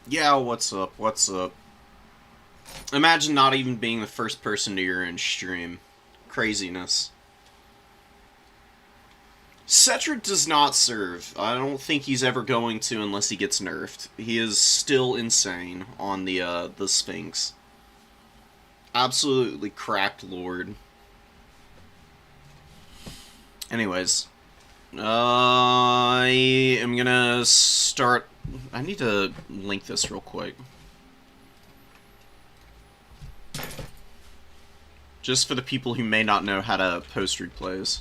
Yeah, what's up? What's up? Imagine not even being the first person to your own stream. Craziness. Cetra does not serve. I don't think he's ever going to unless he gets nerfed. He is still insane on the Sphinx. Absolutely cracked lord. Anyways. I am gonna start... I need to link this real quick. Just for the people who may not know how to post replays.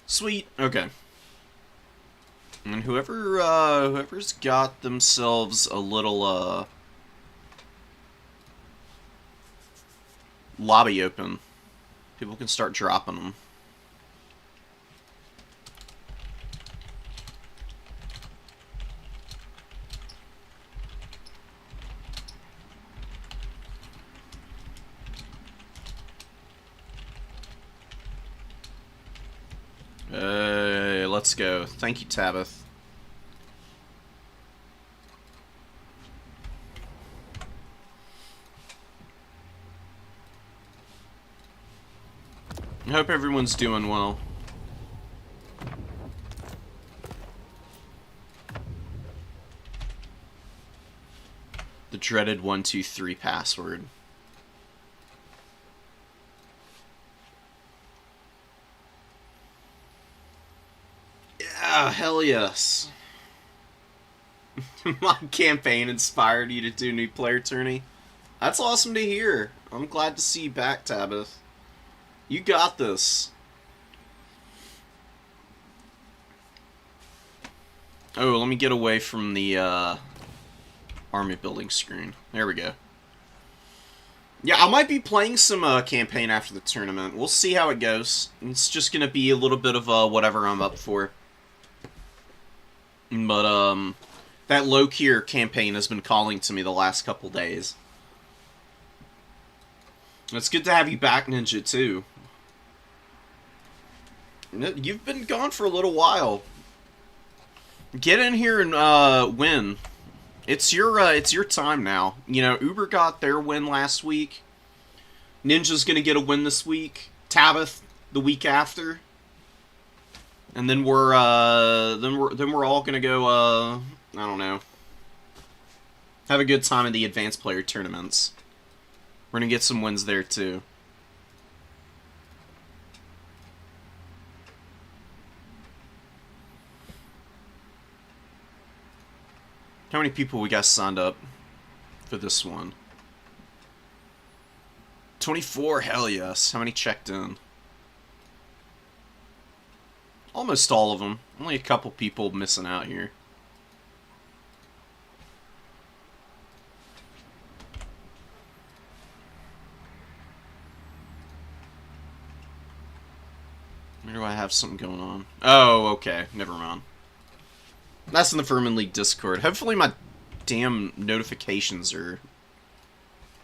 Sweet. Okay. And whoever's got themselves a little, lobby open, people can start dropping them. Let's go. Thank you, Tabith. I hope everyone's doing well. The dreaded 123 password. Yeah, hell yes. My campaign inspired you to do new player tourney. That's awesome to hear. I'm glad to see you back, Tabith. You got this. Oh, let me get away from the army building screen. There we go. Yeah, I might be playing some campaign after the tournament. We'll see how it goes. It's just gonna be a little bit of whatever I'm up for. But that low-tier campaign has been calling to me the last couple days. It's good to have you back, Ninja, too. You've been gone for a little while. Get in here and win. It's your time now. You know, Uber got their win last week. Ninja's gonna get a win this week. Tabith the week after. And then we're all gonna go I don't know. Have a good time in the advanced player tournaments. We're gonna get some wins there too. How many people we got signed up for this one? 24, hell yes. How many checked in? Almost all of them. Only a couple people missing out here. Where do I have something going on? Oh, okay. Never mind. That's in the Furman League Discord. Hopefully my damn notifications are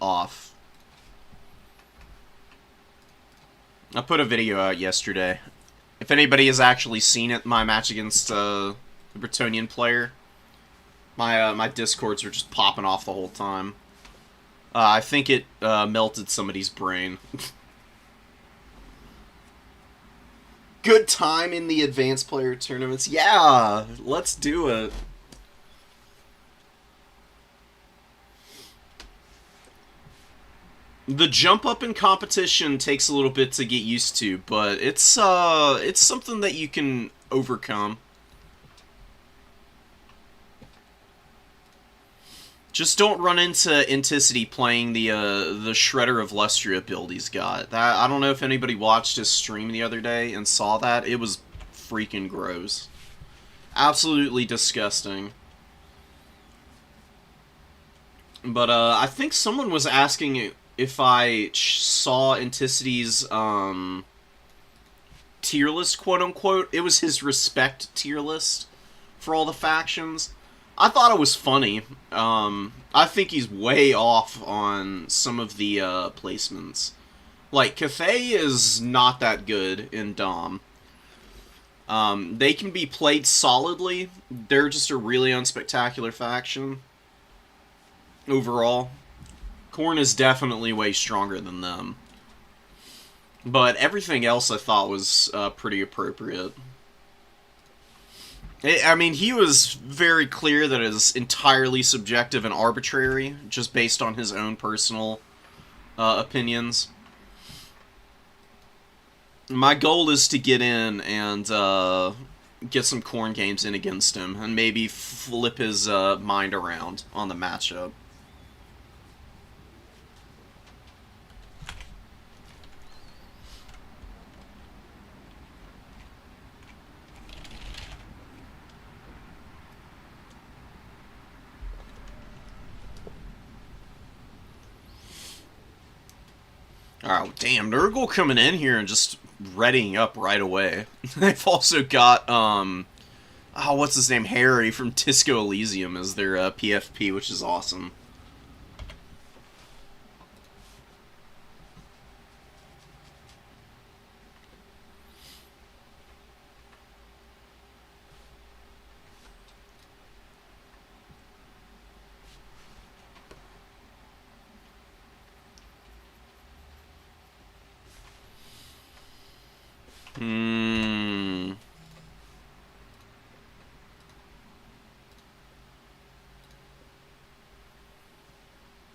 off. I put a video out yesterday. If anybody has actually seen it, my match against the Bretonian player, my Discords were just popping off the whole time. I think it melted somebody's brain. Good time in the advanced player tournaments. Yeah, let's do it. The jump up in competition takes a little bit to get used to, but it's something that you can overcome. Just don't run into Inticity playing the Shredder of Lustria build he's got. That, I don't know if anybody watched his stream the other day and saw that. It was freaking gross. Absolutely disgusting. But I think someone was asking if I saw Anticity's tier list, quote unquote, it was his respect tier list for all the factions. I thought it was funny. I think he's way off on some of the placements. Like, Cathay is not that good in Dom. They can be played solidly. They're just a really unspectacular faction. Overall. Khorne is definitely way stronger than them. But everything else I thought was pretty appropriate. I mean, he was very clear that it is entirely subjective and arbitrary, just based on his own personal opinions. My goal is to get in and get some Khorne games in against him, and maybe flip his mind around on the matchup. Oh, damn, Nurgle coming in here and just readying up right away. They've also got, oh, what's his name? Harry from Disco Elysium as their PFP, which is awesome.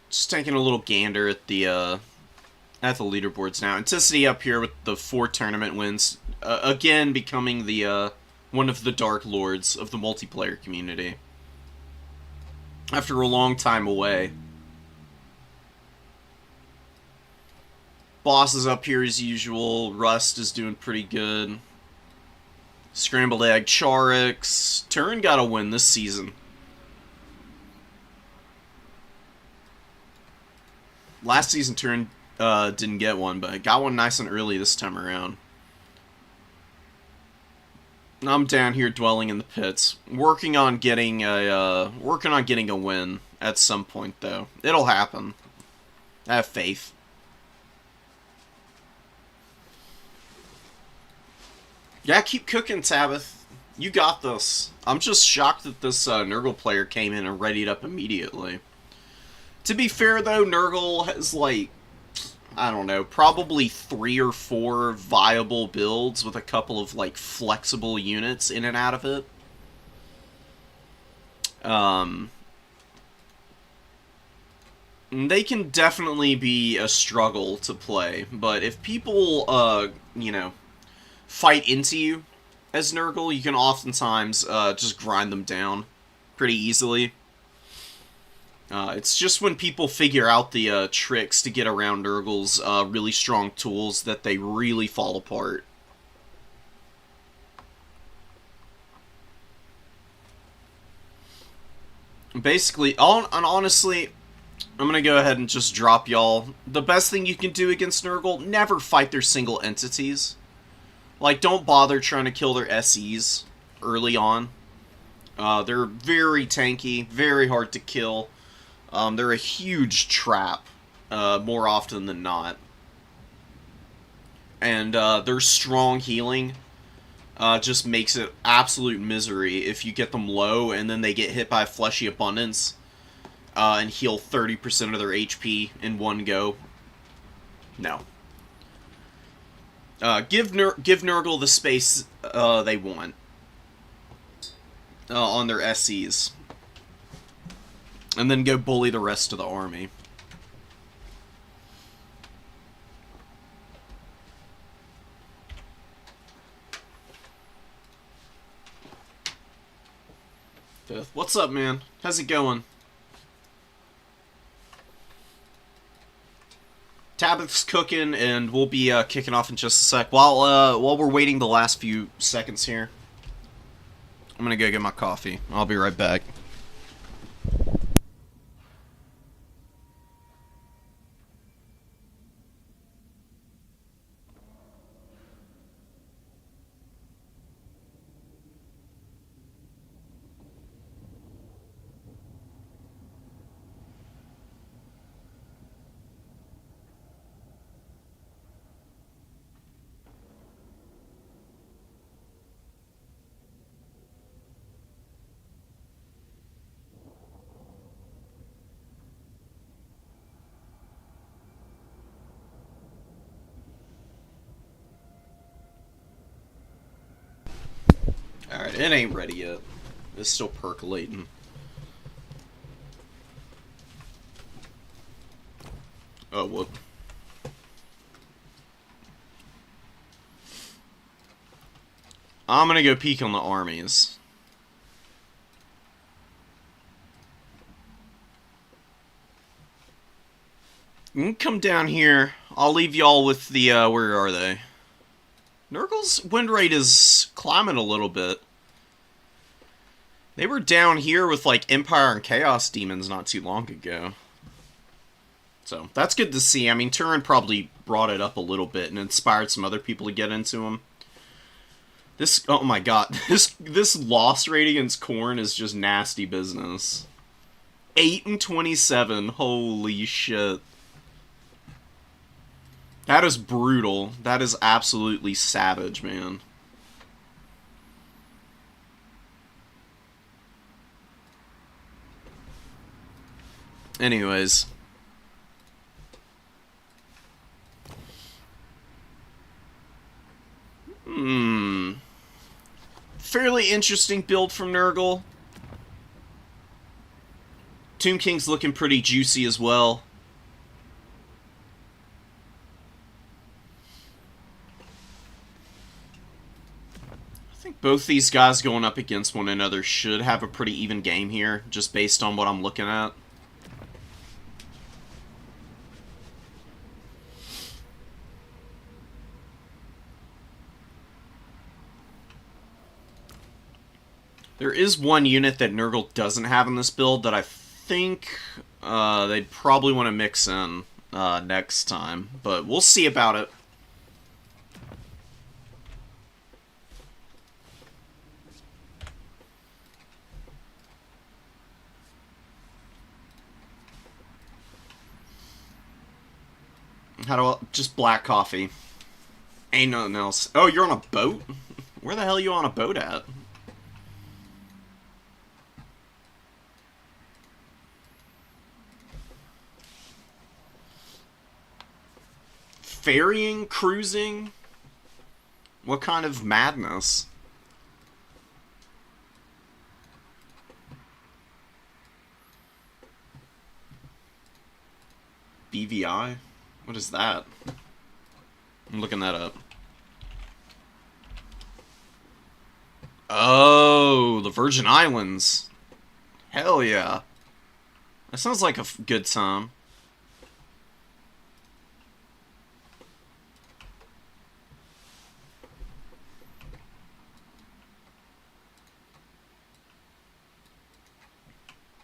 Just taking a little gander at the leaderboards now. Anticity up here with the 4 tournament wins, again becoming the one of the Dark Lords of the multiplayer community after a long time away. Boss is up here as usual. Rust is doing pretty good. Scrambled Egg, Charix. Turin got a win this season. Last season, Turin didn't get one, but got one nice and early this time around. I'm down here dwelling in the pits, working on getting a win at some point, though. It'll happen. I have faith. Yeah, keep cooking, Tabith. You got this. I'm just shocked that this Nurgle player came in and readied up immediately. To be fair, though, Nurgle has, like, I don't know, probably 3 or 4 viable builds with a couple of, like, flexible units in and out of it. They can definitely be a struggle to play, but if people, you know, fight into you as Nurgle, you can oftentimes just grind them down pretty easily. It's just when people figure out the tricks to get around Nurgle's really strong tools that they really fall apart. Basically, and honestly, I'm gonna go ahead and just drop y'all. The best thing you can do against Nurgle, never fight their single entities. Like, don't bother trying to kill their SEs early on. They're very tanky, very hard to kill. They're a huge trap, more often than not. And their strong healing just makes it absolute misery if you get them low and then they get hit by Fleshy Abundance and heal 30% of their HP in one go. No. Give Nurgle the space they want on their SEs. And then go bully the rest of the army. Fifth. What's up, man? How's it going? Tabith's cooking, and we'll be kicking off in just a sec. While we're waiting the last few seconds here, I'm gonna go get my coffee. I'll be right back. It ain't ready yet. It's still percolating. Oh, whoop. I'm gonna go peek on the armies. You can come down here. I'll leave y'all with the, where are they? Nurgle's win rate is climbing a little bit. They were down here with, like, Empire and Chaos Demons not too long ago. So, that's good to see. I mean, Turin probably brought it up a little bit and inspired some other people to get into them. This, oh my god, this loss rate against Khorne is just nasty business. 8-27, holy shit. That is brutal. That is absolutely savage, man. Anyways. Fairly interesting build from Nurgle. Tomb King's looking pretty juicy as well. I think both these guys going up against one another should have a pretty even game here, just based on what I'm looking at. There is one unit that Nurgle doesn't have in this build that I think they'd probably want to mix in next time, but we'll see about it. How do I... just black coffee. Ain't nothing else. Oh, you're on a boat? Where the hell are you on a boat at? Ferrying? Cruising? What kind of madness? BVI? What is that? I'm looking that up. Oh, the Virgin Islands. Hell yeah. That sounds like a good time.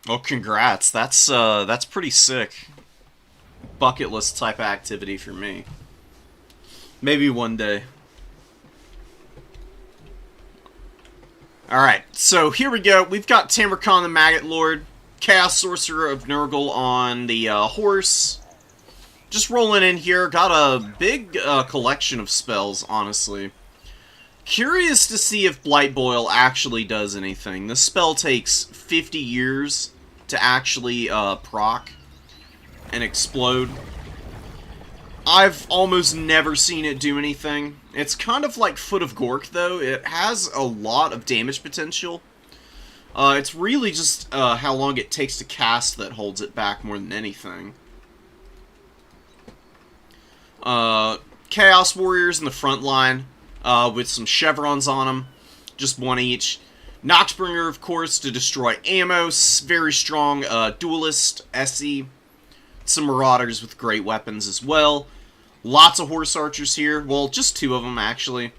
Oh, congrats. That's pretty sick. Bucket list type activity for me. Maybe one day. Alright, so here we go. We've got Tamarkon the Maggot Lord, Chaos Sorcerer of Nurgle on the horse. Just rolling in here. Got a big collection of spells, honestly. Curious to see if Blight Boil actually does anything. This spell takes 50 years to actually proc and explode. I've almost never seen it do anything. It's kind of like Foot of Gork, though. It has a lot of damage potential. It's really just how long it takes to cast that holds it back more than anything. Chaos Warriors in the front line with some chevrons on them. Just one each. Noxbringer, of course, to destroy ammo. Very strong duelist, SE. Some Marauders with great weapons as well. Lots of Horse Archers here. Well, just two of them, actually.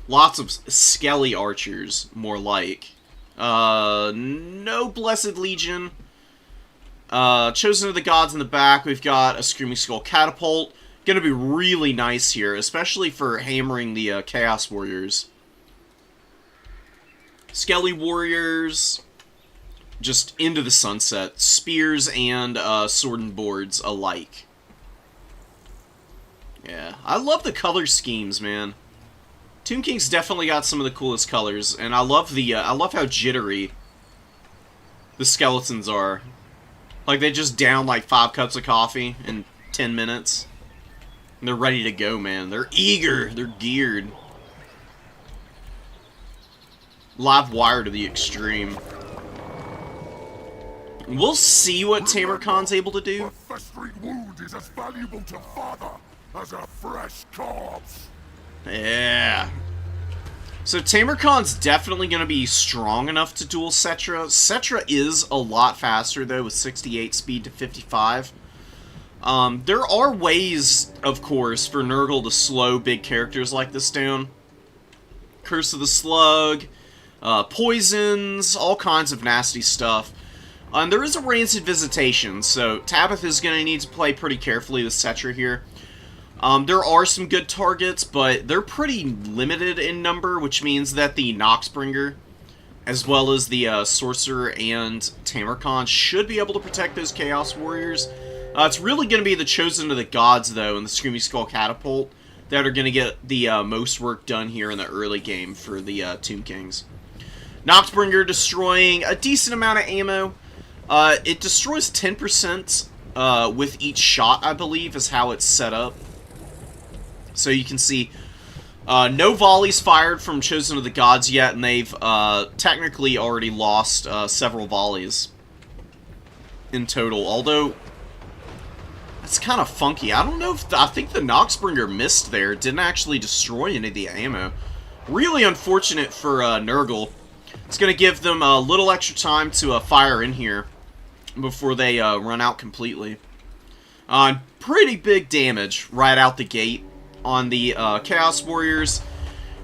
Lots of Skelly Archers, more like. No Blessed Legion. Chosen of the Gods in the back. We've got a Screaming Skull Catapult. Gonna be really nice here, especially for hammering the Chaos Warriors. Skelly Warriors, just into the sunset. Spears and sword and boards alike. Yeah, I love the color schemes, man. Tomb King's definitely got some of the coolest colors, and I love how jittery the skeletons are. Like, they just down like 5 cups of coffee in 10 minutes. And they're ready to go, man. They're eager. They're geared. live wire to the extreme. We'll see what Tamercon's able to do. A festering wound is as valuable to father as a fresh corpse. Yeah. So Tamercon's definitely going to be strong enough to duel Cetra. Cetra is a lot faster, though, with 68 speed to 55. There are ways, of course, for Nurgle to slow big characters like this down. Curse of the Slug, poisons, all kinds of nasty stuff. And there is a Rancid Visitation, so Tabith is going to need to play pretty carefully with Cetra here. There are some good targets, but they're pretty limited in number, which means that the Noxbringer, as well as the Sorcerer and Tamercon, should be able to protect those Chaos Warriors. It's really going to be the Chosen of the Gods, though, and the Screaming Skull Catapult that are going to get the most work done here in the early game for the Tomb Kings. Noxbringer destroying a decent amount of ammo. It destroys 10% with each shot, I believe, is how it's set up. So you can see no volleys fired from Chosen of the Gods yet, and they've technically already lost several volleys in total. Although, it's kind of funky. I don't know if... I think the Noxbringer missed there. Didn't actually destroy any of the ammo. Really unfortunate for Nurgle. It's going to give them a little extra time to fire in here before they run out completely. Pretty big damage right out the gate on the Chaos Warriors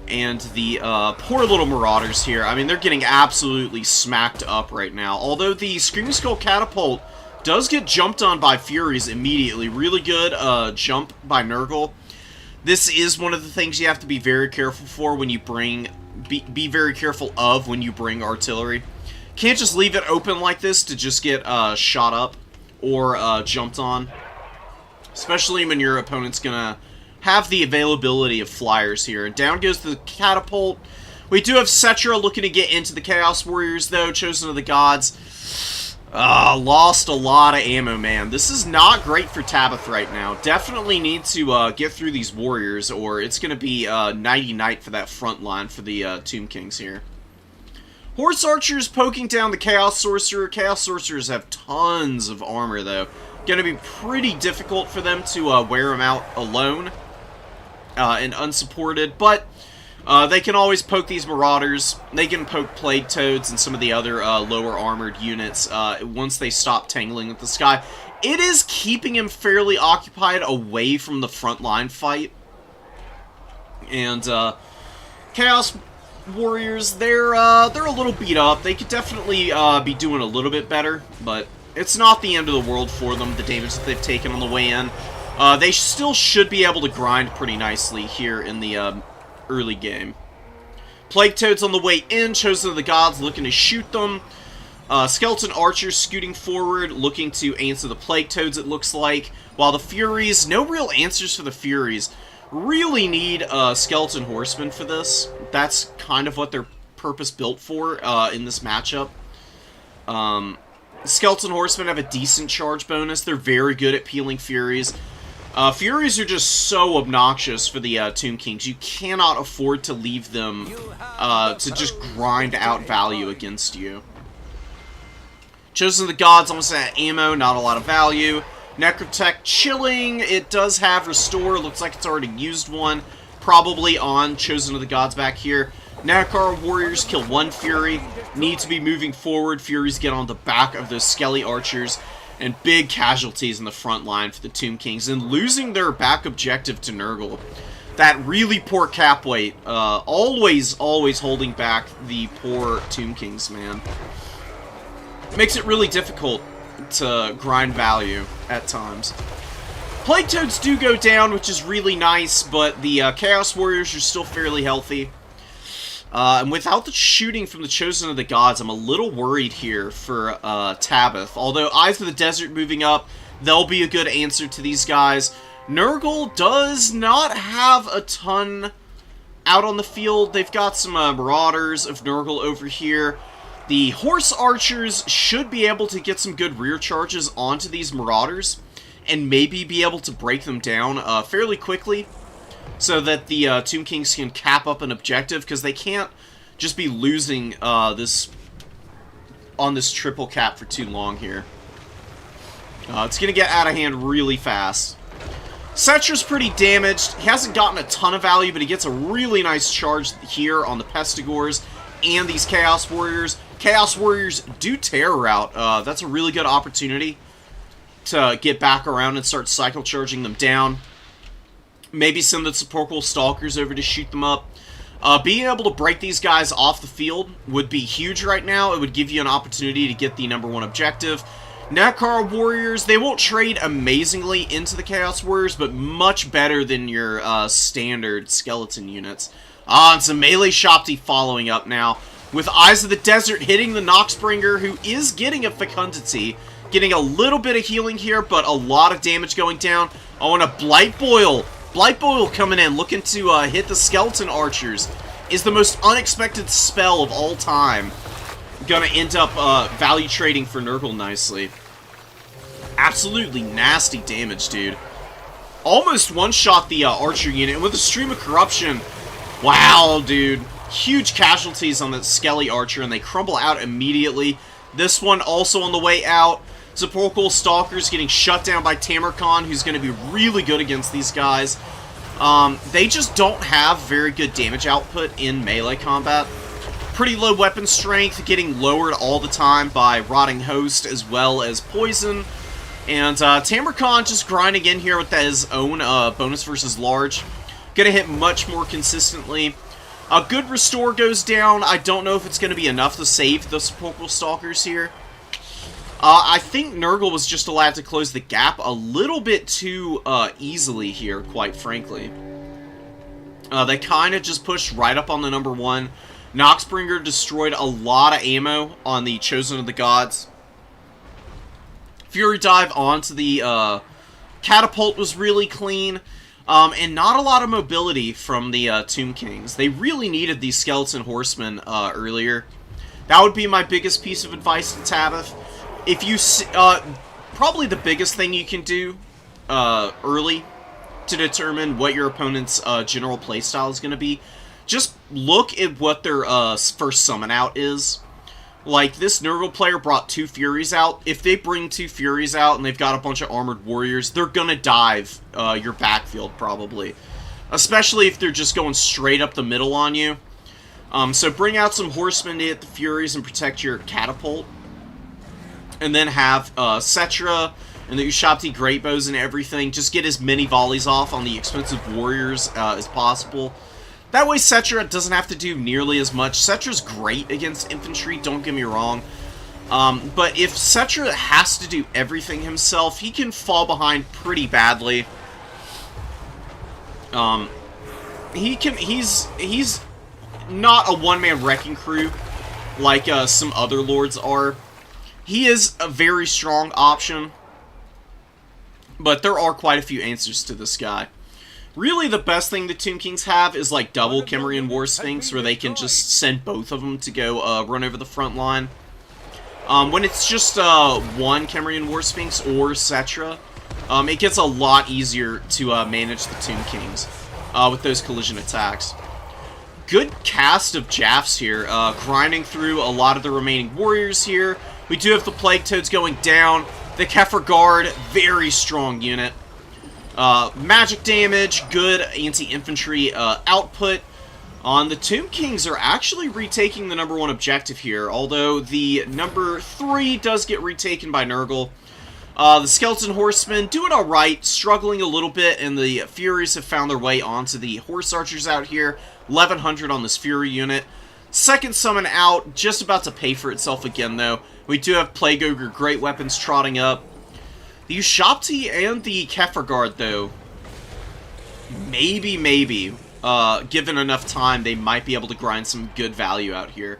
and the poor little Marauders here. I mean, they're getting absolutely smacked up right now. Although the Screaming Skull Catapult does get jumped on by Furies immediately. Really good jump by Nurgle. This is one of the things you have to be very careful for when you bring... Be very careful of when you bring artillery. Can't just leave it open like this to just get shot up or jumped on. Especially when your opponent's gonna have the availability of flyers here. And down goes the catapult. We do have Cetra looking to get into the Chaos Warriors, though. Chosen of the Gods. Lost a lot of ammo, man. This is not great for Tabith right now. Definitely need to get through these Warriors, or it's going to be nighty-night for that front line for the Tomb Kings here. Horse Archers poking down the Chaos Sorcerer. Chaos Sorcerers have tons of armor, though. Going to be pretty difficult for them to wear them out alone and unsupported, but they can always poke these Marauders. They can poke Plague Toads and some of the other lower armored units once they stop tangling with the sky. It is keeping him fairly occupied away from the frontline fight. And Chaos Warriors, they're a little beat up. They could definitely be doing a little bit better, but it's not the end of the world for them, the damage that they've taken on the way in. They still should be able to grind pretty nicely here in the early game. Plague Toads on the way in, Chosen of the Gods looking to shoot them. Skeleton Archers scooting forward, looking to answer the Plague Toads, it looks like. While the Furies, no real answers for the Furies. Really need Skeleton Horsemen for this. That's kind of what they're purpose-built for in this matchup. Skeleton Horsemen have a decent charge bonus. They're very good at peeling Furies. Furies are just so obnoxious for the Tomb Kings. You cannot afford to leave them to just grind out value against you. Chosen of the Gods almost at ammo, not a lot of value. Necrotech chilling. It does have Restore. Looks like it's already used one. Probably on Chosen of the Gods back here. Nakar Warriors kill one Fury. Need to be moving forward. Furies get on the back of those Skelly Archers. And big casualties in the front line for the Tomb Kings. And losing their back objective to Nurgle. That really poor cap weight. Always holding back the poor Tomb Kings, man. Makes it really difficult to grind value at times. Plague Toads do go down, which is really nice. But the Chaos Warriors are still fairly healthy. And without the shooting from the Chosen of the Gods, I'm a little worried here for Tabith. Although Eyes of the Desert moving up, they'll be a good answer to these guys. Nurgle does not have a ton out on the field. They've got some Marauders of Nurgle over here. The Horse Archers should be able to get some good rear charges onto these Marauders. And maybe be able to break them down fairly quickly. So that the Tomb Kings can cap up an objective, because they can't just be losing this on this triple cap for too long here. It's going to get out of hand really fast. Cetra's pretty damaged. He hasn't gotten a ton of value, but he gets a really nice charge here on the Pestigors and these Chaos Warriors. Chaos Warriors do Terror out. That's a really good opportunity to get back around and start cycle charging them down. Maybe send the Sepulchral Stalkers over to shoot them up. Being able to break these guys off the field would be huge right now. It would give you an opportunity to get the _1 objective. Nekar Warriors, they won't trade amazingly into the Chaos Warriors, but much better than your standard skeleton units. And some melee Shopti following up now, with Eyes of the Desert hitting the Noxbringer, who is getting a Fecundity, getting a little bit of healing here, but a lot of damage going down. Oh, and a Blight Boil. Blight Boil coming in, looking to hit the Skeleton Archers, is the most unexpected spell of all time. Gonna end up value trading for Nurgle nicely. Absolutely nasty damage, dude. Almost one-shot the Archer unit, and with a Stream of Corruption, wow, dude. Huge casualties on that Skelly Archer, and they crumble out immediately. This one also on the way out. Sepulchral Stalkers getting shut down by Tamarkon, who's going to be really good against these guys. They just don't have very good damage output in melee combat. Pretty low weapon strength, getting lowered all the time by Rotting Host as well as Poison. And Tamarkon just grinding in here with his own bonus versus large. Gonna hit much more consistently. A good restore goes down. I don't know if it's gonna be enough to save the Sepulchral Stalkers here. I think Nurgle was just allowed to close the gap a little bit too easily here, quite frankly. They kind of just pushed right up on the #1. Noxbringer destroyed a lot of ammo on the Chosen of the Gods. Fury Dive onto the Catapult was really clean. And not a lot of mobility from the Tomb Kings. They really needed these Skeleton Horsemen earlier. That would be my biggest piece of advice to Tabith. If you probably the biggest thing you can do early to determine what your opponent's general playstyle is going to be, just look at what their first summon out is. Like, this Nurgle player brought 2 Furies out. If they bring 2 Furies out and they've got a bunch of Armored Warriors, they're gonna dive your backfield, probably. Especially if they're just going straight up the middle on you. So bring out some Horsemen to hit the Furies and protect your Catapult. And then have Cetra and the Ushabti Greatbows and everything. Just get as many volleys off on the expensive Warriors as possible. That way Cetra doesn't have to do nearly as much. Cetra's great against infantry, don't get me wrong. But if Cetra has to do everything himself, he can fall behind pretty badly. He's not a one-man wrecking crew like some other lords are. He is a very strong option, but there are quite a few answers to this guy. Really, the best thing the Tomb Kings have is like double Cimmerian War Sphinx, where they can just send both of them to go run over the front line. When it's just one Cimmerian War Sphinx or Cetra, it gets a lot easier to manage the Tomb Kings with those collision attacks. Good cast of Jaffs here, grinding through a lot of the remaining warriors here. We do have the Plague Toads going down. The Kefir Guard, very strong unit. Magic damage, good anti-infantry output. The Tomb Kings are actually retaking the #1 objective here, although the #3 does get retaken by Nurgle. The Skeleton Horsemen doing alright, struggling a little bit, and the Furies have found their way onto the Horse Archers out here. 1100 on this Fury unit. Second summon out, just about to pay for itself again, though. We do have Plague Ogre Great Weapons trotting up. The Ushabti and the Kefir Guard, though, maybe, given enough time, they might be able to grind some good value out here.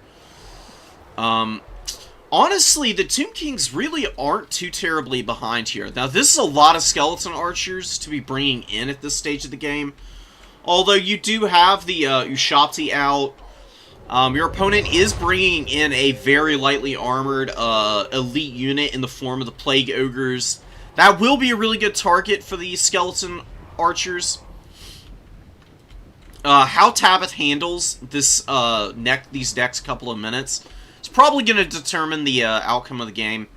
Honestly, the Tomb Kings really aren't too terribly behind here. Now, this is a lot of Skeleton Archers to be bringing in at this stage of the game. Although you do have the Ushabti out. Your opponent is bringing in a very lightly armored elite unit in the form of the Plague Ogres. That will be a really good target for the Skeleton Archers. How Tabith handles this these next couple of minutes is probably going to determine the outcome of the game.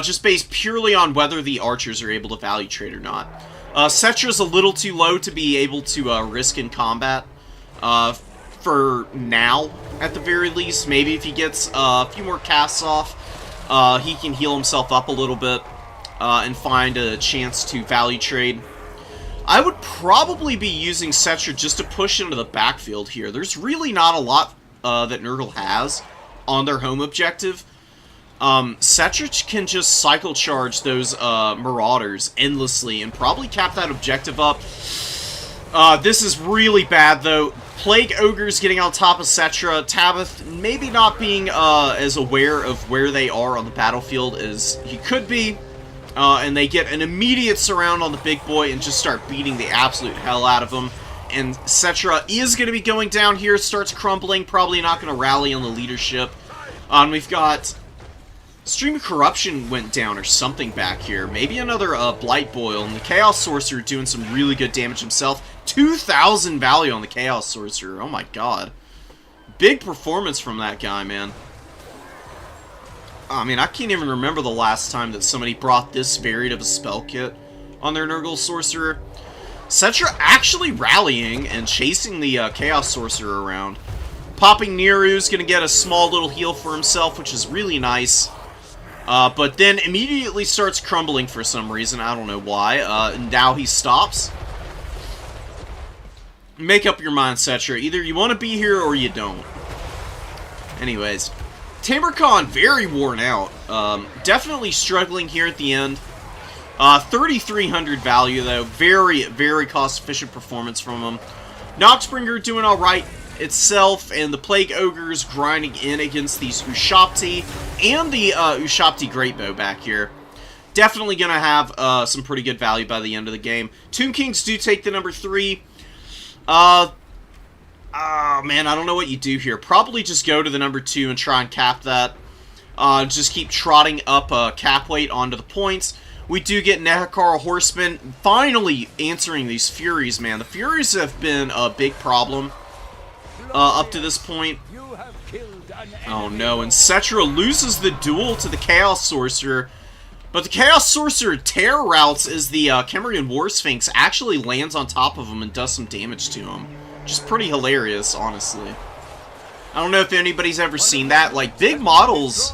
Just based purely on whether the archers are able to value trade or not. Cetra's a little too low to be able to risk in combat. For now, at the very least. Maybe if he gets a few more casts off, he can heal himself up a little bit and find a chance to value trade. I would probably be using Cetra just to push into the backfield here. There's really not a lot that Nurgle has on their home objective. Cetra can just cycle charge those Marauders endlessly and probably cap that objective up. This is really bad, though. Plague Ogre's getting on top of Cetra. Tabith maybe not being as aware of where they are on the battlefield as he could be. And they get an immediate surround on the big boy and just start beating the absolute hell out of him. And Cetra is going to be going down here, starts crumbling, probably not going to rally on the leadership. We've got... Stream of Corruption went down or something back here. Maybe another Blight Boil, and the Chaos Sorcerer doing some really good damage himself. 2,000 value on the Chaos Sorcerer. Oh my god. Big performance from that guy, man. I mean, I can't even remember the last time that somebody brought this varied of a spell kit on their Nurgle Sorcerer. Cetra actually rallying and chasing the Chaos Sorcerer around. Popping Niru's gonna get a small little heal for himself, which is really nice. But then immediately starts crumbling for some reason. I don't know why. Now he stops. Make up your mind, Cetra. Either you want to be here or you don't. Anyways. Tamercon, very worn out. Definitely struggling here at the end. 3,300 value, though. Very, very cost-efficient performance from him. Noxbringer doing alright itself, and the Plague Ogres grinding in against these Ushabti and the Ushabti Greatbow back here. Definitely going to have some pretty good value by the end of the game. Tomb Kings do take the number 3. Man, I don't know what you do here. Probably just go to the number 2 and try and cap that. Just keep trotting up cap weight onto the points. We do get Nehekara Horsemen finally answering these Furies, man. The Furies have been a big problem up to this point. Oh no, and Cetra loses the duel to the Chaos Sorcerer. But the Chaos Sorcerer terror routes as the Kemerian War Sphinx actually lands on top of him and does some damage to him. Which is pretty hilarious, honestly. I don't know if anybody's ever seen that. Like, big models,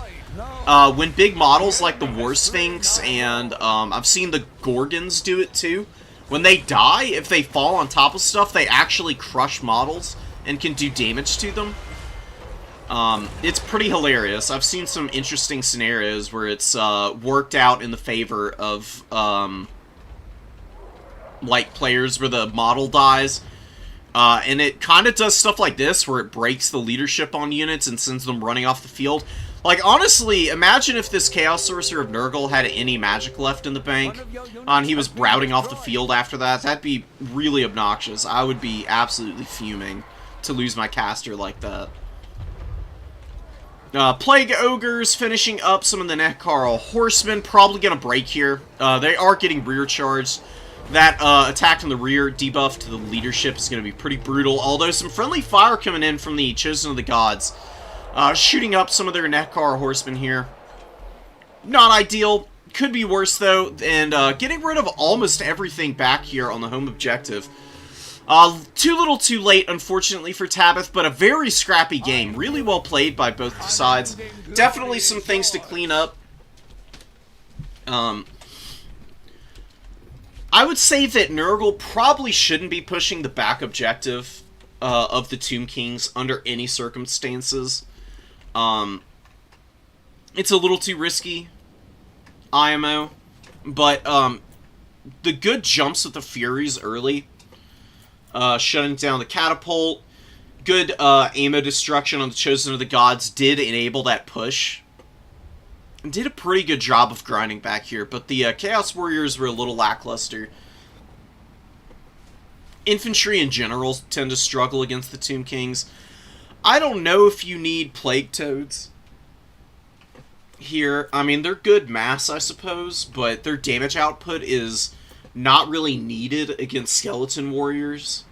when big models like the War Sphinx and I've seen the Gorgons do it too. When they die, if they fall on top of stuff, they actually crush models and can do damage to them. It's pretty hilarious. I've seen some interesting scenarios where it's worked out in the favor of like players where the model dies. And it kind of does stuff like this, where it breaks the leadership on units and sends them running off the field. Like, honestly, imagine if this Chaos Sorcerer of Nurgle had any magic left in the bank, and he was routing off the field after that. That'd be really obnoxious. I would be absolutely fuming to lose my caster like that. Plague Ogres finishing up some of the Nehekara Horsemen. Probably going to break here. They are getting rear charged. That attack in the rear debuff to the leadership is going to be pretty brutal. Although some friendly fire coming in from the Chosen of the Gods. Shooting up some of their Nehekara Horsemen here. Not ideal. Could be worse, though. And getting rid of almost everything back here on the home objective. Too little too late, unfortunately, for Tabith, but a very scrappy game. Really well played by both sides. Definitely some things to clean up. I would say that Nurgle probably shouldn't be pushing the back objective of the Tomb Kings under any circumstances. It's a little too risky, IMO, but the good jumps with the Furies early, shutting down the catapult, good ammo destruction on the Chosen of the Gods did enable that push. Did a pretty good job of grinding back here, but the Chaos Warriors were a little lackluster. Infantry in general tend to struggle against the Tomb Kings. I don't know if you need Plague Toads here. I mean, they're good mass, I suppose, but their damage output is not really needed against Skeleton Warriors.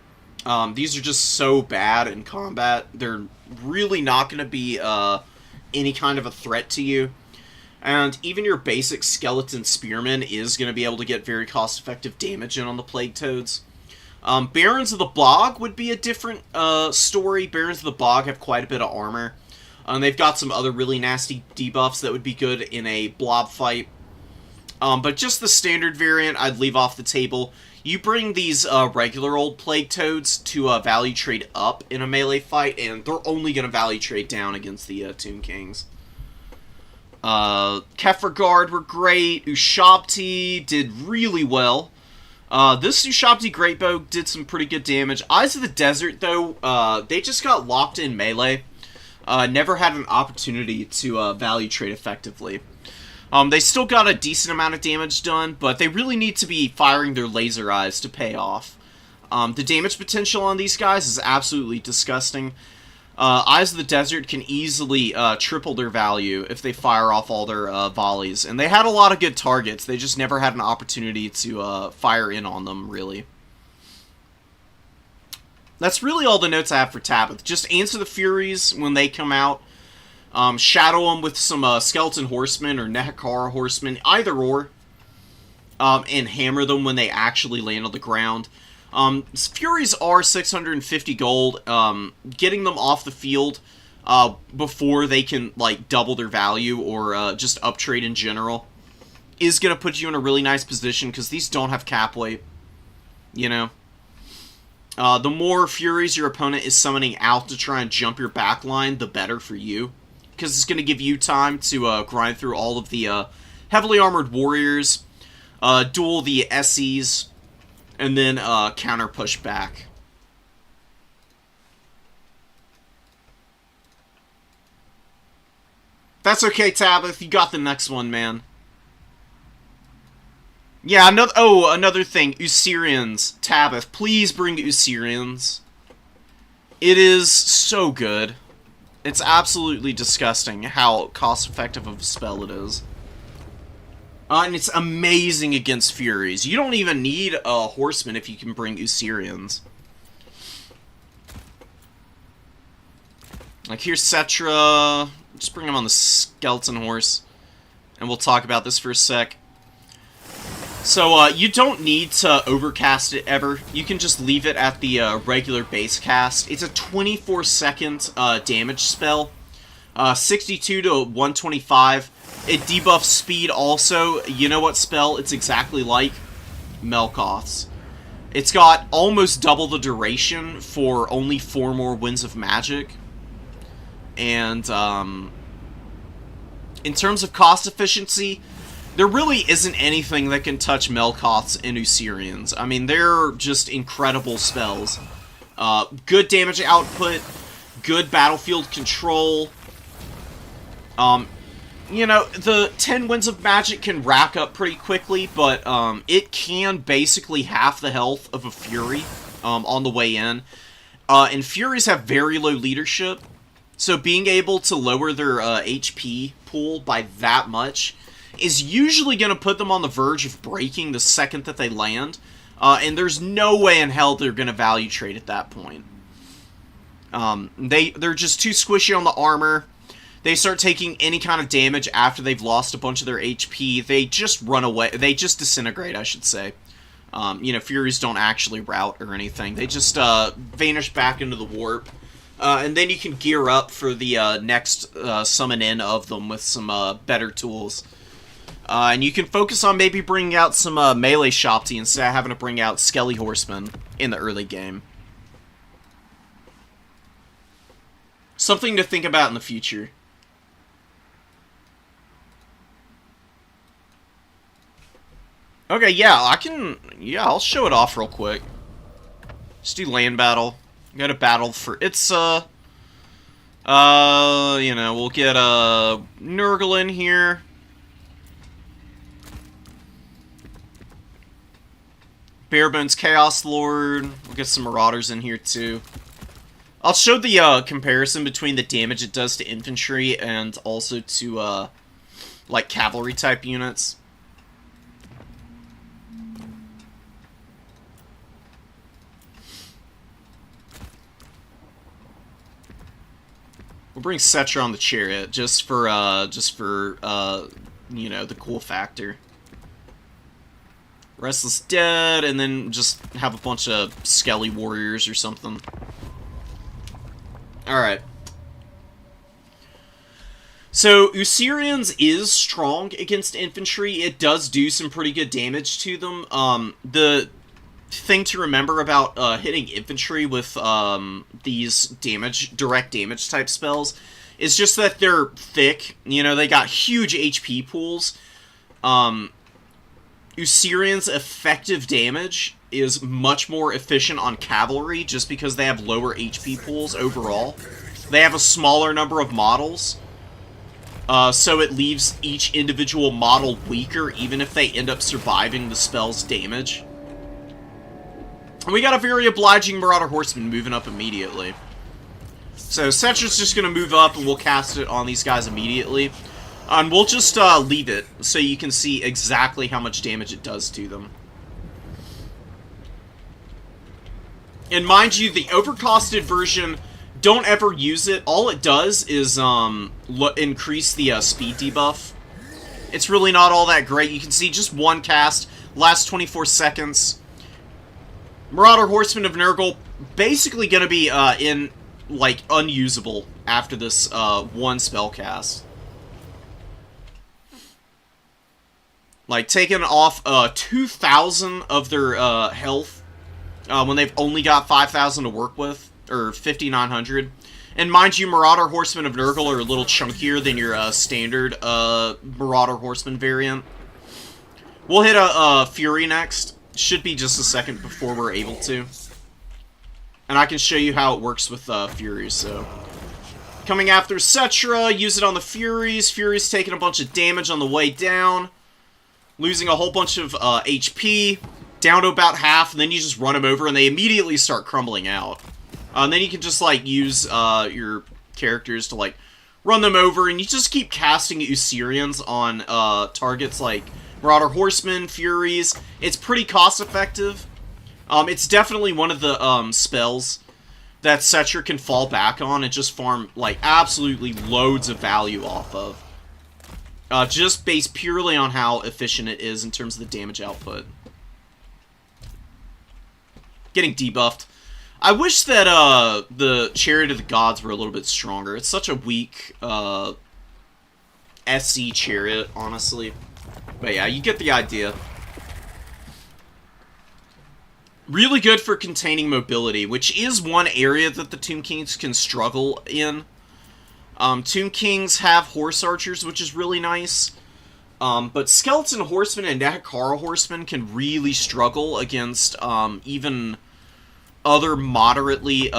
These are just so bad in combat. They're really not going to be any kind of a threat to you. And even your basic skeleton spearman is going to be able to get very cost-effective damage in on the Plague Toads. Barons of the Bog would be a different story. Barons of the Bog have quite a bit of armor. They've got some other really nasty debuffs that would be good in a blob fight. But just the standard variant, I'd leave off the table. You bring these regular old Plague Toads to value trade up in a melee fight, and they're only going to value trade down against the Tomb Kings. Kefir Guard were great. Ushabti did really well. This Ushabti Greatbow did some pretty good damage. Eyes of the Desert, though, they just got locked in melee. Never had an opportunity to value trade effectively. They still got a decent amount of damage done, but they really need to be firing their laser eyes to pay off. The damage potential on these guys is absolutely disgusting. Eyes of the Desert can easily triple their value if they fire off all their volleys. And they had a lot of good targets. They just never had an opportunity to fire in on them, really. That's really all the notes I have for Tabith. Just answer the Furies when they come out. Shadow them with some Skeleton Horsemen or Nehekara Horsemen, either or. And hammer them when they actually land on the ground. Furies are 650 gold. Getting them off the field before they can like double their value or just uptrade in general is going to put you in a really nice position because these don't have cap weight. You know? The more Furies your opponent is summoning out to try and jump your backline, the better for you. Because it's going to give you time to grind through all of the heavily armored warriors, duel the SEs, and then counter push back. That's okay, Tabith. You got the next one, man. Yeah, another thing. Usirians. Tabith, please bring Usirians. It is so good. It's absolutely disgusting how cost-effective of a spell it is. And it's amazing against Furies. You don't even need a Horseman if you can bring Usirians. Like, here's Cetra. Just bring him on the Skeleton Horse. And we'll talk about this for a sec. So, you don't need to overcast it ever. You can just leave it at the regular base cast. It's a 24-second damage spell. 62 to 125. It debuffs speed also. You know what spell it's exactly like? Melkoth's. It's got almost double the duration for only 4 more Winds of Magic. And, in terms of cost efficiency, there really isn't anything that can touch Melkoths and Usirians. I mean, they're just incredible spells. Good damage output, good battlefield control. You know, the 10 Winds of Magic can rack up pretty quickly, but it can basically half the health of a Fury on the way in. And Furies have very low leadership, so being able to lower their HP pool by that much is usually going to put them on the verge of breaking the second that they land, and there's no way in hell they're going to value trade at that point. They're just too squishy on the armor. They start taking any kind of damage after they've lost a bunch of their HP. They just run away. They just disintegrate, I should say. You know, Furies don't actually rout or anything. They just vanish back into the warp. And then you can gear up for the next summon in of them with some better tools. And you can focus on maybe bringing out some melee Shopti instead of having to bring out Skelly Horsemen in the early game. Something to think about in the future. Okay, yeah, I'll show it off real quick. Just do land battle. Go to battle for, it's, you know, we'll get, Nurgle in here. Barebones Chaos Lord. We'll get some Marauders in here, too. I'll show the, comparison between the damage it does to infantry and also to, like, cavalry-type units. We'll bring Cetra on the chariot just for you know, the cool factor. Restless Dead, and then just have a bunch of Skelly warriors or something. Alright. So, Usirians is strong against infantry. It does do some pretty good damage to them. The thing to remember about hitting infantry with these direct damage type spells is just that they're thick. You know, they got huge HP pools. Usirian's effective damage is much more efficient on cavalry just because they have lower HP pools overall. They have a smaller number of models. So it leaves each individual model weaker, even if they end up surviving the spell's damage. And we got a very obliging Marauder Horseman moving up immediately. So Cetra's just going to move up, and we'll cast it on these guys immediately. And we'll just leave it, so you can see exactly how much damage it does to them. And mind you, the overcosted version, don't ever use it. All it does is increase the speed debuff. It's really not all that great. You can see just one cast, lasts 24 seconds. Marauder Horseman of Nurgle, basically going to be unusable after this one spell cast. Like, taking off 2,000 of their health when they've only got 5,000 to work with, or 5,900. And mind you, Marauder Horsemen of Nurgle are a little chunkier than your standard Marauder Horseman variant. We'll hit a Fury next. Should be just a second before we're able to. And I can show you how it works with Furies, so... Coming after Cetra, use it on the Furies. Furies taking a bunch of damage on the way down. Losing a whole bunch of HP, down to about half, and then you just run them over, and they immediately start crumbling out. And then you can just, like, use your characters to, like, run them over, and you just keep casting Usirians on targets like Marauder Horsemen, Furies. It's pretty cost-effective. It's definitely one of the spells that Cetra can fall back on and just farm, like, absolutely loads of value off of. Just based purely on how efficient it is in terms of the damage output. Getting debuffed. I wish that the Chariot of the Gods were a little bit stronger. It's such a weak SC Chariot, honestly. But yeah, you get the idea. Really good for containing mobility, which is one area that the Tomb Kings can struggle in. Tomb Kings have Horse Archers, which is really nice. But Skeleton Horsemen and Nekakara Horsemen can really struggle against even other moderately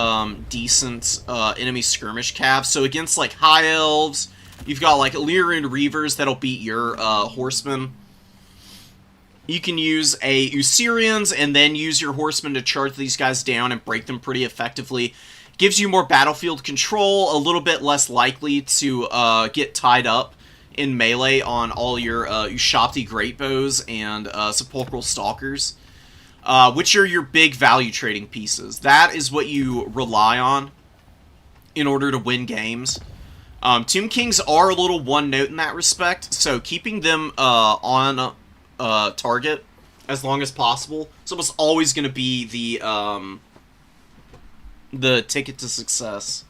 decent enemy skirmish calves. So against like High Elves, you've got like Illyrian Reavers that'll beat your Horsemen. You can use a Usirians and then use your Horsemen to charge these guys down and break them pretty effectively. Gives you more battlefield control, a little bit less likely to get tied up in melee on all your Ushabti Greatbows and Sepulchral Stalkers, which are your big value trading pieces. That is what you rely on in order to win games. Tomb Kings are a little one-note in that respect, so keeping them on target as long as possible is almost always going to be the ticket to success.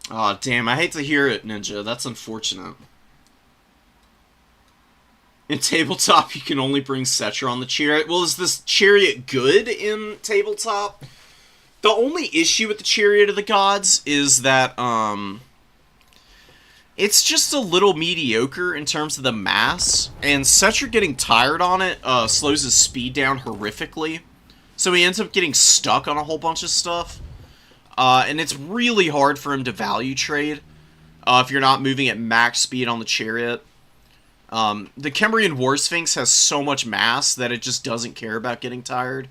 Aw, damn, I hate to hear it, Ninja. That's unfortunate. In tabletop, you can only bring Cetra on the chariot. Well, is this chariot good in tabletop? The only issue with the Chariot of the Gods is that, it's just a little mediocre in terms of the mass, and Cetra getting tired on it, slows his speed down horrifically. So he ends up getting stuck on a whole bunch of stuff. And it's really hard for him to value trade, if you're not moving at max speed on the Chariot. The Kembrian War Sphinx has so much mass that it just doesn't care about getting tired.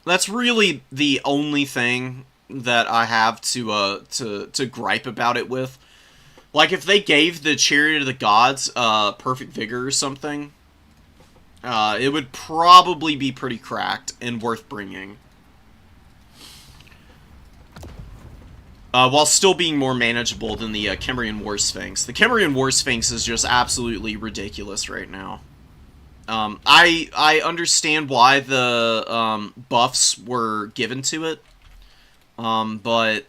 That's really the only thing that I have to gripe about it with. Like, if they gave the Chariot of the Gods perfect vigor or something, it would probably be pretty cracked and worth bringing. While still being more manageable than the Kemrian War Sphinx. The Kemrian War Sphinx is just absolutely ridiculous right now. I understand why the buffs were given to it, but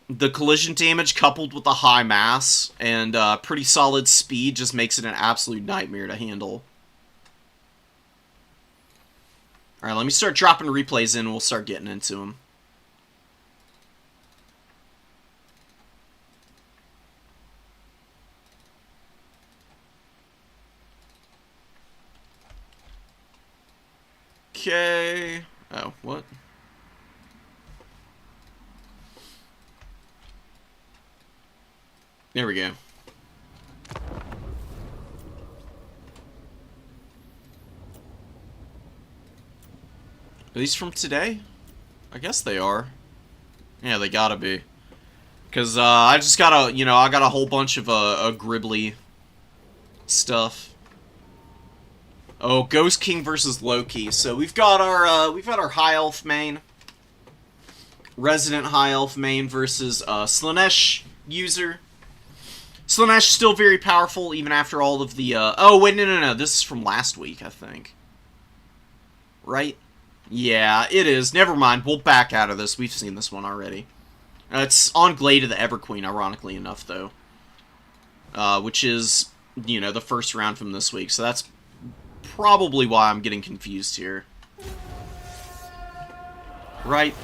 the collision damage coupled with the high mass and pretty solid speed just makes it an absolute nightmare to handle. Alright, let me start dropping replays in and we'll start getting into them. Okay. Oh, what? There we go. Are these from today? I guess they are. Yeah, they gotta be. Because, I just got a, I got a whole bunch of, Gribbly stuff. Oh, Ghost King versus Loki. So we've got our High Elf main. Resident High Elf main versus, Slaanesh user. Slaanesh still very powerful, even after all of the, oh, wait, no. This is from last week, I think. Right? Yeah, it is. Never mind. We'll back out of this. We've seen this one already. It's on Glade of the Everqueen, ironically enough, though. Which is, the first round from this week. So that's probably why I'm getting confused here. Right?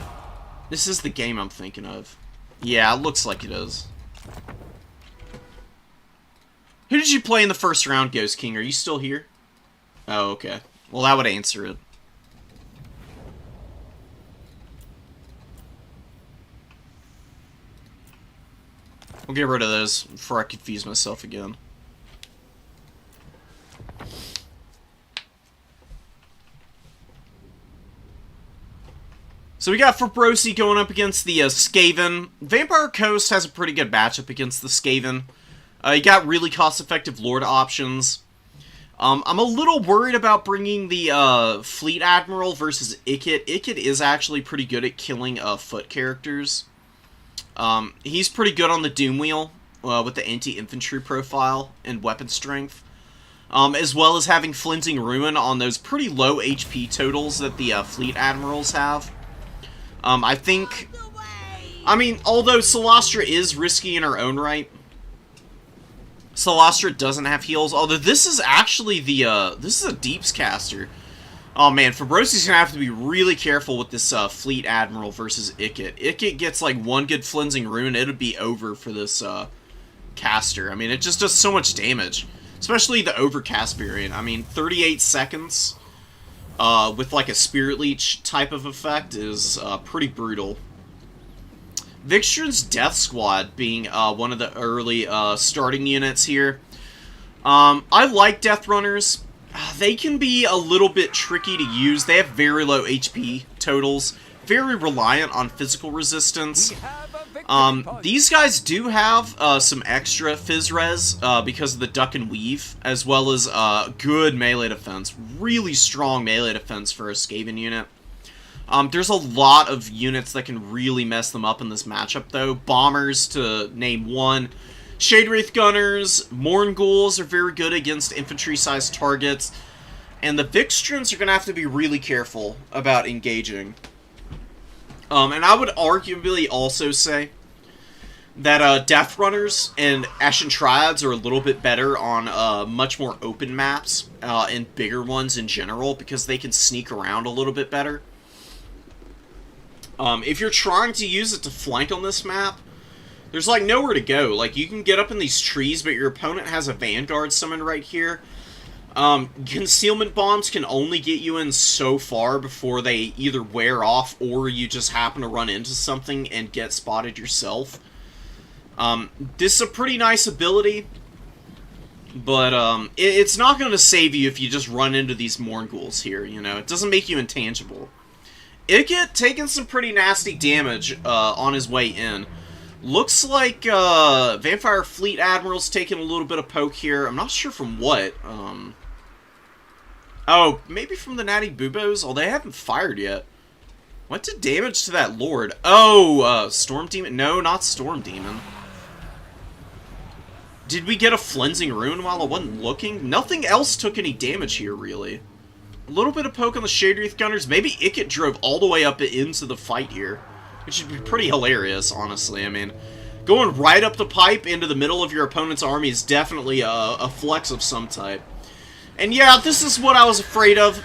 This is the game I'm thinking of. Yeah, it looks like it is. Who did you play in the first round, Ghost King? Are you still here? Oh, okay. Well, that would answer it. We'll get rid of those before I confuse myself again. So we got Fabrosi going up against the Skaven. Vampire Coast has a pretty good matchup against the Skaven. You got really cost-effective Lord options. I'm a little worried about bringing the Fleet Admiral versus Ikit. Ikit is actually pretty good at killing foot characters. He's pretty good on the Doom Wheel with the anti-infantry profile and weapon strength. As well as having Flinting Ruin on those pretty low HP totals that the Fleet Admirals have. I think... I mean, although Celastra is risky in her own right, Celastra doesn't have heals. Although this is actually the, this is a Deeps caster. Oh man, Fabrosi's gonna have to be really careful with this Fleet Admiral versus Ikit. Ikit gets like one good Flinting Rune, it'll be over for this caster. I mean, it just does so much damage. Especially the Overcast variant. I mean, 38 seconds with like a Spirit Leech type of effect is pretty brutal. Vixtron's Death Squad being one of the early starting units here. I like Death Runners. They can be a little bit tricky to use. They have very low HP totals, very reliant on physical resistance. These guys do have some extra Phys Res because of the Duck and Weave, as well as good melee defense. Really strong melee defense for a Skaven unit. There's a lot of units that can really mess them up in this matchup, though. Bombers, to name one. Shade Wraith Gunners, Morn Ghouls are very good against infantry-sized targets. And the Vixtrons are going to have to be really careful about engaging. And I would arguably also say that Death Runners and Ashen Triads are a little bit better on much more open maps and bigger ones in general, because they can sneak around a little bit better. If you're trying to use it to flank on this map, there's like nowhere to go. Like, you can get up in these trees, but your opponent has a Vanguard summoned right here. Concealment bombs can only get you in so far before they either wear off or you just happen to run into something and get spotted yourself. This is a pretty nice ability, but it's not going to save you if you just run into these Morn Ghouls here, you know. It doesn't make you intangible. Ikit taking some pretty nasty damage on his way in. Looks like Vampire Fleet Admiral's taking a little bit of poke here. I'm not sure from what. Oh, maybe from the Natty Bubos? Oh, they haven't fired yet. What did damage to that Lord? Oh, Storm Demon? No, not Storm Demon. Did we get a Flensing Rune while I wasn't looking? Nothing else took any damage here, really. A little bit of poke on the Shade Wreath Gunners. Maybe Ikit drove all the way up into the fight here. Which would be pretty hilarious, honestly. I mean, going right up the pipe into the middle of your opponent's army is definitely a flex of some type. And yeah, this is what I was afraid of.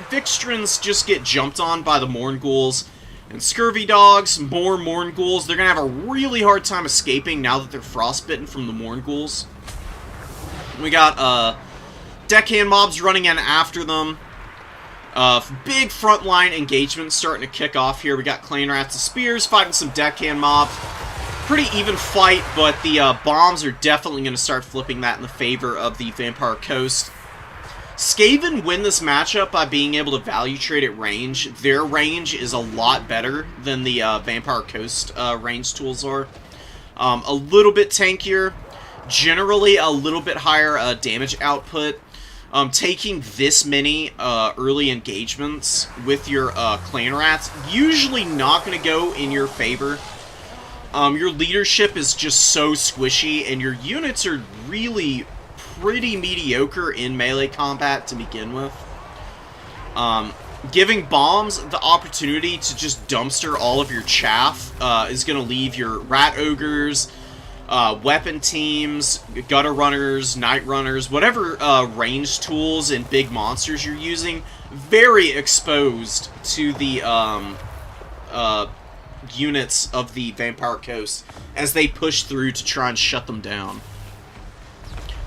Vixtrans just get jumped on by the Mournghouls. And Scurvy Dogs, more Mournghouls. They're going to have a really hard time escaping now that they're frostbitten from the Mournghouls. We got deckhand mobs running in after them. Big frontline engagement starting to kick off here. We got Clan Rats and Spears fighting some deckhand mobs. Pretty even fight, but the bombs are definitely going to start flipping that in the favor of the Vampire Coast. Skaven win this matchup by being able to value trade at range. Their range is a lot better than the Vampire Coast range tools are. A little bit tankier, generally a little bit higher damage output. Taking this many early engagements with your Clan Rats, usually not going to go in your favor. Your leadership is just so squishy, and your units are really pretty mediocre in melee combat to begin with. Giving bombs the opportunity to just dumpster all of your chaff is going to leave your Rat Ogres, weapon teams, gutter runners, night runners, whatever range tools and big monsters you're using, very exposed to the units of the Vampire Coast as they push through to try and shut them down.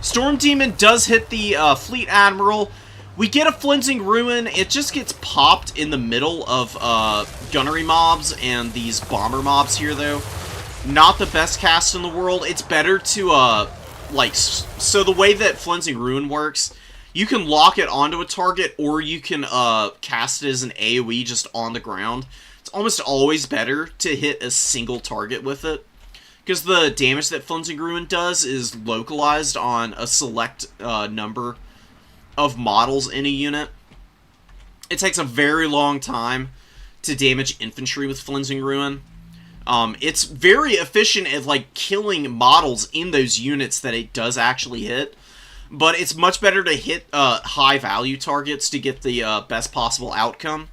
Storm Demon does hit the Fleet Admiral. We get a Flensing Ruin. It just gets popped in the middle of gunnery mobs and these bomber mobs here, though. Not the best cast in the world. It's better to, so the way that Flensing Ruin works, you can lock it onto a target, or you can cast it as an AoE just on the ground. It's almost always better to hit a single target with it, because the damage that Flensing Ruin does is localized on a select number of models in a unit. It takes a very long time to damage infantry with Flensing Ruin. It's very efficient at, killing models in those units that it does actually hit, but it's much better to hit high-value targets to get the best possible outcome.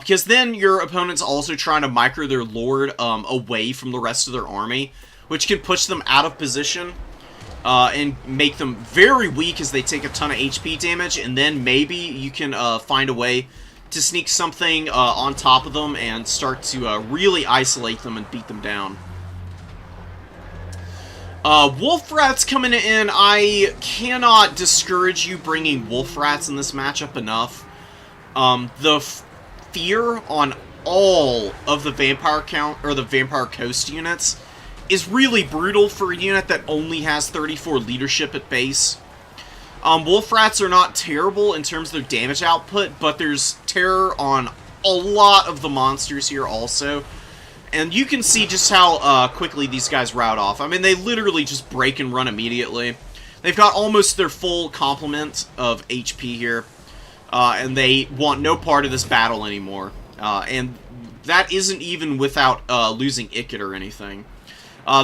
Because then your opponent's also trying to micro their Lord away from the rest of their army, which can push them out of position and make them very weak as they take a ton of HP damage, and then maybe you can find a way to sneak something on top of them and start to really isolate them and beat them down. Wolf Rats coming in. I cannot discourage you bringing Wolf Rats in this matchup enough. The fear on all of the Vampire Coast units is really brutal for a unit that only has 34 leadership at base. Wolf Rats are not terrible in terms of their damage output, but there's terror on a lot of the monsters here also. And you can see just how quickly these guys rout off. I mean, they literally just break and run immediately. They've got almost their full complement of HP here. And they want no part of this battle anymore. And that isn't even without losing Ikit or anything.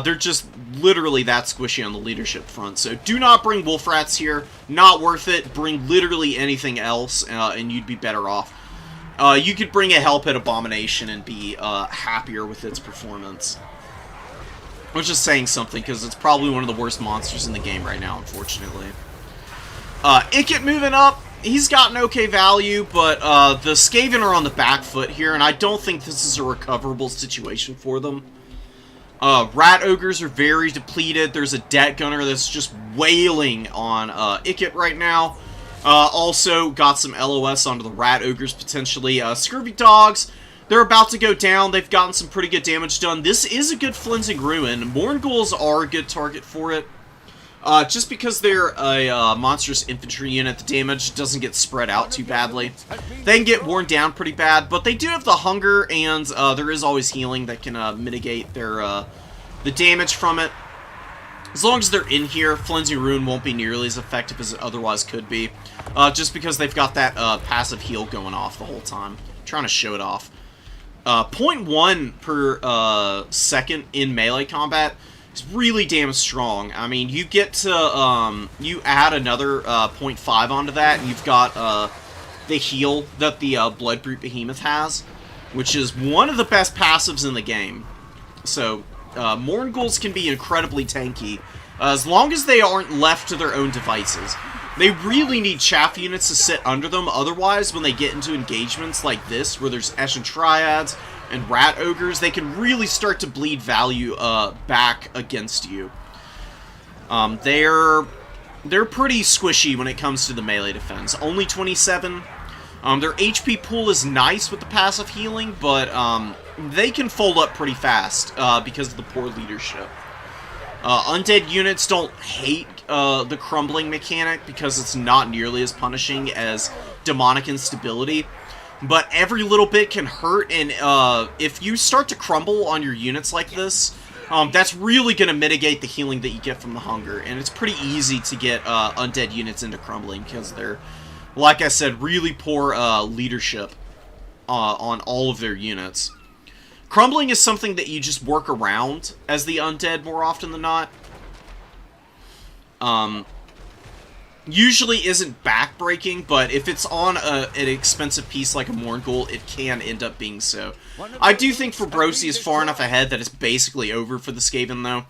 They're just literally that squishy on the leadership front. So do not bring Wolf Rats here. Not worth it. Bring literally anything else, and you'd be better off. You could bring a Hellpit Abomination and be happier with its performance. Which is saying something, because it's probably one of the worst monsters in the game right now, unfortunately. Ikit moving up. He's got an okay value, but the Skaven are on the back foot here, and I don't think this is a recoverable situation for them. Rat Ogres are very depleted. There's a Det Gunner that's just wailing on Ikit right now. Also got some LOS onto the Rat Ogres, potentially. Scurvy Dogs, they're about to go down. They've gotten some pretty good damage done. This is a good Flensing Ruin. Mournghouls are a good target for it. Just because they're a monstrous infantry unit, the damage doesn't get spread out too badly. They can get worn down pretty bad, but they do have the hunger, and there is always healing that can mitigate their the damage from it. As long as they're in here, Flensing Rune won't be nearly as effective as it otherwise could be, just because they've got that passive heal going off the whole time. I'm trying to show it off. 0.1 per second in melee combat is really damn strong. I mean, you get to, you add another 0.5 onto that, and you've got the heal that the Bloodbrute Behemoth has, which is one of the best passives in the game. So, Mournguls can be incredibly tanky, as long as they aren't left to their own devices. They really need chaff units to sit under them, otherwise when they get into engagements like this, where there's Eshin Triads and Rat Ogres, they can really start to bleed value back against you. They're pretty squishy when it comes to the melee defense. Only 27. Their HP pool is nice with the passive healing, but they can fold up pretty fast because of the poor leadership. Undead units don't hate the crumbling mechanic because it's not nearly as punishing as demonic instability, but every little bit can hurt, and if you start to crumble on your units like this, that's really going to mitigate the healing that you get from the hunger, and it's pretty easy to get undead units into crumbling because they're, like I said, really poor leadership on all of their units. Crumbling is something that you just work around as the undead more often than not. Usually isn't backbreaking, but if it's on an expensive piece like a Mourngul, it can end up being so. I do think Fabrosi is far enough ahead that it's basically over for the Skaven, though.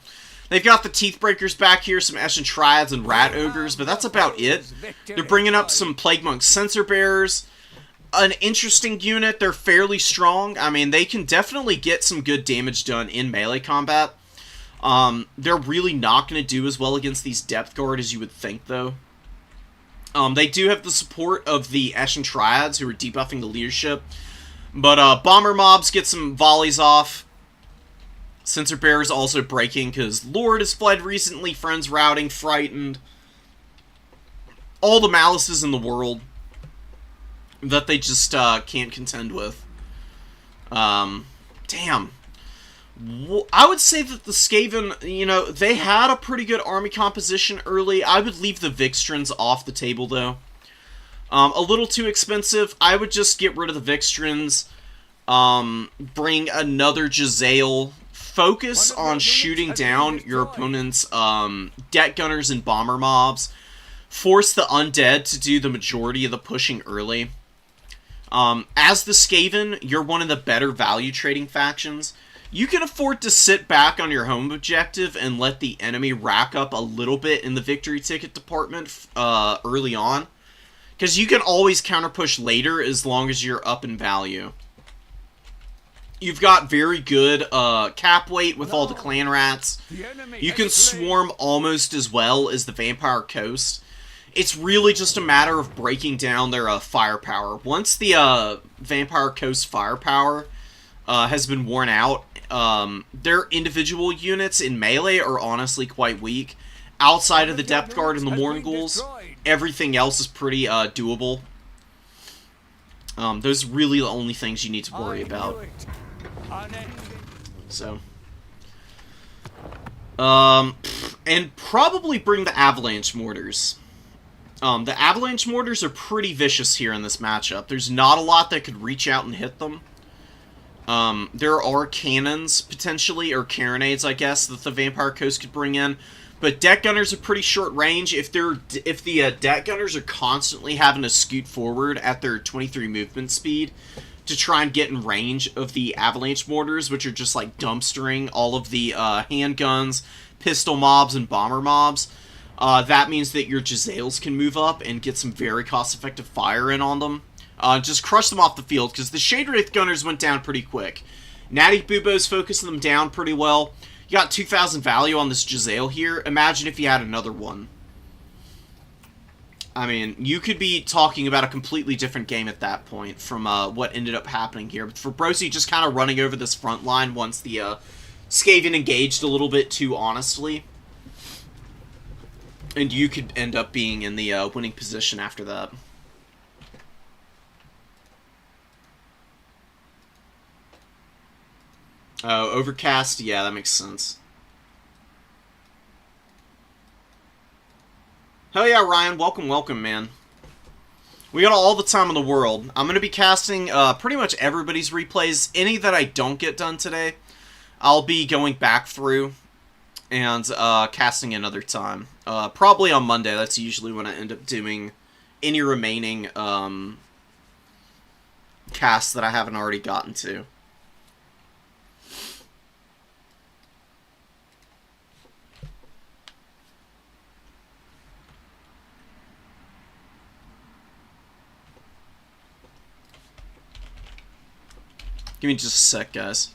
They've got the Teethbreakers back here, some Eshin Triads and Rat Ogres, but that's about it. They're bringing up some Plague Monk Censer Bearers. An interesting unit. They're fairly strong. I mean, they can definitely get some good damage done in melee combat. They're really not going to do as well against these Depth Guard as you would think, though. They do have the support of the Eshin Triads, who are debuffing the leadership. But Bomber Mobs get some volleys off. Censer Bearers also breaking, because Lord has fled recently, Friends routing, frightened. All the malices in the world that they just can't contend with. Damn. I would say that the Skaven, you know, they had a pretty good army composition early. I would leave the Vikstrans off the table, though. A little too expensive. I would just get rid of the Vikstrans. Bring another Jezzail. Focus on shooting down your opponent's deck gunners and bomber mobs. Force the undead to do the majority of the pushing early. As the Skaven, you're one of the better value trading factions. You can afford to sit back on your home objective and let the enemy rack up a little bit in the victory ticket department early on. Because you can always counter-push later as long as you're up in value. You've got very good cap weight with all the clan rats. You can swarm almost as well as the Vampire Coast. It's really just a matter of breaking down their firepower. Once the Vampire Coast firepower has been worn out, their individual units in melee are honestly quite weak. Outside of the Depth Guard and the Mournguls, everything else is pretty doable. Those are really the only things you need to worry about. So, and probably bring the Avalanche Mortars. The Avalanche Mortars are pretty vicious here in this matchup. There's not a lot that could reach out and hit them. There are cannons, potentially, or carronades, I guess, that the Vampire Coast could bring in. But deck gunners are pretty short range. If the deck gunners are constantly having to scoot forward at their 23 movement speed to try and get in range of the Avalanche Mortars, which are just like dumpstering all of the handguns, pistol mobs, and bomber mobs, that means that your Jezzails can move up and get some very cost-effective fire in on them. Just crush them off the field, because the Shade Wraith Gunners went down pretty quick. Natty Bubo's focusing them down pretty well. You got 2,000 value on this Jezzail here. Imagine if you had another one. I mean, you could be talking about a completely different game at that point from what ended up happening here. But Fabrosi just kind of running over this front line once the Skaven engaged a little bit too honestly. And you could end up being in the winning position after that. Oh, overcast? Yeah, that makes sense. Hell yeah, Ryan. Welcome, welcome, man. We got all the time in the world. I'm going to be casting pretty much everybody's replays. Any that I don't get done today, I'll be going back through and casting another time. Probably on Monday. That's usually when I end up doing any remaining casts that I haven't already gotten to. Give me just a sec, guys.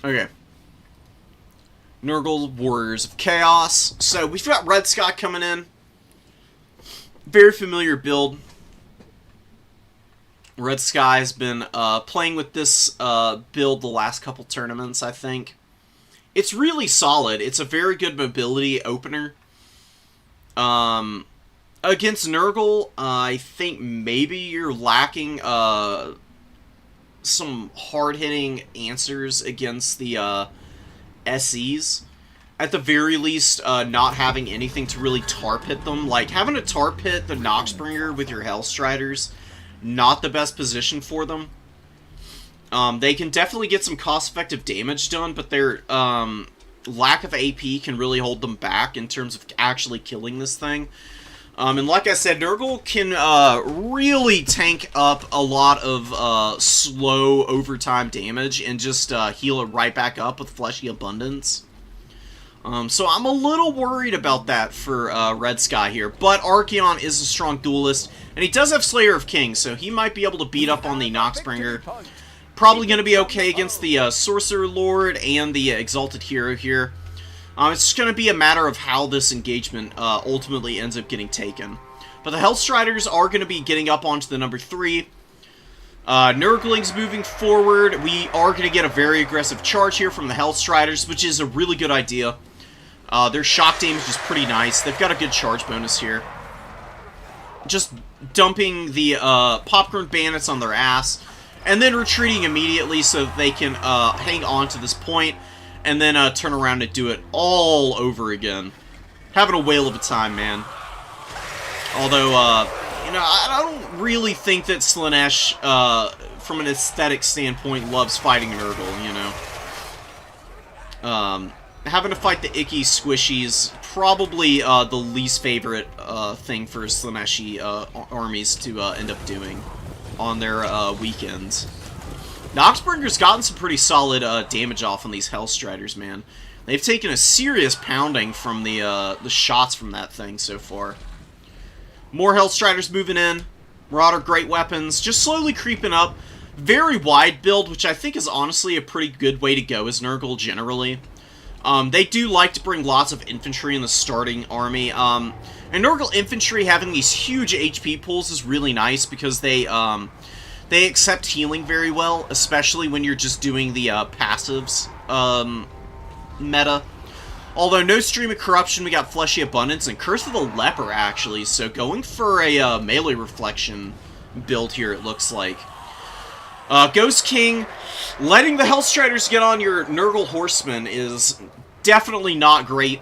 Okay. Nurgle, Warriors of Chaos. So, we've got Red Sky coming in. Very familiar build. Red Sky has been playing with this build the last couple tournaments, I think. It's really solid. It's a very good mobility opener. Against Nurgle, I think maybe you're lacking some hard-hitting answers against the SEs. At the very least, not having anything to really tarp hit them. Like, having to tarp hit the Noxbringer with your Hellstriders, not the best position for them. They can definitely get some cost-effective damage done, but their lack of AP can really hold them back in terms of actually killing this thing. And like I said, Nurgle can really tank up a lot of slow overtime damage and just heal it right back up with Fleshy Abundance. So I'm a little worried about that for Red Sky here. But Archeon is a strong duelist, and he does have Slayer of Kings, so he might be able to beat up on the Noxbringer. Probably going to be okay against the Sorcerer Lord and the Exalted Hero here. It's just going to be a matter of how this engagement ultimately ends up getting taken. But the Hellstriders are going to be getting up onto the number 3. Nurglings moving forward. We are going to get a very aggressive charge here from the Hellstriders, which is a really good idea. Their shock damage is pretty nice. They've got a good charge bonus here. Just dumping the Popcorn Bandits on their ass, and then retreating immediately so that they can hang on to this point, and then turn around and do it all over again. Having a whale of a time, man. Although, you know, I don't really think that Slaanesh, from an aesthetic standpoint, loves fighting Nurgle, you know. Having to fight the icky squishies, probably the least favorite thing for Slaaneshi armies to end up doing on their weekends. Noxbringer's gotten some pretty solid damage off on these Hellstriders, man. They've taken a serious pounding from the shots from that thing so far. More Hellstriders moving in. Marauder great weapons, just slowly creeping up. Very wide build, which I think is honestly a pretty good way to go as Nurgle generally. They do like to bring lots of infantry in the starting army. And Nurgle infantry having these huge HP pools is really nice because they accept healing very well, especially when you're just doing the passives meta. Although no Stream of Corruption, we got Fleshy Abundance and Curse of the Leper, actually. So going for a melee reflection build here, it looks like. Ghost King, letting the Hellstriders get on your Nurgle Horsemen is definitely not great.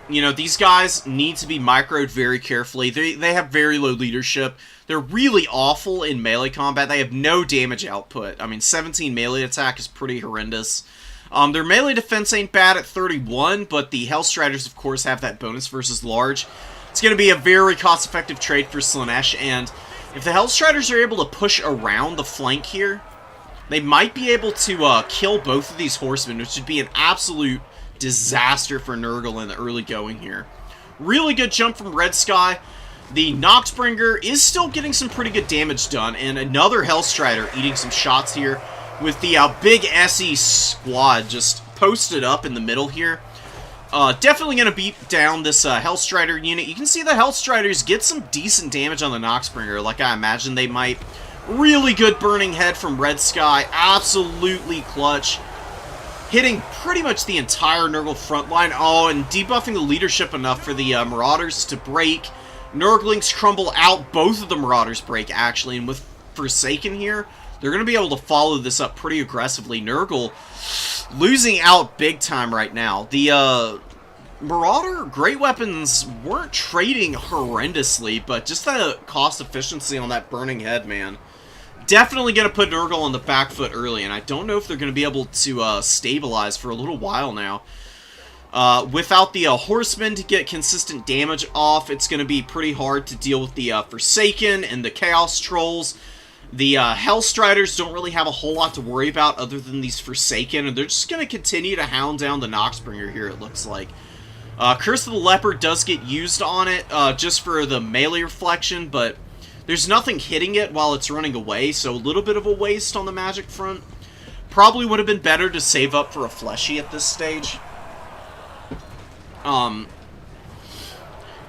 You know, these guys need to be microed very carefully. They have very low leadership. They're really awful in melee combat. They have no damage output. I mean, 17 melee attack is pretty horrendous. Their melee defense ain't bad at 31, but the Hellstriders, of course, have that bonus versus large. It's going to be a very cost-effective trade for Slaanesh, and if the Hellstriders are able to push around the flank here, they might be able to kill both of these horsemen, which would be an absolute disaster for Nurgle in the early going here. Really good jump from Red Sky. The Noxbringer is still getting some pretty good damage done, and another Hellstrider eating some shots here with the big SE squad just posted up in the middle here. Definitely going to beat down this Hellstrider unit. You can see the Hellstriders get some decent damage on the Noxbringer, like I imagine they might. Really good Burning Head from Red Sky, absolutely clutch. Hitting pretty much the entire Nurgle front line. Oh, and debuffing the leadership enough for the Marauders to break. Nurglings crumble out. Both of the Marauders break, actually. And with Forsaken here, they're going to be able to follow this up pretty aggressively. Nurgle losing out big time right now. The Marauder Great Weapons weren't trading horrendously, but just the cost efficiency on that Burning Head, man. Definitely going to put Nurgle on the back foot early, and I don't know if they're going to be able to stabilize for a little while now. Without the Horsemen to get consistent damage off, it's going to be pretty hard to deal with the Forsaken and the Chaos Trolls. The Hellstriders don't really have a whole lot to worry about other than these Forsaken, and they're just going to continue to hound down the Noxbringer here, it looks like. Curse of the Leopard does get used on it, just for the melee reflection, but there's nothing hitting it while it's running away, so a little bit of a waste on the magic front. Probably would have been better to save up for a Fleshy at this stage.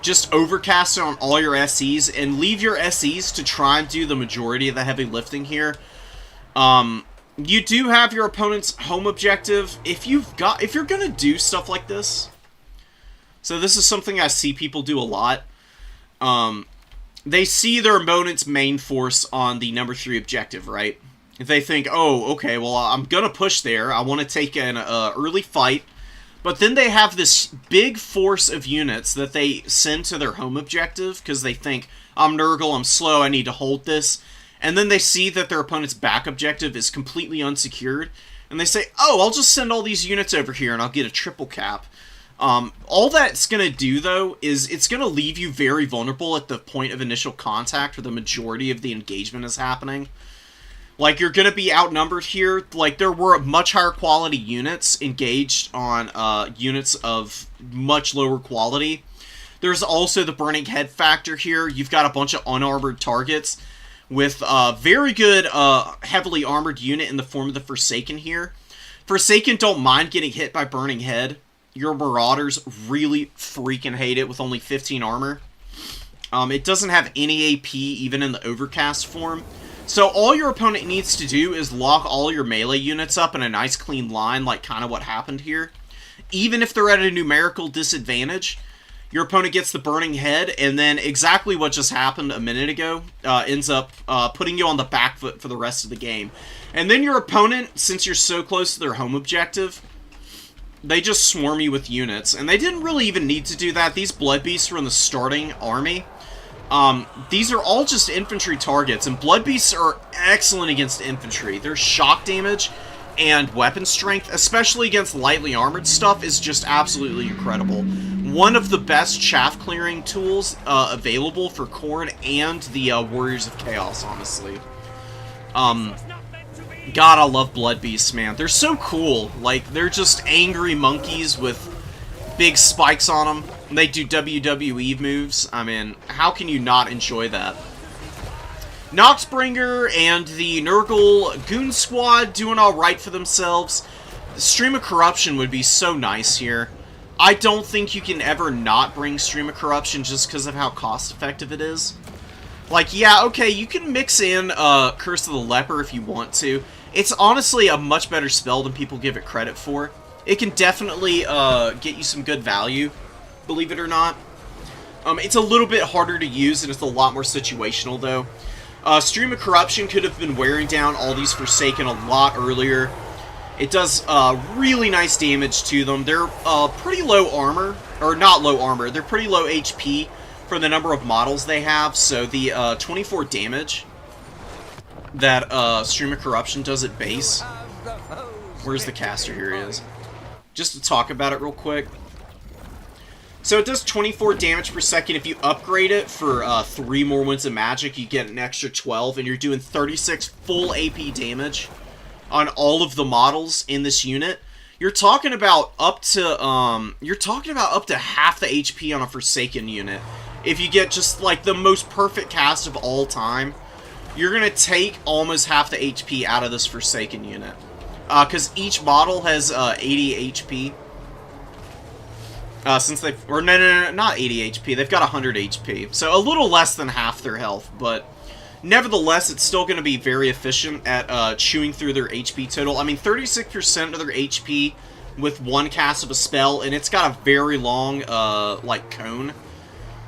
Just overcast it on all your SEs, and leave your SEs to try and do the majority of the heavy lifting here. You do have your opponent's home objective. If you're gonna do stuff like this, so this is something I see people do a lot. They see their opponent's main force on the number 3 objective, right? If they think, oh, okay, well, I'm gonna push there. I want to take an early fight. But then they have this big force of units that they send to their home objective because they think, I'm Nurgle, I'm slow, I need to hold this. And then they see that their opponent's back objective is completely unsecured. And they say, oh, I'll just send all these units over here and I'll get a triple cap. All that's going to do, though, is it's going to leave you very vulnerable at the point of initial contact where the majority of the engagement is happening. Like, you're going to be outnumbered here. Like, there were much higher quality units engaged on units of much lower quality. There's also the Burning Head factor here. You've got a bunch of unarmored targets with a very good heavily armored unit in the form of the Forsaken here. Forsaken don't mind getting hit by Burning Head. Your Marauders really freaking hate it with only 15 armor. It doesn't have any AP even in the overcast form. So all your opponent needs to do is lock all your melee units up in a nice clean line, like kind of what happened here. Even if they're at a numerical disadvantage, your opponent gets the Burning Head, and then exactly what just happened a minute ago ends up putting you on the back foot for the rest of the game. And then your opponent, since you're so close to their home objective, they just swarm you with units, and they didn't really even need to do that. These Blood Beasts were in the starting army. These are all just infantry targets, and Blood Beasts are excellent against infantry. Their shock damage and weapon strength, especially against lightly armored stuff, is just absolutely incredible. One of the best chaff clearing tools available for Khorne and the Warriors of Chaos, honestly. God, I love Blood Beasts, man. They're so cool. Like, they're just angry monkeys with big spikes on them. They do WWE moves. I mean, how can you not enjoy that? Noxbringer and the Nurgle Goon Squad doing alright for themselves. The Stream of Corruption would be so nice here. I don't think you can ever not bring Stream of Corruption just because of how cost-effective it is. Like, yeah, okay, you can mix in Curse of the Leper if you want to. It's honestly a much better spell than people give it credit for. It can definitely get you some good value, believe it or not. It's a little bit harder to use, and it's a lot more situational, though. Stream of Corruption could have been wearing down all these Forsaken a lot earlier. It does really nice damage to them. They're pretty low armor, or not low armor, they're pretty low HP for the number of models they have, so the 24 damage that Stream of Corruption does at base. Where's the caster? Here he is. Just to talk about it real quick. So it does 24 damage per second. If you upgrade it for 3 more Winds of Magic, you get an extra 12, and you're doing 36 full AP damage on all of the models in this unit. You're talking about up to half the HP on a Forsaken unit. If you get just like the most perfect cast of all time, you're gonna take almost half the HP out of this Forsaken unit. Because each model has 80 HP. Since they've... Or no, not 80 HP. They've got 100 HP. So a little less than half their health, but... Nevertheless, it's still going to be very efficient at chewing through their HP total. I mean, 36% of their HP with one cast of a spell, and it's got a very long, like, cone.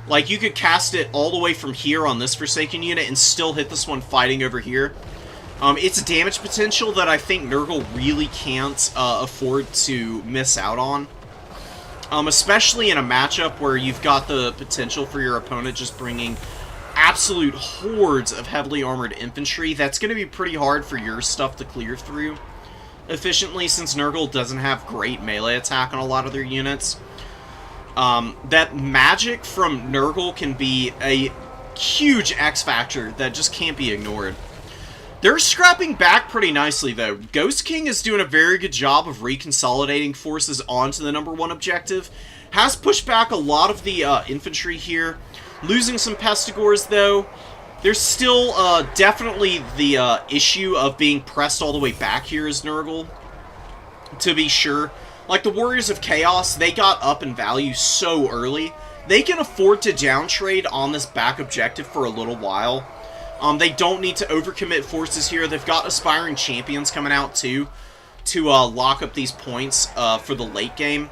Like, you could cast it all the way from here on this Forsaken unit and still hit this one fighting over here. It's a damage potential that I think Nurgle really can't afford to miss out on. Especially in a matchup where you've got the potential for your opponent just bringing absolute hordes of heavily armored infantry. That's going to be pretty hard for your stuff to clear through efficiently, since Nurgle doesn't have great melee attack on a lot of their units. That magic from Nurgle can be a huge X factor that just can't be ignored. They're scrapping back pretty nicely, though. Ghost King is doing a very good job of reconsolidating forces onto the #1 objective. Has pushed back a lot of the infantry here. Losing some Pestigors, though. There's still definitely the issue of being pressed all the way back here as Nurgle, to be sure. Like, the Warriors of Chaos, they got up in value so early. They can afford to downtrade on this back objective for a little while. They don't need to overcommit forces here. They've got Aspiring Champions coming out, too, to lock up these points for the late game.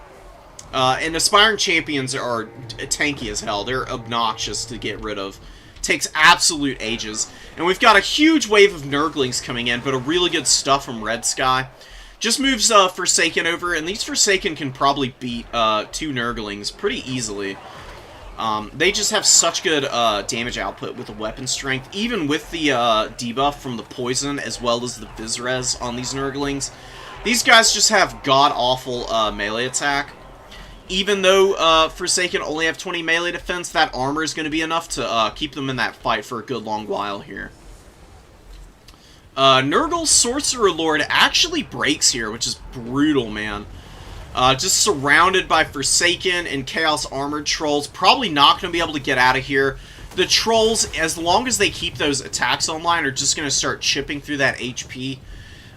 And Aspiring Champions are tanky as hell. They're obnoxious to get rid of. Takes absolute ages. And we've got a huge wave of Nurglings coming in, but a really good stuff from Red Sky. Just moves Forsaken over, and these Forsaken can probably beat 2 Nurglings pretty easily. They just have such good damage output with the weapon strength, even with the debuff from the poison as well as the Vizrez on these Nurglings. These guys just have god-awful melee attack. Even though Forsaken only have 20 melee defense, that armor is going to be enough to keep them in that fight for a good long while here. Nurgle's Sorcerer Lord actually breaks here, which is brutal, man. Just surrounded by Forsaken and Chaos Armored Trolls. Probably not going to be able to get out of here. The Trolls, as long as they keep those attacks online, are just going to start chipping through that HP.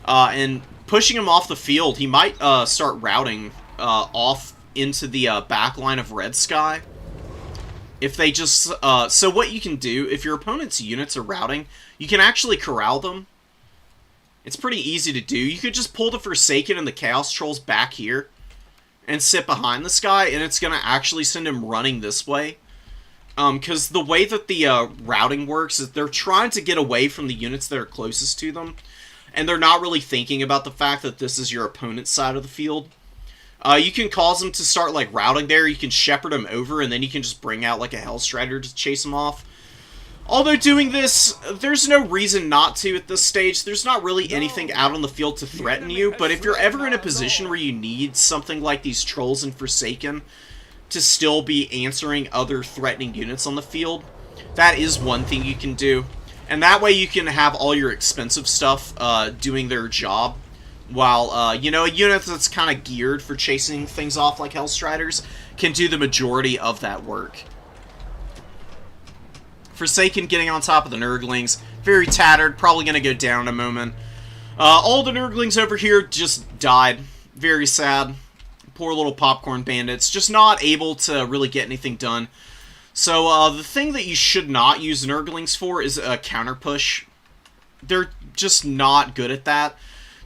And pushing him off the field. He might start routing off into the back line of Red Sky. If they just... so what you can do, if your opponent's units are routing, you can actually corral them. It's pretty easy to do. You could just pull the Forsaken and the Chaos Trolls back here and sit behind this guy, and it's going to actually send him running this way. Because the way that the routing works is they're trying to get away from the units that are closest to them, and they're not really thinking about the fact that this is your opponent's side of the field. You can cause them to start, like, routing there. You can shepherd them over, and then you can just bring out, like, a Hellstrider to chase them off. Although doing this, there's no reason not to at this stage. There's not really anything out on the field to threaten you, but if you're ever in a position where you need something like these Trolls and Forsaken to still be answering other threatening units on the field, that is one thing you can do. And that way you can have all your expensive stuff doing their job, while, you know, a unit that's kind of geared for chasing things off like Hellstriders can do the majority of that work. Forsaken getting on top of the Nurglings. Very tattered. Probably going to go down in a moment. All the Nurglings over here just died. Very sad. Poor little Popcorn Bandits. Just not able to really get anything done. So, the thing that you should not use Nurglings for is a counter push. They're just not good at that.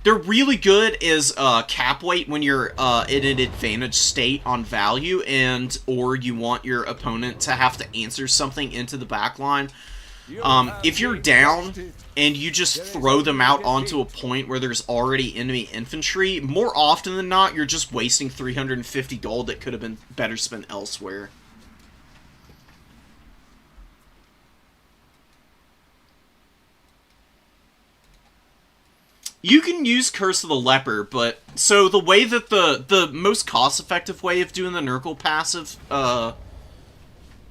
They're really good as cap weight when you're in an advantage state on value, and or you want your opponent to have to answer something into the backline. If you're down and you just throw them out onto a point where there's already enemy infantry, more often than not, you're just wasting 350 gold that could have been better spent elsewhere. You can use Curse of the Leper, but... So, the way that the most cost-effective way of doing the Nurgle passive,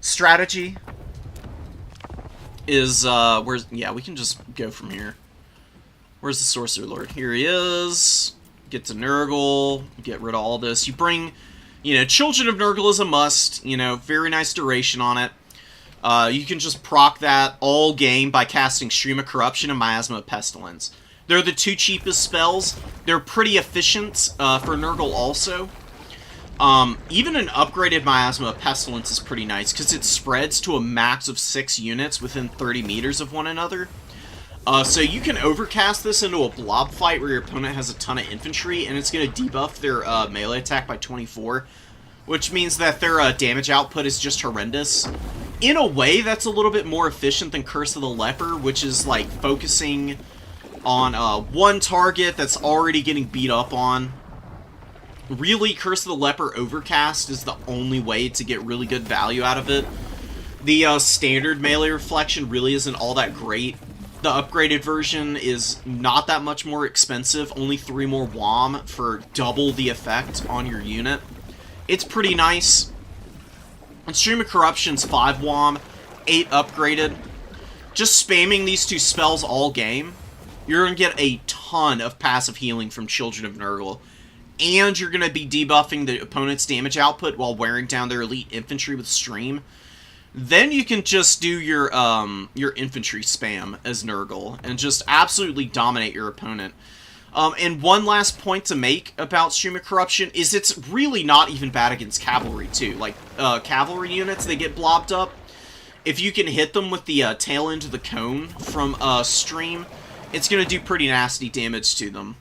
strategy is, where's... Yeah, we can just go from here. Where's the Sorcerer Lord? Here he is. Get to Nurgle. Get rid of all this. You bring, you know, Children of Nurgle is a must. You know, very nice duration on it. You can just proc that all game by casting Stream of Corruption and Miasma of Pestilence. They're the 2 cheapest spells. They're pretty efficient for Nurgle also. Even an upgraded Miasma Pestilence is pretty nice, because it spreads to a max of 6 units within 30 meters of one another. So you can overcast this into a blob fight where your opponent has a ton of infantry, and it's going to debuff their melee attack by 24, which means that their damage output is just horrendous. In a way, that's a little bit more efficient than Curse of the Leper, which is, like, focusing on one target that's already getting beat up on. Really, Curse of the Leper Overcast is the only way to get really good value out of it. The standard melee reflection really isn't all that great. The upgraded version is not that much more expensive, only 3 more WOM for double the effect on your unit. It's pretty nice. And Stream of Corruption's 5 WOM, 8 upgraded. Just spamming these 2 spells all game, you're going to get a ton of passive healing from Children of Nurgle. And you're going to be debuffing the opponent's damage output while wearing down their elite infantry with Stream. Then you can just do your infantry spam as Nurgle and just absolutely dominate your opponent. And one last point to make about Stream of Corruption is it's really not even bad against cavalry, too. Like, cavalry units, they get blobbed up. If you can hit them with the tail end of the cone from Stream, it's going to do pretty nasty damage to them.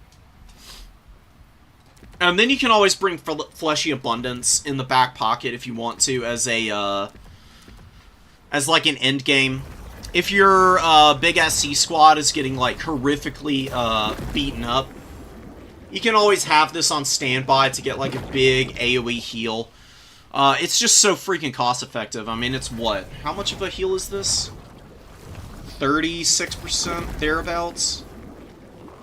And then you can always bring Fleshy Abundance in the back pocket if you want to as a, as like an end game. If your big SC squad is getting like horrifically beaten up, you can always have this on standby to get like a big AoE heal. It's just so freaking cost effective. I mean, it's what? How much of a heal is this? 36% thereabouts?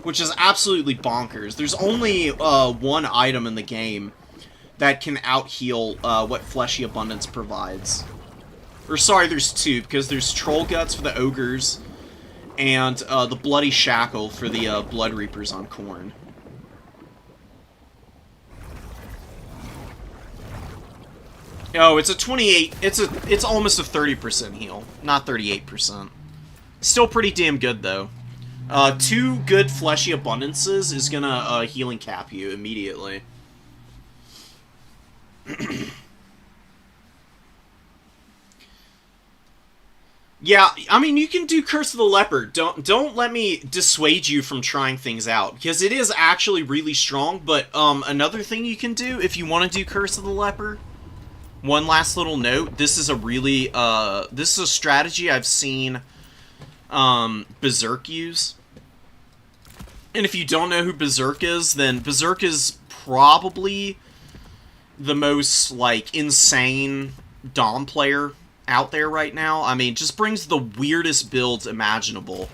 Which is absolutely bonkers. There's only one item in the game that can out-heal what Fleshy Abundance provides. Or sorry, there's 2, because there's Troll Guts for the Ogres, and the Bloody Shackle for the Blood Reapers on Khorne. Oh, it's a 28, it's almost a 30% heal, not 38%. Still pretty damn good, though. 2 good Fleshy Abundances is gonna healing cap you immediately. Yeah, I mean, you can do Curse of the Leper. Don't let me dissuade you from trying things out, because it is actually really strong, but another thing you can do if you want to do Curse of the Leper, one last little note, this is a really, this is a strategy I've seen Berserk use. And if you don't know who Berserk is, then Berserk is probably the most, like, insane Dom player out there right now. I mean, just brings the weirdest builds imaginable,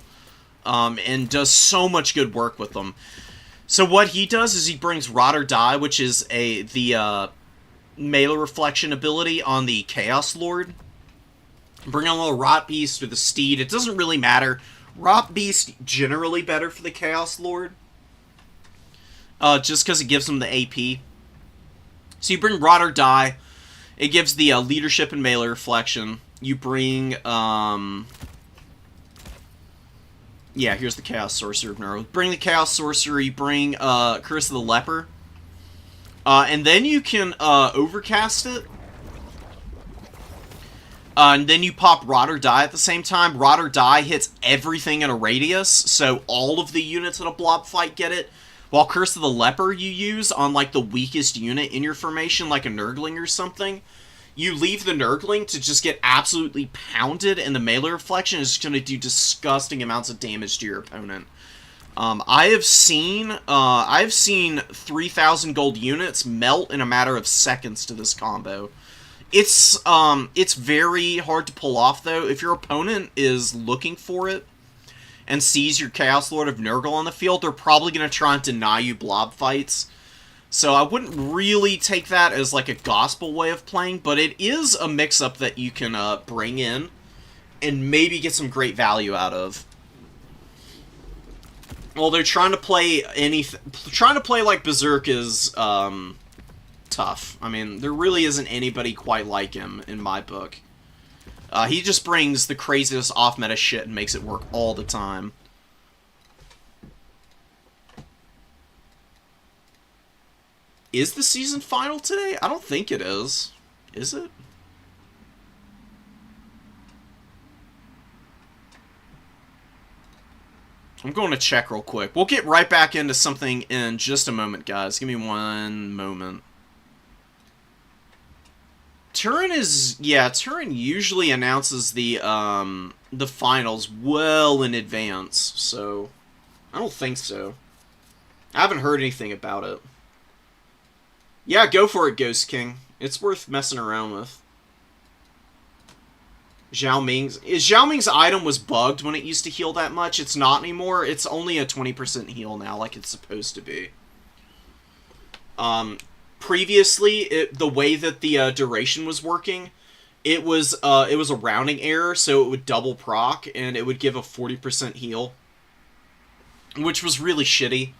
and does so much good work with them. So what he does is he brings Rot or Die, which is the melee reflection ability on the Chaos Lord. Bring on a little Rot Beast or the Steed. It doesn't really matter. Rot Beast generally better for the Chaos Lord, just because it gives him the AP. So you bring Rot or Die. It gives the leadership and melee reflection. You bring, yeah, here's the Chaos Sorcerer of Nurgle. Bring the Chaos Sorcerer, you bring Curse of the Leper. And then you can overcast it. And then you pop Rot or Die at the same time. Rot or Die hits everything in a radius, so all of the units in a blob fight get it. While Curse of the Leper you use on, like, the weakest unit in your formation, like a Nurgling or something, you leave the Nurgling to just get absolutely pounded, and the melee reflection is just going to do disgusting amounts of damage to your opponent. I've seen 3,000 gold units melt in a matter of seconds to this combo. It's very hard to pull off, though. If your opponent is looking for it and sees your Chaos Lord of Nurgle on the field, they're probably going to try and deny you blob fights. So I wouldn't really take that as like a gospel way of playing, but it is a mix-up that you can bring in and maybe get some great value out of. Well, they're trying to play like Berserk is tough. I mean, there really isn't anybody quite like him in my book. He just brings the craziest off-meta shit and makes it work all the time. Is the season final today? I don't think it is. Is it? I'm going to check real quick. We'll get right back into something in just a moment, guys. Give me one moment. Turin is... Yeah, Turin usually announces the finals well in advance, so... I don't think so. I haven't heard anything about it. Yeah, go for it, Ghost King. It's worth messing around with. Zhao Ming's item was bugged when it used to heal that much. It's not anymore. It's only a 20% heal now, like it's supposed to be. Previously, the way that the duration was working, it was a rounding error, so it would double proc, and it would give a 40% heal, which was really shitty.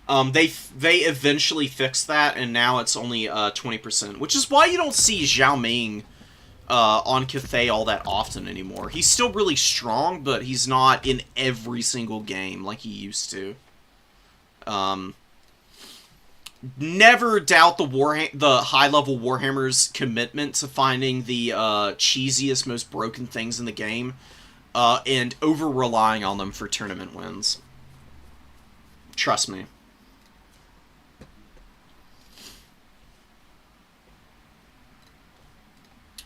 They eventually fixed that, and now it's only 20%, which is why you don't see Zhao Ming on Cathay all that often anymore. He's still really strong, but he's not in every single game like he used to. Never doubt the high-level Warhammer's commitment to finding the cheesiest, most broken things in the game, and over-relying on them for tournament wins. Trust me.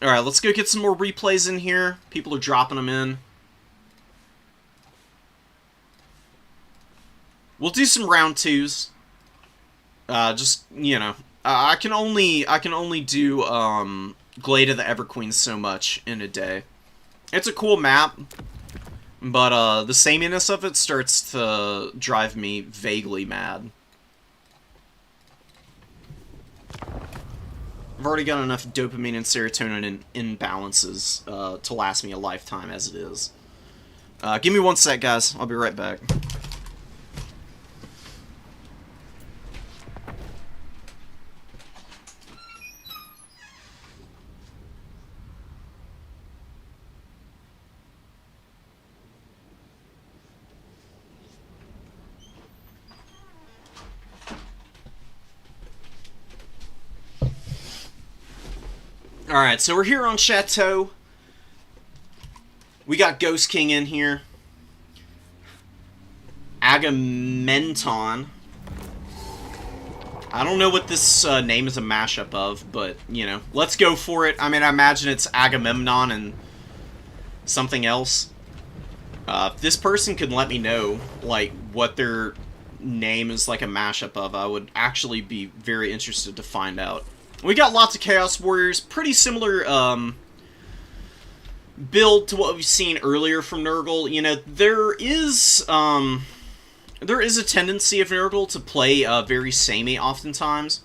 Alright, let's go get some more replays in here. People are dropping them in. We'll do some round twos. Just, you know, I can only do Glade of the Everqueen so much in a day. It's a cool map, but the sameness of it starts to drive me vaguely mad. I've already got enough dopamine and serotonin imbalances to last me a lifetime as it is. Give me one sec, guys. I'll be right back. Alright, so we're here on Chateau. We got Ghost King in here. Agamemnon. I don't know what this name is a mashup of, but, you know, let's go for it. I mean, I imagine it's Agamemnon and something else. If this person could let me know, like, what their name is like a mashup of, I would actually be very interested to find out. We got lots of Chaos Warriors, pretty similar build to what we've seen earlier from Nurgle. You know, there is a tendency of Nurgle to play very samey oftentimes,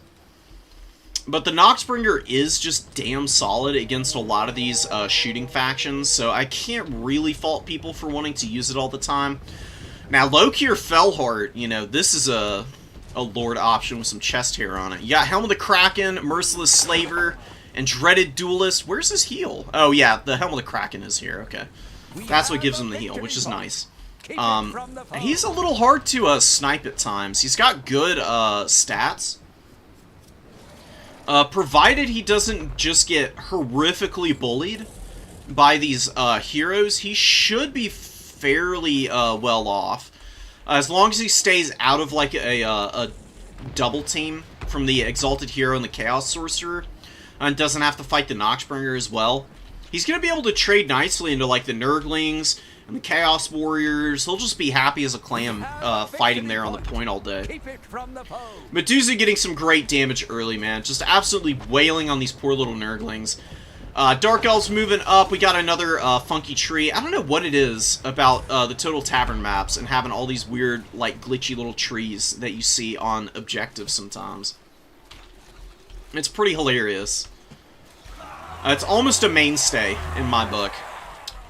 but the Noxbringer is just damn solid against a lot of these shooting factions, so I can't really fault people for wanting to use it all the time. Now, Loki or Fellheart, you know, this is a Lord option with some chest hair on it. You got Helm of the Kraken, Merciless Slaver, and Dreaded Duelist. Where's his heal? Oh, yeah, the Helm of the Kraken is here. Okay. That's what gives him the heal, which is nice. He's a little hard to snipe at times. He's got good stats. Provided he doesn't just get horrifically bullied by these heroes, he should be fairly well off. As long as he stays out of, like, a double team from the Exalted Hero and the Chaos Sorcerer, and doesn't have to fight the Noxbringer as well, he's going to be able to trade nicely into, like, the Nurglings and the Chaos Warriors. He'll just be happy as a clam fighting there on the point all day. Medusa getting some great damage early, man. Just absolutely wailing on these poor little Nurglings. Dark Elves moving up. We got another funky tree. I don't know what it is about the Total Tavern maps and having all these weird, like, glitchy little trees that you see on objectives sometimes. It's pretty hilarious. It's almost a mainstay in my book.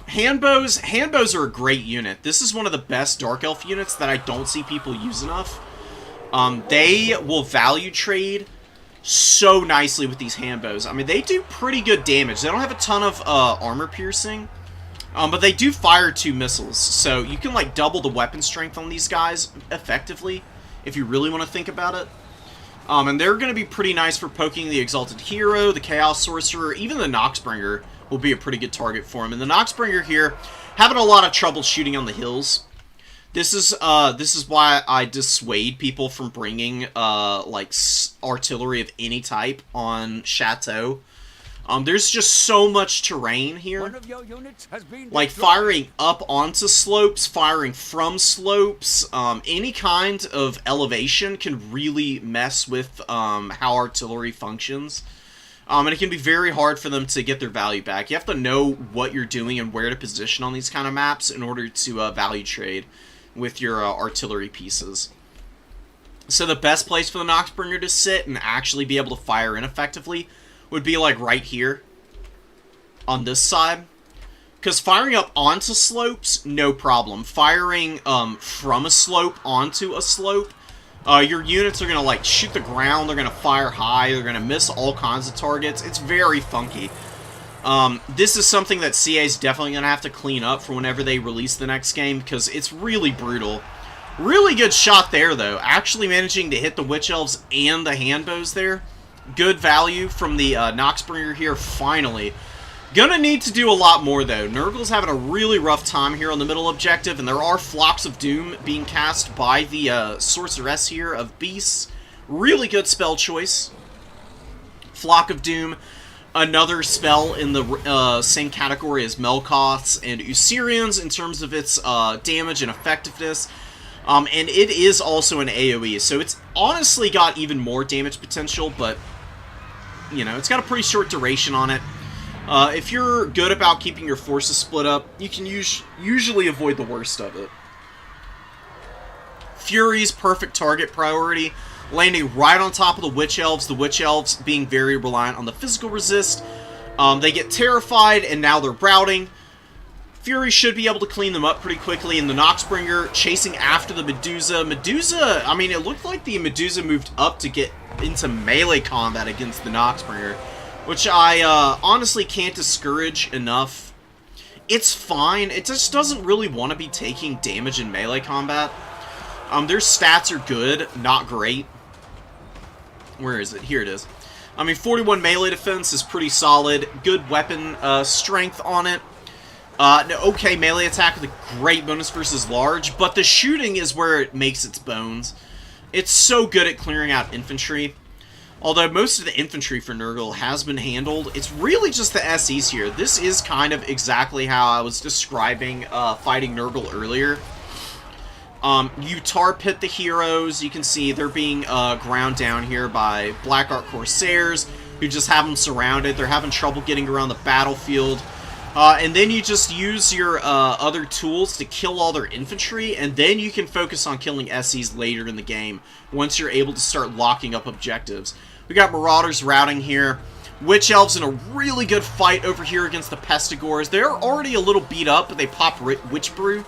Handbows are a great unit. This is one of the best Dark Elf units that I don't see people use enough. They will value trade so nicely with these handbows. I mean, they do pretty good damage. They don't have a ton of armor piercing, but they do fire 2 missiles, so you can, like, double the weapon strength on these guys effectively if you really want to think about it. And they're going to be pretty nice for poking the Exalted Hero, the Chaos Sorcerer, even the Noxbringer will be a pretty good target for him. And the Noxbringer here, having a lot of trouble shooting on the hills. This is why I dissuade people from bringing, like, artillery of any type on Chateau. There's just so much terrain here. Like, firing up onto slopes, firing from slopes, any kind of elevation can really mess with how artillery functions. And it can be very hard for them to get their value back. You have to know what you're doing and where to position on these kind of maps in order to value trade with your artillery pieces. So the best place for the Noxbringer to sit and actually be able to fire in effectively would be like right here on this side. Because firing up onto slopes, no problem. Firing from a slope onto a slope, your units are going to like shoot the ground, they're going to fire high, they're going to miss all kinds of targets. It's very funky. This is something that CA is definitely going to have to clean up for whenever they release the next game, because it's really brutal. Really good shot there, though. Actually managing to hit the Witch Elves and the Handbows there. Good value from the Noxbringer here, finally. Gonna need to do a lot more, though. Nurgle's having a really rough time here on the middle objective, and there are Flocks of Doom being cast by the Sorceress here of Beasts. Really good spell choice. Flock of Doom, another spell in the same category as Melkoths and Usirians in terms of its damage and effectiveness. And it is also an AoE, so it's honestly got even more damage potential, but, you know, it's got a pretty short duration on it. If you're good about keeping your forces split up, you can usually avoid the worst of it. Fury's perfect target priority, landing right on top of the Witch Elves being very reliant on the physical resist. They get terrified, and now they're routing. Fury should be able to clean them up pretty quickly, and the Noxbringer chasing after the Medusa. Medusa, I mean, it looked like the Medusa moved up to get into melee combat against the Noxbringer, which I honestly can't discourage enough. It's fine. It just doesn't really want to be taking damage in melee combat. Their stats are good, not great. Where is it? Here it is. I mean, 41 melee defense is pretty solid. Good weapon strength on it. Okay, melee attack with a great bonus versus large, but the shooting is where it makes its bones. It's so good at clearing out infantry. Although most of the infantry for Nurgle has been handled, it's really just the SEs here. This is kind of exactly how I was describing fighting Nurgle earlier. You tar pit the heroes. You can see they're being ground down here by Black Art Corsairs, who just have them surrounded. They're having trouble getting around the battlefield. And then you just use your other tools to kill all their infantry, and then you can focus on killing SEs later in the game, once you're able to start locking up objectives. We got Marauders routing here. Witch Elves in a really good fight over here against the Pestigores. They're already a little beat up, but they pop Witch Brew.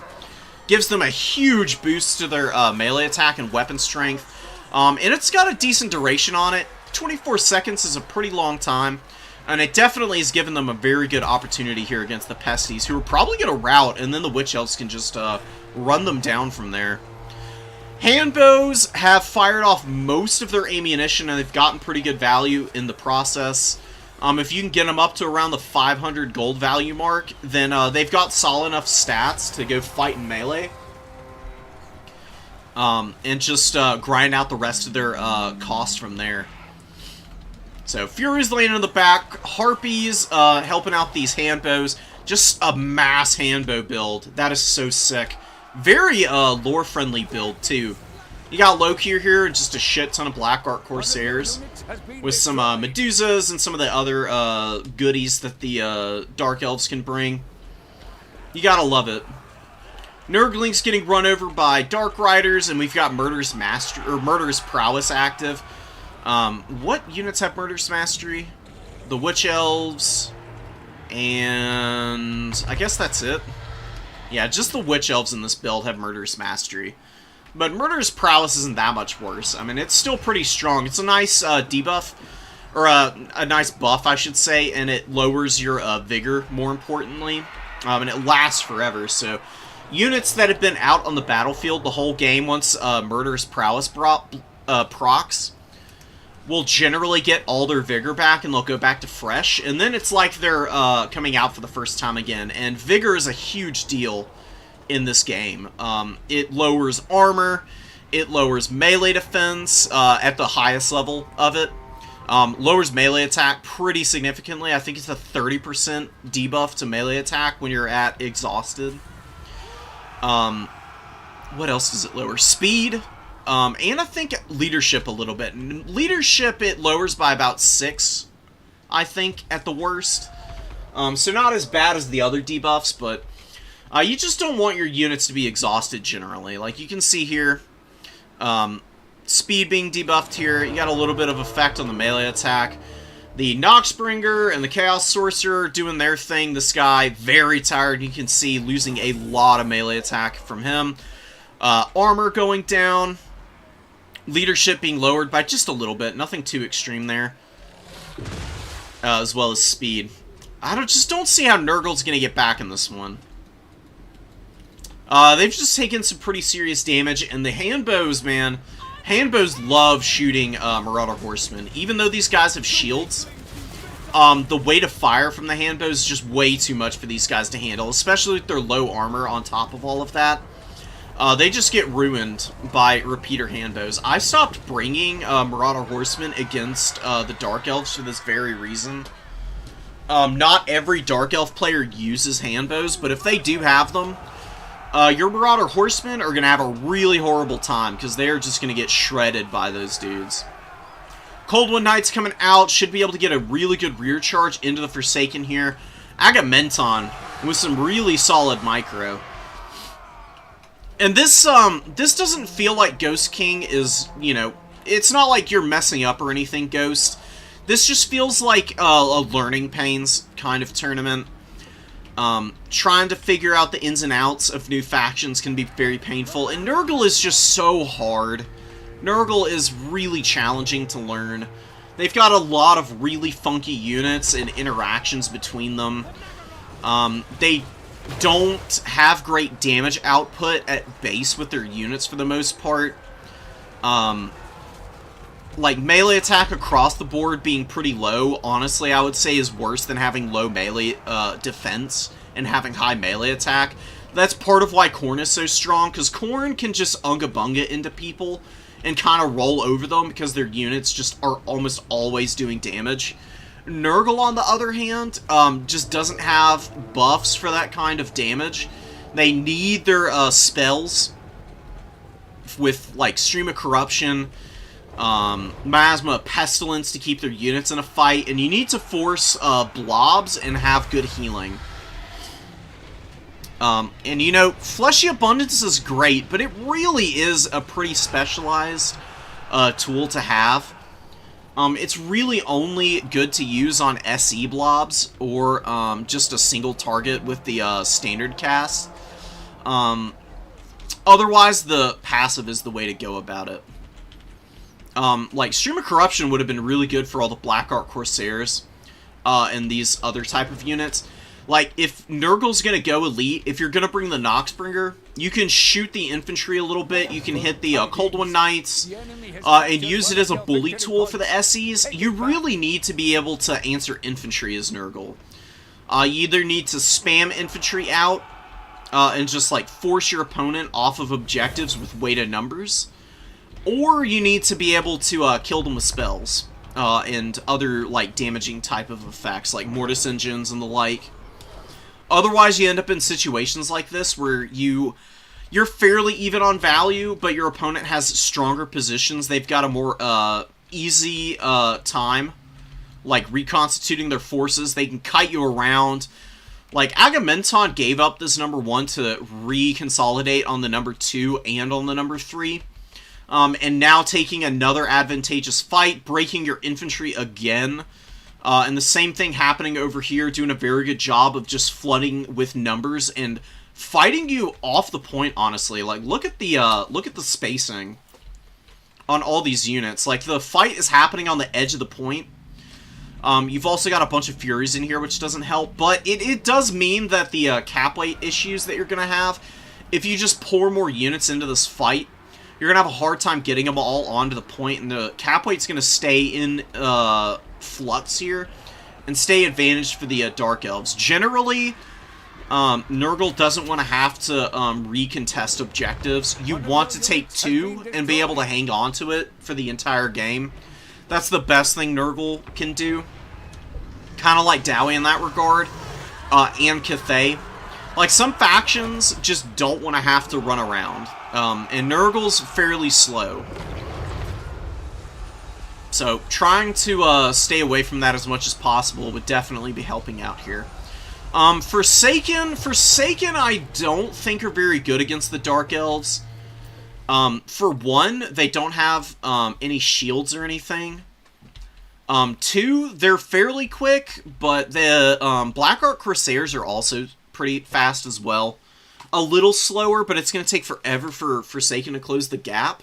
Gives them a huge boost to their melee attack and weapon strength. And it's got a decent duration on it. 24 seconds is a pretty long time. And it definitely has given them a very good opportunity here against the Pesties, who are probably going to rout, and then the Witch Elves can just run them down from there. Handbows have fired off most of their ammunition, and they've gotten pretty good value in the process. If you can get them up to around the 500 gold value mark, then they've got solid enough stats to go fight in melee. And just grind out the rest of their cost from there. So, Fury's laying in the back, Harpies helping out these handbows. Just a mass handbow build. That is so sick. Very lore-friendly build, too. You got Loki here, just a shit ton of Black Art Corsairs, with some Medusas and some of the other goodies that the Dark Elves can bring. You gotta love it. Nurgling's getting run over by Dark Riders, and we've got Murderous Prowess active. What units have Murderous Mastery? The Witch Elves, and I guess that's it. Yeah, just the Witch Elves in this build have Murderous Mastery. But Murderous Prowess isn't that much worse. I mean, it's still pretty strong. It's a nice debuff, or a nice buff, I should say, and it lowers your vigor, more importantly. And it lasts forever, so units that have been out on the battlefield the whole game once Murderous Prowess procs, will generally get all their vigor back and they'll go back to fresh, and then it's like they're coming out for the first time again. And vigor is a huge deal in this game. It lowers armor, it lowers melee defense at the highest level of it. Lowers melee attack pretty significantly. I think it's a 30% debuff to melee attack when you're at exhausted. What else does it lower? Speed. And I think leadership a little bit. Leadership it lowers by about 6, I think, at the worst. So not as bad as the other debuffs, but you just don't want your units to be exhausted generally. Like you can see here, speed being debuffed here, you got a little bit of effect on the melee attack. The Noxbringer and the Chaos Sorcerer doing their thing. This guy, very tired, you can see losing a lot of melee attack from him. Armor going down. Leadership being lowered by just a little bit, nothing too extreme there. As well as speed. Just don't see how Nurgle's gonna get back in this one. They've just taken some pretty serious damage, and the handbows, man, handbows love shooting Marauder Horsemen. Even though these guys have shields, the weight of fire from the handbows is just way too much for these guys to handle, especially with their low armor on top of all of that. They just get ruined by repeater handbows. I stopped bringing Marauder Horsemen against the Dark Elves for this very reason. Not every Dark Elf player uses handbows, but if they do have them, your Marauder Horsemen are going to have a really horrible time, because they're just going to get shredded by those dudes. Coldwind Knights coming out, should be able to get a really good rear charge into the Forsaken here. Agamemnon with some really solid micro. And this doesn't feel like Ghost King is, you know, it's not like you're messing up or anything, Ghost. This just feels like a learning pains kind of tournament. Trying to figure out the ins and outs of new factions can be very painful, and Nurgle is just so hard. Nurgle is really challenging to learn. They've got a lot of really funky units and interactions between them. They don't have great damage output at base with their units for the most part. Like, melee attack across the board being pretty low, honestly, I would say is worse than having low melee defense and having high melee attack. That's part of why Khorne is so strong, because Khorne can just unga-bunga into people and kind of roll over them because their units just are almost always doing damage. Nurgle, on the other hand, just doesn't have buffs for that kind of damage. They need their spells with, like, Stream of Corruption, Miasma of Pestilence to keep their units in a fight, and you need to force blobs and have good healing. And, you know, Fleshy Abundance is great, but it really is a pretty specialized tool to have. It's really only good to use on SE blobs or just a single target with the standard cast. Otherwise, the passive is the way to go about it. Like, Stream of Corruption would have been really good for all the Black Art Corsairs and these other type of units. Like, if Nurgle's gonna go elite, if you're gonna bring the Noxbringer, you can shoot the infantry a little bit, you can hit the Coldwind Knights, and use it as a bully tool for the SEs. You really need to be able to answer infantry as Nurgle. You either need to spam infantry out, and just, like, force your opponent off of objectives with weighted numbers, or you need to be able to kill them with spells, and other, like, damaging type of effects, like Mortis Engines and the like. Otherwise, you end up in situations like this where you're fairly even on value, but your opponent has stronger positions. They've got a more easy time, like, reconstituting their forces. They can kite you around. Like, Agamemnon gave up this number 1 to reconsolidate on the number 2 and on the number 3. And now taking another advantageous fight, breaking your infantry again. And the same thing happening over here, doing a very good job of just flooding with numbers and fighting you off the point, honestly. Like, look at the spacing on all these units. Like, the fight is happening on the edge of the point. You've also got a bunch of Furies in here, which doesn't help, but it does mean that the cap weight issues that you're going to have, if you just pour more units into this fight, you're going to have a hard time getting them all onto the point, and the cap weight's going to stay in flux here and stay advantaged for the Dark Elves. Generally, Nurgle doesn't want to have to recontest objectives. You want to take 2 and be able to hang on to it for the entire game. That's the best thing Nurgle can do. Kind of like Dowie in that regard, and Cathay. Like, some factions just don't want to have to run around, and Nurgle's fairly slow. So, trying to stay away from that as much as possible would definitely be helping out here. Forsaken, I don't think are very good against the Dark Elves. For one, they don't have any shields or anything. 2, they're fairly quick, but the Black Ark Corsairs are also pretty fast as well. A little slower, but it's going to take forever for Forsaken to close the gap.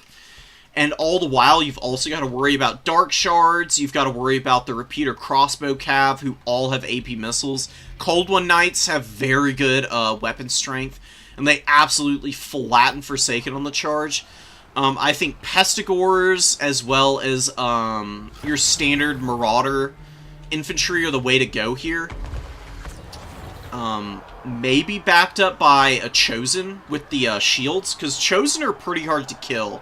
And all the while, you've also got to worry about Dark Shards, you've got to worry about the Repeater Crossbow Cav, who all have AP missiles. Cold One Knights have very good weapon strength, and they absolutely flatten Forsaken on the charge. I think Pestigors, as well as your standard Marauder infantry, are the way to go here. Maybe backed up by a Chosen with the shields, because Chosen are pretty hard to kill.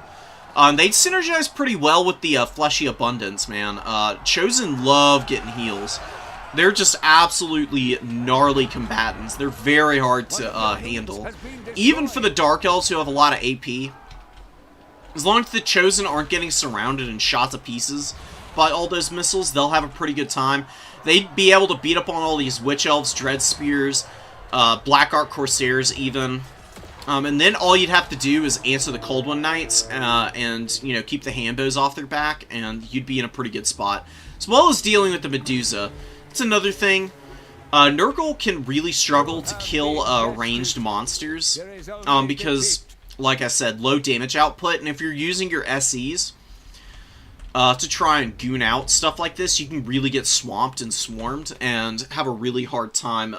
They synergize pretty well with the Fleshy Abundance, man. Chosen love getting heals. They're just absolutely gnarly combatants. They're very hard to handle. Even for the Dark Elves, who have a lot of AP, as long as the Chosen aren't getting surrounded and shot to pieces by all those missiles, they'll have a pretty good time. They'd be able to beat up on all these Witch Elves, Dread Spears, Black Ark Corsairs even. And then all you'd have to do is answer the Cold One Knights and, you know, keep the Handbows off their back, and you'd be in a pretty good spot. As well as dealing with the Medusa. That's another thing. Nurgle can really struggle to kill ranged monsters because, like I said, low damage output, and if you're using your SEs to try and goon out stuff like this, you can really get swamped and swarmed and have a really hard time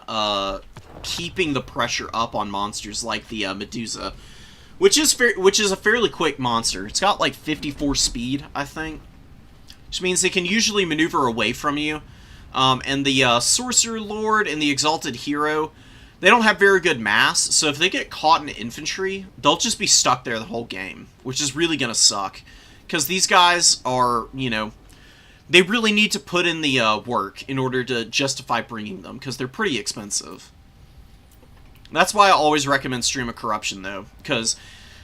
keeping the pressure up on monsters like the Medusa, which is a fairly quick monster. It's got like 54 speed, I think, which means they can usually maneuver away from you. And the Sorcerer Lord and the Exalted Hero, they don't have very good mass, so if they get caught in infantry, they'll just be stuck there the whole game, which is really gonna suck. Because these guys are, you know, they really need to put in the work in order to justify bringing them, because they're pretty expensive. That's why I always recommend Stream of Corruption, though, because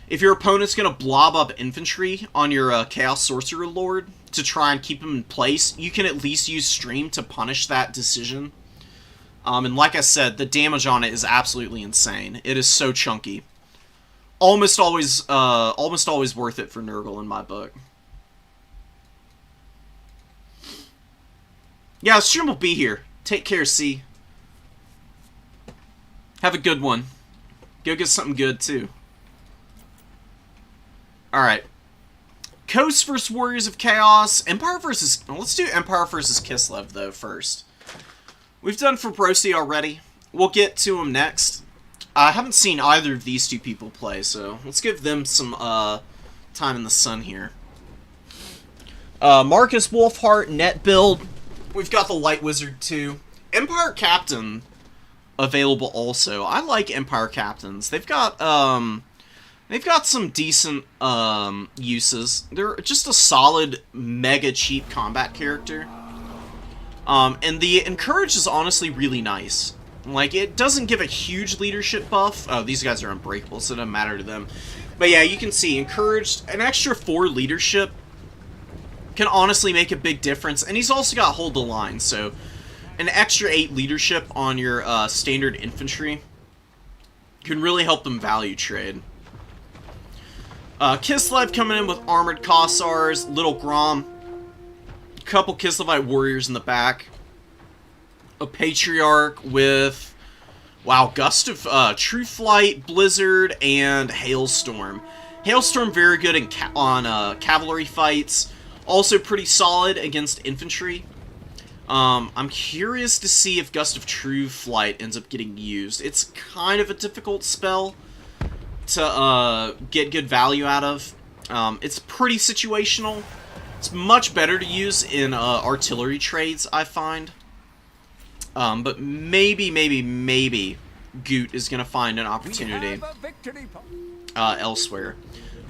if your opponent's going to blob up infantry on your Chaos Sorcerer Lord to try and keep him in place, you can at least use Stream to punish that decision. And like I said, the damage on it is absolutely insane. It is so chunky. Almost always worth it for Nurgle in my book. Yeah, Stream will be here. Take care, C. Have a good one. Go get something good, too. Alright. Coast versus Warriors of Chaos. Empire versus... Well, let's do Empire versus Kislev, though, first. We've done Fabrosi already. We'll get to him next. I haven't seen either of these two people play, so let's give them some time in the sun here. Marcus Wolfheart, net build. We've got the Light Wizard, too. Empire Captain available also. I like Empire Captains. They've got some decent uses. They're just a solid, mega cheap combat character. And the Encourage is honestly really nice. Like, it doesn't give a huge leadership buff. Oh, these guys are unbreakable, so it doesn't matter to them. But yeah, you can see, Encouraged, an extra 4 leadership can honestly make a big difference. And he's also got Hold the Line, so an extra 8 leadership on your standard infantry can really help them value trade. Kislev coming in with Armored Kossars, Little Grom, a couple Kislevite warriors in the back, a Patriarch with, wow, Gust of True Flight, Blizzard, and Hailstorm. Hailstorm very good on cavalry fights, also pretty solid against infantry. I'm curious to see if Gust of True Flight ends up getting used. It's kind of a difficult spell to get good value out of. It's pretty situational. It's much better to use in artillery trades, I find. But maybe Goot is going to find an opportunity elsewhere.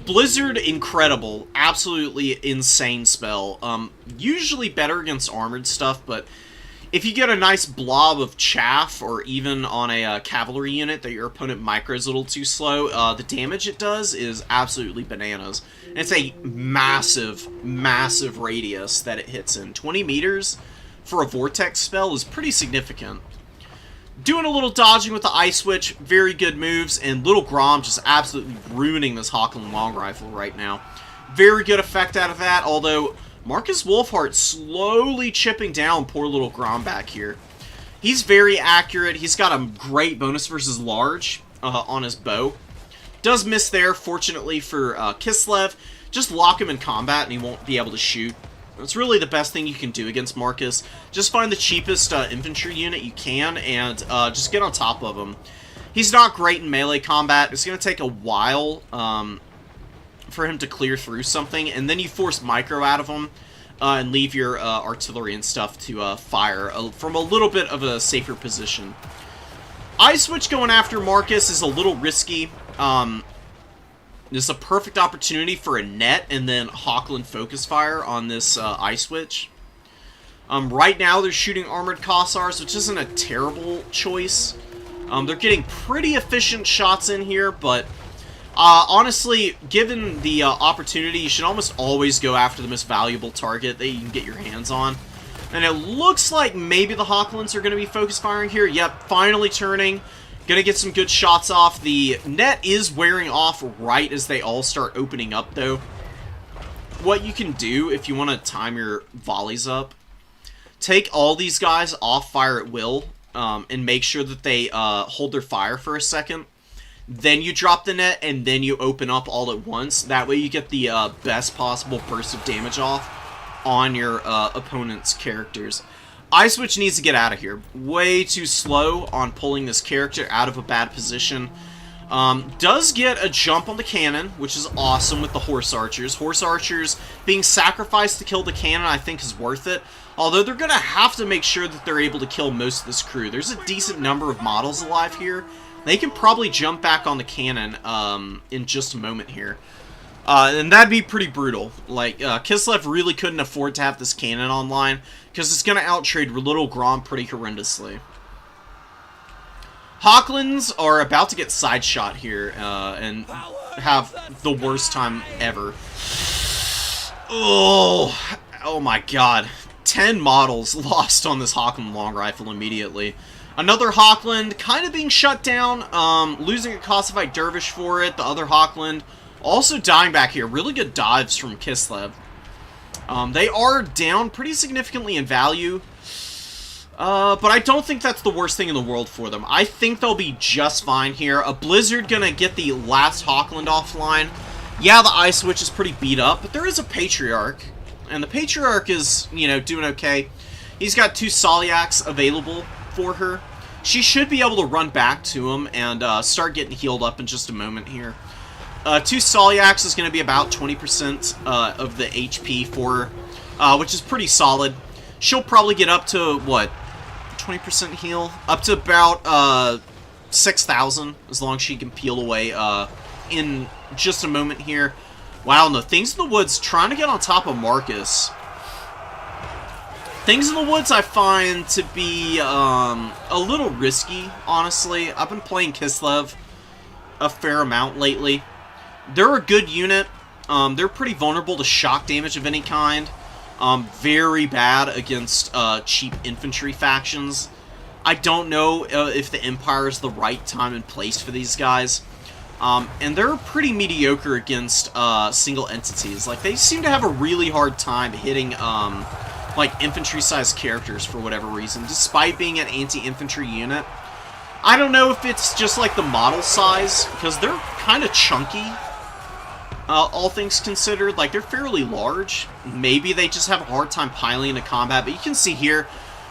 Blizzard, incredible. Absolutely insane spell. Usually better against armored stuff, but if you get a nice blob of chaff, or even on a cavalry unit that your opponent micros a little too slow, the damage it does is absolutely bananas. And it's a massive radius that it hits in. 20 meters for a vortex spell is pretty significant. Doing a little dodging with the Ice Switch, very good moves, and Little Grom just absolutely ruining this Hochland Long Rifle right now. Very good effect out of that, although Marcus Wolfheart slowly chipping down poor Little Grom back here. He's very accurate. He's got a great bonus versus large on his bow. Does miss there, fortunately for Kislev. Just lock him in combat and he won't be able to shoot. It's really the best thing you can do against Marcus. Just find the cheapest infantry unit you can and just get on top of him. He's not great in melee combat. It's going to take a while for him to clear through something, and then you force micro out of him and leave your artillery and stuff to fire from a little bit of a safer position. Ice Switch going after Marcus is a little risky. This is a perfect opportunity for a net and then Hochland focus fire on this Ice Switch. Right now they're shooting armored Kossars, which isn't a terrible choice. They're getting pretty efficient shots in here, but honestly, given the opportunity, you should almost always go after the most valuable target that you can get your hands on. And it looks like maybe the Hochlands are going to be focus firing here. Yep, finally turning. Gonna get some good shots off. The net is wearing off right as they all start opening up, though. What you can do if you want to time your volleys up, take all these guys off fire at will, and make sure that they hold their fire for a second. Then you drop the net, and then you open up all at once. That way you get the best possible burst of damage off on your opponent's characters. Ice Switch needs to get out of here. Way too slow on pulling this character out of a bad position. Does get a jump on the cannon, which is awesome with the Horse Archers. Horse Archers being sacrificed to kill the cannon, I think, is worth it. Although they're going to have to make sure that they're able to kill most of this crew. There's a decent number of models alive here. They can probably jump back on the cannon in just a moment here. And that'd be pretty brutal. Like, Kislev really couldn't afford to have this cannon online, because it's going to outtrade Little Grom pretty horrendously. Hochlands are about to get side shot here, and have the worst time ever. Oh my god. 10 models lost on this Hochland Long Rifle immediately. Another Hochland kind of being shut down, losing a Kossovite Dervish for it. The other Hochland also dying back here. Really good dives from Kislev. They are down pretty significantly in value, but I don't think that's the worst thing in the world for them. I think they'll be just fine here. A Blizzard gonna get the last Hochland offline. Yeah, the Ice Switch is pretty beat up, but there is a Patriarch, and the Patriarch is, you know, doing okay. He's got 2 Soliacs available for her. She should be able to run back to him and start getting healed up in just a moment here. 2 Soliacs is going to be about 20% of the HP for her, which is pretty solid. She'll probably get up to, what, 20% heal? Up to about 6,000, as long as she can peel away in just a moment here. Wow, no, Things in the Woods trying to get on top of Marcus. Things in the Woods I find to be a little risky, honestly. I've been playing Kislev a fair amount lately. They're a good unit. They're pretty vulnerable to shock damage of any kind. Very bad against cheap infantry factions. I don't know if the Empire is the right time and place for these guys. And they're pretty mediocre against single entities. Like, they seem to have a really hard time hitting like infantry-sized characters for whatever reason, despite being an anti-infantry unit. I don't know if it's just like the model size, because they're kind of chunky. All things considered, like, they're fairly large. Maybe they just have a hard time piling into combat, but you can see here,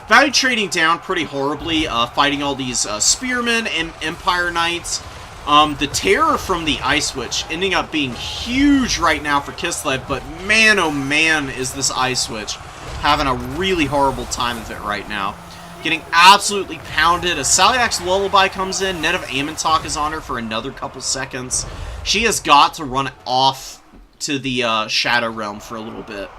value trading down pretty horribly, fighting all these spearmen and Empire Knights. The terror from the Ice Witch ending up being huge right now for Kislev, but man, oh man, is this Ice Witch having a really horrible time of it right now. Getting absolutely pounded. A Salyak's Lullaby comes in. Net of Amontok is on her for another couple seconds. She has got to run off to the Shadow Realm for a little bit.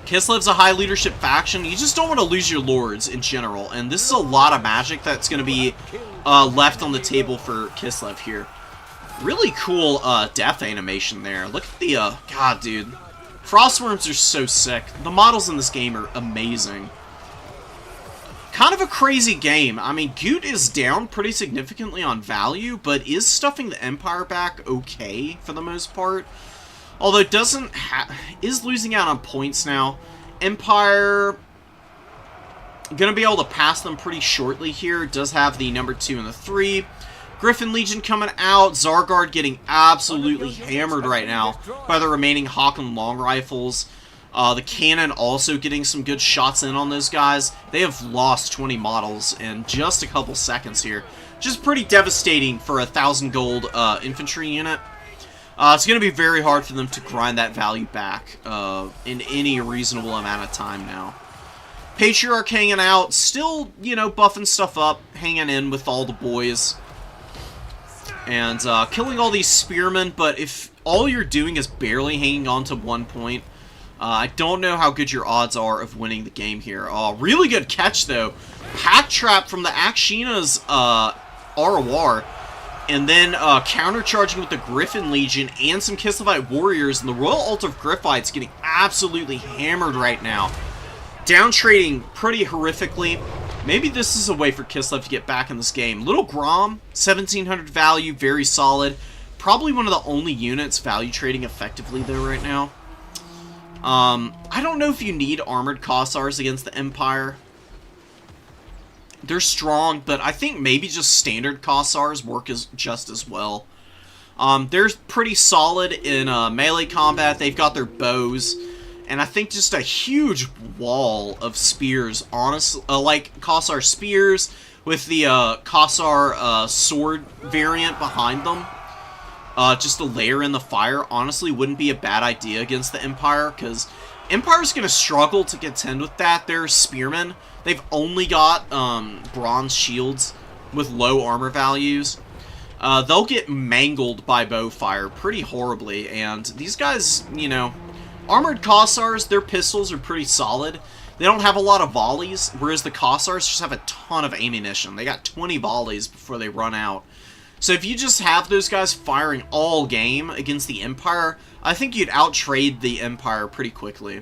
Kislev's a high leadership faction. You just don't want to lose your lords in general. And this is a lot of magic that's going to be left on the table for Kislev here. Really cool death animation there. Look at the... God, dude. Frostworms are so sick. The models in this game are amazing. Kind of a crazy game. I mean, Goot is down pretty significantly on value, but is stuffing the Empire back okay for the most part. Although it doesn't is losing out on points now. Empire gonna be able to pass them pretty shortly here. Does have the number 2 and the 3. Griffin Legion coming out. Zargard getting absolutely hammered right now by the remaining Hawk and Long Rifles. The cannon also getting some good shots in on those guys. They have lost 20 models in just a couple seconds here. Just pretty devastating for a 1,000 gold infantry unit. It's going to be very hard for them to grind that value back in any reasonable amount of time now. Patriarch hanging out, still, you know, buffing stuff up, hanging in with all the boys. And killing all these spearmen, but if all you're doing is barely hanging on to 1 point, I don't know how good your odds are of winning the game here. Really good catch, though. Pack Trap from the Akshina's ROR. And then countercharging with the Griffin Legion and some Kislevite Warriors. And the Royal Altar of Griffites getting absolutely hammered right now. Down trading pretty horrifically. Maybe this is a way for Kislev to get back in this game. Little Grom, 1,700 value, very solid. Probably one of the only units value trading effectively, though, right now. I don't know if you need Armored Kossars against the Empire. They're strong, but I think maybe just standard Kossars work just as well. They're pretty solid in melee combat. They've got their bows. And I think just a huge wall of spears, honestly, like Kossar spears with the Kossar sword variant behind them. Just to layer in the fire, honestly, wouldn't be a bad idea against the Empire, because Empire's going to struggle to contend with that. They're spearmen. They've only got bronze shields with low armor values. They'll get mangled by bow fire pretty horribly, and these guys, you know, Armored Kossars, their pistols are pretty solid. They don't have a lot of volleys, whereas the Kossars just have a ton of ammunition. They got 20 volleys before they run out. So if you just have those guys firing all game against the Empire, I think you'd outtrade the Empire pretty quickly.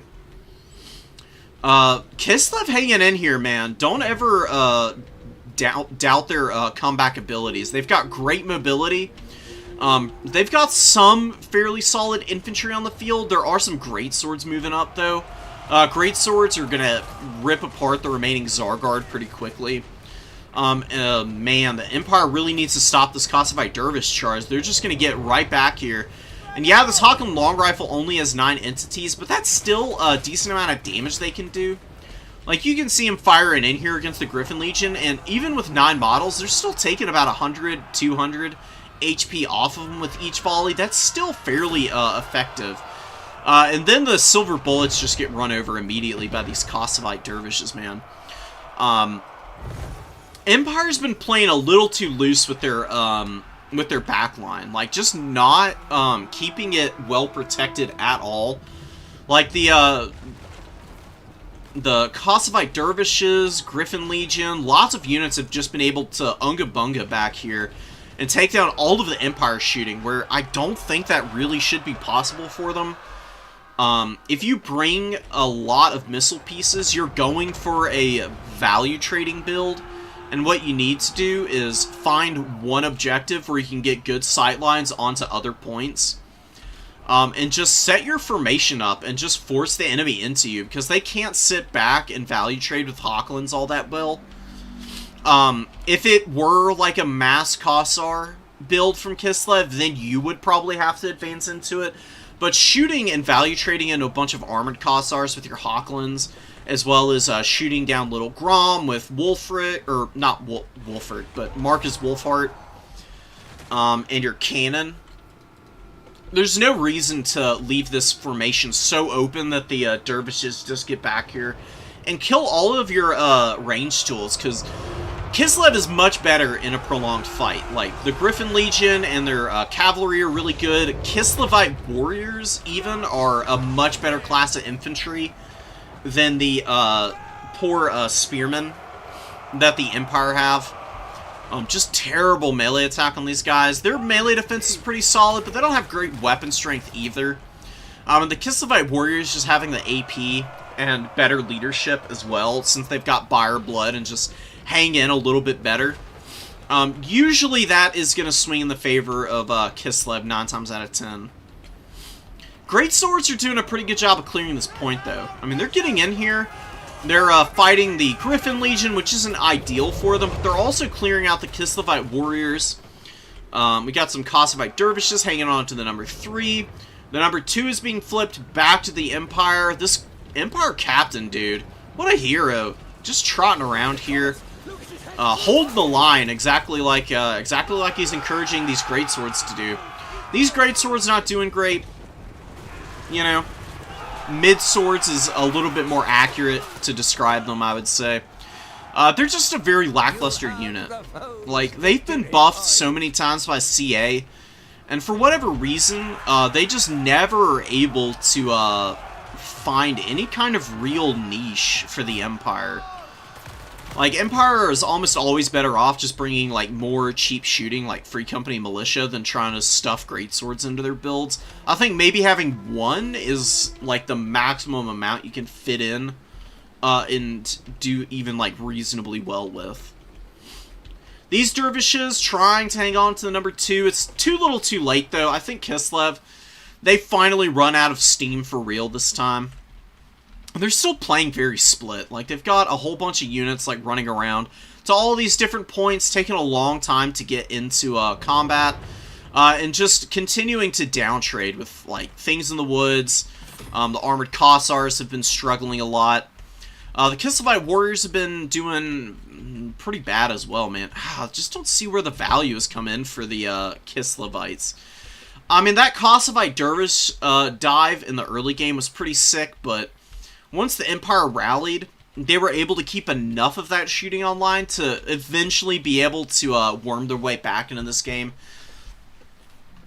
Kislev hanging in here, man. Don't ever doubt their comeback abilities. They've got great mobility. They've got some fairly solid infantry on the field. There are some great swords moving up, though. Great swords are going to rip apart the remaining Zargard pretty quickly. Man, the Empire really needs to stop this Kossovite Dervish charge. They're just going to get right back here. And yeah, this Hawk and Long Rifle only has 9 entities, but that's still a decent amount of damage they can do. Like, you can see him firing in here against the Griffin Legion, and even with 9 models, they're still taking about 100, 200 HP off of them with each volley. That's still fairly effective. And then the silver bullets just get run over immediately by these Kossovite dervishes, man. Empire's been playing a little too loose with their backline, like just not keeping it well protected at all. Like the Kossovite dervishes, Griffin Legion, lots of units have just been able to unga bunga back here and take down all of the Empire shooting, where I don't think that really should be possible for them. If you bring a lot of missile pieces, you're going for a value trading build, and what you need to do is find one objective where you can get good sightlines onto other points, and just set your formation up and just force the enemy into you, because they can't sit back and value trade with Hawklands all that well. If it were like a mass Kossar build from Kislev, then you would probably have to advance into it. But shooting and value trading into a bunch of armored Kossars with your Hawklands as well as shooting down Little Grom with Wolfric, or not Wolfric, but Marcus Wolfhart, and your cannon. There's no reason to leave this formation so open that the dervishes just get back here and kill all of your range tools, because Kislev is much better in a prolonged fight. Like, the Griffin Legion and their cavalry are really good. Kislevite warriors, even, are a much better class of infantry than the poor spearmen that the Empire have. Just terrible melee attack on these guys. Their melee defense is pretty solid, but they don't have great weapon strength either. And the Kislevite warriors just having the AP and better leadership as well, since they've got Buyer Blood and just hang in a little bit better. Usually that is going to swing in the favor of Kislev 9 times out of 10. Great Swords are doing a pretty good job of clearing this point, though. I mean, they're getting in here. They're fighting the Griffin Legion, which isn't ideal for them, but they're also clearing out the Kislevite warriors. We got some Kossovite dervishes hanging on to the number 3. The number 2 is being flipped back to the Empire. This Empire captain, dude, what a hero. Just trotting around here. Hold the line, exactly like he's encouraging these great swords to do. These great swords not doing great. You know, mid swords is a little bit more accurate to describe them, I would say. They're just a very lackluster unit. Like, they've been buffed so many times by CA, and for whatever reason, they just never are able to find any kind of real niche for the Empire. Like, Empire is almost always better off just bringing, like, more cheap shooting, like Free Company Militia, than trying to stuff greatswords into their builds. I think maybe having one is, like, the maximum amount you can fit in, and do even, like, reasonably well with. These dervishes trying to hang on to the number 2. It's too little too late, though. I think Kislev, they finally run out of steam for real this time. They're still playing very split. Like, they've got a whole bunch of units, like, running around to all these different points, taking a long time to get into combat, and just continuing to downtrade with, like, things in the woods. The armored Kossars have been struggling a lot. The Kislevite warriors have been doing pretty bad as well, man. I just don't see where the value has come in for the Kislevites. I mean, that Kossovite dervish dive in the early game was pretty sick, but once the Empire rallied, they were able to keep enough of that shooting online to eventually be able to worm their way back into this game.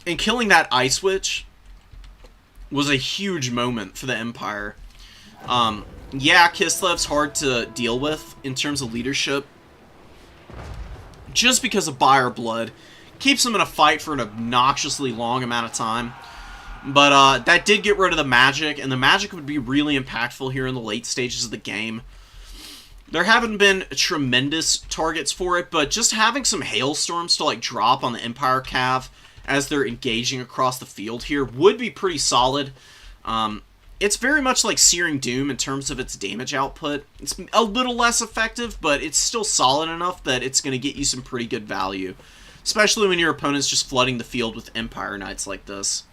And killing that Ice Witch was a huge moment for the Empire. Yeah, Kislev's hard to deal with in terms of leadership, just because of Buyer Blood. Keeps him in a fight for an obnoxiously long amount of time. But that did get rid of the magic, and the magic would be really impactful here in the late stages of the game. There haven't been tremendous targets for it, but just having some hailstorms to, like, drop on the Empire Cav as they're engaging across the field here would be pretty solid. It's very much like Searing Doom in terms of its damage output. It's a little less effective, but it's still solid enough that it's going to get you some pretty good value, especially when your opponent's just flooding the field with Empire Knights like this.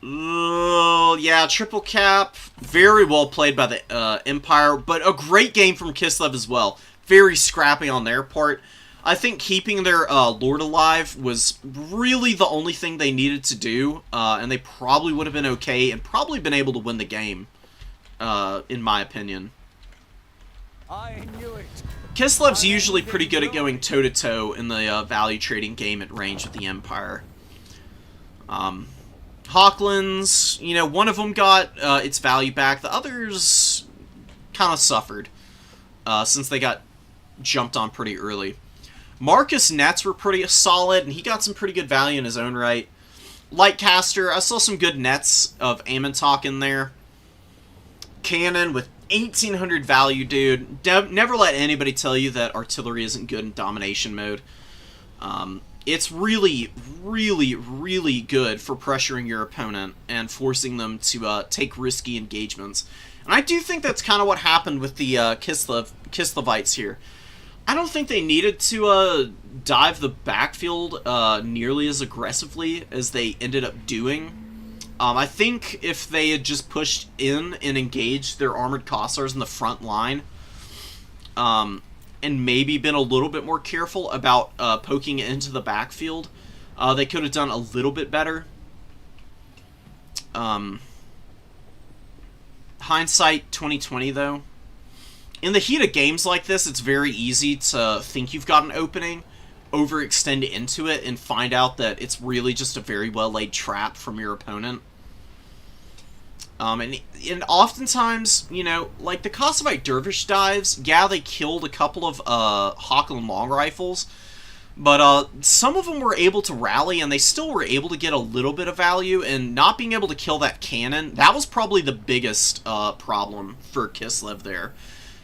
Yeah, triple cap. Very well played by the Empire, but a great game from Kislev as well. Very scrappy on their part. I think keeping their Lord alive was really the only thing they needed to do, and they probably would have been okay and probably been able to win the game, in my opinion. I knew it. Kislev's usually pretty good at going toe-to-toe in the value trading game at range with the Empire. Hawklands, you know, one of them got its value back. The others kind of suffered since they got jumped on pretty early. Marcus nets were pretty solid, and he got some pretty good value in his own right. Lightcaster, I saw some good nets of Amontok in there. Cannon with 1800 value, dude. Never let anybody tell you that artillery isn't good in domination mode. It's really, really, really good for pressuring your opponent and forcing them to take risky engagements. And I do think that's kind of what happened with the Kislevites here. I don't think they needed to dive the backfield nearly as aggressively as they ended up doing. I think if they had just pushed in and engaged their armored Kossars in the front line, and maybe been a little bit more careful about poking it into the backfield, they could have done a little bit better. Hindsight 2020, though. In the heat of games like this, it's very easy to think you've got an opening, overextend into it, and find out that it's really just a very well-laid trap from your opponent. And oftentimes, you know, like the Kossovite Dervish dives, yeah, they killed a couple of Hochland long rifles, but some of them were able to rally, and they still were able to get a little bit of value, and not being able to kill that cannon, that was probably the biggest problem for Kislev there.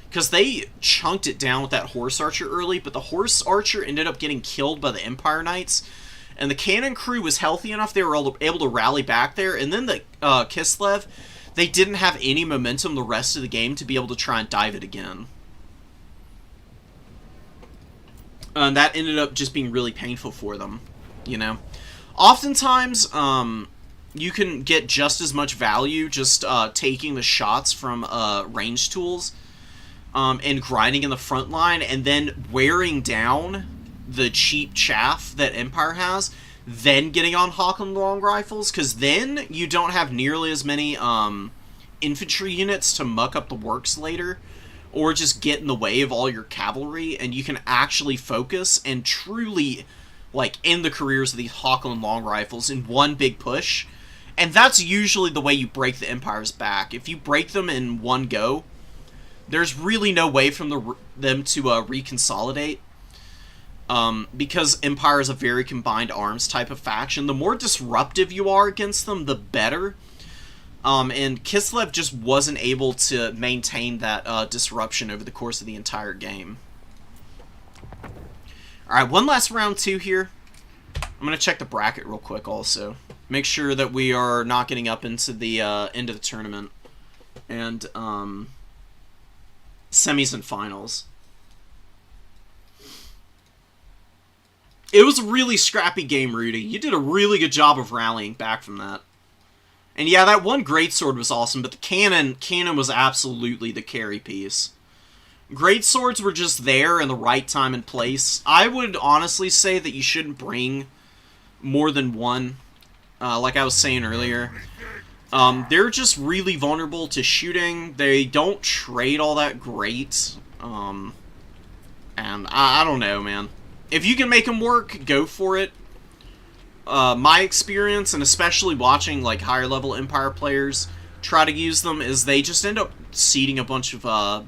Because they chunked it down with that Horse Archer early, but the Horse Archer ended up getting killed by the Empire Knights, and the cannon crew was healthy enough they were able to rally back there, and then the Kislev, they didn't have any momentum the rest of the game to be able to try and dive it again. And that ended up just being really painful for them, you know. Oftentimes, you can get just as much value just taking the shots from range tools, and grinding in the front line, and then wearing down the cheap chaff that Empire has, then getting on Hochland long rifles, because then you don't have nearly as many infantry units to muck up the works later, or just get in the way of all your cavalry, and you can actually focus and truly, like, end the careers of these Hochland long rifles in one big push. And that's usually the way you break the Empire's back. If you break them in one go, there's really no way from them to reconsolidate, because Empire is a very combined arms type of faction. The more disruptive you are against them, the better. And Kislev just wasn't able to maintain that disruption over the course of the entire game. Alright, one last round 2 here. I'm going to check the bracket real quick also. Make sure that we are not getting up into the end of the tournament. And, semis and finals. It was a really scrappy game, Rudy. You did a really good job of rallying back from that. And yeah, that one greatsword was awesome, but the cannon was absolutely the carry piece. Greatswords were just there in the right time and place. I would honestly say that you shouldn't bring more than one, like I was saying earlier. They're just really vulnerable to shooting. They don't trade all that great. And I don't know, man. If you can make them work, go for it. My experience, and especially watching like higher level Empire players try to use them, is they just end up ceding a bunch of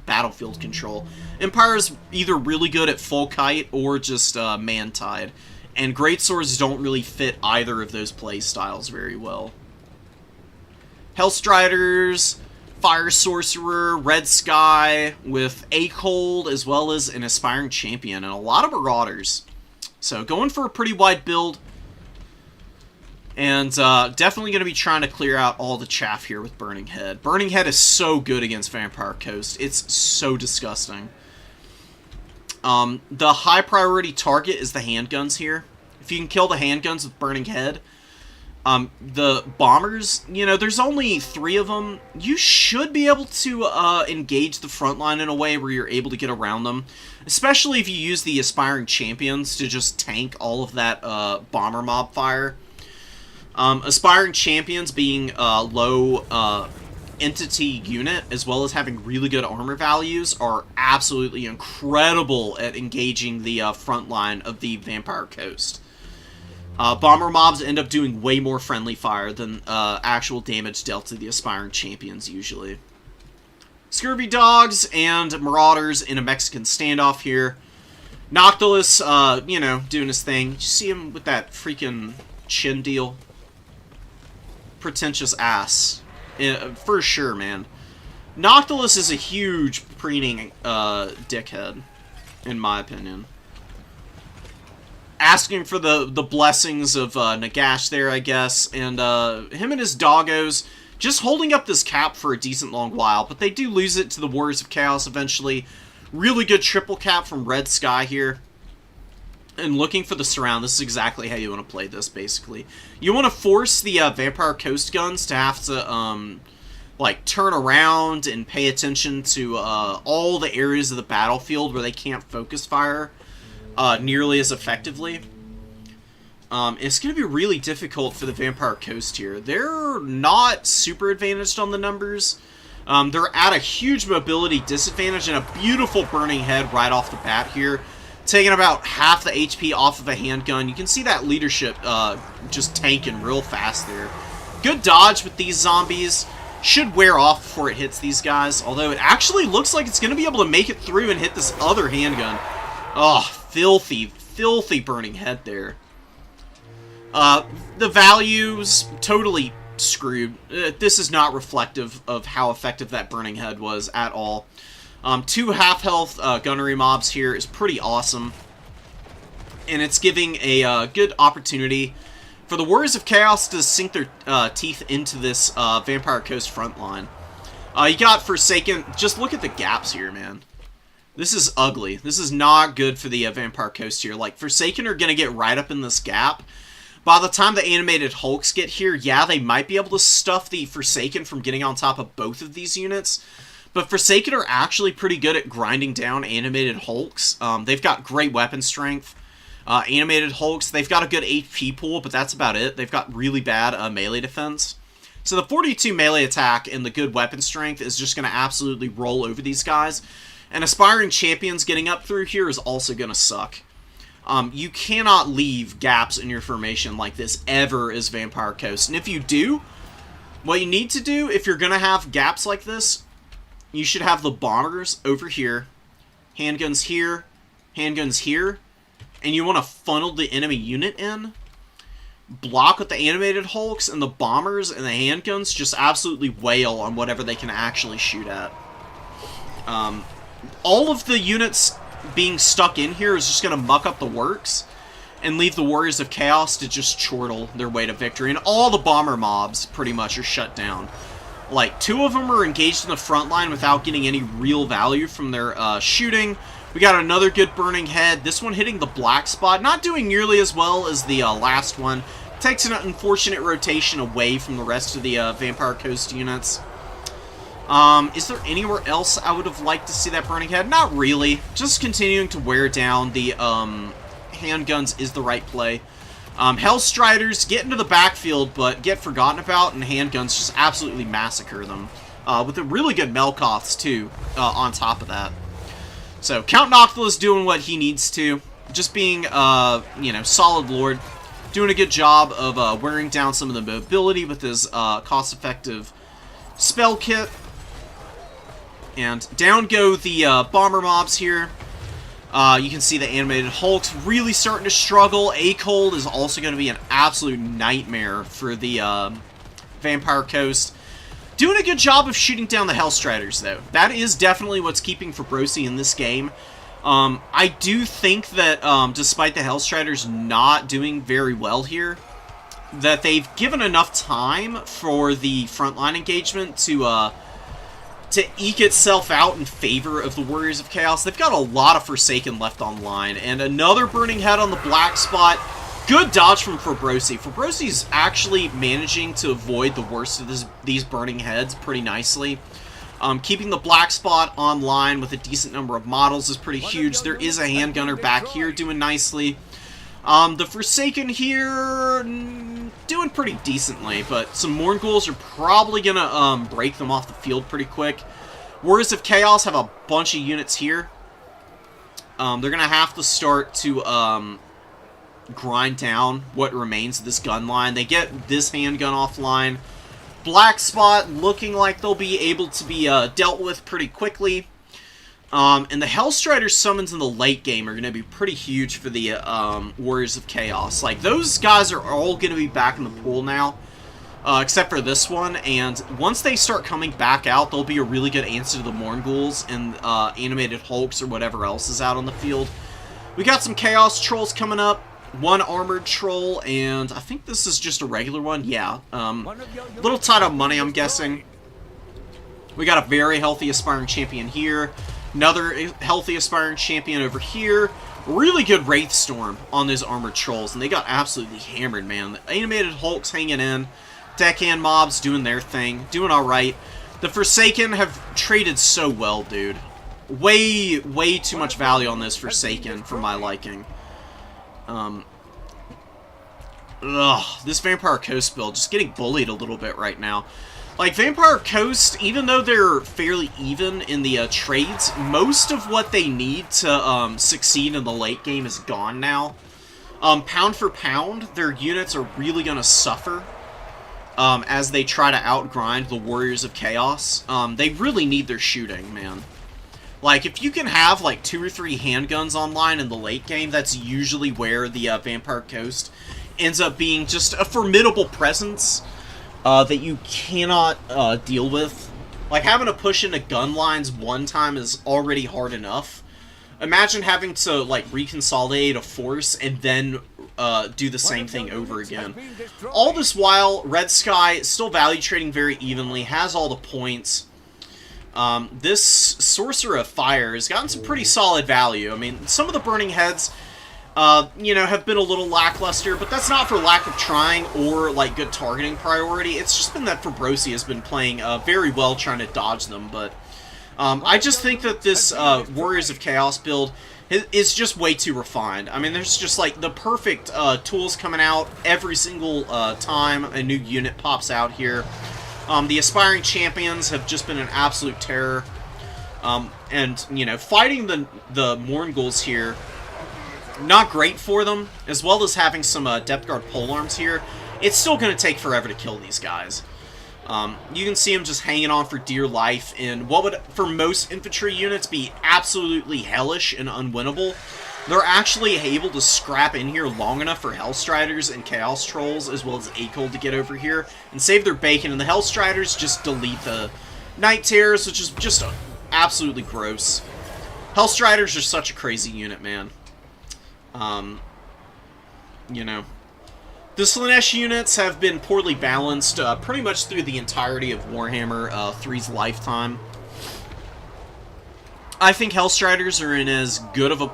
battlefield control. Empire's either really good at full kite or just man-tied. And greatswords don't really fit either of those play styles very well. Hellstriders, Fire Sorcerer, Red Sky, with A-Cold, as well as an Aspiring Champion, and a lot of Marauders. So, going for a pretty wide build. And definitely going to be trying to clear out all the chaff here with Burning Head. Burning Head is so good against Vampire Coast. It's so disgusting. The high priority target is the handguns here. If you can kill the handguns with Burning Head, the bombers, you know, there's only 3 of them. You should be able to engage the front line in a way where you're able to get around them. Especially if you use the Aspiring Champions to just tank all of that bomber mob fire. Aspiring Champions being low entity unit, as well as having really good armor values, are absolutely incredible at engaging the front line of the Vampire Coast. Bomber mobs end up doing way more friendly fire than actual damage dealt to the Aspiring Champions usually. Scurvy Dogs and Marauders in a Mexican standoff here. Noctilus, you know, doing his thing. You see him with that freaking chin deal? Pretentious ass. For sure, man. Noctilus is a huge preening dickhead, in my opinion. Asking for the blessings of Nagash there, I guess, and him and his doggos just holding up this cap for a decent long while, but they do lose it to the Warriors of Chaos eventually. Really good triple cap from Red Sky here. and looking for the surround, this is exactly how you want to play this, basically. You want to force the Vampire Coast guns to have to, like, turn around and pay attention to all the areas of the battlefield where they can't focus fire nearly as effectively. It's going to be really difficult for the Vampire Coast here. They're not super advantaged on the numbers. They're at a huge mobility disadvantage and a beautiful burning head right off the bat here. Taking about half the HP off of a handgun. You can see that leadership just tanking real fast there. Good dodge with these zombies. Should wear off before it hits these guys. Although it actually looks like it's going to be able to make it through and hit this other handgun. Oh, filthy, filthy burning head there. The values, totally screwed. This is not reflective of how effective that burning head was at all. 2 half-health gunnery mobs here is pretty awesome. And it's giving a good opportunity for the Warriors of Chaos to sink their teeth into this Vampire Coast front line. You got Forsaken. Just look at the gaps here, man. This is ugly. This is not good for the Vampire Coast here. Like, Forsaken are going to get right up in this gap. By the time the animated Hulks get here, yeah, they might be able to stuff the Forsaken from getting on top of both of these units. But Forsaken are actually pretty good at grinding down animated Hulks. They've got great weapon strength. Animated Hulks, they've got a good HP pool, but that's about it. They've got really bad melee defense. So the 42 melee attack and the good weapon strength is just going to absolutely roll over these guys. And Aspiring Champions getting up through here is also going to suck. You cannot leave gaps in your formation like this ever as Vampire Coast. And if you do, what you need to do if you're going to have gaps like this, you should have the bombers over here, handguns here, and you want to funnel the enemy unit in, block with the animated Hulks, and the bombers and the handguns just absolutely wail on whatever they can actually shoot at. All of the units being stuck in here is just going to muck up the works and leave the Warriors of Chaos to just chortle their way to victory. And all the bomber mobs pretty much are shut down. Like, 2 of them are engaged in the front line without getting any real value from their shooting. We got another good burning head. This one hitting the black spot. Not doing nearly as well as the last one. Takes an unfortunate rotation away from the rest of the Vampire Coast units. Is there anywhere else I would have liked to see that burning head? Not really. Just continuing to wear down the handguns is the right play. Hellstriders get into the backfield, but get forgotten about, and handguns just absolutely massacre them. With the really good Melkoths, too, on top of that. So, Count Noctula is doing what he needs to. Just being, you know, solid lord. Doing a good job of wearing down some of the mobility with his cost-effective spell kit. And down go the bomber mobs here. You can see the animated Hulks really starting to struggle. A-Cold is also going to be an absolute nightmare for the Vampire Coast. Doing a good job of shooting down the Hellstriders, though. That is definitely what's keeping Fabrosi in this game. I do think that, despite the Hellstriders not doing very well here, that they've given enough time for the frontline engagement to eke itself out in favor of the Warriors of Chaos. They've got a lot of Forsaken left online, and another burning head on the black spot. Good dodge from Fabrosi. Fabrosi's actually managing to avoid the worst of these burning heads pretty nicely. Keeping the black spot online with a decent number of models is pretty huge. There is a handgunner back here doing nicely. The Forsaken here, doing pretty decently, but some Mournghouls are probably going to break them off the field pretty quick. Warriors of Chaos have a bunch of units here. They're going to have to start to grind down what remains of this gun line. They get this handgun offline. Black Spot looking like they'll be able to be dealt with pretty quickly. And the Hellstrider summons in the late game are going to be pretty huge for the Warriors of Chaos. Like, those guys are all going to be back in the pool now, except for this one. And once they start coming back out, they'll be a really good answer to the Mournghouls and animated Hulks or whatever else is out on the field. We got some Chaos Trolls coming up. One armored troll, and I think this is just a regular one. Yeah. Little tight on money, I'm guessing. We got a very healthy Aspiring Champion here. Another healthy Aspiring Champion over here. Really good Wraith Storm on those Armored Trolls, and they got absolutely hammered, man. The Animated Hulks hanging in. Deckhand mobs doing their thing. Doing alright. The Forsaken have traded so well, dude. Way too much value on this Forsaken for my liking. This Vampire Coast build just getting bullied a little bit right now. Like, Vampire Coast, even though they're fairly even in the trades, most of what they need to succeed in the late game is gone now. Pound for pound, their units are really going to suffer as they try to outgrind the Warriors of Chaos. They really need their shooting, man. Like, if you can have, like, 2 or 3 handguns online in the late game, that's usually where the Vampire Coast ends up being just a formidable presence that you cannot deal with. Like, having to push into gun lines one time is already hard enough. Imagine having to, like, reconsolidate a force and then do the same thing over again. All this while, Red Sky still value trading very evenly, has all the points. This Sorcerer of Fire has gotten some pretty solid value. I mean, some of the Burning Heads, you know, have been a little lackluster, but that's not for lack of trying or, like, good targeting priority. It's just been that Fabrosi has been playing very well trying to dodge them, but I just think that this Warriors of Chaos build is just way too refined. I mean, there's just, like, the perfect tools coming out every single time a new unit pops out here. The Aspiring Champions have just been an absolute terror. And, you know, fighting the Mournguls here, not great for them, as well as having some Depth Guard polearms here. It's still going to take forever to kill these guys. You can see them just hanging on for dear life in what would, for most infantry units, be absolutely hellish and unwinnable. They're actually able to scrap in here long enough for Hellstriders and Chaos Trolls, as well as A-Cold, to get over here and save their bacon, and the Hellstriders just delete the Night Terrors, which is just absolutely gross. Hellstriders are such a crazy unit, man. You know, the Slaanesh units have been poorly balanced pretty much through the entirety of Warhammer 3's lifetime. I think Hellstriders are in as good of a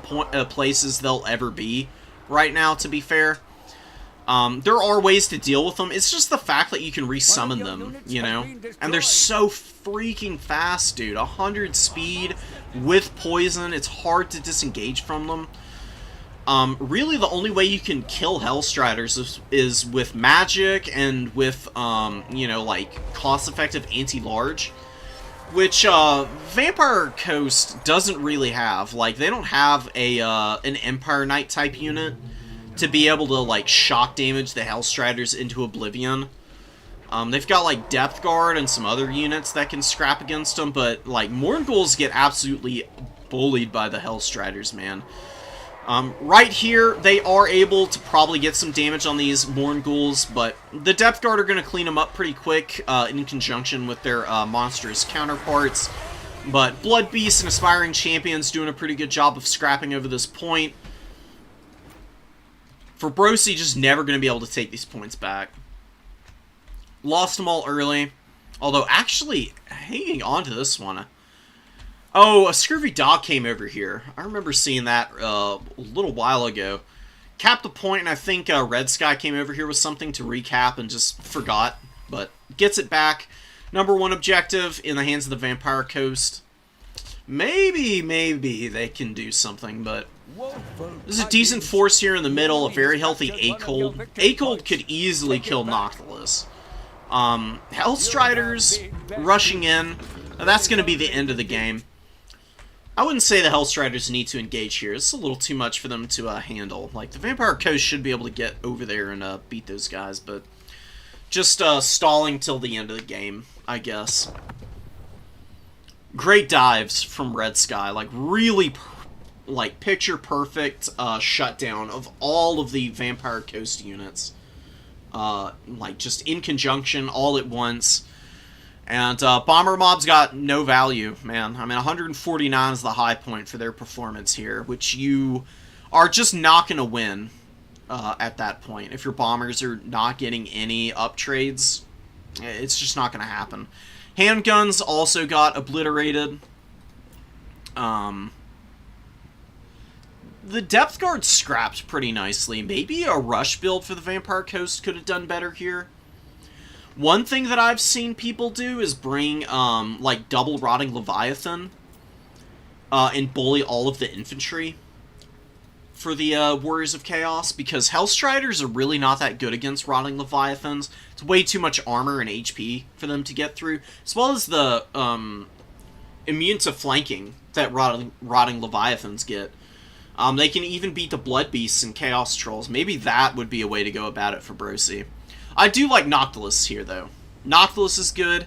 place as they'll ever be right now, to be fair. There are ways to deal with them. It's just the fact that you can resummon them, you know? And they're so freaking fast, dude. 100 speed with poison. It's hard to disengage from them. Really, the only way you can kill Hellstriders is with magic and with, you know, like, cost-effective anti-large. Which, Vampire Coast doesn't really have. Like, they don't have an Empire Knight type unit to be able to, like, shock damage the Hellstriders into oblivion. They've got, like, Depth Guard and some other units that can scrap against them, but, like, Mournguls get absolutely bullied by the Hellstriders, man. Right here, they are able to probably get some damage on these Mournguls, but the Depth Guard are going to clean them up pretty quick in conjunction with their monstrous counterparts. But Blood Beasts and Aspiring Champions doing a pretty good job of scrapping over this point. Fabrosi just never going to be able to take these points back. Lost them all early, although actually hanging on to this one. Oh, a Scurvy Dog came over here. I remember seeing that a little while ago. Capped the point, and I think Red Sky came over here with something to recap and just forgot. But gets it back. #1 objective in the hands of the Vampire Coast. Maybe they can do something, but there's a decent force here in the middle, a very healthy A-Cold. A-Cold could easily kill Noctilus. Hellstriders rushing in. Now, that's going to be the end of the game. I wouldn't say the Hellstriders need to engage here. It's a little too much for them to handle. Like, the Vampire Coast should be able to get over there and beat those guys, but just stalling till the end of the game, I guess. Great dives from Red Sky. Like, really, like, picture-perfect shutdown of all of the Vampire Coast units. Like, just in conjunction, all at once. And Bomber Mob's got no value, man. I mean, 149 is the high point for their performance here, which you are just not going to win at that point. If your Bombers are not getting any uptrades, it's just not going to happen. Handguns also got obliterated. the depth guard scrapped pretty nicely. Maybe a rush build for the Vampire Coast could have done better here. One thing that I've seen people do is bring, like, double Rotting Leviathan and bully all of the infantry for the Warriors of Chaos, because Hellstriders are really not that good against Rotting Leviathans. It's way too much armor and HP for them to get through, as well as the immune to flanking that Rotting Leviathans get. They can even beat the Blood Beasts and Chaos Trolls. Maybe that would be a way to go about it for Brosi. I do like Noctilus here, though. Noctilus is good.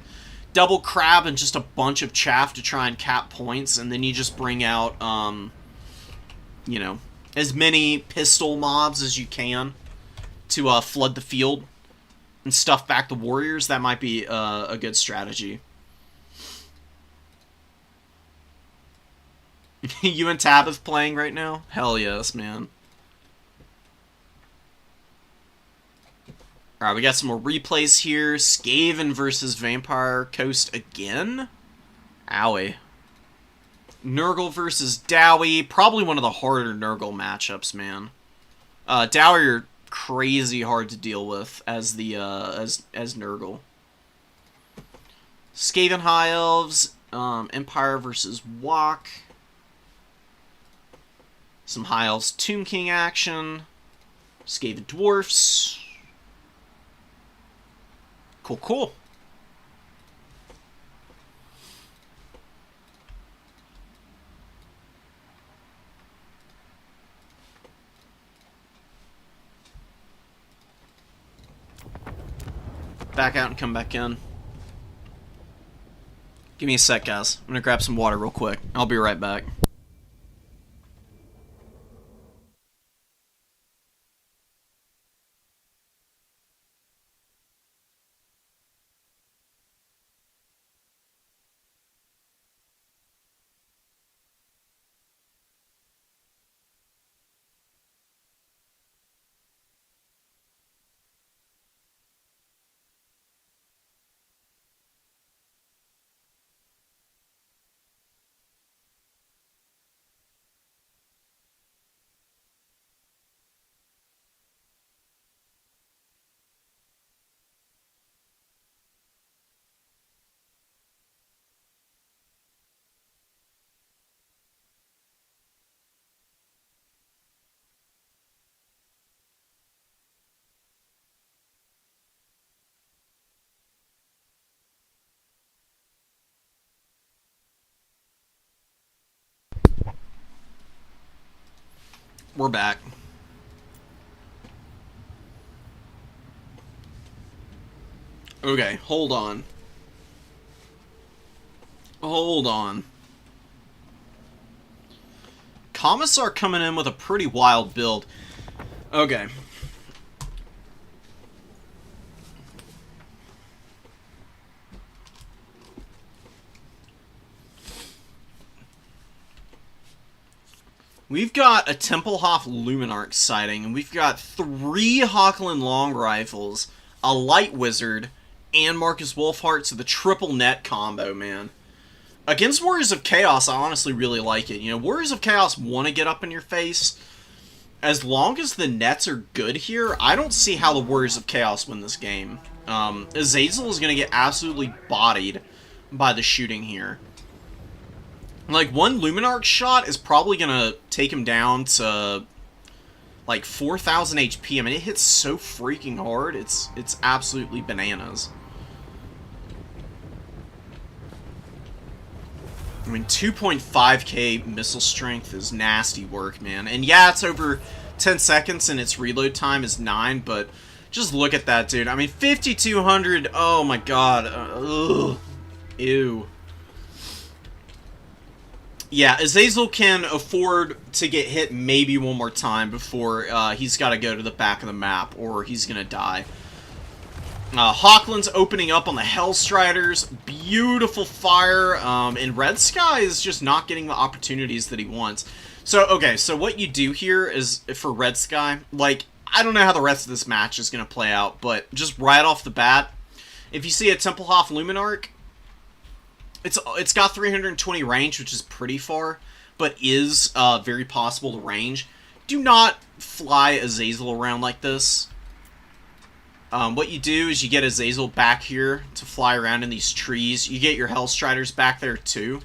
Double Crab and just a bunch of chaff to try and cap points, and then you just bring out, you know, as many pistol mobs as you can to flood the field and stuff back the warriors. That might be a good strategy. You and Tabith playing right now? Hell yes, man. Alright, we got some more replays here. Skaven versus Vampire Coast again? Owie. Nurgle versus Dowie. Probably one of the harder Nurgle matchups, man. Dowie are crazy hard to deal with as the as Nurgle. Skaven High Elves. Empire versus Wok. Some High Elves Tomb King action. Skaven Dwarfs. Cool, cool. Back out and come back in. Give me a sec, guys. I'm gonna grab some water real quick. I'll be right back. We're back. Okay, hold on. Hold on. Commissar coming in with a pretty wild build. Okay. We've got a Templehof Luminarch sighting, and we've got 3 Hawkland Long Rifles, a Light Wizard, and Marcus Wolfheart, so the triple net combo, man. Against Warriors of Chaos, I honestly really like it. You know, Warriors of Chaos want to get up in your face. As long as the nets are good here, I don't see how the Warriors of Chaos win this game. Azazel is going to get absolutely bodied by the shooting here. Like, one Luminarch shot is probably going to take him down to, like, 4,000 HP. I mean, it hits so freaking hard, it's absolutely bananas. I mean, 2.5k missile strength is nasty work, man. And yeah, it's over 10 seconds and its reload time is 9, but just look at that, dude. I mean, 5,200, oh my god. Ugh. Ew. Yeah, Azazel can afford to get hit maybe one more time before he's got to go to the back of the map, or he's going to die. Hawkland's opening up on the Hellstriders. Beautiful fire. And Red Sky is just not getting the opportunities that he wants. So, okay, so what you do here is, for Red Sky, like, I don't know how the rest of this match is going to play out, but just right off the bat, if you see a Templehof Luminarch, it's got 320 range, which is pretty far, but is very possible to range. Do not fly Azazel around like this. What you do is you get Azazel back here to fly around in these trees. You get your Hellstriders back there too.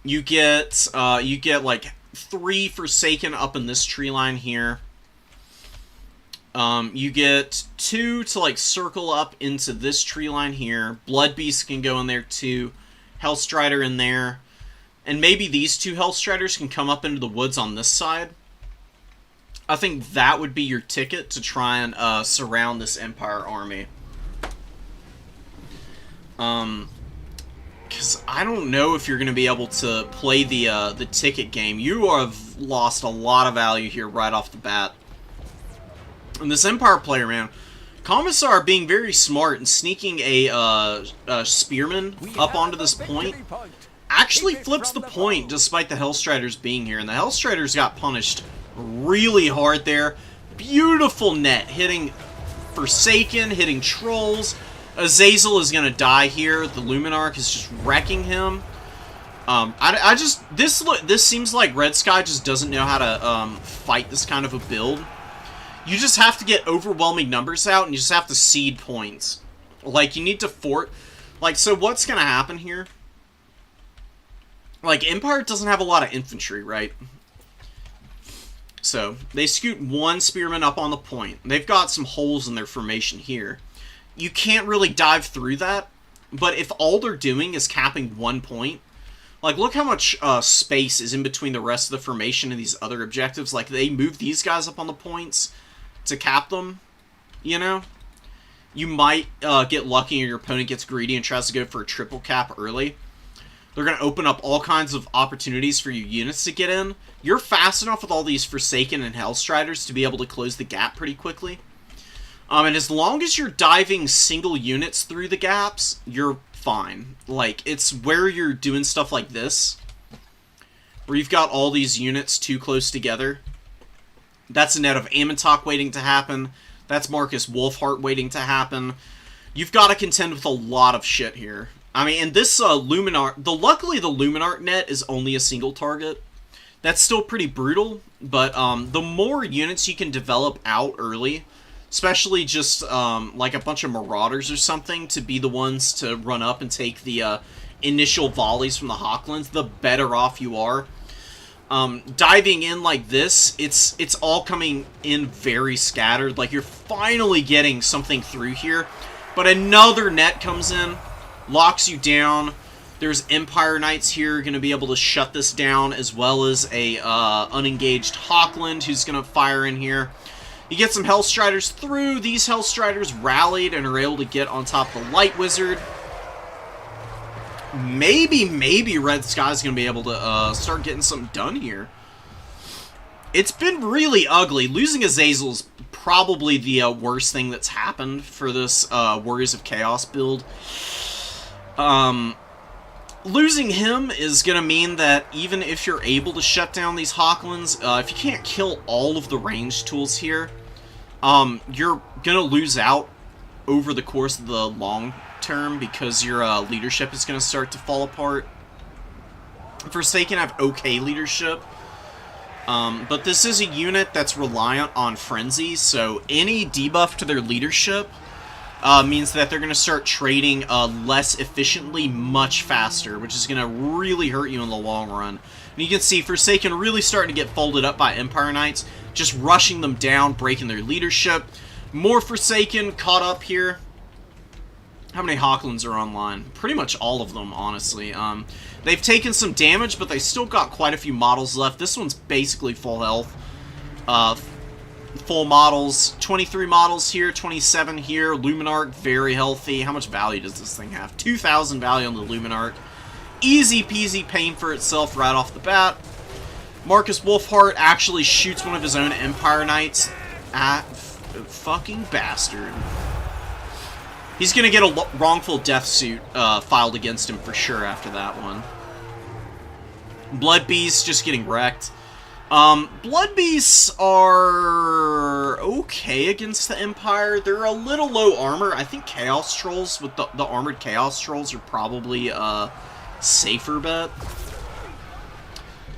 You get like 3 Forsaken up in this tree line here. You get 2 to like circle up into this tree line here. Blood Beast can go in there too. Hellstrider in there. And maybe these 2 Hellstriders can come up into the woods on this side. I think that would be your ticket to try and surround this Empire army. Because I don't know if you're going to be able to play the ticket game. You have lost a lot of value here right off the bat. And this Empire player, man, Commissar being very smart and sneaking a Spearman up onto this point actually flips the point despite the Hellstriders being here. And the Hellstriders got punished really hard there. Beautiful net hitting Forsaken, hitting Trolls. Azazel is gonna die here. The Luminarch is just wrecking him. This seems like Red Sky just doesn't know how to fight this kind of a build. You just have to get overwhelming numbers out, and you just have to seed points. Like, you need to so what's gonna happen here? Like, Empire doesn't have a lot of infantry, right? So, they scoot 1 Spearman up on the point. They've got some holes in their formation here. You can't really dive through that, but if all they're doing is capping 1 point, like, look how much space is in between the rest of the formation and these other objectives. Like, they move these guys up on the points to cap them, you know? You might get lucky and your opponent gets greedy and tries to go for a triple cap early. They're going to open up all kinds of opportunities for your units to get in. You're fast enough with all these Forsaken and Hellstriders to be able to close the gap pretty quickly. And as long as you're diving single units through the gaps, you're fine. Like, it's where you're doing stuff like this, where you've got all these units too close together. That's a net of Amontok waiting to happen. That's Marcus Wolfheart waiting to happen. You've got to contend with a lot of shit here. I mean, and this luckily the Luminarch net is only a single target. That's still pretty brutal, but the more units you can develop out early, especially just like a bunch of Marauders or something to be the ones to run up and take the initial volleys from the Hawklands, the better off you are. Diving in like this, it's all coming in very scattered. Like, you're finally getting something through here, but another net comes in, locks you down. There's Empire Knights here going to be able to shut this down, as well as a unengaged Hawkland who's going to fire in here. You get some Hellstriders through. These Hellstriders rallied and are able to get on top of the Light Wizard. Maybe Red Sky's going to be able to start getting something done here. It's been really ugly. Losing Azazel is probably the worst thing that's happened for this Warriors of Chaos build. Losing him is going to mean that even if you're able to shut down these Hawklands, if you can't kill all of the ranged tools here, you're going to lose out over the course of the long term because your leadership is going to start to fall apart. Forsaken have okay leadership, but this is a unit that's reliant on Frenzy, so any debuff to their leadership means that they're going to start trading less efficiently much faster, which is going to really hurt you in the long run. And you can see Forsaken really starting to get folded up by Empire Knights, just rushing them down, breaking their leadership. More Forsaken caught up here. How many Hawklands are online? Pretty much all of them, honestly. They've taken some damage, but they still got quite a few models left. This one's basically full health. Full models, 23 models here, 27 here. Luminarch, very healthy. How much value does this thing have? 2,000 value on the Luminarch. Easy peasy paying for itself right off the bat. Marcus Wolfheart actually shoots one of his own Empire Knights. Fucking bastard. He's gonna get a wrongful death suit filed against him for sure after that one. Blood Beasts just getting wrecked. Blood Beasts are okay against the Empire. They're a little low armor. I think Chaos Trolls with the armored Chaos Trolls are probably safer bet.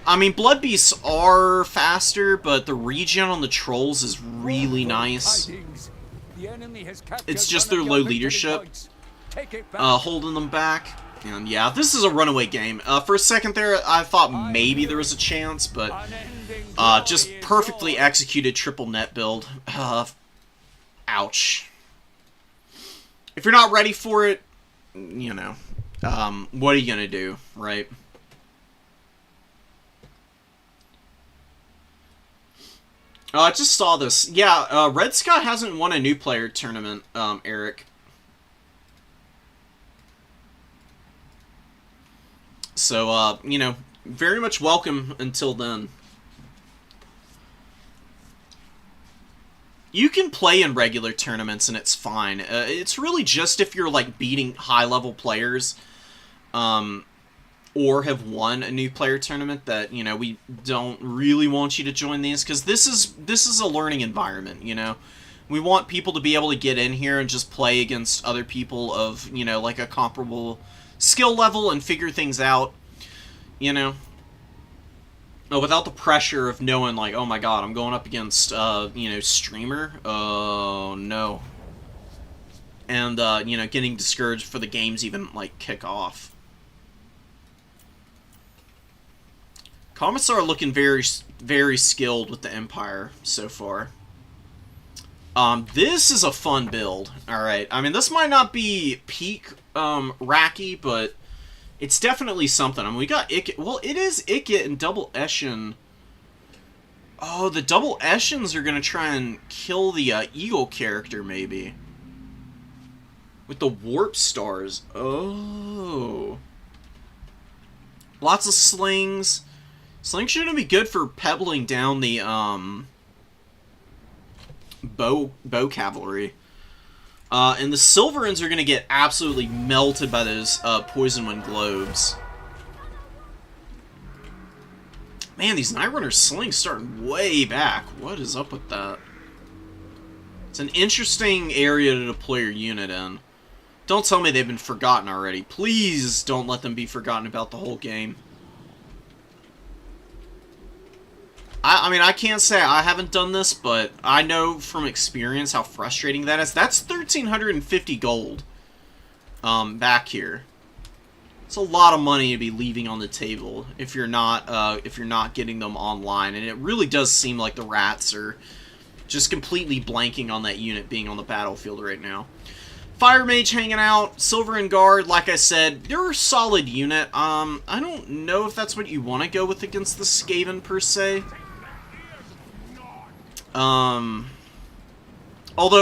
I mean, blood beasts are faster, but the regen on the trolls is really nice. It's just their low leadership holding them back. And yeah, this is a runaway game. For a second there, I thought maybe there was a chance, but just perfectly executed triple net build. Ouch. If you're not ready for it, you know, what are you gonna do, right? I just saw this. Yeah, Red Sky hasn't won a new player tournament, Eric. So, you know, very much welcome until then. You can play in regular tournaments and it's fine. It's really just if you're, like, beating high-level players, or have won a new player tournament that, you know, we don't really want you to join these, because this is a learning environment, you know? We want people to be able to get in here and just play against other people of, you know, like a comparable skill level and figure things out, you know? Without the pressure of knowing, like, oh my god, I'm going up against, you know, streamer? Oh, no. And, you know, getting discouraged for the games even, like, kick off. Commissar are looking very, very skilled with the Empire so far. This is a fun build. Alright, I mean, this might not be peak, Racky, but it's definitely something. I mean, we got Ikit. Well, it is Ikit and Double Eshin. Oh, the Double Eshins are gonna try and kill the, Eagle character, maybe. With the Warp Stars. Oh. Lots of slings. Slings shouldn't be good for pebbling down the, bow cavalry. And the Silverins are going to get absolutely melted by those, Poison Wind Globes. Man, these Night Runner slings starting way back. What is up with that? It's an interesting area to deploy your unit in. Don't tell me they've been forgotten already. Please don't let them be forgotten about the whole game. I mean, I can't say I haven't done this, but I know from experience how frustrating that is. That's 1,350 gold, back here. It's a lot of money to be leaving on the table if you're not getting them online, and it really does seem like the rats are just completely blanking on that unit being on the battlefield right now. Fire Mage hanging out, Silverin Guard, like I said, they're a solid unit. I don't know if that's what you want to go with against the Skaven per se. Although,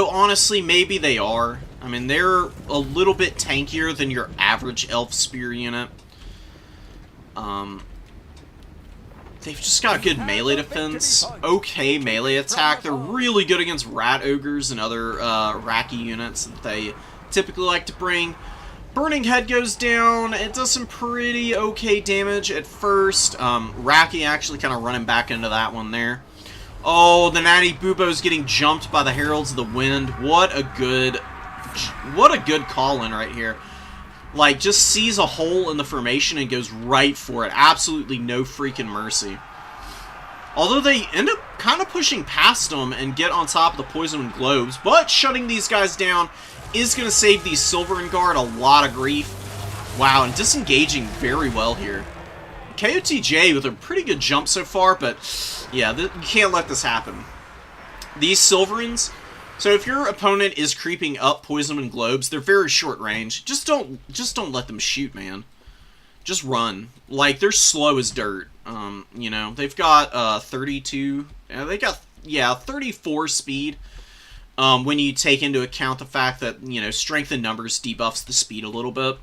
honestly, maybe they are. I mean, they're a little bit tankier than your average Elf Spear unit. They've just got good melee defense, okay melee attack. They're really good against Rat Ogres and other, Racky units that they typically like to bring. Burning Head goes down. It does some pretty okay damage at first. Racky actually kind of running back into that one there. Oh, the Natty Bubo's getting jumped by the Heralds of the Wind. What a good call-in right here. Like, just sees a hole in the formation and goes right for it. Absolutely no freaking mercy. Although they end up kind of pushing past them and get on top of the Poison Wind Globes, but shutting these guys down is going to save the Silverin Guard a lot of grief. Wow, and disengaging very well here. KOTJ with a pretty good jump so far, but yeah, you can't let this happen. These Silverins, so if your opponent is creeping up Poison Wind Globes, they're very short range. Just don't let them shoot, man. Just run. Like, they're slow as dirt. You know, they've got 32. They got 34 speed. When you take into account the fact that, you know, strength in numbers debuffs the speed a little bit.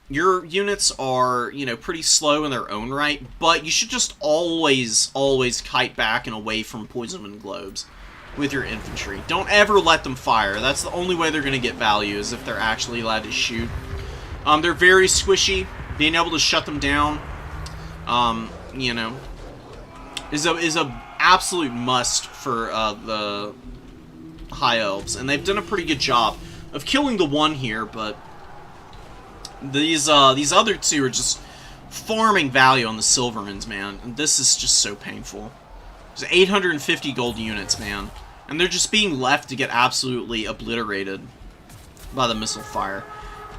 Your units are, you know, pretty slow in their own right, but you should just always kite back and away from Poison Wind Globes with your infantry. Don't ever let them fire. That's the only way they're going to get value, is if they're actually allowed to shoot. They're very squishy. Being able to shut them down, you know, is a absolute must for the High Elves, and they've done a pretty good job of killing the one here, but These other two are just farming value on the Silverins, man. And this is just so painful. There's 850 gold units, man. And they're just being left to get absolutely obliterated by the missile fire.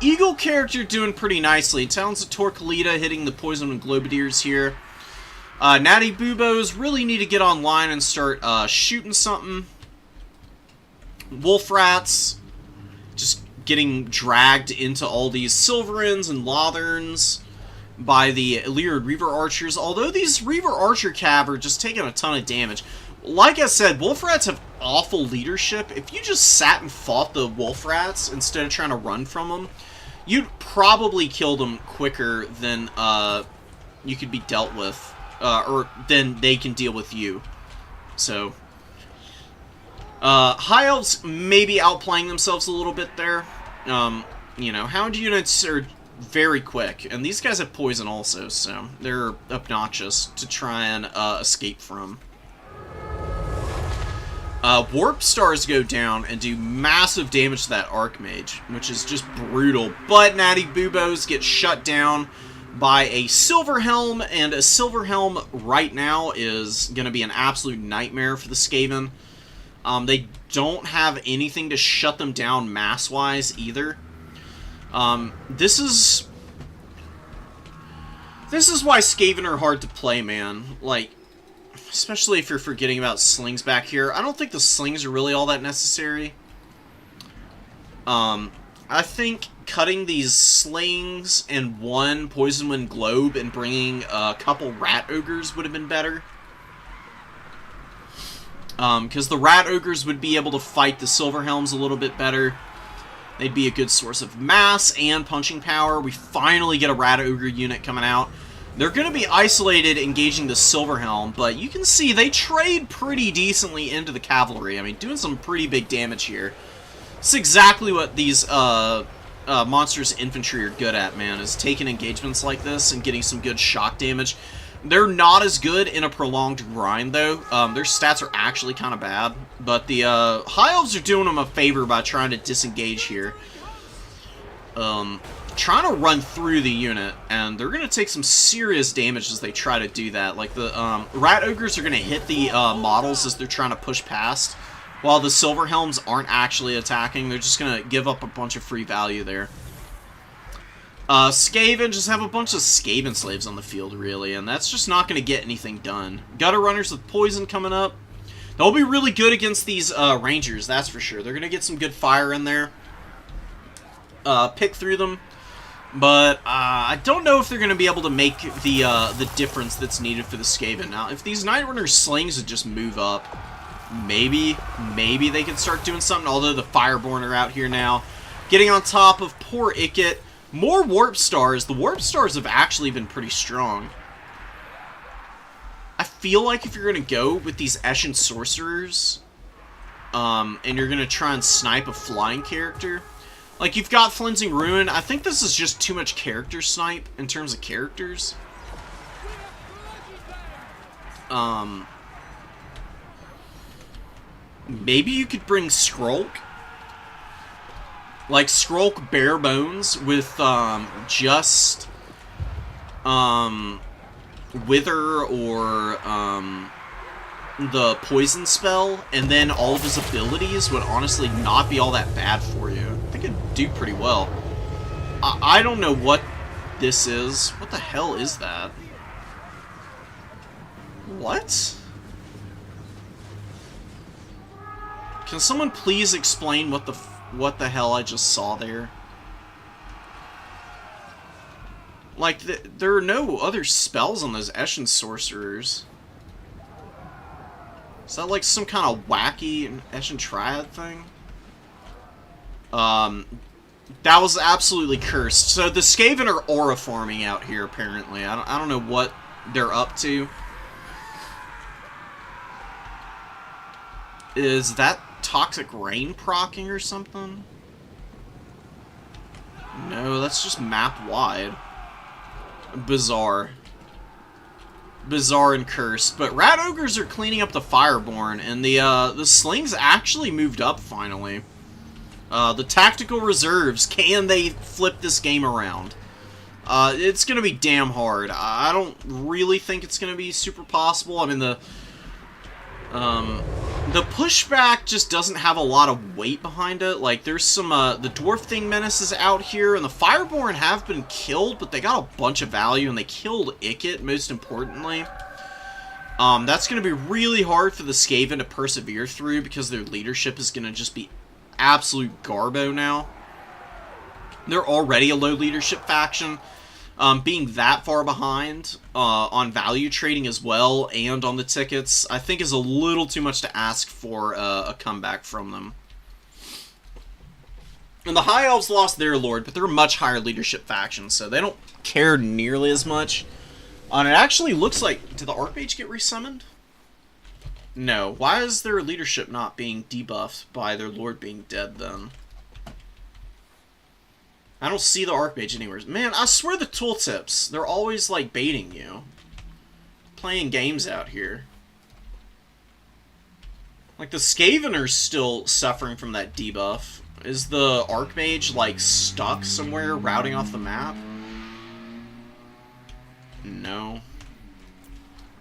Eagle character doing pretty nicely. Talons of Torquilita hitting the Poison and Globadiers here. Natty Boobos really need to get online and start shooting something. Wolf Rats just getting dragged into all these Silverins and Lotherns by the Illyrid Reaver Archers, although these Reaver Archer Cav are just taking a ton of damage. Like I said, Wolf Rats have awful leadership. If you just sat and fought the Wolf Rats instead of trying to run from them, you'd probably kill them quicker than you could be dealt with, or than they can deal with you. So, High Elves maybe outplaying themselves a little bit there. You know, Hound units are very quick, and these guys have poison also, so they're obnoxious to try and escape from. Warp Stars go down and do massive damage to that Archmage, which is just brutal, but Natty Boobos get shut down by a Silver Helm, and a Silver Helm right now is going to be an absolute nightmare for the Skaven. They don't have anything to shut them down mass-wise either. This is why Skaven are hard to play, man. Like, especially if you're forgetting about slings back here. I don't think the slings are really all that necessary. I think cutting these slings and one Poison Wind Globe and bringing a couple Rat Ogres would have been better. Because the Rat Ogres would be able to fight the Silver Helms a little bit better. They'd be a good source of mass and punching power. We finally get a Rat Ogre unit coming out. They're going to be isolated engaging the Silver Helm, but you can see they trade pretty decently into the cavalry. I mean, doing some pretty big damage here. It's exactly what these monstrous infantry are good at, man, is taking engagements like this and getting some good shock damage. They're not as good in a prolonged grind, though. Their stats are actually kind of bad, but the High Elves are doing them a favor by trying to disengage here. Trying to run through the unit, and they're going to take some serious damage as they try to do that. Like, the Rat Ogres are going to hit the models as they're trying to push past, while the Silver Helms aren't actually attacking. They're just going to give up a bunch of free value there. Skaven just have a bunch of Skaven slaves on the field, really, and that's just not going to get anything done. Gutter Runners with poison coming up. They'll be really good against these Rangers, that's for sure. They're going to get some good fire in there. Pick through them. But I don't know if they're going to be able to make the difference that's needed for the Skaven. Now, if these Night Runner slings would just move up, maybe they can start doing something, although the Fireborn are out here now. Getting on top of poor Ikit. More Warp Stars. The Warp Stars have actually been pretty strong. I feel like if you're going to go with these Eshin Sorcerers, and you're going to try and snipe a flying character, like you've got Flensing Ruin, I think this is just too much character snipe in terms of characters. Maybe you could bring Skrulk. Like, Skrulk bare bones with, just, Wither or, the Poison spell, and then all of his abilities would honestly not be all that bad for you. I think it'd do pretty well. I don't know what this is. What the hell is that? What? Can someone please explain what the hell I just saw there? Like, there are no other spells on those Eshin Sorcerers. Is that like some kind of wacky Eshin Triad thing? That was absolutely cursed. So the Skaven are aura farming out here, apparently. I don't know what they're up to. Is that Toxic Rain proccing or something? No, that's just map-wide. Bizarre. Bizarre and cursed. But Rat Ogres are cleaning up the Fireborn, and the slings actually moved up, finally. The tactical reserves, can they flip this game around? It's going to be damn hard. I don't really think it's going to be super possible. I mean, the pushback just doesn't have a lot of weight behind it. Like, there's some, the Dwarf Thing Menace is out here, and the Fireborn have been killed, but they got a bunch of value, and they killed Ikit, most importantly. That's going to be really hard for the Skaven to persevere through, because their leadership is going to just be absolute garbo now. They're already a low leadership faction. Being that far behind on value trading as well and on the tickets, I think is a little too much to ask for a comeback from them. And the High Elves lost their Lord, but they're a much higher leadership faction, so they don't care nearly as much. And it actually looks like... Did the Archmage get resummoned? No. Why is their leadership not being debuffed by their Lord being dead, then? I don't see the Archmage anywhere. Man, I swear the tooltips, they're always, like, baiting you. Playing games out here. Like, the Skaven are still suffering from that debuff. Is the Archmage, like, stuck somewhere, routing off the map? No.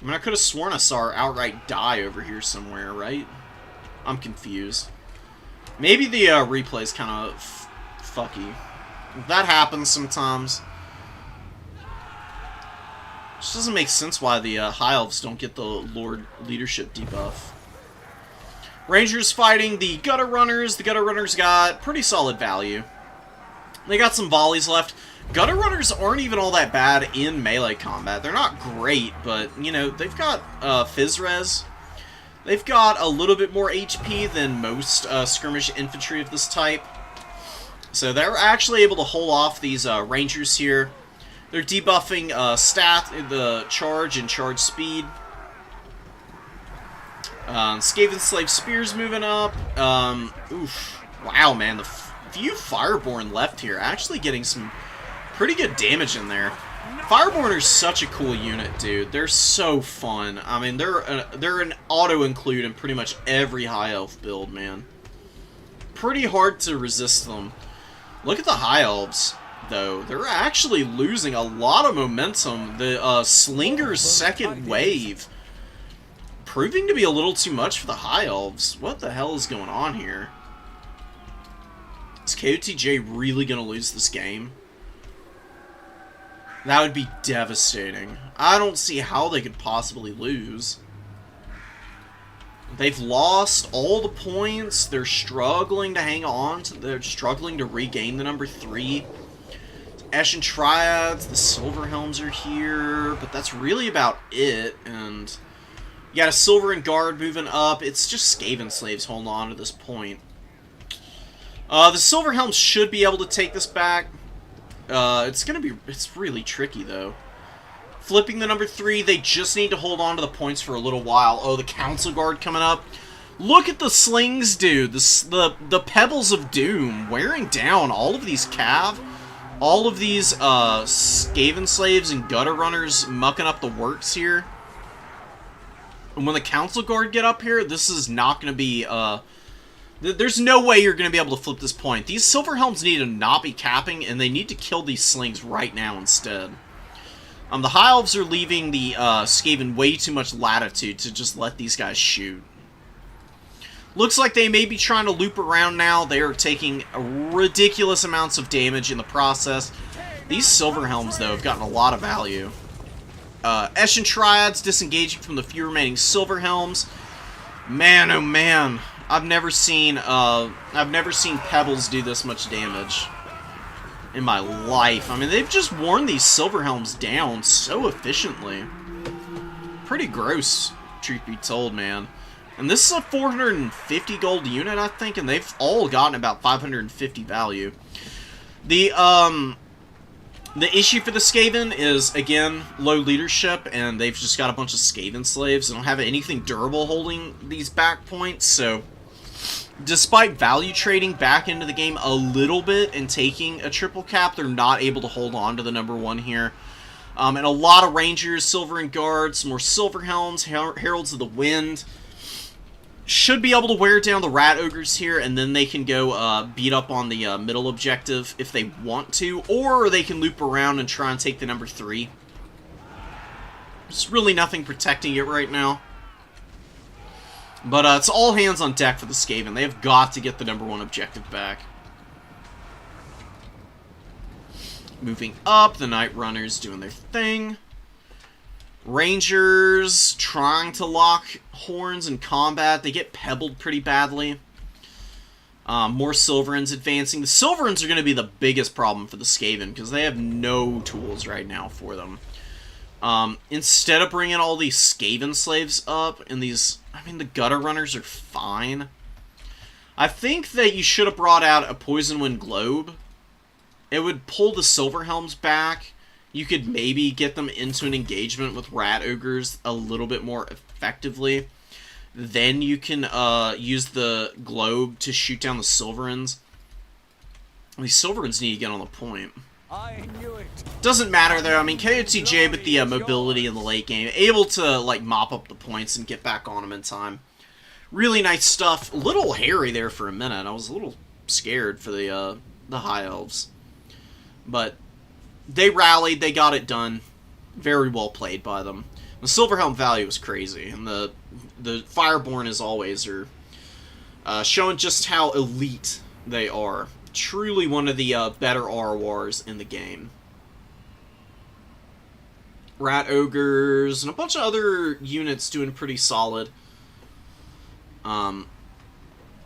I mean, I could have sworn I saw her outright die over here somewhere, right? I'm confused. Maybe the replay's kind of fucky. That happens sometimes. Just doesn't make sense why the High Elves don't get the Lord leadership debuff. Rangers fighting the Gutter Runners. The Gutter Runners got pretty solid value. They got some volleys left. Gutter Runners aren't even all that bad in melee combat. They're not great, but, you know, they've got Phys Res. They've got a little bit more HP than most skirmish infantry of this type. So they're actually able to hold off these Rangers here. They're debuffing the charge and charge speed. Skaven Slave Spears moving up. Oof. Wow, man. The few Fireborn left here actually getting some pretty good damage in there. Fireborn are such a cool unit, dude. They're so fun. I mean, they're an auto-include in pretty much every High Elf build, man. Pretty hard to resist them. Look at the High Elves, though. They're actually losing a lot of momentum. The Slinger's second wave proving to be a little too much for the High Elves. What the hell is going on here? Is KOTJ really going to lose this game? That would be devastating. I don't see how they could possibly lose. They've lost all the points. They're struggling to hang on. They're struggling to regain the number 3. Ashen Triads, the Silver Helms are here, but that's really about it. And you got a Silver and Guard moving up. It's just Skaven Slaves holding on to this point. The Silver Helms should be able to take this back. It's really tricky, though. Flipping the number 3, they just need to hold on to the points for a little while. Oh, the Council Guard coming up. Look at the slings, dude. The Pebbles of Doom wearing down all of these Cav. All of these Skaven Slaves and Gutter Runners mucking up the works here. And when the Council Guard get up here, this is not going to be... There's no way you're going to be able to flip this point. These Silver Helms need to not be capping, and they need to kill these slings right now instead. The High Elves are leaving the Skaven way too much latitude to just let these guys shoot. Looks like they may be trying to loop around now. They are taking ridiculous amounts of damage in the process. These Silver Helms, though, have gotten a lot of value. Eshin Triads disengaging from the few remaining Silver Helms. Man, oh man. I've never seen Pebbles do this much damage in my life. I mean, they've just worn these Silver Helms down so efficiently. Pretty gross, truth be told, man. And this is a 450 gold unit, I think, and they've all gotten about 550 value. The issue for the Skaven is, again, low leadership, and they've just got a bunch of Skaven slaves. They don't have anything durable holding these back points, so... Despite value trading back into the game a little bit and taking a triple cap, they're not able to hold on to the number 1 here. And a lot of Rangers, Silver and Guards, some more Silver Helms, Heralds of the Wind. should be able to wear down the rat ogres here, and then they can go beat up on the middle objective if they want to, or they can loop around and try and take the number 3. There's really nothing protecting it right now. But it's all hands on deck for the Skaven. They have got to get the number 1 objective back. Moving up, the Night Runners doing their thing. Rangers trying to lock horns in combat. They get pebbled pretty badly. More Silverins advancing. The Silverins are going to be the biggest problem for the Skaven because they have no tools right now for them. Instead of bringing all these Skaven slaves up, and these, I mean, the Gutter Runners are fine. I think that you should have brought out a Poison Wind Globe. It would pull the Silverhelms back. You could maybe get them into an engagement with Rat Ogres a little bit more effectively. Then you can use the Globe to shoot down the Silverins. These Silverins need to get on the point. I knew it. Doesn't matter though. I mean, KOTJ with the mobility in the late game, able to like mop up the points and get back on them in time. Really nice stuff. A little hairy there for a minute. I was a little scared for the High Elves, but they rallied. They got it done. Very well played by them. The Silverhelm value is crazy, and the Fireborn, as always, are showing just how elite they are. Truly one of the better RORs in the game. Rat Ogres and a bunch of other units doing pretty solid. Skaven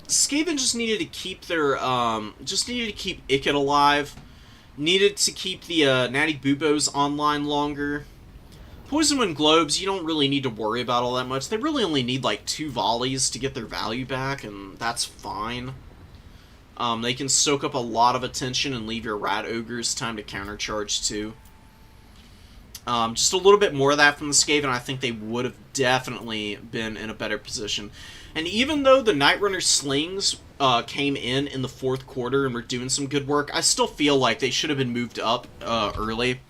just needed to keep their Ikit alive. Needed to keep the Natty Bubos online longer. Poison Wind Globes, you don't really need to worry about all that much. They really only need like 2 volleys to get their value back, and that's fine. They can soak up a lot of attention and leave your Rat Ogres time to countercharge too. Just a little bit more of that from the Skaven, I think they would have definitely been in a better position. And even though the Night Runner Slings came in the 4th quarter and were doing some good work, I still feel like they should have been moved up early.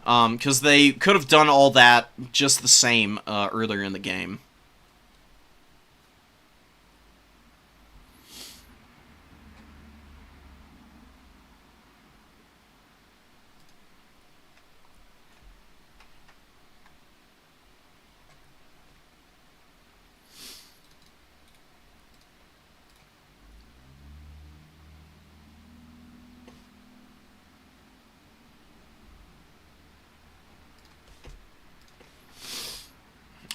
Because they could have done all that just the same earlier in the game.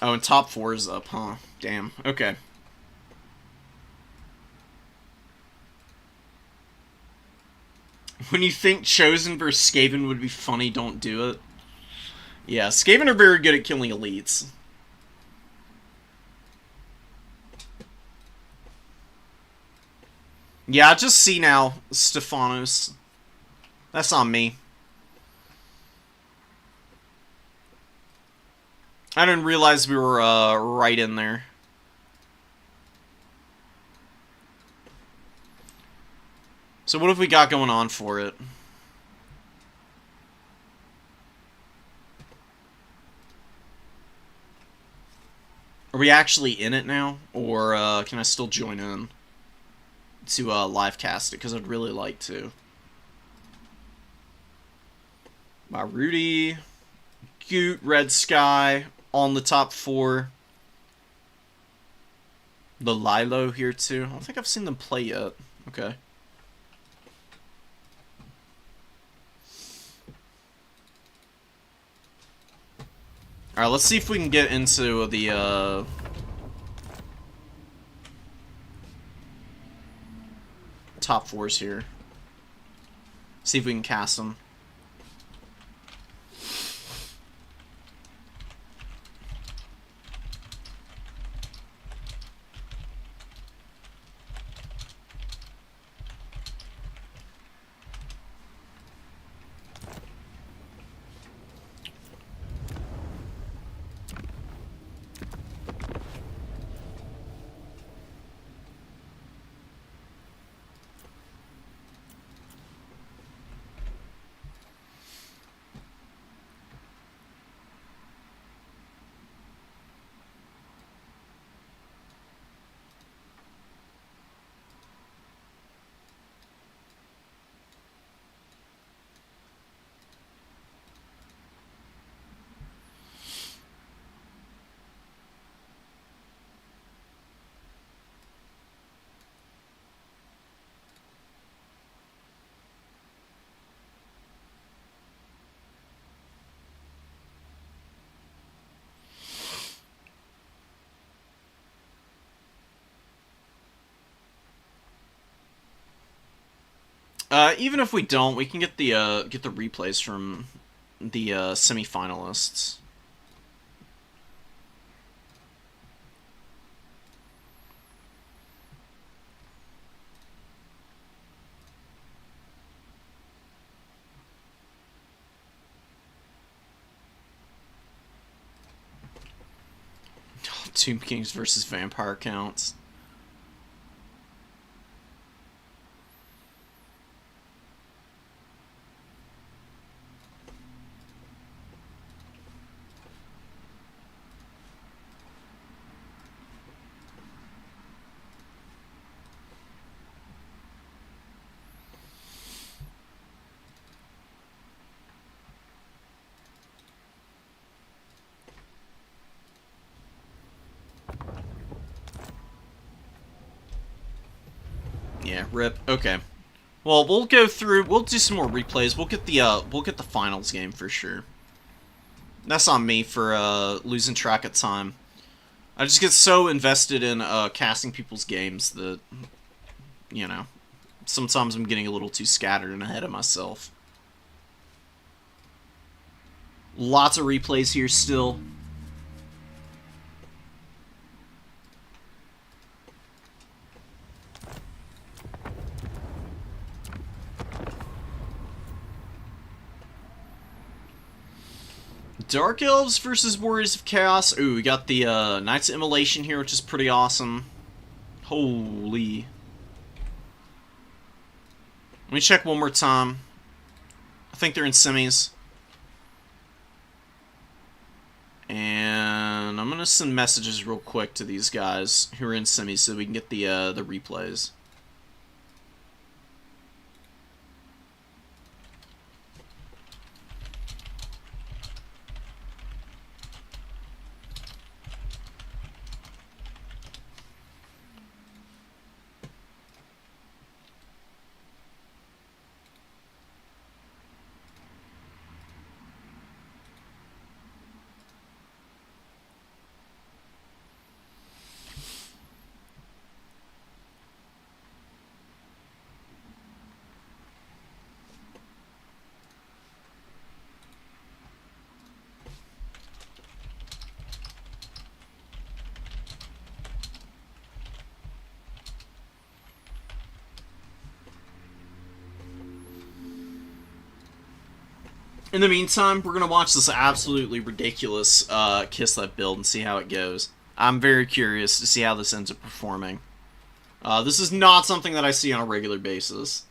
Oh, and top 4 is up, huh? Damn. Okay. When you think Chosen versus Skaven would be funny, don't do it. Yeah, Skaven are very good at killing elites. Yeah, just see now, Stephanos. That's on me. I didn't realize we were right in there. So what have we got going on for it? Are we actually in it now? Or can I still join in to live cast it? Because I'd really like to. My Rudy, Goot, Red Sky on the top 4. The Lilo here too. I don't think I've seen them play yet. Okay. Alright, let's see if we can get into the top 4s here. See if we can cast them. Even if we don't, we can get the replays from the semifinalists. Tomb Kings versus Vampire Counts. Yeah, rip. Okay. Well, we'll go through. We'll do some more replays. We'll get the finals game for sure. That's on me for losing track of time. I just get so invested in casting people's games that, you know, sometimes I'm getting a little too scattered and ahead of myself. Lots of replays here still. Dark Elves versus Warriors of Chaos. Ooh, we got the Knights of Immolation here, which is pretty awesome. Holy. Let me check one more time. I think they're in semis. And I'm going to send messages real quick to these guys who are in semis so we can get the replays. In the meantime, we're going to watch this absolutely ridiculous Kislev build and see how it goes. I'm very curious to see how this ends up performing. This is not something that I see on a regular basis.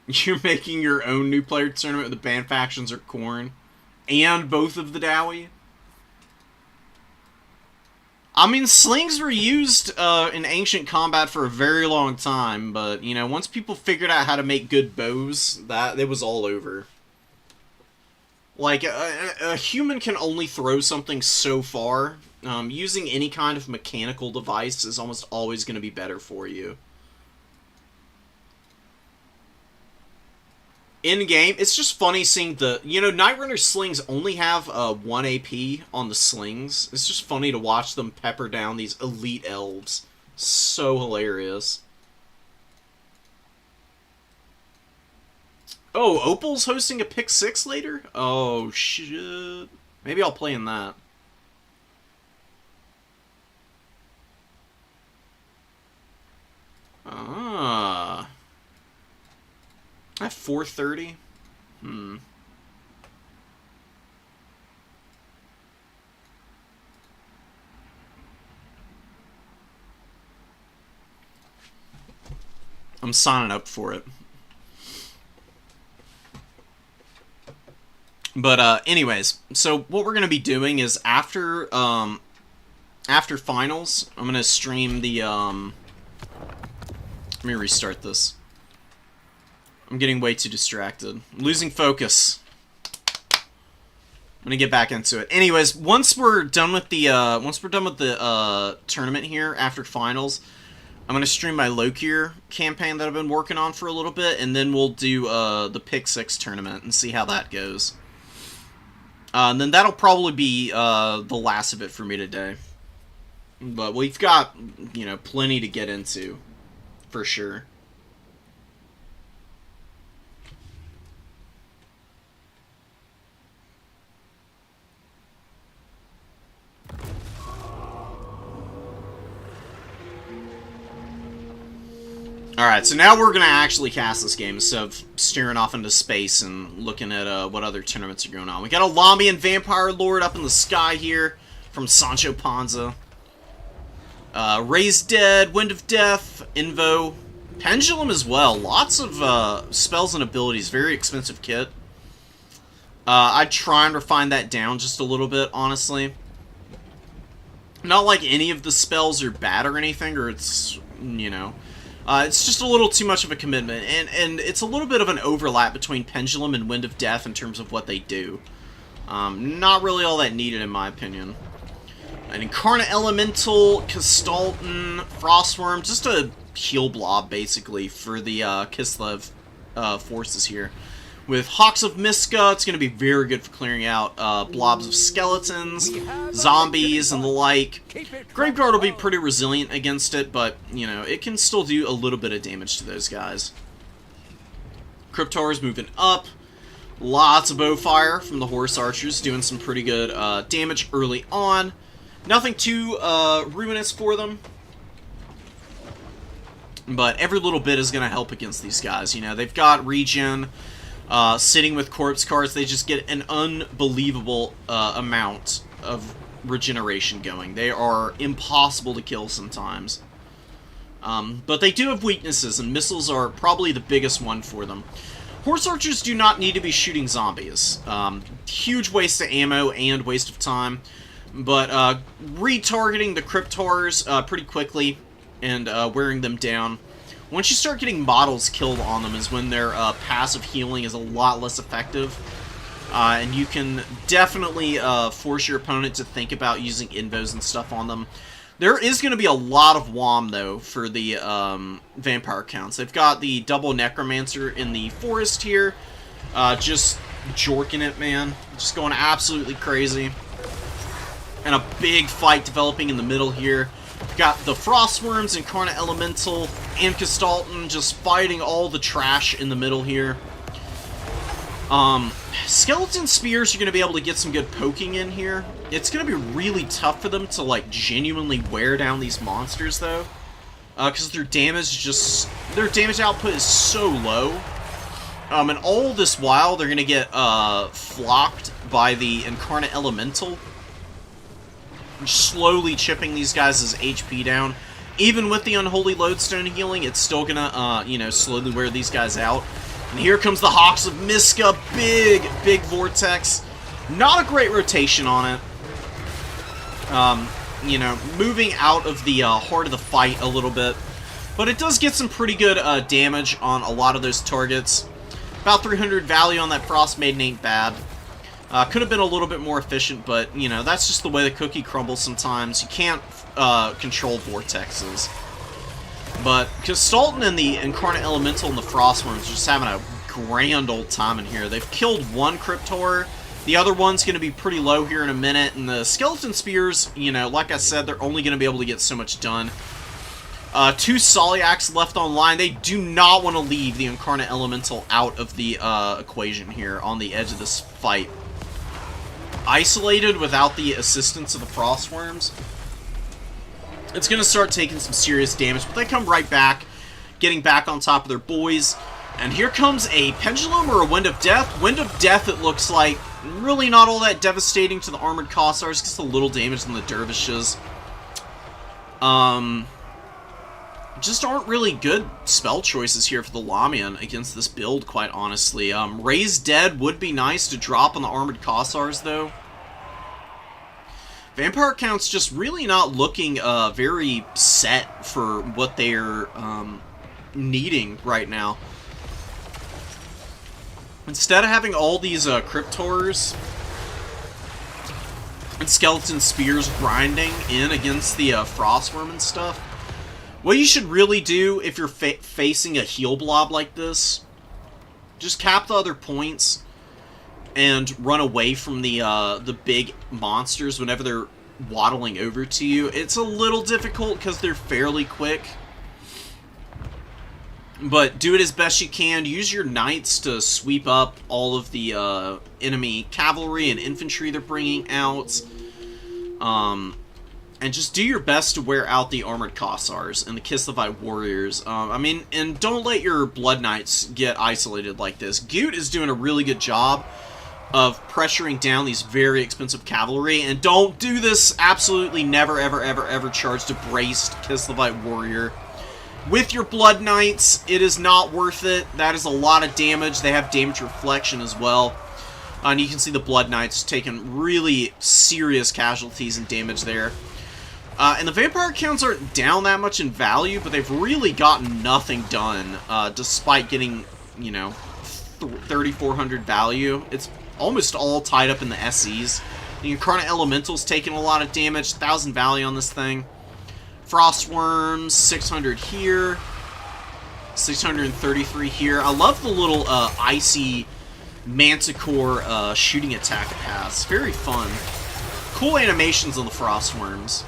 You're making your own new player tournament with the banned factions or Khorne, and both of the Dowie? I mean, slings were used in ancient combat for a very long time, but, you know, once people figured out how to make good bows, it was all over. Like, a human can only throw something so far. Using any kind of mechanical device is almost always going to be better for you. In-game, it's just funny seeing the... You know, Night Runner slings only have 1 AP on the slings. It's just funny to watch them pepper down these elite elves. So hilarious. Oh, Opal's hosting a Pick 6 later? Oh, shit. Maybe I'll play in that. Ah... At 4:30? I'm signing up for it. But, anyways, so what we're going to be doing is after finals, I'm going to stream the, let me restart this. I'm getting way too distracted. I'm losing focus. I'm gonna get back into it. Anyways, once we're done with the tournament here after finals, I'm gonna stream my Lokier campaign that I've been working on for a little bit, and then we'll do the Pick 6 tournament and see how that goes. And then that'll probably be the last of it for me today. But we've got, plenty to get into, for sure. Alright, so now we're going to actually cast this game instead of staring off into space and looking at what other tournaments are going on. We got a Lamian Vampire Lord up in the sky here from Sancho Panza. Raise Dead, Wind of Death, Invo, Pendulum as well. Lots of spells and abilities. Very expensive kit. I'd try and refine that down just a little bit, honestly. Not like any of the spells are bad or anything, or it's, it's just a little too much of a commitment, and it's a little bit of an overlap between Pendulum and Wind of Death in terms of what they do. Not really all that needed, in my opinion. An Incarnate Elemental, Kistalton, Frostworm, just a heal blob, basically, for the Kislev forces here. With Hawks of Miska, it's going to be very good for clearing out blobs of skeletons, zombies, and the like. Graveguard will be pretty resilient against it, but, it can still do a little bit of damage to those guys. Cryptar's moving up. Lots of bowfire from the Horse Archers, doing some pretty good damage early on. Nothing too ruinous for them. But every little bit is going to help against these guys. They've got regen. Sitting with corpse cards, they just get an unbelievable amount of regeneration going. They are impossible to kill sometimes. But they do have weaknesses, and missiles are probably the biggest one for them. Horse Archers do not need to be shooting zombies. Huge waste of ammo and waste of time. But retargeting the Cryptars pretty quickly and wearing them down. Once you start getting models killed on them is when their passive healing is a lot less effective. And you can definitely force your opponent to think about using invos and stuff on them. There is going to be a lot of WOM, though, for the vampire counts. They've got the double Necromancer in the forest here. Just jorking it, man. Just going absolutely crazy. And a big fight developing in the middle here. Got the Frostworms, Incarnate Elemental, and Kistalton just fighting all the trash in the middle here. Skeleton Spears are going to be able to get some good poking in here. It's going to be really tough for them to, like, genuinely wear down these monsters, though. Because their damage output is so low. And all this while, they're going to get flocked by the Incarnate Elemental. Slowly chipping these guys' HP down. Even with the Unholy Lodestone healing, it's still gonna, slowly wear these guys out. And here comes the Hawks of Miska. Big Vortex. Not a great rotation on it. Moving out of the heart of the fight a little bit. But it does get some pretty good damage on a lot of those targets. About 300 value on that Frost Maiden ain't bad. Could have been a little bit more efficient, but, that's just the way the cookie crumbles sometimes. You can't control vortexes. But Kistalton and the Incarnate Elemental and the Frostworms are just having a grand old time in here. They've killed one Cryptor. The other one's going to be pretty low here in a minute. And the Skeleton Spears, like I said, they're only going to be able to get so much done. 2 Soliacs left online. They do not want to leave the Incarnate Elemental out of the equation here on the edge of this fight. Isolated without the assistance of the Frostworms, it's going to start taking some serious damage, but they come right back, getting back on top of their boys. And here comes a Pendulum or a Wind of Death. Wind of Death, it looks like, really not all that devastating to the Armored Cossars, gets a little damage on the Dervishes. Just aren't really good spell choices here for the Lamian against this build, quite honestly. Raise Dead would be nice to drop on the Armored Cossars, though. Vampire count's just really not looking very set for what they're needing right now. Instead of having all these Cryptors and Skeleton Spears grinding in against the Frostworm and stuff, what you should really do if you're facing a heal blob like this, just cap the other points and run away from the big monsters whenever they're waddling over to you. It's a little difficult because they're fairly quick. But do it as best you can. Use your knights to sweep up all of the enemy cavalry and infantry they're bringing out. And just do your best to wear out the armored Kossars and the Kislevite warriors. I mean, and don't let your Blood Knights get isolated like this. Goot is doing a really good job of pressuring down these very expensive cavalry, and don't do this. Absolutely never, ever, ever, ever charge the braced Kislevite warrior with your Blood Knights. It is not worth it. That is a lot of damage. They have damage reflection as well. And you can see the Blood Knights taking really serious casualties and damage there. And the Vampire counts aren't down that much in value, but they've really gotten nothing done, despite getting, you know, 3,400 value. It's almost all tied up in the SEs. The Incarnate Elemental's taking a lot of damage, 1,000 value on this thing. Frostworms, 600 here, 633 here. I love the little icy Manticore shooting attack it has. Very fun. Cool animations on the Frostworms.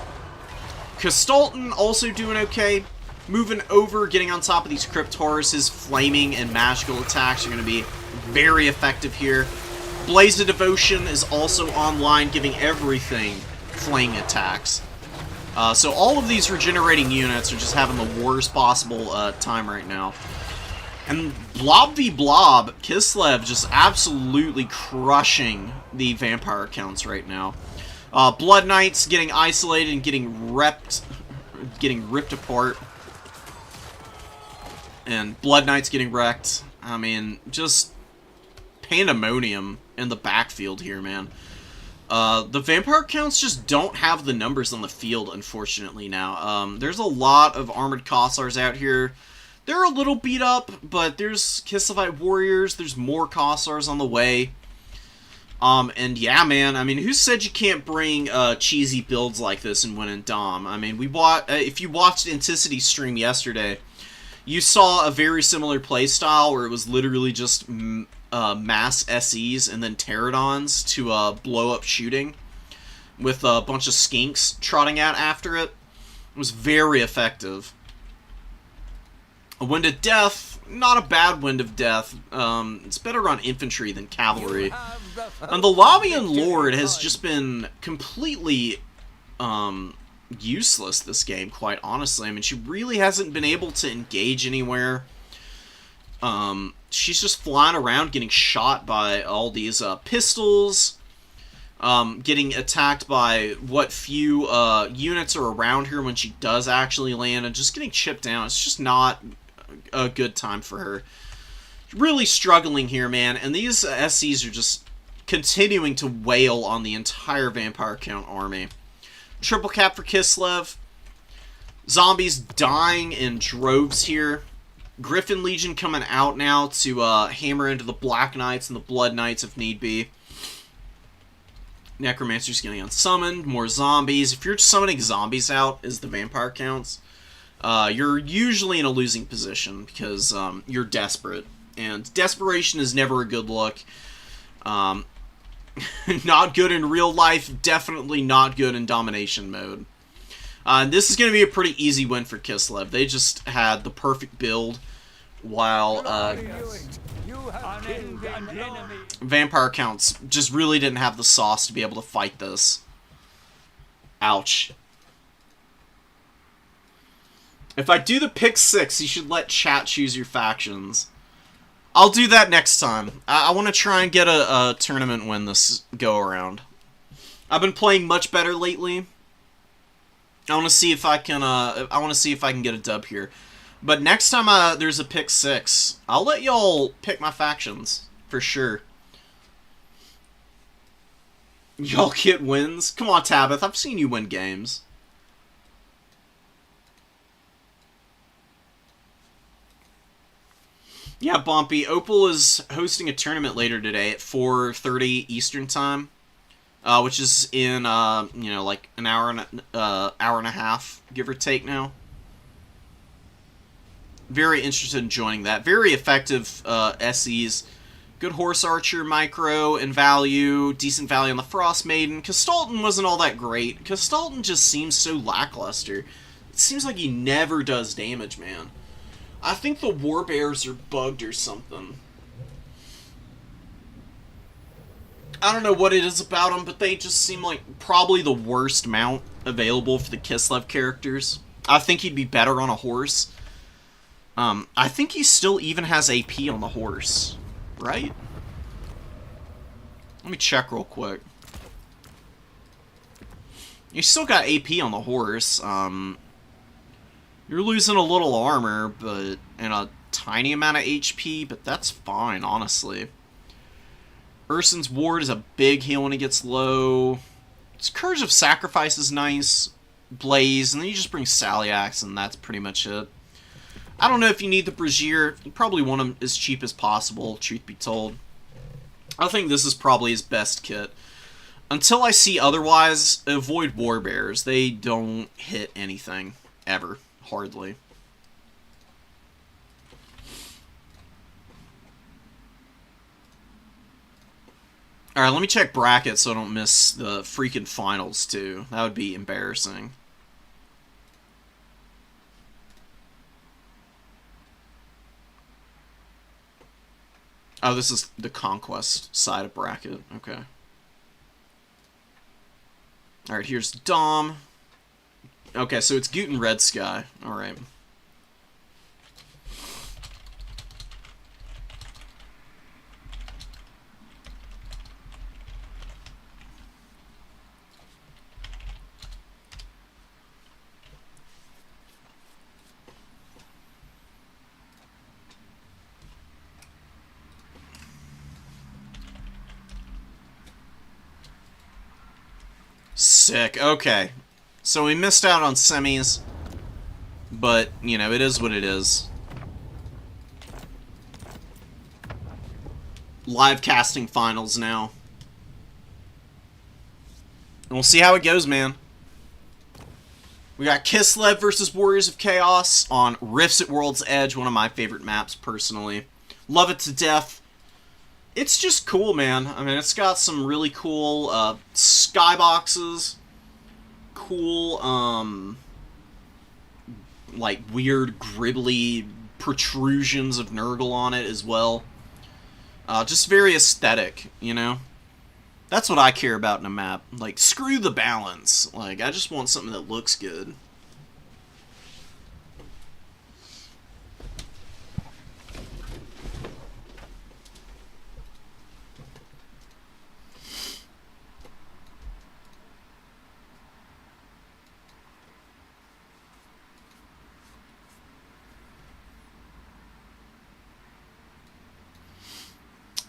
Castalton also doing okay. Moving over, getting on top of these Crypt Horrors. His flaming and magical attacks are going to be very effective here. Blaze of Devotion is also online, giving everything flaming attacks. So all of these regenerating units are just having the worst possible time right now. And Blob v Blob, Kislev just absolutely crushing the Vampire counts right now. Blood Knights getting isolated and getting ripped apart. And Blood Knights getting wrecked. I mean, just pandemonium in the backfield here, man. The Vampire counts just don't have the numbers on the field, unfortunately, now. There's a lot of Armored Kossars out here. They're a little beat up, but there's Kislevite Warriors. There's more Kossars on the way. And yeah, man, I mean, who said you can't bring cheesy builds like this and win in Dom? I mean, if you watched Anticity's stream yesterday, you saw a very similar playstyle where it was literally just mass SEs and then Pterodons to blow up shooting with a bunch of skinks trotting out after it. It was very effective. A Wind of Death, not a bad Wind of Death. It's better on infantry than cavalry. And the Lavian Lord has just been completely useless this game, quite honestly. I mean, she really hasn't been able to engage anywhere. She's just flying around getting shot by all these pistols, getting attacked by what few units are around her when she does actually land, and just getting chipped down. It's just not a good time for her. Really struggling here, man, and these SCs are just continuing to wail on the entire Vampire Count army. Triple cap for Kislev. Zombies dying in droves here. Griffin Legion coming out now to hammer into the Black Knights and the Blood Knights if need be. Necromancer's getting unsummoned. More zombies. If you're summoning zombies out as the Vampire counts, you're usually in a losing position because you're desperate. And desperation is never a good look. Not good in real life. Definitely not good in domination mode. This is going to be a pretty easy win for Kislev. They just had the perfect build while Vampire counts just really didn't have the sauce to be able to fight this. Ouch. If I do the pick 6, you should let chat choose your factions. I'll do that next time. I want to try and get a tournament win this go around. I've been playing much better lately. I want to see if I can get a dub here. But next time there's a pick 6, I'll let y'all pick my factions for sure. Y'all get wins. Come on, Tabith. I've seen you win games. Yeah, Bumpy. Opal is hosting a tournament later today at 4:30 Eastern Time, which is in you know, like an hour and a half, give or take now. Very interested in joining that. Very effective SEs Good Horse Archer micro and value. Decent value on the Frost Maiden. Castalton wasn't all that great. Castalton just seems so lackluster. It seems like he never does damage, man. I think the Warbears are bugged or something. I don't know what it is about them, but they just seem like probably the worst mount available for the Kislev characters. I think he'd be better on a horse. I think he still even has AP on the horse, right? Let me check real quick. You still got AP on the horse. You're losing a little armor, but and a tiny amount of HP, but that's fine, honestly. Urson's Ward is a big heal when it gets low. His Courage of Sacrifice is nice. Blaze, and then you just bring Salyax, and that's pretty much it. I don't know if you need the Brazier. You probably want him as cheap as possible, truth be told. I think this is probably his best kit. Until I see otherwise, avoid Warbears. They don't hit anything, ever. Hardly. Alright, let me check brackets so I don't miss the freaking finals, too. That would be embarrassing. Oh, this is the Conquest side of bracket. Okay. Alright, here's Dom. Okay, so it's Goot and Red Sky. Alright. Sick. Okay. So we missed out on semis, but, you know, it is what it is. Live casting finals now. And we'll see how it goes, man. We got Kislev versus Warriors of Chaos on Rifts at World's Edge, one of my favorite maps, personally. Love it to death. It's just cool, man. I mean, it's got some really cool skyboxes. Cool, like, weird, gribbly protrusions of Nurgle on it as well. Just very aesthetic, you know? That's what I care about in a map. Like, screw the balance. Like, I just want something that looks good.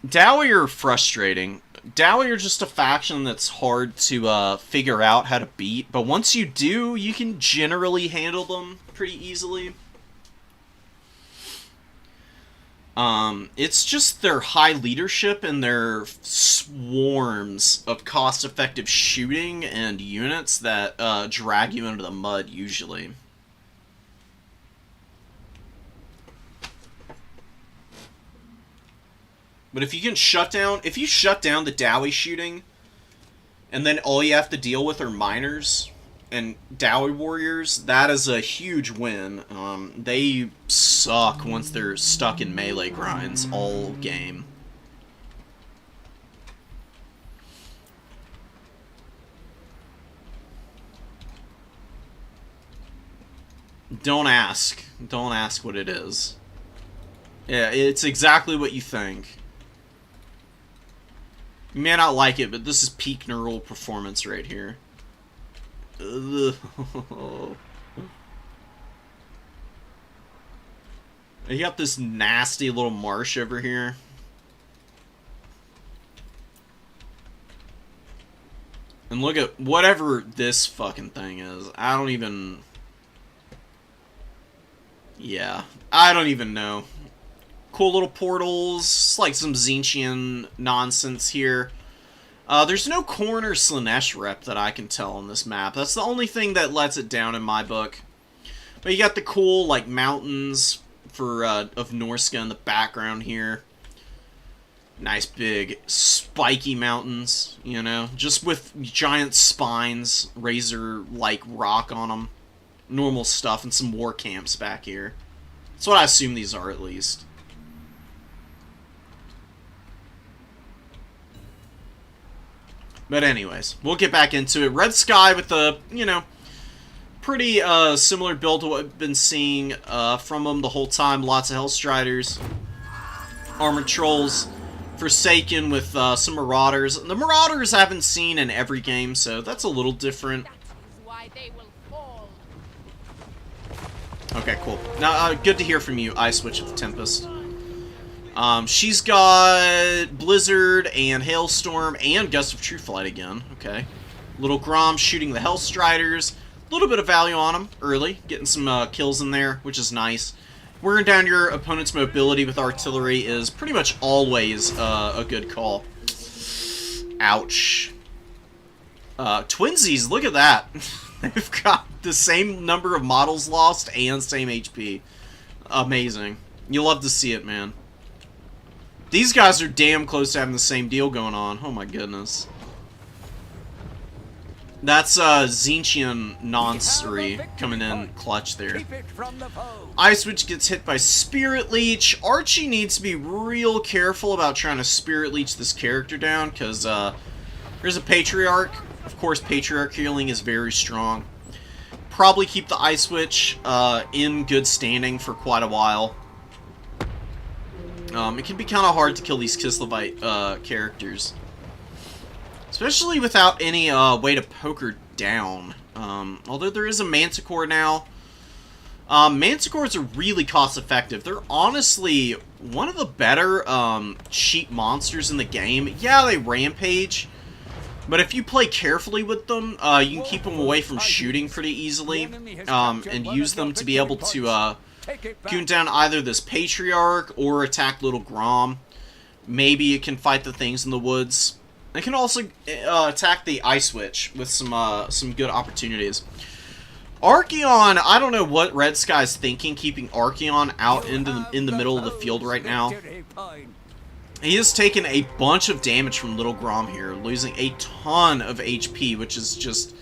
Dowie are frustrating. Dowie are just a faction that's hard to figure out how to beat, but once you do, you can generally handle them pretty easily. It's just their high leadership and their swarms of cost-effective shooting and units that drag you into the mud, usually. But if you can shut down the Dowie shooting, and then all you have to deal with are miners and Dowie warriors, that is a huge win. They suck once they're stuck in melee grinds all game. Don't ask. Don't ask what it is. Yeah, it's exactly what you think. You may not like it, but this is peak neural performance right here. Ugh. You got this nasty little marsh over here. And look at whatever this fucking thing is. I don't even... Yeah, I don't even know. Cool little portals, like some Zinchian nonsense here. There's no Khorne or Slaanesh rep that I can tell on this map. That's the only thing that lets it down in my book. But you got the cool, like, mountains for of Norska in the background here. Nice big spiky mountains, you know, just with giant spines, razor-like rock on them. Normal stuff, and some war camps back here. That's what I assume these are, at least. But anyways, we'll get back into it. Red Sky with the, you know, pretty similar build to what I've been seeing from them the whole time. Lots of Hellstriders, Armored Trolls, Forsaken with some Marauders. The Marauders I haven't seen in every game, so that's a little different. Okay, cool. Now, good to hear from you, Ice Witch of the Tempest. She's got Blizzard and Hailstorm and Gust of True Flight again. Okay. Little Grom shooting the Hellstriders. A little bit of value on them early. Getting some kills in there, which is nice. Wearing down your opponent's mobility with artillery is pretty much always a good call. Ouch. Twinsies, look at that. They've got the same number of models lost and same HP. Amazing. You love to see it, man. These guys are damn close to having the same deal going on. Oh my goodness. That's Zinchian Noncery coming in clutch there. Ice Witch gets hit by Spirit Leech. Archie needs to be real careful about trying to Spirit Leech this character down, because there's a Patriarch. Of course, Patriarch healing is very strong. Probably keep the Ice Witch in good standing for quite a while. It can be kind of hard to kill these Kislevite characters. Especially without any way to poke her down. Although there is a Manticore now. Manticores are really cost-effective. They're honestly one of the better cheap monsters in the game. Yeah, they rampage. But if you play carefully with them, you can keep them away from shooting pretty easily. And use them to be able to goon down either this Patriarch or attack Little Grom. Maybe it can fight the things in the woods. It can also attack the Ice Witch with some good opportunities. Archeon, I don't know what Red Sky's thinking, keeping Archeon out in the middle of the field right now. He has taken a bunch of damage from Little Grom here, losing a ton of HP, which is just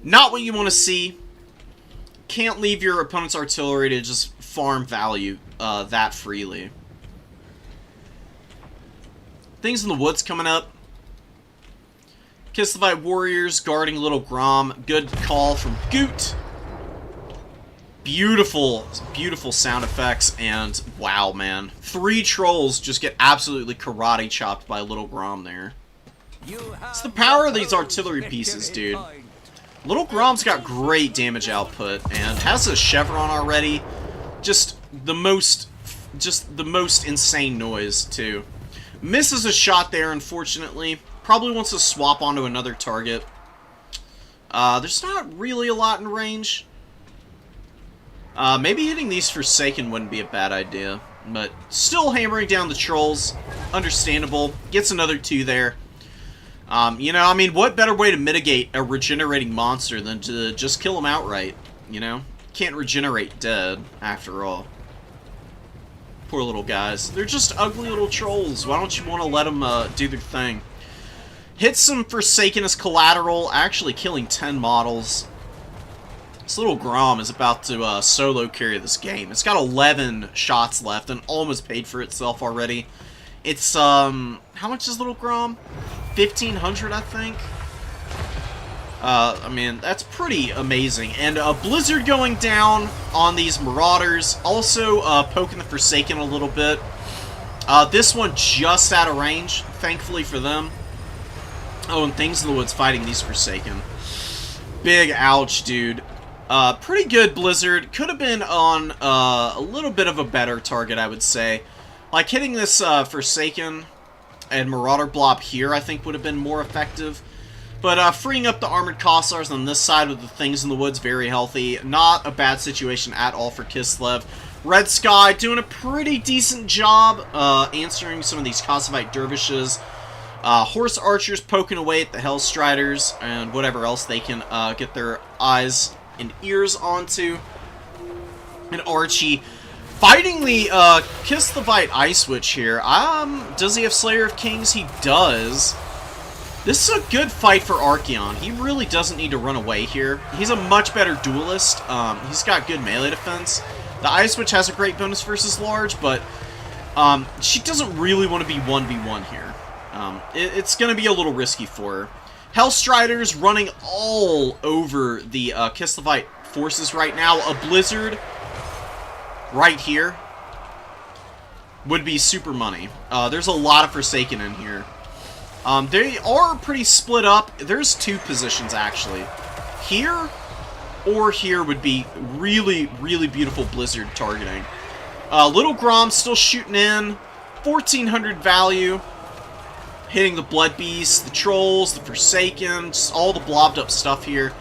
not what you want to see. Can't leave your opponent's artillery to just farm value that freely. Things in the woods coming up. Kislevite Warriors guarding Little Grom. Good call from Goot. Beautiful, beautiful sound effects, and wow, man. 3 trolls just get absolutely karate chopped by Little Grom there. It's the power of these artillery pieces, dude. Little Grom's got great damage output, and has a Chevron already. Just the most insane noise, too. Misses a shot there, unfortunately. Probably wants to swap onto another target. There's not really a lot in range. Maybe hitting these Forsaken wouldn't be a bad idea. But still hammering down the trolls. Understandable. Gets another 2 there. You know, I mean, what better way to mitigate a regenerating monster than to just kill him outright, you know? Can't regenerate dead, after all. Poor little guys. They're just ugly little trolls. Why don't you want to let them do their thing? Hits some Forsaken as collateral, actually killing 10 models. This Little Grom is about to solo carry this game. It's got 11 shots left and almost paid for itself already. It's, how much is Little Grom? 1,500, I think? I mean, that's pretty amazing. And Blizzard going down on these Marauders. Also poking the Forsaken a little bit. This one just out of range, thankfully for them. Oh, and Things in the Woods fighting these Forsaken. Big ouch, dude. Pretty good Blizzard. Could have been on a little bit of a better target, I would say. Like, hitting this Forsaken and Marauder blob here, I think, would have been more effective. But freeing up the Armored Kossars on this side with the Things in the Woods, very healthy. Not a bad situation at all for Kislev. Red Sky doing a pretty decent job answering some of these Kossovite Dervishes. Horse Archers poking away at the Hellstriders and whatever else they can get their eyes and ears onto. And Archie Fighting the Kislevites Ice Witch here. Does he have Slayer of Kings? He does. This is a good fight for Archeon. He really doesn't need to run away here. He's a much better duelist. He's got good melee defense. The Ice Witch has a great bonus versus large, but she doesn't really want to be 1v1 here. It's going to be a little risky for her. Hellstriders running all over the Kislevite forces right now. A Blizzard right here would be super money. There's a lot of Forsaken in here. They are pretty split up. There's two positions, actually. Here or here would be really, really beautiful Blizzard targeting. Little Grom still shooting in. 1,400 value. Hitting the Blood Beasts, the Trolls, the Forsaken, just all the blobbed up stuff here.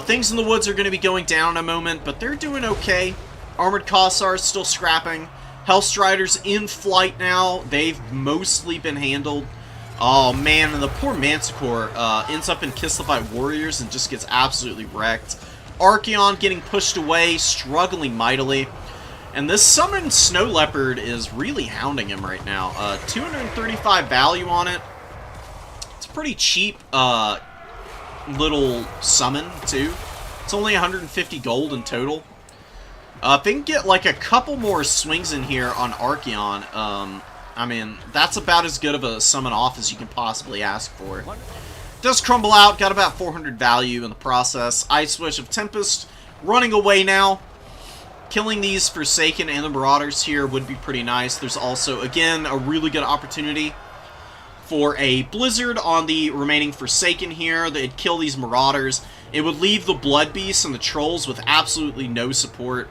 Things in the Woods are going to be going down in a moment, but they're doing okay. Armored Kossars still scrapping. Hellstriders in flight now. They've mostly been handled. Oh man, and the poor Manticore ends up in Kislevite Warriors and just gets absolutely wrecked. Archeon getting pushed away, struggling mightily. And this summoned Snow Leopard is really hounding him right now. 235 value on it. It's a pretty cheap little summon, too. It's only 150 gold in total. If they can get like a couple more swings in here on Archeon, I mean, that's about as good of a summon off as you can possibly ask for. Does crumble out, got about 400 value in the process. Ice Witch of Tempest running away now. Killing these Forsaken and the Marauders here would be pretty nice. There's also, again, a really good opportunity for a Blizzard on the remaining Forsaken here. They'd kill these Marauders. It would leave the Blood Beasts and the Trolls with absolutely no support.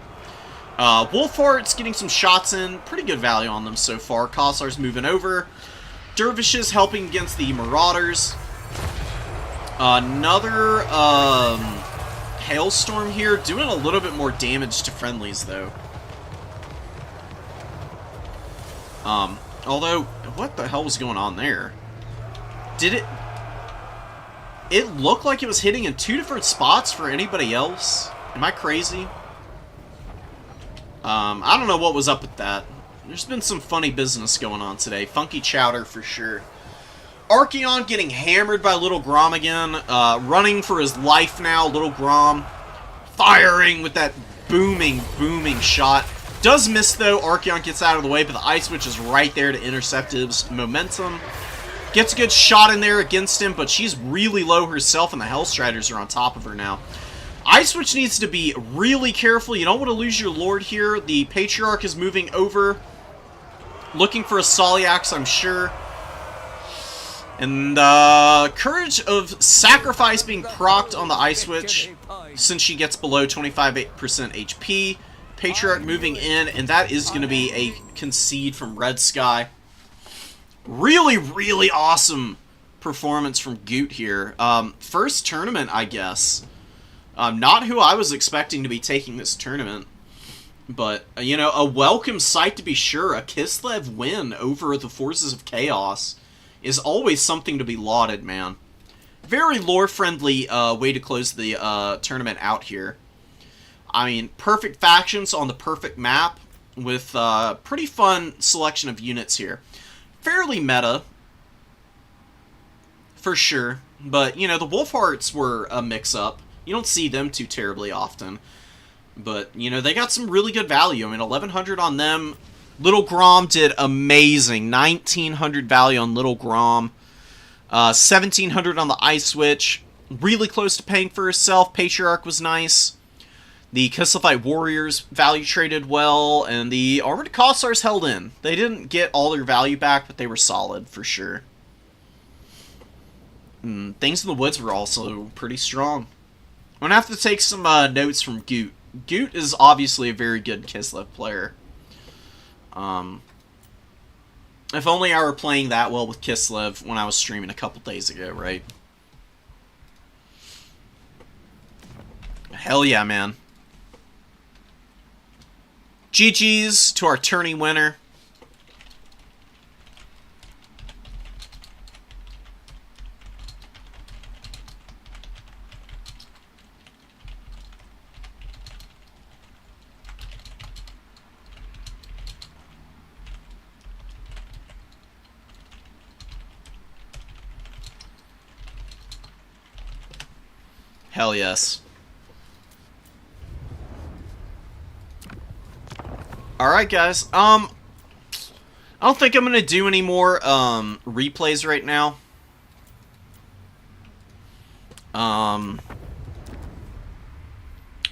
Wolfheart's getting some shots in. Pretty good value on them so far. Kossar's moving over. Dervishes helping against the Marauders. Another Hailstorm here. Doing a little bit more damage to friendlies, though. Although, what the hell was going on there? Did it... It looked like it was hitting in two different spots for anybody else. Am I crazy? I don't know what was up with that. There's been some funny business going on today. Funky chowder for sure. Archeon getting hammered by Little Grom again. Running for his life now. Little Grom firing with that booming shot. Does miss though. Archeon gets out of the way, but the Ice Witch is right there to intercept his momentum. Gets a good shot in there against him, but she's really low herself, and the Hellstriders are on top of her now. Ice Witch needs to be really careful. You don't want to lose your Lord here. The Patriarch is moving over. Looking for a Solyax, I'm sure. And Courage of Sacrifice being procced on the Ice Witch since she gets below 25% HP. Patriarch moving in, and that is going to be a concede from Red Sky. Really, really awesome performance from Goot here. First tournament, I guess. Not who I was expecting to be taking this tournament. But, you know, a welcome sight to be sure. A Kislev win over the Forces of Chaos is always something to be lauded, man. Very lore-friendly way to close the tournament out here. I mean, perfect factions on the perfect map with pretty fun selection of units here. Fairly meta, for sure. But, you know, the Wolfhearts were a mix-up. You don't see them too terribly often. But, you know, they got some really good value. I mean, 1,100 on them. Little Grom did amazing. 1,900 value on Little Grom. 1,700 on the Ice Witch. Really close to paying for herself. Patriarch was nice. The Kislevite Warriors value traded well. And the Armored Kossars held in. They didn't get all their value back, but they were solid for sure. Things in the Woods were also pretty strong. I'm going to have to take some notes from Goot. Goot is obviously a very good Kislev player. If only I were playing that well with Kislev when I was streaming a couple days ago, right? Hell yeah, man. GG's to our tourney winner. Hell yes. Alright, guys. I don't think I'm gonna do any more, replays right now. I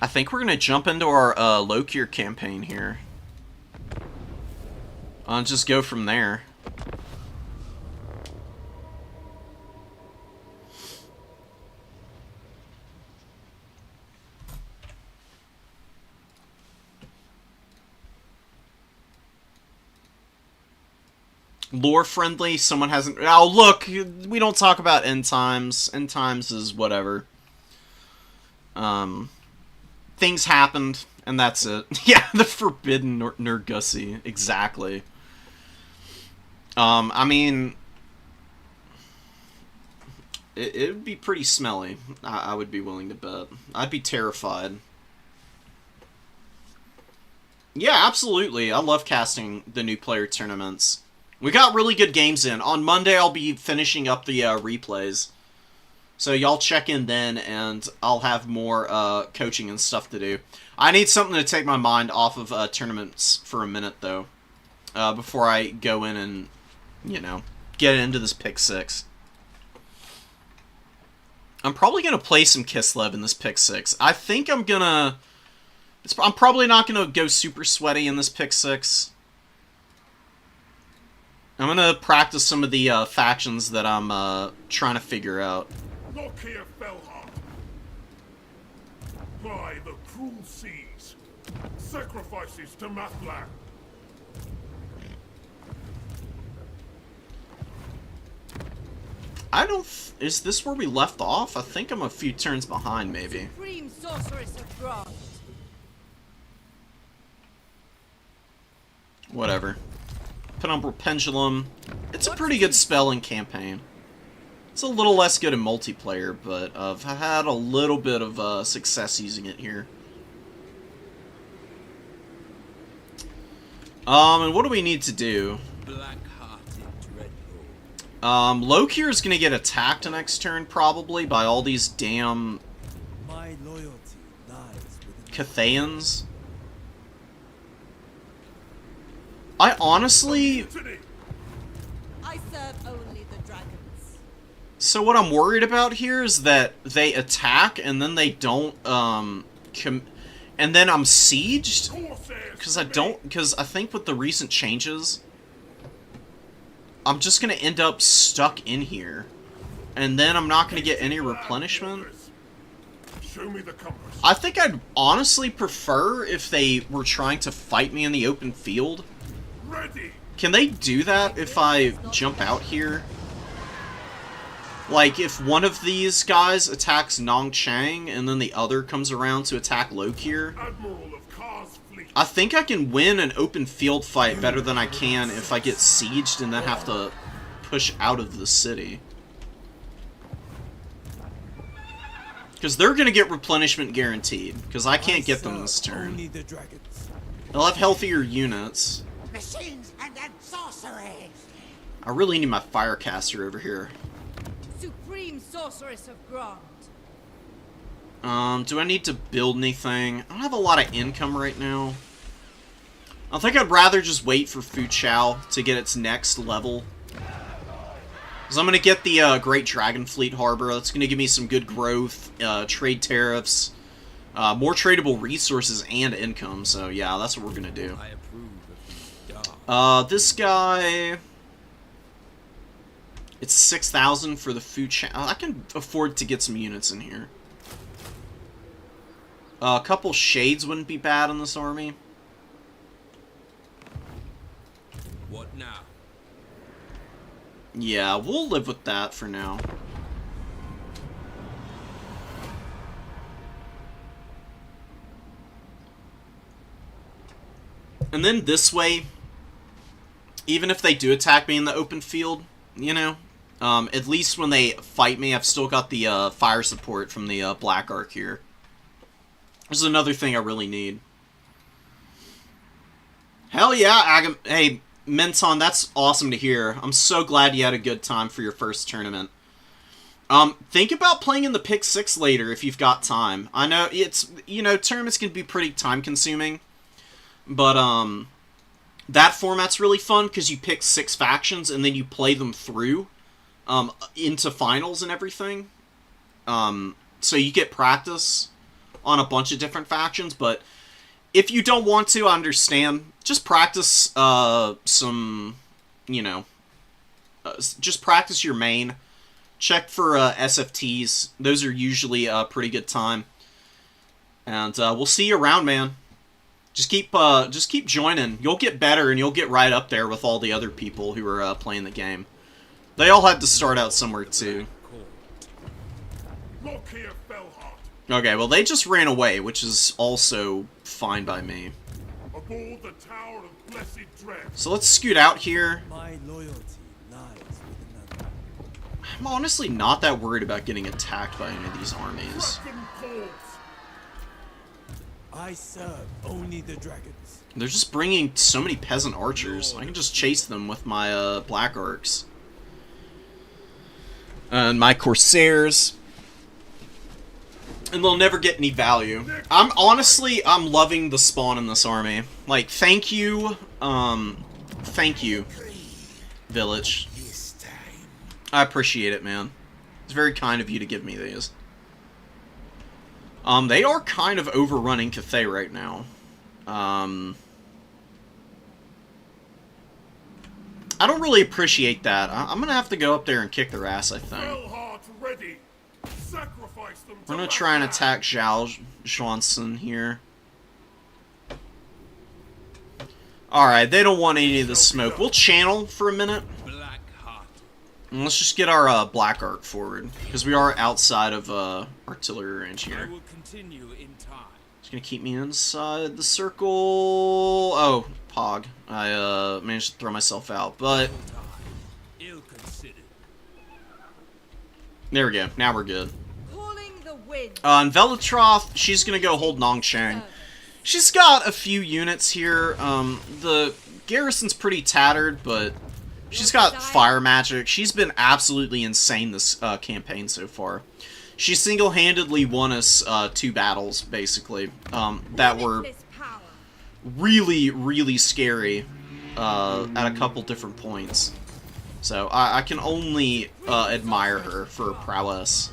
think we're gonna jump into our, low-tier campaign here. I'll just go from there. Lore friendly, someone hasn't... Oh, look! We don't talk about end times. End times is whatever. Things happened, and that's it. Yeah, the forbidden Nergussi. Exactly. I mean... It would be pretty smelly. I would be willing to bet. I'd be terrified. Yeah, absolutely. I love casting the new player tournaments. We got really good games in. On Monday, I'll be finishing up the replays. So y'all check in then, and I'll have more coaching and stuff to do. I need something to take my mind off of tournaments for a minute, though. Before I go in and, you know, get into this pick 6. I'm probably going to play some Kislev in this pick 6. I think I'm going to... I'm probably not going to go super sweaty in this pick 6. I'm gonna practice some of the factions that I'm trying to figure out. Look here, Felhar. By the cruel seas, sacrifices to Mathlan. I don't... Is this where we left off? I think I'm a few turns behind, maybe. Supreme Sorceress of Grant. Whatever. Penumbral Pendulum. It's a pretty good spell in campaign. It's a little less good in multiplayer, but I've had a little bit of success using it here. And what do we need to do? Lokir is going to get attacked next turn, probably, by all these damn... My loyalty lies with Cathayans. I honestly... I serve only the dragons. So what I'm worried about here is that they attack and then they don't, and then I'm sieged? Because I think with the recent changes, I'm just going to end up stuck in here. And then I'm not going to get any replenishment. Show me the compass. I think I'd honestly prefer if they were trying to fight me in the open field. Ready. Can they do that if I jump out here? Like, if one of these guys attacks Nong Chang, and then the other comes around to attack Lokir, Admiral of Kar's fleet. I think I can win an open field fight better than I can if I get sieged and then have to push out of the city. Because they're going to get replenishment guaranteed, because I can't get them this turn. only the dragons. They'll have healthier units. Machines and sorceries. I really need my Firecaster over here. Supreme Sorceress of Grant. Do I need to build anything? I don't have a lot of income right now. I think I'd rather just wait for Fu Chao to get its next level. Because I'm going to get the Great Dragon Fleet Harbor. That's going to give me some good growth, trade tariffs, more tradable resources, and income. So yeah, that's what we're going to do. I approve of the dark. This guy... It's 6,000 for the Fu Chao. I can afford to get some units in here. A couple Shades wouldn't be bad in this army. What now? Yeah, we'll live with that for now. And then this way, even if they do attack me in the open field, you know, at least when they fight me, I've still got the fire support from the Black Arc here. This is another thing I really need. Hell yeah, hey, Menton, that's awesome to hear. I'm so glad you had a good time for your first tournament. Think about playing in the pick 6 later if you've got time. I know it's, you know, tournaments can be pretty time consuming, but that format's really fun because you pick 6 factions and then you play them through into finals and everything. So you get practice on a bunch of different factions, but if you don't want to, I understand. Just practice some, you know, just practice your main. Check for SFTs. Those are usually a pretty good time. And we'll see you around, man. Just keep joining. You'll get better, and you'll get right up there with all the other people who are playing the game. They all had to start out somewhere, too. Look here, Fellheart. Okay, well, they just ran away, which is also fine by me. Aboard the Tower of Blessed Dread. So let's scoot out here. My loyalty lies with another. I'm honestly not that worried about getting attacked by any of these armies. Dragon calls. I serve only the dragons. They're just bringing so many peasant archers. I can just chase them with my black arcs. And my corsairs. And they'll never get any value. I'm loving the spawn in this army. Like, thank you, village. I appreciate it, man. It's very kind of you to give me these. They are kind of overrunning Cathay right now. I don't really appreciate that. I'm gonna have to go up there and kick their ass, I think. Fellheart ready. Sacrifice them. We're gonna try and attack Zhao Zhuansun here. Alright, they don't want any of the smoke. We'll channel for a minute. Black heart. And let's just get our black arc forward. Because we are outside of artillery range I here. will continue in time. It's gonna keep me inside the circle. Oh, Pog. I managed to throw myself out, but Ill considered. there we go. Now we're good. Calling the wind. And Velatroth, she's gonna go hold Nongchang. She's got a few units here. The garrison's pretty tattered, but she's got fire magic. She's been absolutely insane this campaign so far. She single-handedly won us 2 battles, basically, that were Limitless power. really, really scary at a couple different points. So I can only admire her for her prowess.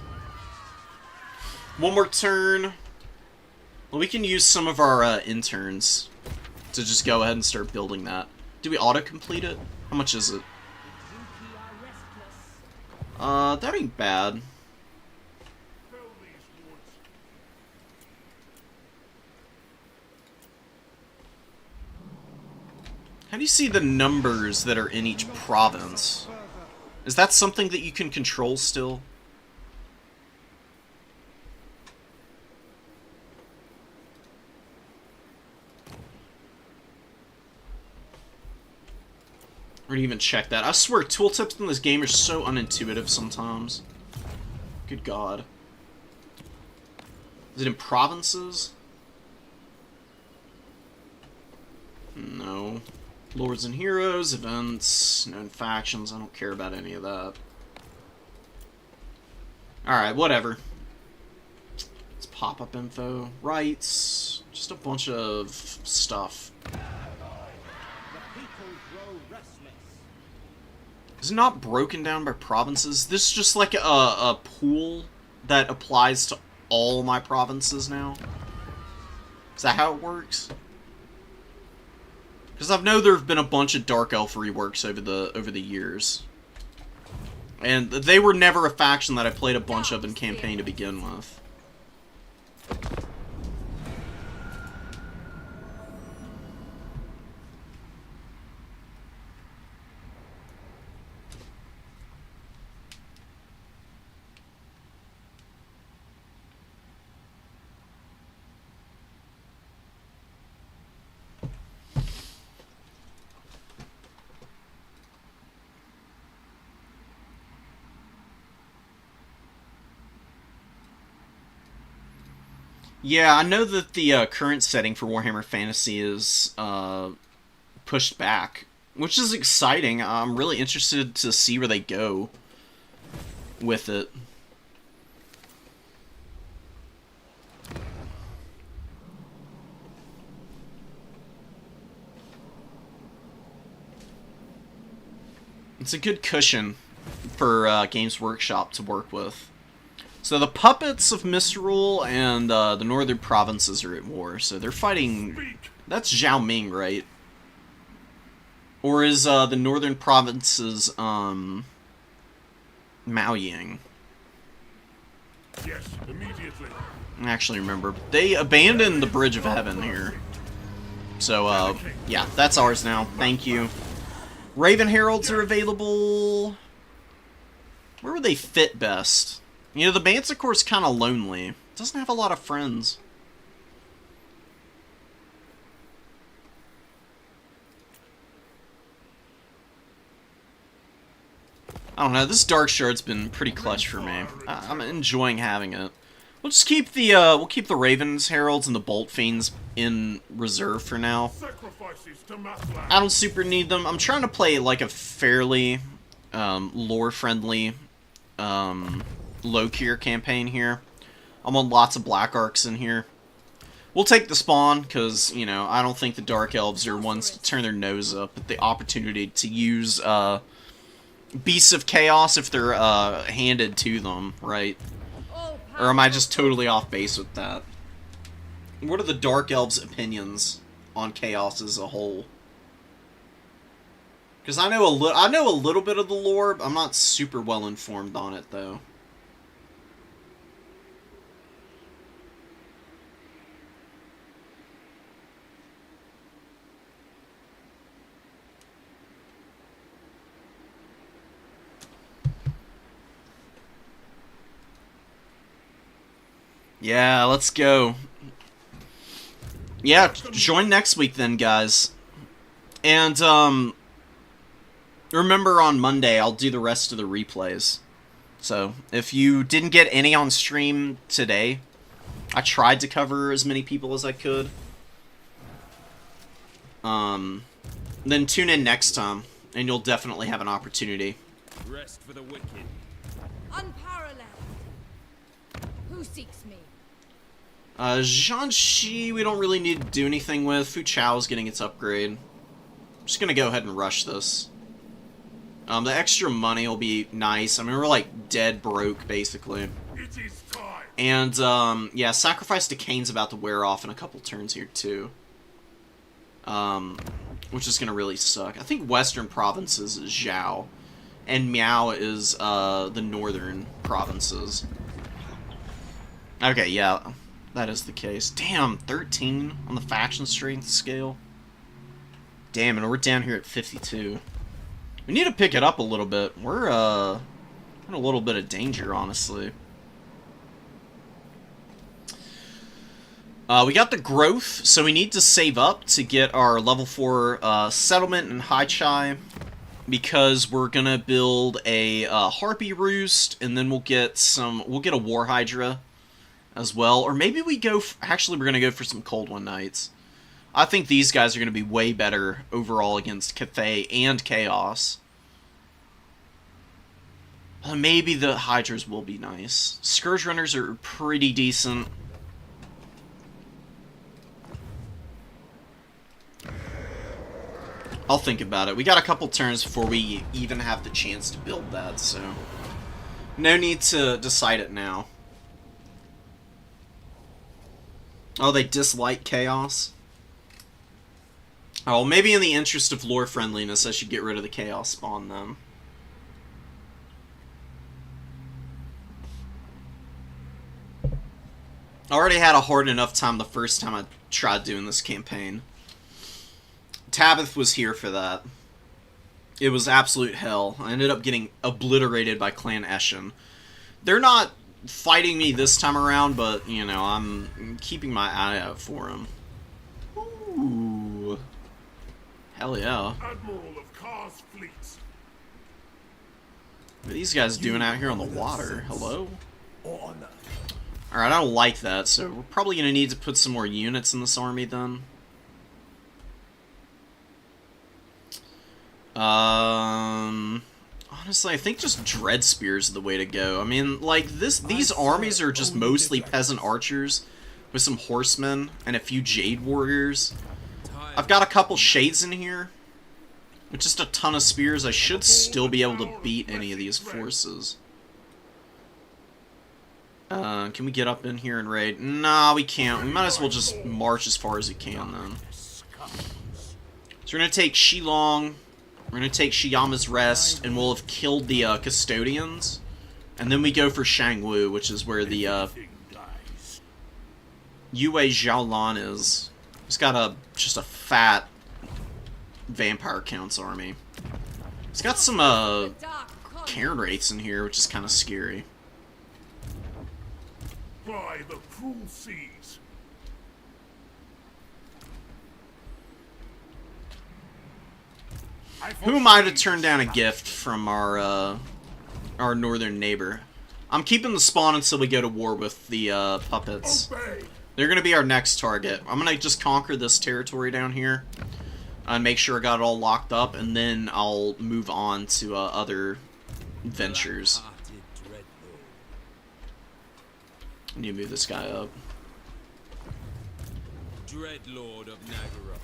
One more turn. Well, we can use some of our interns to just go ahead and start building that. Do we auto-complete it? How much is it? That ain't bad. Fell these woods. How do you see the numbers that are in each province? Is that something that you can control still? Or to even check that. I swear, tooltips in this game are so unintuitive sometimes. Good God. Is it in provinces? No. Lords and Heroes, events, known factions. I don't care about any of that. Alright, whatever. It's pop-up info. Rights. Just a bunch of stuff. Is it not broken down by provinces? This is just like a pool that applies to all my provinces now? Is that how it works? Because I know there have been a bunch of Dark Elf reworks over the years. And they were never a faction that I played a bunch of in campaign to begin with. Yeah, I know that the current setting for Warhammer Fantasy is pushed back, which is exciting. I'm really interested to see where they go with it. It's a good cushion for Games Workshop to work with. So the puppets of Misrule and the northern provinces are at war. So they're fighting... That's Zhao Ming, right? Or is the northern provinces Mao Ying? Yes, immediately. I actually remember. They abandoned the Bridge of Heaven here. So, yeah, that's ours now. Thank you. Raven Heralds are available. Where would they fit best? You know, the Manticore's kind of lonely. Doesn't have a lot of friends. I don't know, this Dark Shard's been pretty clutch for me. I'm enjoying having it. We'll just keep the Ravens Heralds and the Bolt Fiends in reserve for now. I don't super need them. I'm trying to play like a fairly lore-friendly low-tier campaign here. I'm on lots of Black Arcs in here. We'll take the spawn, because, you know, I don't think the Dark Elves are ones to turn their nose up at the opportunity to use Beasts of Chaos if they're handed to them, right? Or am I just totally off base with that? What are the Dark Elves' opinions on Chaos as a whole? Because I know a little bit of the lore, but I'm not super well informed on it, though. Yeah, let's go. Yeah, join next week then, guys. And, remember on Monday, I'll do the rest of the replays. So, if you didn't get any on stream today, I tried to cover as many people as I could. Then tune in next time, and you'll definitely have an opportunity. Rest for the wicked. Unparalleled. Who seeks me? Zhanshi, we don't really need to do anything with. Fu Chao's getting its upgrade. I'm just gonna go ahead and rush this. The extra money will be nice. I mean, we're like dead broke, basically. It is time. And, yeah, Sacrifice to Cain's about to wear off in a couple turns here, too. Which is gonna really suck. I think Western Provinces is Zhao. And Miao is, the Northern Provinces. Okay, yeah. That is the case. Damn, 13 on the faction strength scale. Damn, and we're down here at 52. We need to pick it up a little bit. We're in a little bit of danger, honestly. We got the growth, so we need to save up to get our level 4 settlement in Hai Chai, because we're gonna build a Harpy Roost, and then we'll get a War Hydra as well, or maybe we go, actually we're going to go for some Cold One Knights. I think these guys are going to be way better overall against Cathay and Chaos. Maybe the Hydras will be nice. Scourge Runners are pretty decent. I'll think about it. We got a couple turns before we even have the chance to build that, so no need to decide it now. Oh, they dislike Chaos? Oh, maybe in the interest of lore friendliness, I should get rid of the Chaos spawn, then. I already had a hard enough time the first time I tried doing this campaign. Tabith was here for that. It was absolute hell. I ended up getting obliterated by Clan Eshin. They're not fighting me this time around, but, you know, I'm keeping my eye out for them. Ooh. Hell yeah. Admiral of Kar's fleets. What are these guys doing out here on the water? Hello? Honor. Alright, I don't like that, so we're probably going to need to put some more units in this army then. Honestly, I think just Dread Spears is the way to go. I mean, like, these armies are just mostly peasant archers with some horsemen and a few Jade Warriors. I've got a couple Shades in here. With just a ton of spears, I should still be able to beat any of these forces. Can we get up in here and raid? Nah, we can't. We might as well just march as far as we can, then. So we're going to take Shilong, we're going to take Shiyama's Rest, and we'll have killed the Custodians. And then we go for Shangwu, which is where the Yue Xiaolan is. He's got just a fat Vampire Count's army. He's got some Cairn Wraiths in here, which is kind of scary. By the cruel seas. Who am I to turn down a gift from our northern neighbor? I'm keeping the spawn until we go to war with the puppets. Obey. They're going to be our next target. I'm going to just conquer this territory down here and make sure I got it all locked up, and then I'll move on to other ventures. I need to move this guy up. Dreadlord of Nagara.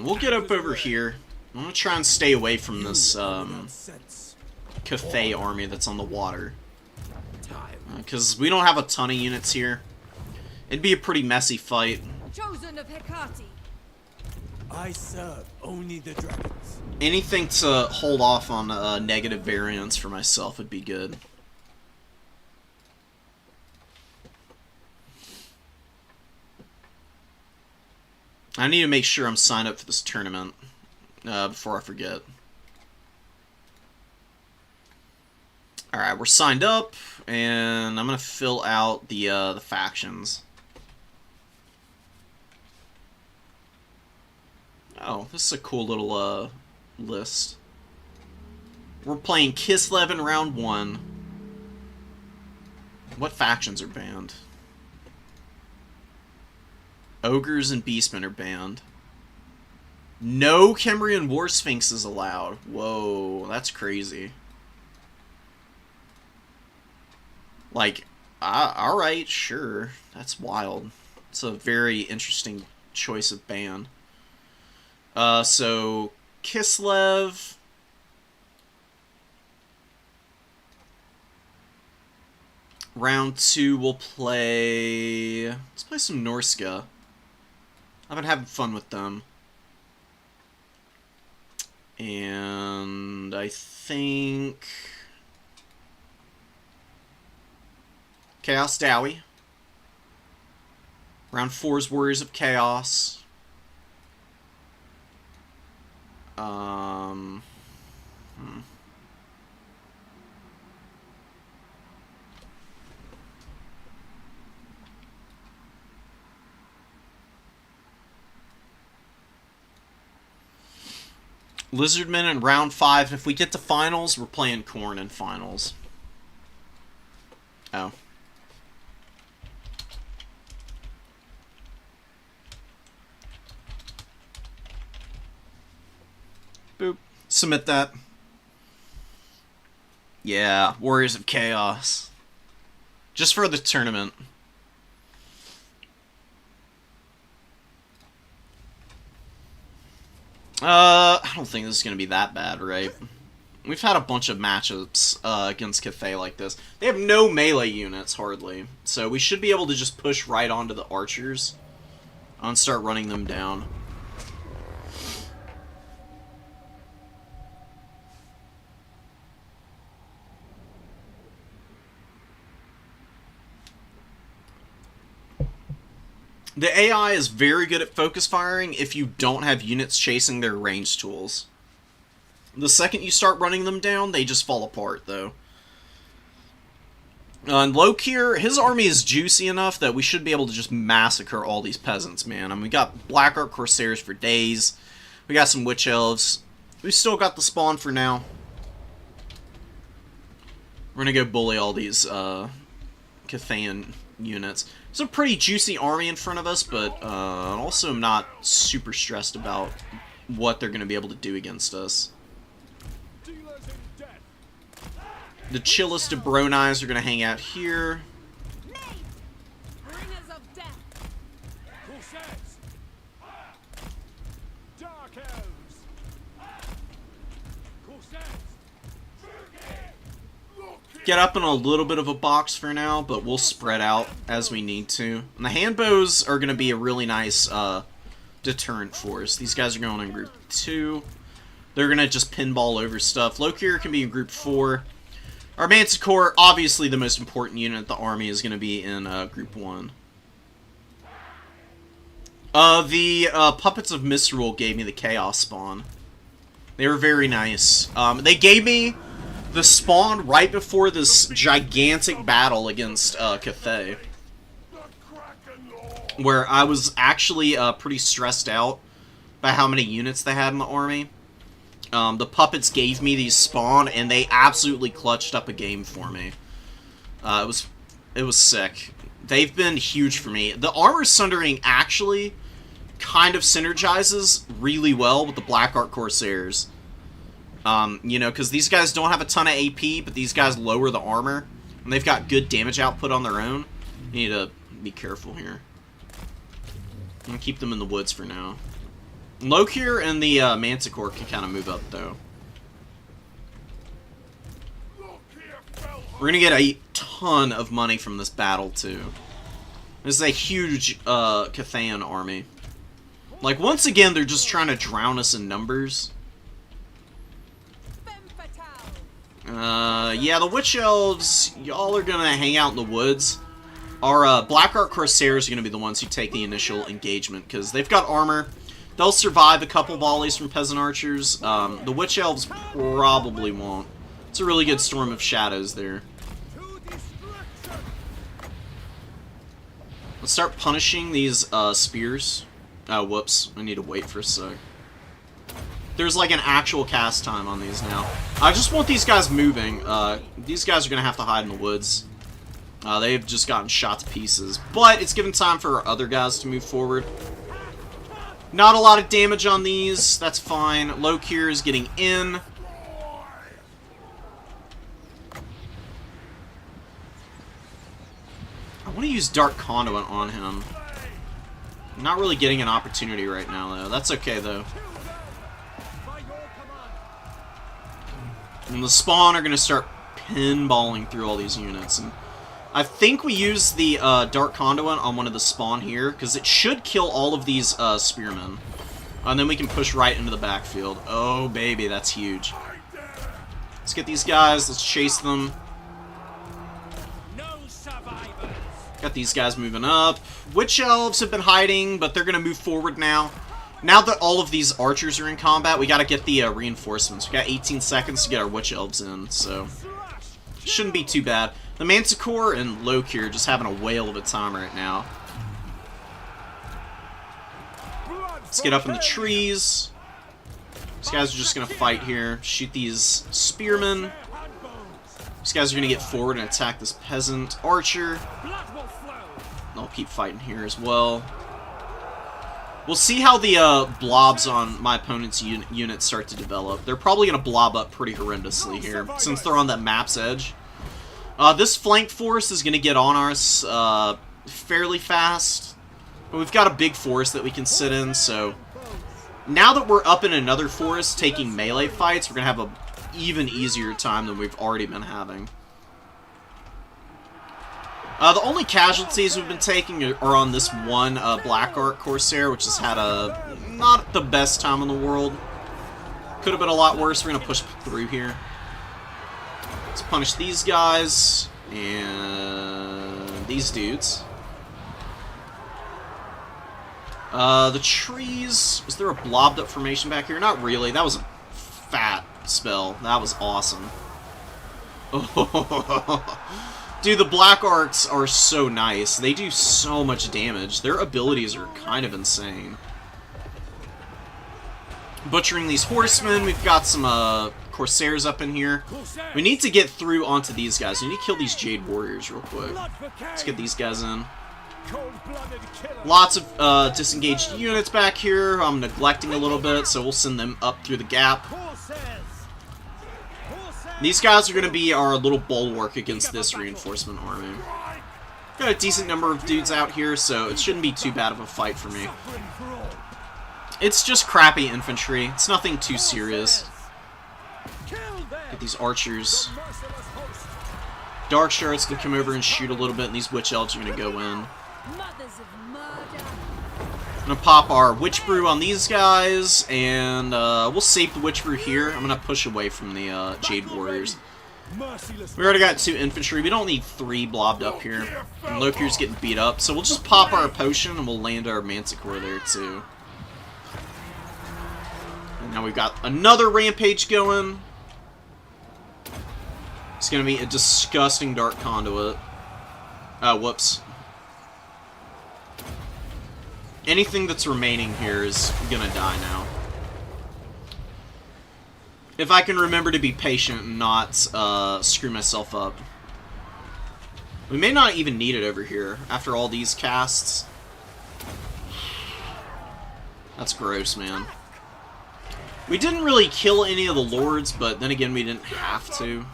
We'll get up over here. I'm going to try and stay away from this Cathay army that's on the water. Because we don't have a ton of units here. It'd be a pretty messy fight. Chosen of Hecate. I serve only the dragons. Anything to hold off on negative variance for myself would be good. I need to make sure I'm signed up for this tournament before I forget. Alright, we're signed up, and I'm going to fill out the factions. Oh, this is a cool little list. We're playing Kislev in round 1. What factions are banned? Ogres and Beastmen are banned. No Kembrian War Sphinx is allowed. Whoa, that's crazy. Like, alright, sure. That's wild. It's a very interesting choice of ban. So, Kislev. Round 2, we'll play... Let's play some Norska. I've been having fun with them. And I think... Chaos Dowie. Round 4 is Warriors of Chaos. Lizardmen in round 5. If we get to finals, we're playing Khorne in finals. Oh. Boop. Submit that. Yeah, Warriors of Chaos. Just for the tournament. I don't think this is going to be that bad, right? We've had a bunch of matchups against Cathay like this. They have no melee units, hardly. So we should be able to just push right onto the archers and start running them down. The AI is very good at focus firing if you don't have units chasing their range tools. The second you start running them down, they just fall apart, though. And Lokir, his army is juicy enough that we should be able to just massacre all these peasants, man. I mean, we got Blackheart Corsairs for days. We got some Witch Elves. We still got the spawn for now. We're gonna go bully all these Cathayan units. It's a pretty juicy army in front of us, but also I'm not super stressed about what they're going to be able to do against us. The chillest of Bronies are going to hang out here. Dark elves. Corsairs. Get up in a little bit of a box for now, but we'll spread out as we need to. And the handbows are going to be a really nice deterrent for us. These guys are going in group 2. They're going to just pinball over stuff. Lokir can be in group 4. Our Manticore, obviously the most important unit of the army, is going to be in group 1. The Puppets of Misrule gave me the Chaos spawn. They were very nice. They gave me the spawn right before this gigantic battle against Cathay, where I was actually pretty stressed out by how many units they had in the army. The puppets gave me these spawn, and they absolutely clutched up a game for me. It was sick. They've been huge for me. The armor sundering actually kind of synergizes really well with the Black Art Corsairs. You know, because these guys don't have a ton of AP, but these guys lower the armor, and they've got good damage output on their own. You need to be careful here. I'm going to keep them in the woods for now. Lokir and the Manticore can kind of move up, though. We're going to get a ton of money from this battle, too. This is a huge Cathayan army. Like, once again, they're just trying to drown us in numbers. Yeah, the Witch Elves, y'all are gonna hang out in the woods. Our Black Art Corsairs are gonna be the ones who take the initial engagement, because they've got armor. They'll survive a couple volleys from Peasant Archers. The Witch Elves probably won't. It's a really good Storm of Shadows there. Let's start punishing these spears. Oh, whoops. I need to wait for a sec. There's like an actual cast time on these now. I just want these guys moving. These guys are going to have to hide in the woods. They've just gotten shot to pieces. But it's given time for our other guys to move forward. Not a lot of damage on these. That's fine. Lokir is getting in. I want to use Dark Conduit on him. I'm not really getting an opportunity right now, though. That's okay, though. And the spawn are going to start pinballing through all these units. And I think we use the Dark Conduit on one of the spawn here, because it should kill all of these spearmen. And then we can push right into the backfield. Oh, baby, that's huge. Let's get these guys. Let's chase them. Got these guys moving up. Witch Elves have been hiding, but they're going to move forward now. Now that all of these archers are in combat, we got to get the reinforcements. We got 18 seconds to get our Witch Elves in, so shouldn't be too bad. The Manticore and Lokir are just having a whale of a time right now. Let's get up in the trees. These guys are just going to fight here. Shoot these spearmen. These guys are going to get forward and attack this peasant archer. I'll keep fighting here as well. We'll see how the blobs on my opponent's units start to develop. They're probably going to blob up pretty horrendously here, since they're on that map's edge. This flank force is going to get on us fairly fast. But we've got a big forest that we can sit in, so now that we're up in another forest taking melee fights, we're going to have an even easier time than we've already been having. The only casualties we've been taking are on this one Black Art Corsair, which has had a not the best time in the world. Could have been a lot worse. We're going to push through here. Let's punish these guys and these dudes. The trees. Is there a blobbed up formation back here? Not really. That was a fat spell. That was awesome. Dude, the Black Arcs are so nice. They do so much damage. Their abilities are kind of insane. Butchering these horsemen. We've got some Corsairs up in here. We need to get through onto these guys. We need to kill these Jade Warriors real quick. Let's get these guys in. Lots of disengaged units back here. I'm neglecting a little bit, so we'll send them up through the gap. These guys are going to be our little bulwark against this reinforcement army. Got a decent number of dudes out here, so it shouldn't be too bad of a fight for me. It's just crappy infantry. It's nothing too serious. Get these archers. Dark Shards can come over and shoot a little bit, and these Witch Elves are going to go in. Mothers of murder. I'm going to pop our Witch Brew on these guys, and we'll save the Witch Brew here. I'm going to push away from the Jade Warriors. We already got 2 infantry. We don't need 3 blobbed up here. And Lokir's getting beat up, so we'll just pop our potion, and we'll land our Manticore there, too. And now we've got another Rampage going. It's going to be a disgusting Dark Conduit. Whoops. Anything that's remaining here is going to die now. If I can remember to be patient and not screw myself up. We may not even need it over here after all these casts. That's gross, man. We didn't really kill any of the lords, but then again, we didn't have to.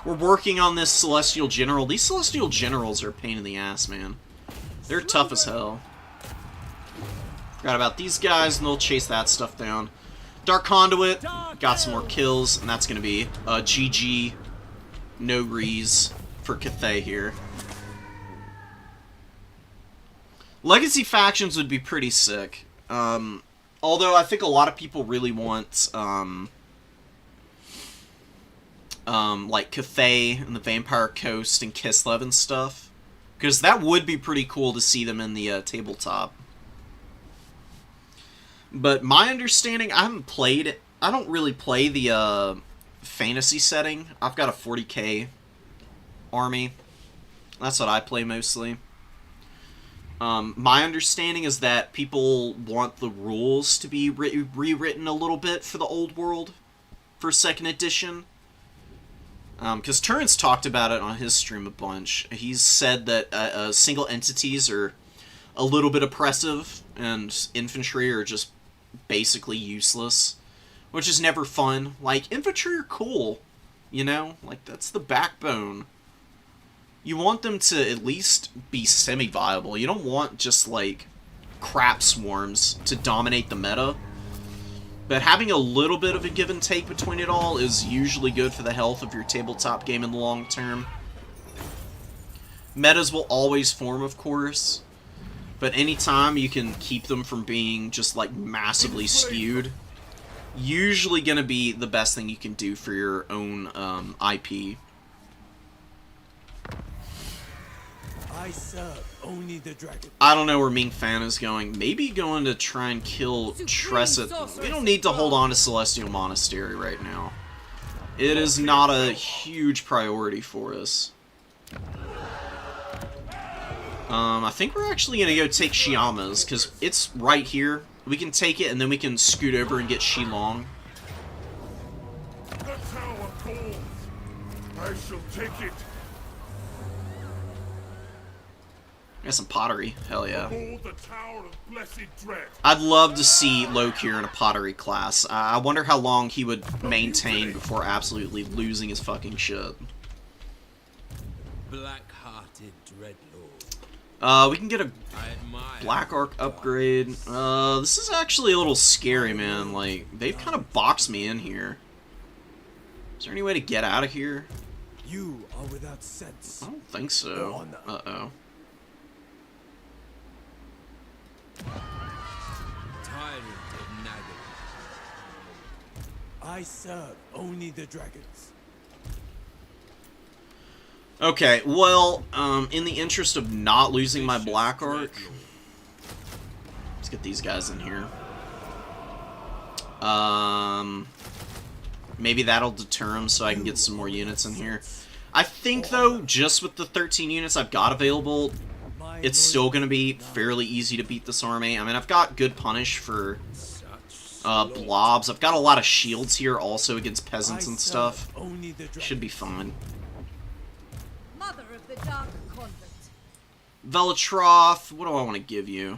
We're working on this Celestial General. These Celestial Generals are a pain in the ass, man. They're tough as hell. Forgot about these guys, and they'll chase that stuff down. Dark Conduit, got some more kills, and that's going to be GG, no rees for Cathay here. Legacy factions would be pretty sick. Although I think a lot of people really want like Cathay and the Vampire Coast and Kislev and stuff. Because that would be pretty cool to see them in the tabletop. But my understanding, I haven't played it. I don't really play the fantasy setting. I've got a 40k army. That's what I play mostly. My understanding is that people want the rules to be rewritten a little bit for the old world for 2nd edition. Because Turin's talked about it on his stream a bunch. He's said that single entities are a little bit oppressive, and infantry are just basically useless, which is never fun. Like, infantry are cool, you know? Like, that's the backbone. You want them to at least be semi-viable. You don't want just, like, crap swarms to dominate the meta. But having a little bit of a give and take between it all is usually good for the health of your tabletop game in the long term. Metas will always form, of course, but anytime you can keep them from being just, like, massively skewed, usually gonna be the best thing you can do for your own IP. I serve only the dragon. I don't know where Ming Fan is going. Maybe going to try and kill Tresset. We don't need to hold on to Celestial Monastery right now. It is not a huge priority for us. I think we're actually going to go take Shiama's, because it's right here. We can take it, and then we can scoot over and get Shilong. The tower calls. I shall take it. Got some pottery. Hell yeah. Hold the tower of blessed dread. I'd love to see Lokir in a pottery class. I wonder how long he would maintain before absolutely losing his fucking shit. Black-hearted dreadlord. We can get a I admire Black Arc upgrade. This is actually a little scary, man. Like, they've kind of boxed me in here. Is there any way to get out of here? you are without sense. I don't think so. Uh-oh. Tyrant of Naga. I serve only the dragons. Okay, well, in the interest of not losing my Black Arc, let's get these guys in here. Maybe that'll deter them so I can get some more units in here. I think, though, just with the 13 units I've got available, it's still going to be fairly easy to beat this army. I mean, I've got good punish for blobs. I've got a lot of shields here also against peasants and stuff. Should be fine. Mother of the Dark Convent. Velatroth, what do I want to give you?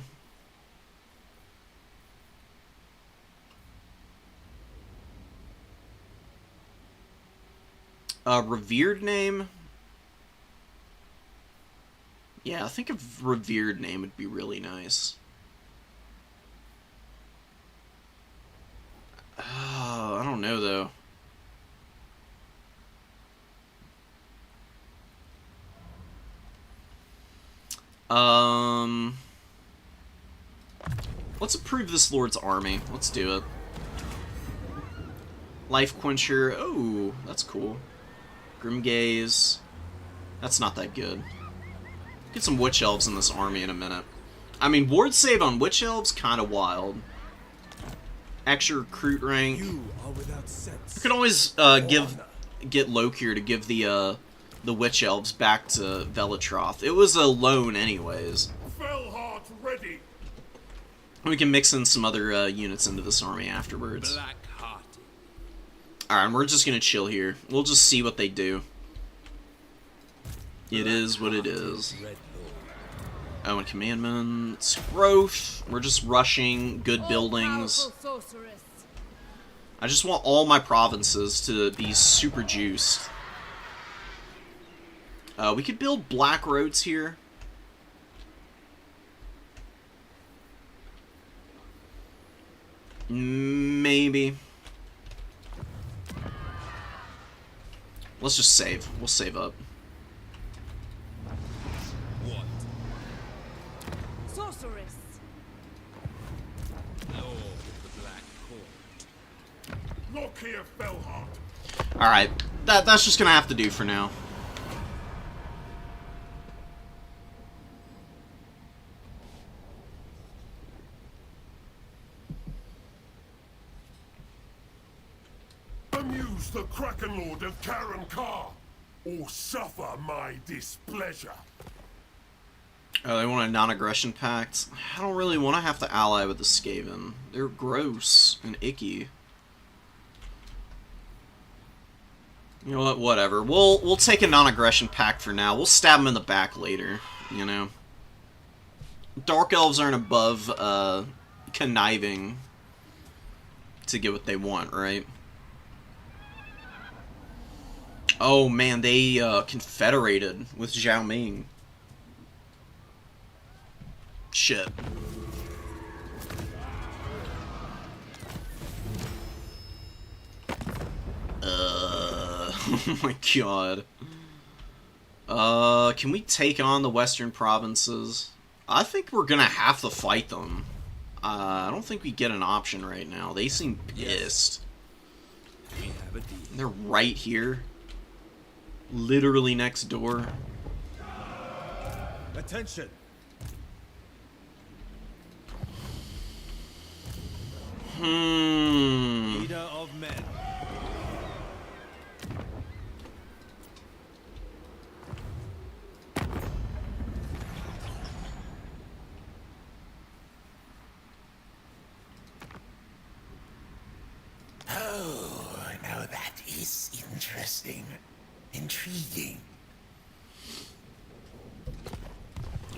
Revered name? Yeah, I think a revered name would be really nice. know, though. Let's approve this Lord's army. Let's do it. Life Quencher. Oh, that's cool. Grim Gaze. That's not that good. Get some Witch Elves in this army in a minute. I mean, ward save on Witch Elves, kind of wild. Extra recruit rank. You are without sense. You can always get Lokir to give the Witch Elves back to Velatroth. It was a loan anyways. Fellheart ready. We can mix in some other units into this army afterwards. Alright, we're just gonna chill here. We'll just see what they do. It is what it is. Oh, and commandments. Growth. We're just rushing good buildings. I just want all my provinces to be super juiced. We could build black roads here. Maybe. Let's just save. We'll save up. What? Sorceress. Lord of the Black Court. Look here, Fellheart. Alright. That's just gonna have to do for now. Amuse the Kraken Lord of Karen Kar, or suffer my displeasure. Oh, they want a non-aggression pact? I don't really want to have to ally with the Skaven. They're gross and icky. You know what? Whatever. We'll take a non-aggression pact for now. We'll stab them in the back later, you know. Dark Elves aren't above conniving to get what they want, right? Oh man, they confederated with Zhao Ming. Shit. Oh my god. Can we take on the Western provinces? I think we're gonna have to fight them. I don't think we get an option right now. They seem pissed. We have a deal. They're right here. Literally next door. Attention. Leader of men. Oh, now that is interesting. Intriguing.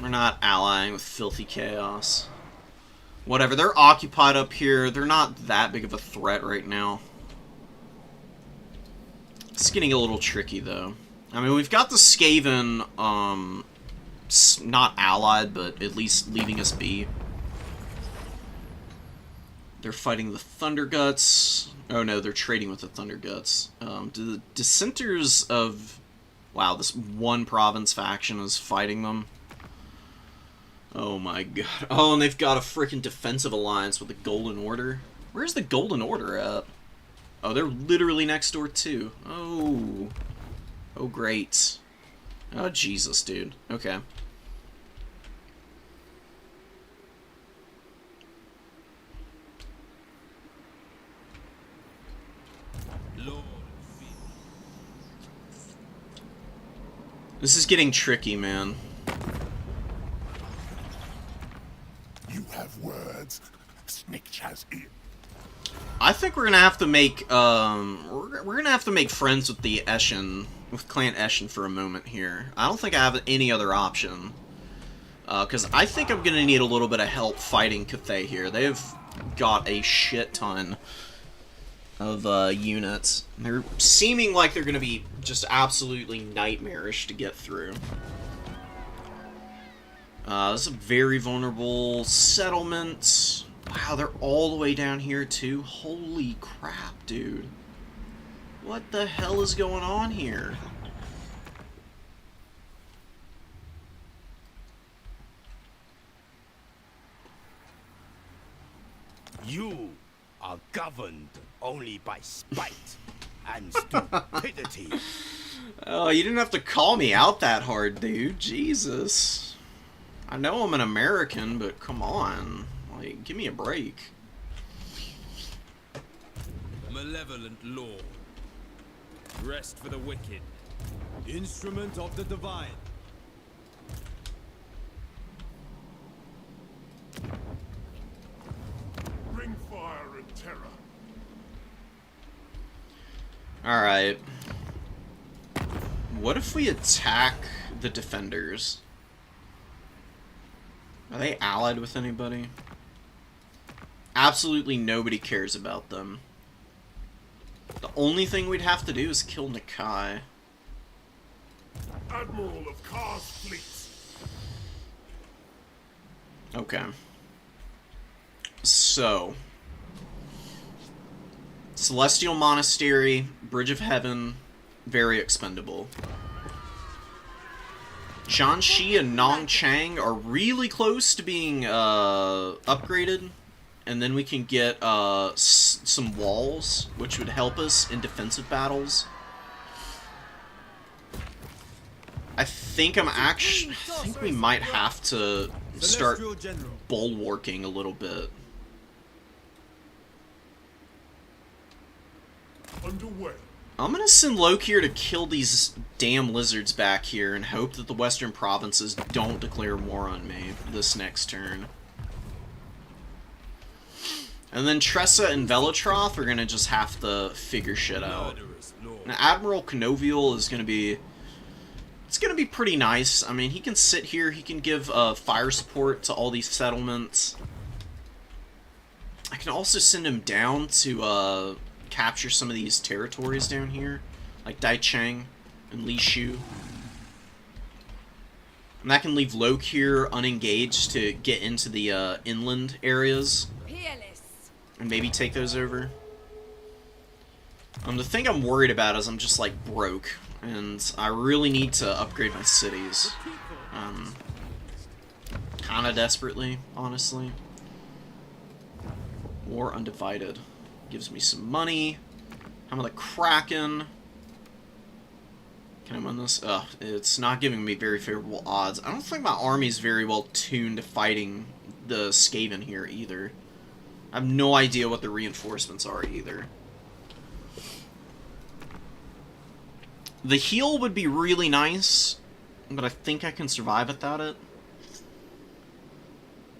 We're not allying with Filthy Chaos. Whatever, they're occupied up here. They're not that big of a threat right now. It's getting a little tricky, though. I mean, we've got the Skaven, not allied, but at least leaving us be. They're fighting the Thunderguts. Oh no, they're trading with the Thunderguts. The Dissenters of... Wow, this one province faction is fighting them. Oh my god. Oh, and they've got a freaking defensive alliance with the Golden Order. Where's the Golden Order at? Oh, they're literally next door too. Oh. Oh, great. Oh, Jesus, dude. Okay. Lord. This is getting tricky, man. You have words. Snitch has ear. I think we're gonna have to make we're gonna have to make friends with the Eshin, with Clan Eshin for a moment here. I don't think I have any other option, because I think I'm gonna need a little bit of help fighting Cathay here. They've got a shit ton of units. They're seeming like they're gonna be just absolutely nightmarish to get through. This is a very vulnerable settlement. Wow, they're all the way down here too. Holy crap, dude. What the hell is going on here? You are governed only by spite and stupidity. Oh, you didn't have to call me out that hard, dude. Jesus. I know I'm an American, but come on. Like, give me a break. Malevolent law. Rest for the wicked. Instrument of the divine. Bring fire and terror. Alright. What if we attack the defenders? Are they allied with anybody? Absolutely nobody cares about them. The only thing we'd have to do is kill Nakai. Admiral of Kar's fleets. Okay. So. Celestial Monastery, Bridge of Heaven, very expendable. Jianxi and Nongchang are really close to being upgraded. And then we can get some walls, which would help us in defensive battles. I think I think we might have to start bulwarking a little bit. Underway. I'm gonna send Lokir to kill these damn lizards back here and hope that the Western provinces don't declare war on me this next turn. And then Tressa and Velotroth are gonna just have to figure shit out. And Admiral Canovial is gonna be... It's gonna be pretty nice. I mean, he can sit here, he can give fire support to all these settlements. I can also send him down to capture some of these territories down here, like Daicheng and Lishu. And that can leave Lokir unengaged to get into the inland areas. And maybe take those over. The thing I'm worried about is I'm just, like, broke. And I really need to upgrade my cities. Kinda desperately, honestly. War Undivided. Gives me some money. I'm the Kraken. Can I win this? Ugh, it's not giving me very favorable odds. I don't think my army's very well tuned to fighting the Skaven here, either. I have no idea what the reinforcements are either. The heal would be really nice, but I think I can survive without it.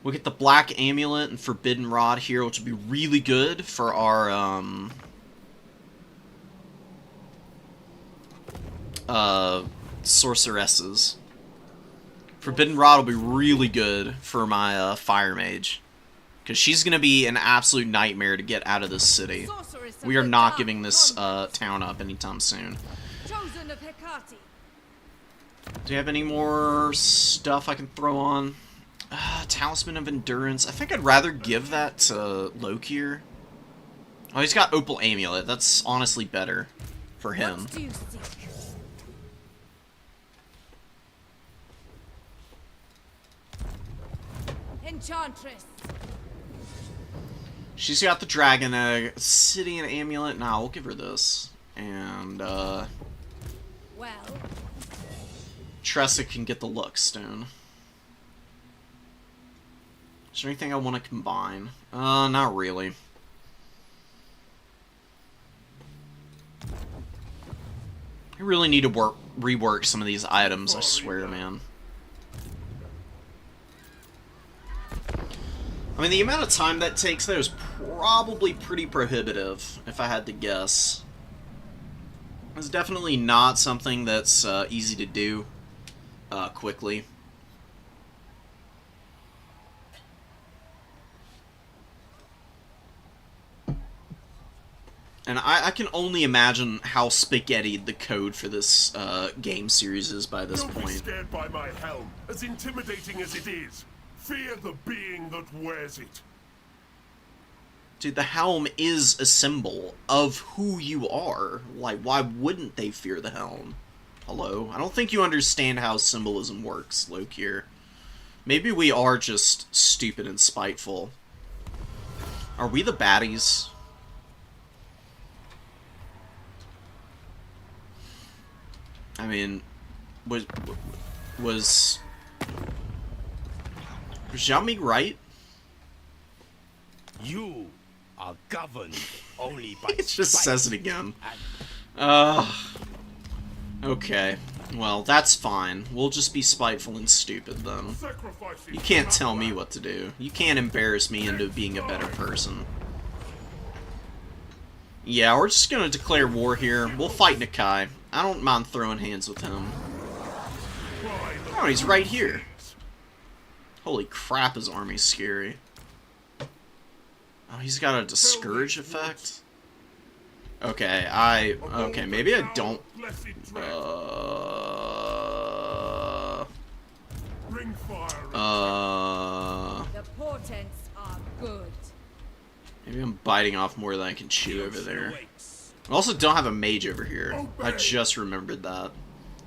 We'll get the Black Amulet and Forbidden Rod here, which would be really good for our sorceresses. Forbidden Rod will be really good for my Fire Mage. Because she's going to be an absolute nightmare to get out of this city. We are not giving this town up anytime soon. Chosen of Hecate. Do you have any more stuff I can throw on? Talisman of Endurance. I think I'd rather give that to Lokir. Oh, he's got Opal Amulet. That's honestly better for him. What do you seek? Enchantress. She's got the Dragon Egg, City and Amulet. Nah, we'll give her this. And, Well, Tressa can get the Luck Stone. Is there anything I want to combine? Not really. I really need to rework some of these items, I swear, man. I mean, the amount of time that takes there is probably pretty prohibitive, if I had to guess. It's definitely not something that's easy to do quickly. And I can only imagine how spaghettied the code for this game series is by this Don't be point. scared by my helm, as intimidating as it is. Fear the being that wears it. Dude, the helm is a symbol of who you are. Like, why wouldn't they fear the helm? Hello? I don't think you understand how symbolism works, Lokir. Maybe we are just stupid and spiteful. Are we the baddies? I mean, was Xiaomi right? You are governed only by It just spite says it again. and Okay. Well, that's fine. We'll just be spiteful and stupid then. Sacrifices You can't to tell me Maplan. what to do. You can't embarrass me into being a better person. Yeah, we're just gonna declare war here. We'll fight Nakai. I don't mind throwing hands with him. Oh, he's right here. Holy crap, his army's scary. Oh, he's got a discourage effect? Okay, okay, maybe I don't... Bring fire. The portents are good. Maybe I'm biting off more than I can chew over there. I also don't have a mage over here. I just remembered that.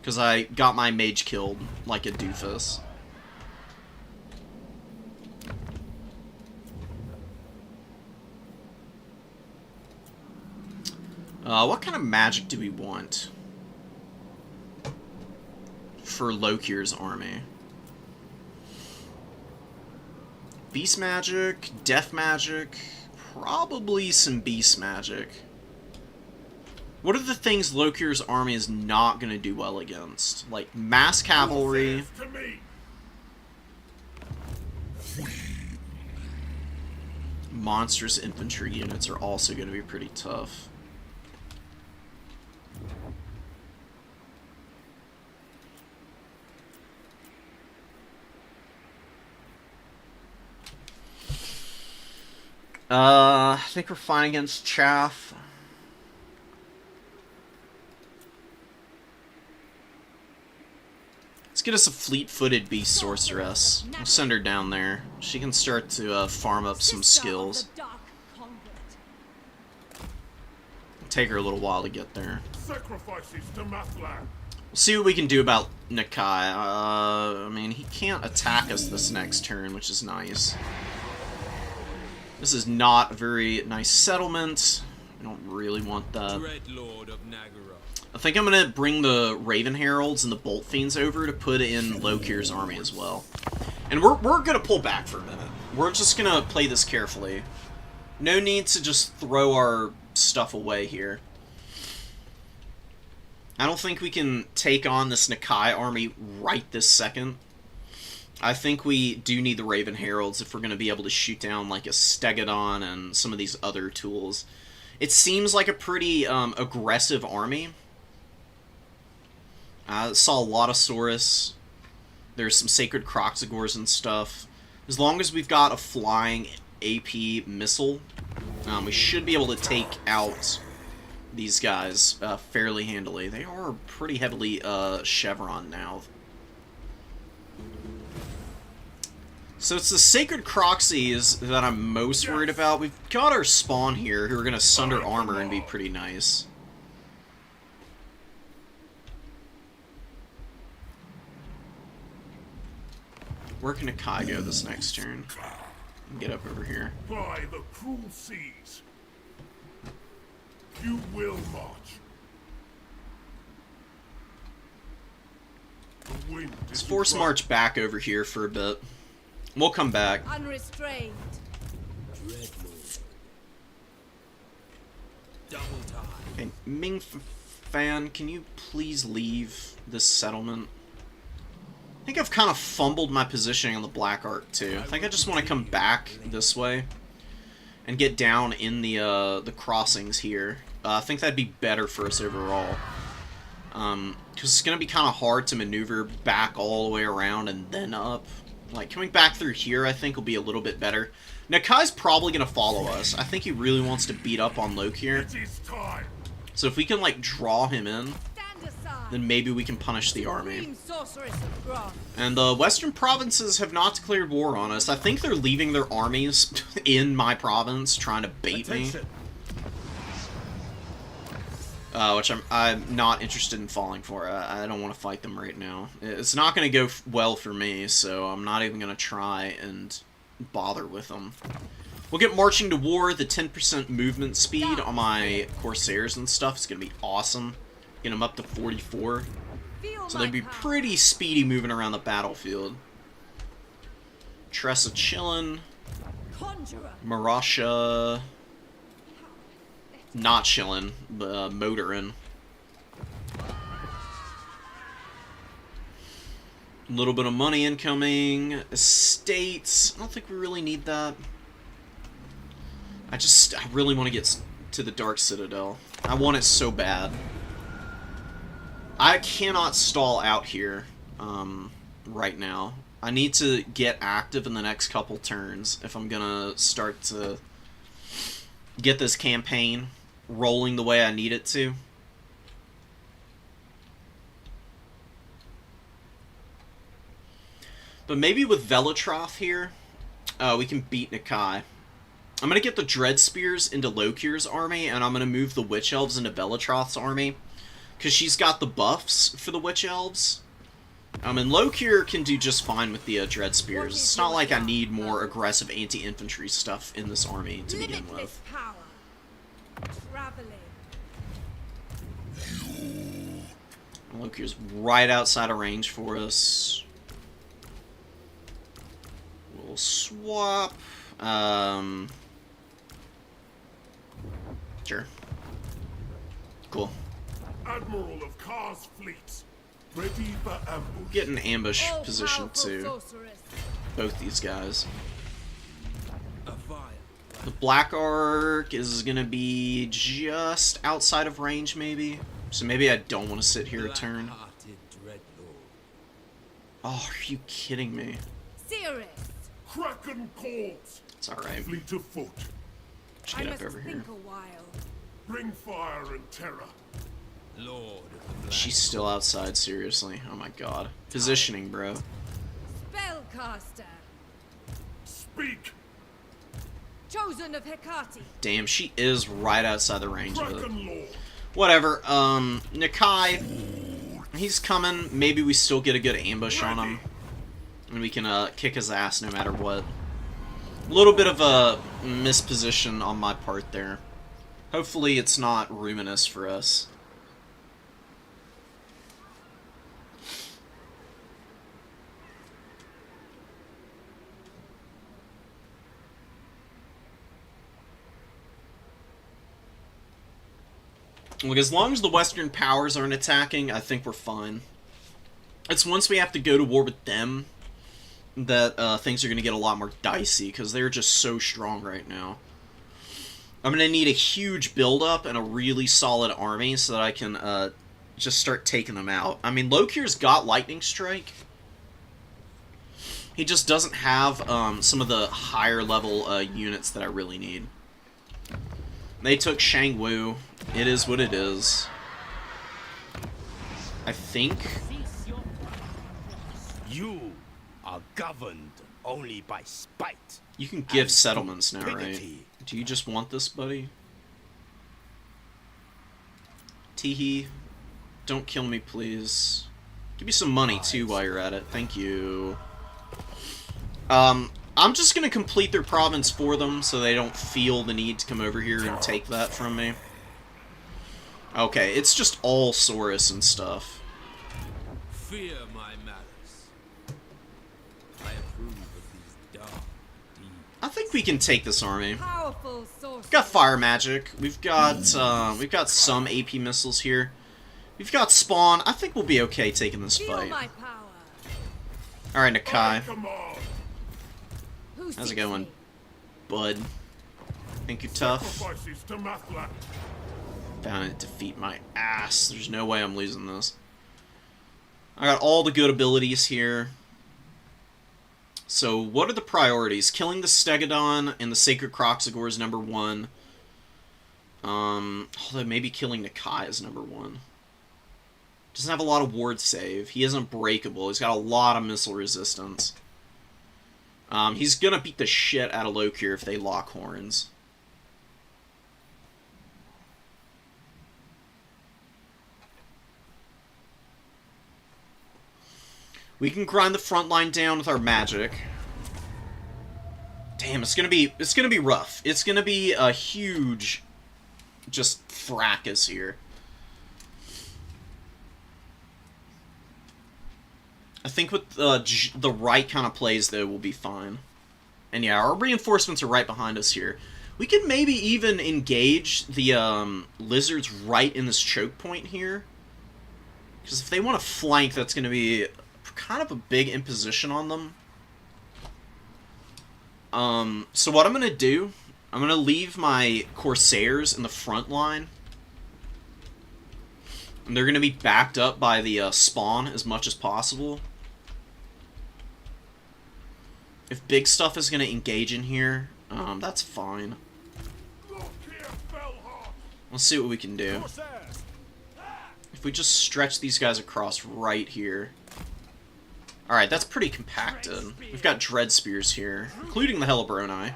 Because I got my mage killed like a doofus. What kind of magic do we want for Lokir's army? Beast magic, death magic, probably some beast magic. What are the things Lokir's army is not going to do well against? Like mass cavalry. To me. Monstrous infantry units are also going to be pretty tough. I think we're fine against Chaff. Let's get us a fleet-footed beast sorceress. We'll send her down there. She can start to farm up some skills. Sister of the Dark Convent. It'll take her a little while to get there. Sacrifices to Maplan. We'll see what we can do about Nakai. I mean, he can't attack us this next turn, which is nice. This is not a very nice settlement. I don't really want that. Dreadlord of Nagara. I think I'm going to bring the Raven Heralds and the Bolt Fiends over to put in Lokir's army as well. And we're going to pull back for a minute. We're just going to play this carefully. No need to just throw our stuff away here. I don't think we can take on this Nakai army right this second. I think we do need the Raven Heralds if we're going to be able to shoot down like a Stegodon and some of these other tools. It seems like a pretty aggressive army. Saw a lot of Saurus. There's some Sacred Croxagors and stuff. As long as we've got a flying AP missile, we should be able to take out these guys fairly handily. They are pretty heavily chevron now. So it's the Sacred Croxies that I'm most worried about. We've got our spawn here who are going to sunder armor and be pretty nice. Where can Nakai go this next turn? Get up over here. By the cruel seas. You will march. The wind Let's is force with march back over here for a bit. We'll come back. Unrestrained. Dreadlord. Double time. Okay, Ming Fan, can you please leave this settlement? I think I've kind of fumbled my positioning on the Black Arc too. I think I just want to come back this way and get down in the crossings here. I think that'd be better for us overall. Because it's going to be kind of hard to maneuver back all the way around and then up. Like, coming back through here, I think, will be a little bit better. Nakai's probably going to follow us. I think he really wants to beat up on Lokir. It is time. So if we can, like, draw him in. Stand aside. then maybe we can punish the army. Supreme sorceress of Grant. And the western provinces have not declared war on us. I think they're leaving their armies in my province, trying to bait me. Which I'm not interested in falling for. I don't want to fight them right now. It's not going to go well for me, so I'm not even going to try and bother with them. We'll get marching to war. The 10% movement speed on my Corsairs and stuff is going to be awesome. Get them up to 44. So they'd be pretty speedy moving around the battlefield. Tressa chillin'. Conjurer. Marasha... not chillin', motorin'. A little bit of money incoming. Estates. I don't think we really need that. I really want to get to the Dark Citadel. I want it so bad. I cannot stall out here right now. I need to get active in the next couple turns if I'm gonna start to get this campaign rolling the way I need it to. But maybe with Velatroth here, we can beat Nakai. I'm going to get the Dread Spears into Lokir's army, and I'm going to move the Witch Elves into Velatroth's army, because she's got the buffs for the Witch Elves. And Lokir can do just fine with the Dread Spears. It's not like I need more aggressive anti-infantry stuff in this army to begin with. Power. Traveling. Lokir's right outside of range for us. We'll swap. Sure. Cool. Admiral of Kar's fleet, ready for ambush. Get an ambush All position powerful too. sorceress. Both these guys. A fire. The Black Ark is gonna be just outside of range, maybe. So maybe I don't want to sit here a turn. Black-hearted dreadlord. Oh, are you kidding me? Cirrus. Kraken Court, It's alright. fleet of foot, Just I get must up over here. think a while. bring fire and terror. Lord of the Black. She's still outside, seriously. Oh my god. Positioning, bro. Spellcaster. Speak, Chosen of Hecate. Damn, she is right outside the range of it. Kraken Lord. Whatever, Nakai, he's coming. Maybe we still get a good ambush on him. And we can, kick his ass no matter what. A little bit of a misposition on my part there. Hopefully it's not ruinous for us. Look, as long as the Western powers aren't attacking, I think we're fine. It's once we have to go to war with them that things are going to get a lot more dicey, because they're just so strong right now. I'm going to need a huge build-up and a really solid army so that I can just start taking them out. I mean, Lokir's got Lightning Strike. He just doesn't have some of the higher-level units that I really need. They took Shangwu. It is what it is. I think. You are governed only by spite. You can give and settlements now, right? stupidity. Do you just want this, buddy? Teehee, don't kill me, please. Give me some money, too, while you're at it. Thank you. I'm just gonna complete their province for them so they don't feel the need to come over here and take that from me. Okay, it's just all Saurus and stuff. Fear my malice. I approve of these dark deeds. I think we can take this army. Powerful sorceress. We've got fire magic. We've got some AP missiles here. We've got spawn. I think we'll be okay taking this Feel fight. my power. All right, Nakai. Command. Who How's it seeks going, me? bud? Think you're tough? Sacrifices to Mathla. Bound to defeat my ass. There's no way I'm losing this. I got all the good abilities here. So, what are the priorities? Killing the Stegodon and the Sacred Croxagore is number 1. Although maybe killing Nakai is number 1. Doesn't have a lot of ward save. He isn't breakable. He's got a lot of missile resistance. He's gonna beat the shit out of Lokir if they lock horns. We can grind the front line down with our magic. Damn, it's gonna be rough. It's gonna be a huge just fracas here. I think with the right kind of plays, though, we'll be fine. And yeah, our reinforcements are right behind us here. We could maybe even engage the lizards right in this choke point here. Because if they want to flank, that's going to be kind of a big imposition on them. So what I'm going to do, I'm going to leave my Corsairs in the front line. And they're going to be backed up by the spawn as much as possible. If big stuff is going to engage in here, that's fine. Let's see what we can do. If we just stretch these guys across right here. Alright, that's pretty compacted. We've got Dread Spears here, including the Hellbroni.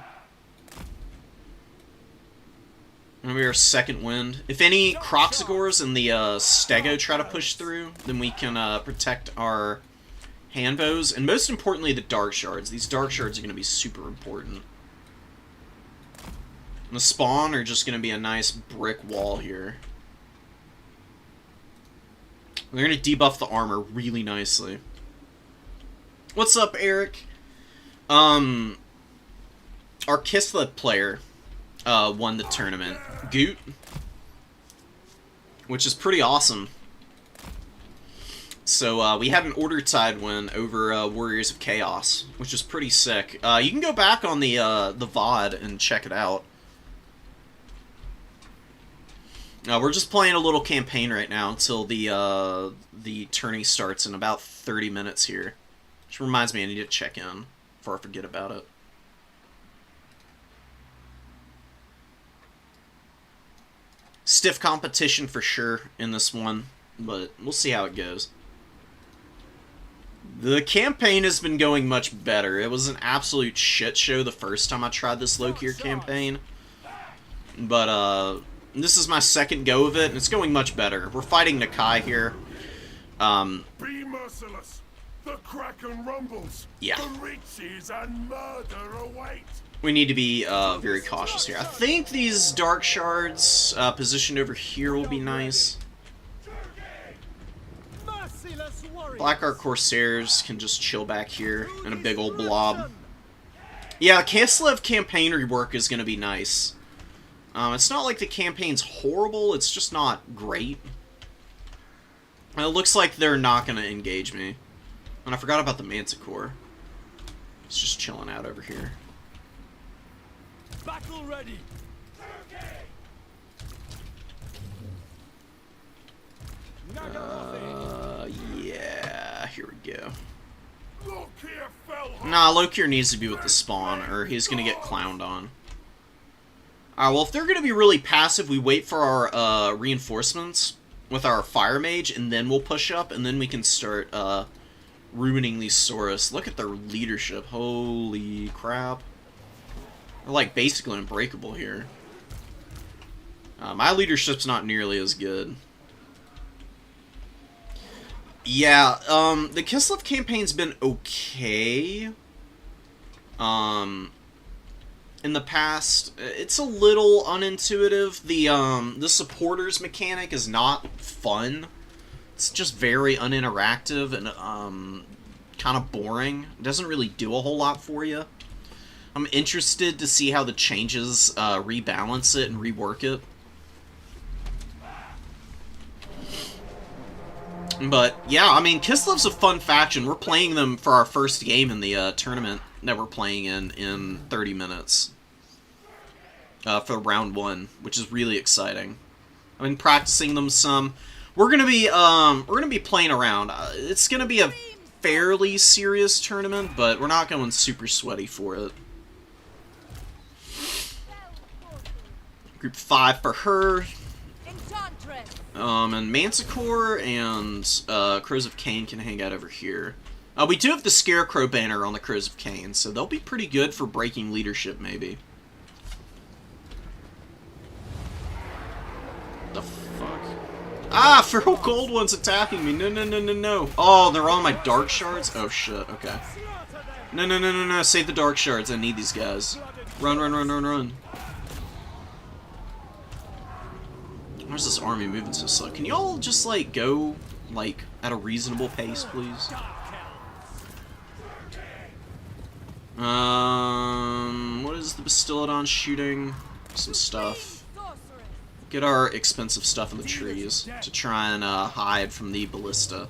And we are second wind. If any Croxigors and the Stego try to push through, then we can protect our Hanvos, and most importantly, the Dark Shards. These Dark Shards are going to be super important. And the spawn are just going to be a nice brick wall here. They're going to debuff the armor really nicely. What's up, Eric? Our Kislev player won the tournament. Goot. Which is pretty awesome. So, we had an Order Tide win over Warriors of Chaos, which is pretty sick. You can go back on the VOD and check it out. We're just playing a little campaign right now until the tourney starts in about 30 minutes here. Which reminds me I need to check in before I forget about it. Stiff competition for sure in this one, but we'll see how it goes. The campaign has been going much better. It was an absolute shit show the first time I tried this Lokir campaign. But, this is my second go of it, and it's going much better. We're fighting Nakai here. Be merciless. The Kraken rumbles. Yeah. The riches and murder await. We need to be very cautious here. I think these Dark Shards positioned over here will be nice. Blackguard Corsairs can just chill back here in a big old blob. Yeah, Kislev campaign rework is going to be nice. It's not like the campaign's horrible, it's just not great. And it looks like they're not going to engage me. And I forgot about the Manticore. It's just chilling out over here. Battle ready. Yeah, here we go. Lokir fell hard. Nah, Lokir needs to be with the spawn, or he's gonna get clowned on. Alright, well, if they're gonna be really passive, we wait for our reinforcements with our Fire Mage, and then we'll push up, and then we can start ruining these Saurus. Look at their leadership. Holy crap. They're, like, basically unbreakable here. My leadership's not nearly as good. Yeah, the Kislev campaign's been okay. In the past, it's a little unintuitive. The supporters mechanic is not fun. It's just very uninteractive and, kind of boring. It doesn't really do a whole lot for you. I'm interested to see how the changes, rebalance it and rework it. But, yeah, I mean, Kislev's a fun faction. We're playing them for our first game in the tournament that we're playing in 30 minutes. For round 1, which is really exciting. I've been practicing them some. We're gonna be playing around. It's gonna be a fairly serious tournament, but we're not going super sweaty for it. Group 5 for her. interest. And Manticore and Crows of Cain can hang out over here. We do have the Scarecrow banner on the Crows of Cain, so they'll be pretty good for breaking leadership, maybe. The fuck? Ah, Feral Cold One's attacking me. No, no, no, no, no. Oh, they're on my Dark Shards? Oh, shit. Okay. No, no, no, no, no. Save the Dark Shards. I need these guys. Run, run, run, run, run. Where's this army moving so slow? Can y'all just, like, go, like, at a reasonable pace, please? What is the Bastillodon shooting? Some stuff. Get our expensive stuff in the trees to try and hide from the ballista.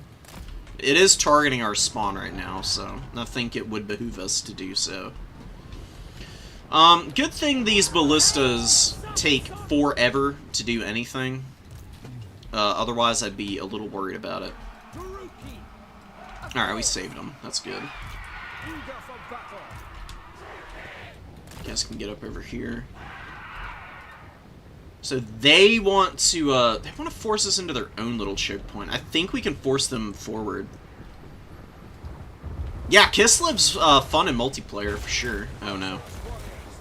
It is targeting our spawn right now, so I think it would behoove us to do so. Good thing these ballistas take forever to do anything. Otherwise, I'd be a little worried about it. Alright, we saved them. That's good. You guys can get up over here. So they want to force us into their own little choke point. I think we can force them forward. Yeah, Kislev's fun in multiplayer for sure. Oh no.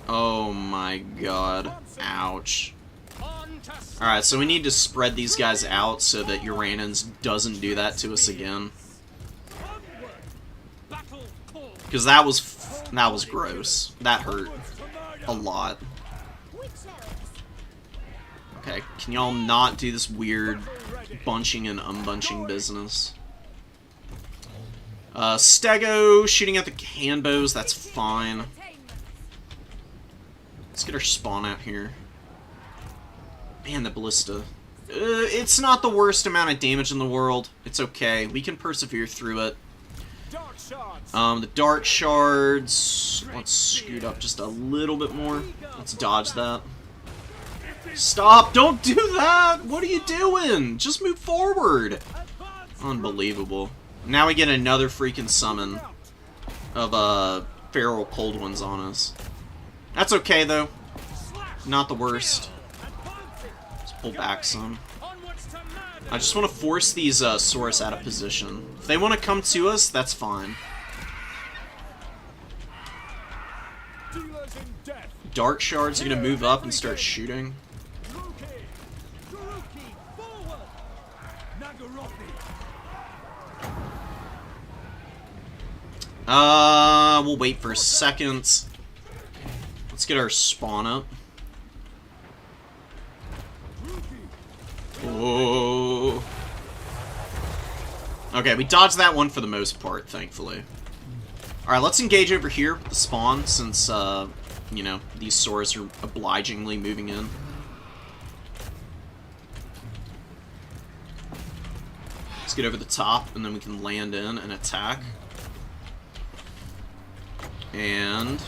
Oh my god. Ouch. Alright, so we need to spread these guys out so that Uranus doesn't do that to us again. Because that was gross. That hurt a lot. Okay, can y'all not do this weird bunching and unbunching business? Stego shooting at the handbows, that's fine. Let's get our spawn out here. Man, the ballista. It's not the worst amount of damage in the world. It's okay. We can persevere through it. The Dark Shards. Let's scoot up just a little bit more. Let's dodge that. Stop! Don't do that! What are you doing? Just move forward! Unbelievable. Now we get another freaking summon of Feral Cold Ones on us. That's okay, though. Not the worst. Let's pull back some. I just want to force these Saurus out of position. If they want to come to us, that's fine. Dark Shards are going to move up and start shooting. We'll wait for a second. Let's get our spawn up. Whoa. Okay, we dodged that one for the most part, thankfully. Alright, let's engage over here with the spawn, since, you know, these Saurus are obligingly moving in. Let's get over the top, and then we can land in and attack. And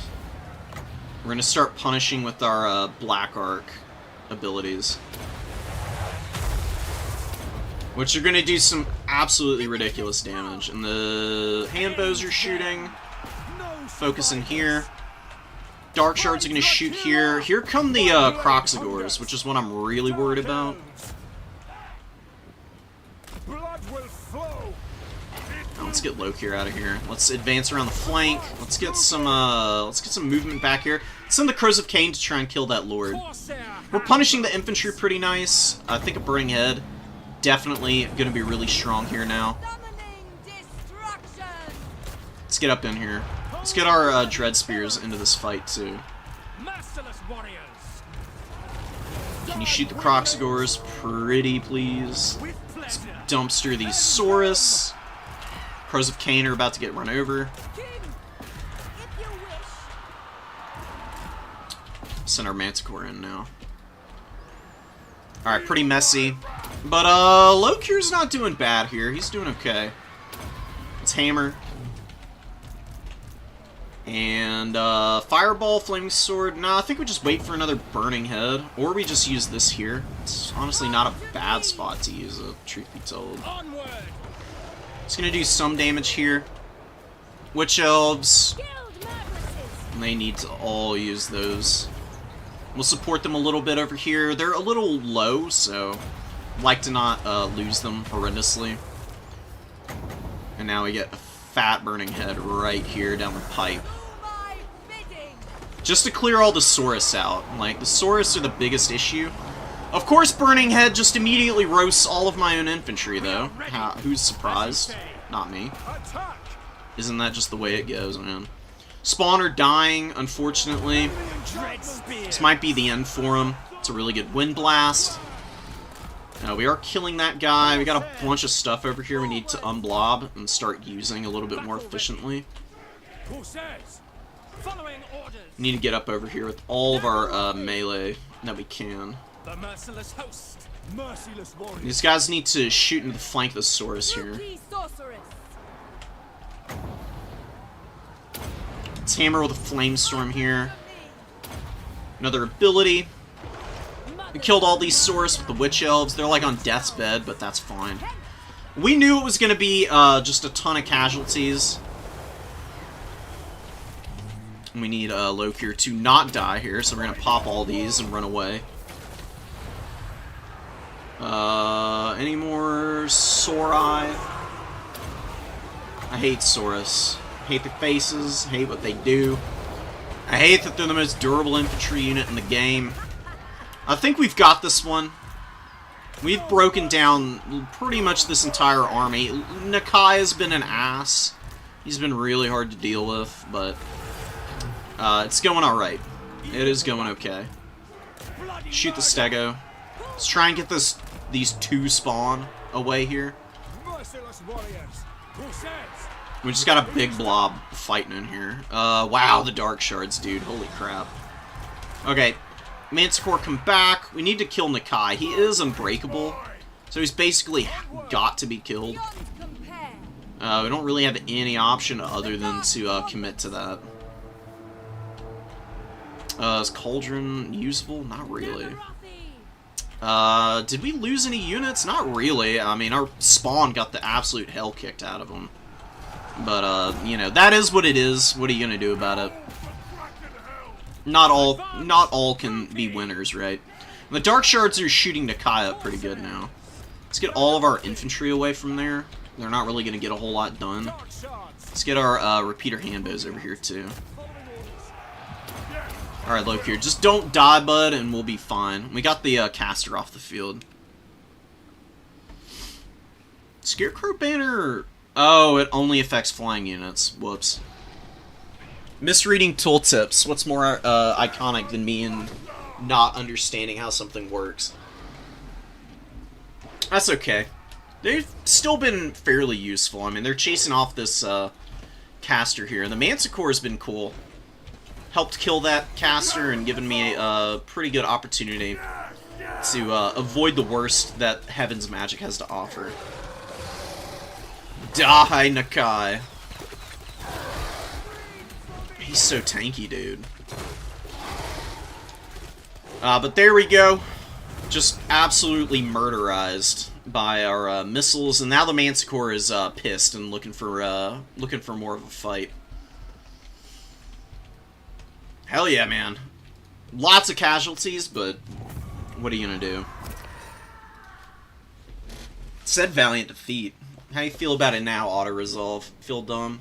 we're going to start punishing with our Black Arc abilities. Which are going to do some absolutely ridiculous damage. And the handbows are shooting. Focus in here. Dark Shards are going to shoot here. Here come the Croxagores, which is what I'm really worried about. Let's get Lokir out of here. Let's advance around the flank. Let's get some movement back here. Send the Crows of Cain to try and kill that Lord. We're punishing the infantry pretty nice. I think a Burning Head definitely going to be really strong here now. Let's get up in here. Let's get our Dread Spears into this fight too. Can you shoot the Croxagores pretty please? Let's dumpster these Saurus. Crows of Cain are about to get run over. Send our Manticore in now. Alright, pretty messy. But, Lokir's not doing bad here. He's doing okay. Let's hammer. And, Fireball, Flaming Sword. Nah, I think we just wait for another Burning Head. Or we just use this here. It's honestly not a bad spot to use it, truth be told. It's gonna do some damage here. Witch Elves. They need to all use those. We'll support them a little bit over here. They're a little low, so Like to not lose them horrendously. And now we get a fat burning head right here down the pipe. My bidding. Just to clear all the Saurus out. Like, the Saurus are the biggest issue. Of course, burning head just immediately roasts all of my own infantry, though. Who's surprised? Not me. Isn't that just the way it goes, man? Spawner dying, unfortunately. This might be the end for him. It's a really good wind blast. We are killing that guy. We got a bunch of stuff over here we need to unblob and start using a little bit more efficiently. Need to get up over here with all of our melee that we can. The merciless host. Merciless warrior. These guys need to shoot into the flank of the Saurus here. Rookie sorceress. Let's hammer with a flamestorm here. Another ability. We killed all these Saurus with the Witch Elves. They're like on death's bed, but that's fine. We knew it was going to be just a ton of casualties. We need Lokir to not die here, so we're going to pop all these and run away. Any more Saurai? I hate Saurus. Hate their faces, hate what they do. I hate that they're the most durable infantry unit in the game. I think we've got this one. We've broken down pretty much this entire army. Nakai has been an ass. He's been really hard to deal with, but it's going alright. It is going okay. Shoot the Stego. Let's try and get these two spawn away here. Merciless warriors. Who says? We just got a big blob fighting in here. Wow, the Dark Shards, dude. Holy crap. Okay, Manticore, come back. We need to kill Nakai. He is unbreakable, so he's basically got to be killed. We don't really have any option other than to commit to that. Is Cauldron usable? Not really. Did we lose any units? Not really. I mean, our spawn got the absolute hell kicked out of them. But, you know, that is what it is. What are you gonna do about it? Not all can be winners, right? The Dark Shards are shooting Nakai up pretty good now. Let's get all of our infantry away from there. They're not really gonna get a whole lot done. Let's get our repeater handbows over here, too. Alright, Lokir, just don't die, bud, and we'll be fine. We got the caster off the field. Scarecrow banner... Oh, it only affects flying units. Whoops. Misreading tooltips. What's more iconic than me and not understanding how something works? That's okay. They've still been fairly useful. I mean, they're chasing off this caster here. The Manticore has been cool. Helped kill that caster and given me a pretty good opportunity to avoid the worst that Heaven's Magic has to offer. Die, Nakai. He's so tanky, dude. But there we go. Just absolutely murderized by our missiles, and now the Manticore is pissed and looking for more of a fight. Hell yeah, man. Lots of casualties, but what are you gonna do? Said valiant defeat. How you feel about it now, auto-resolve? Feel dumb?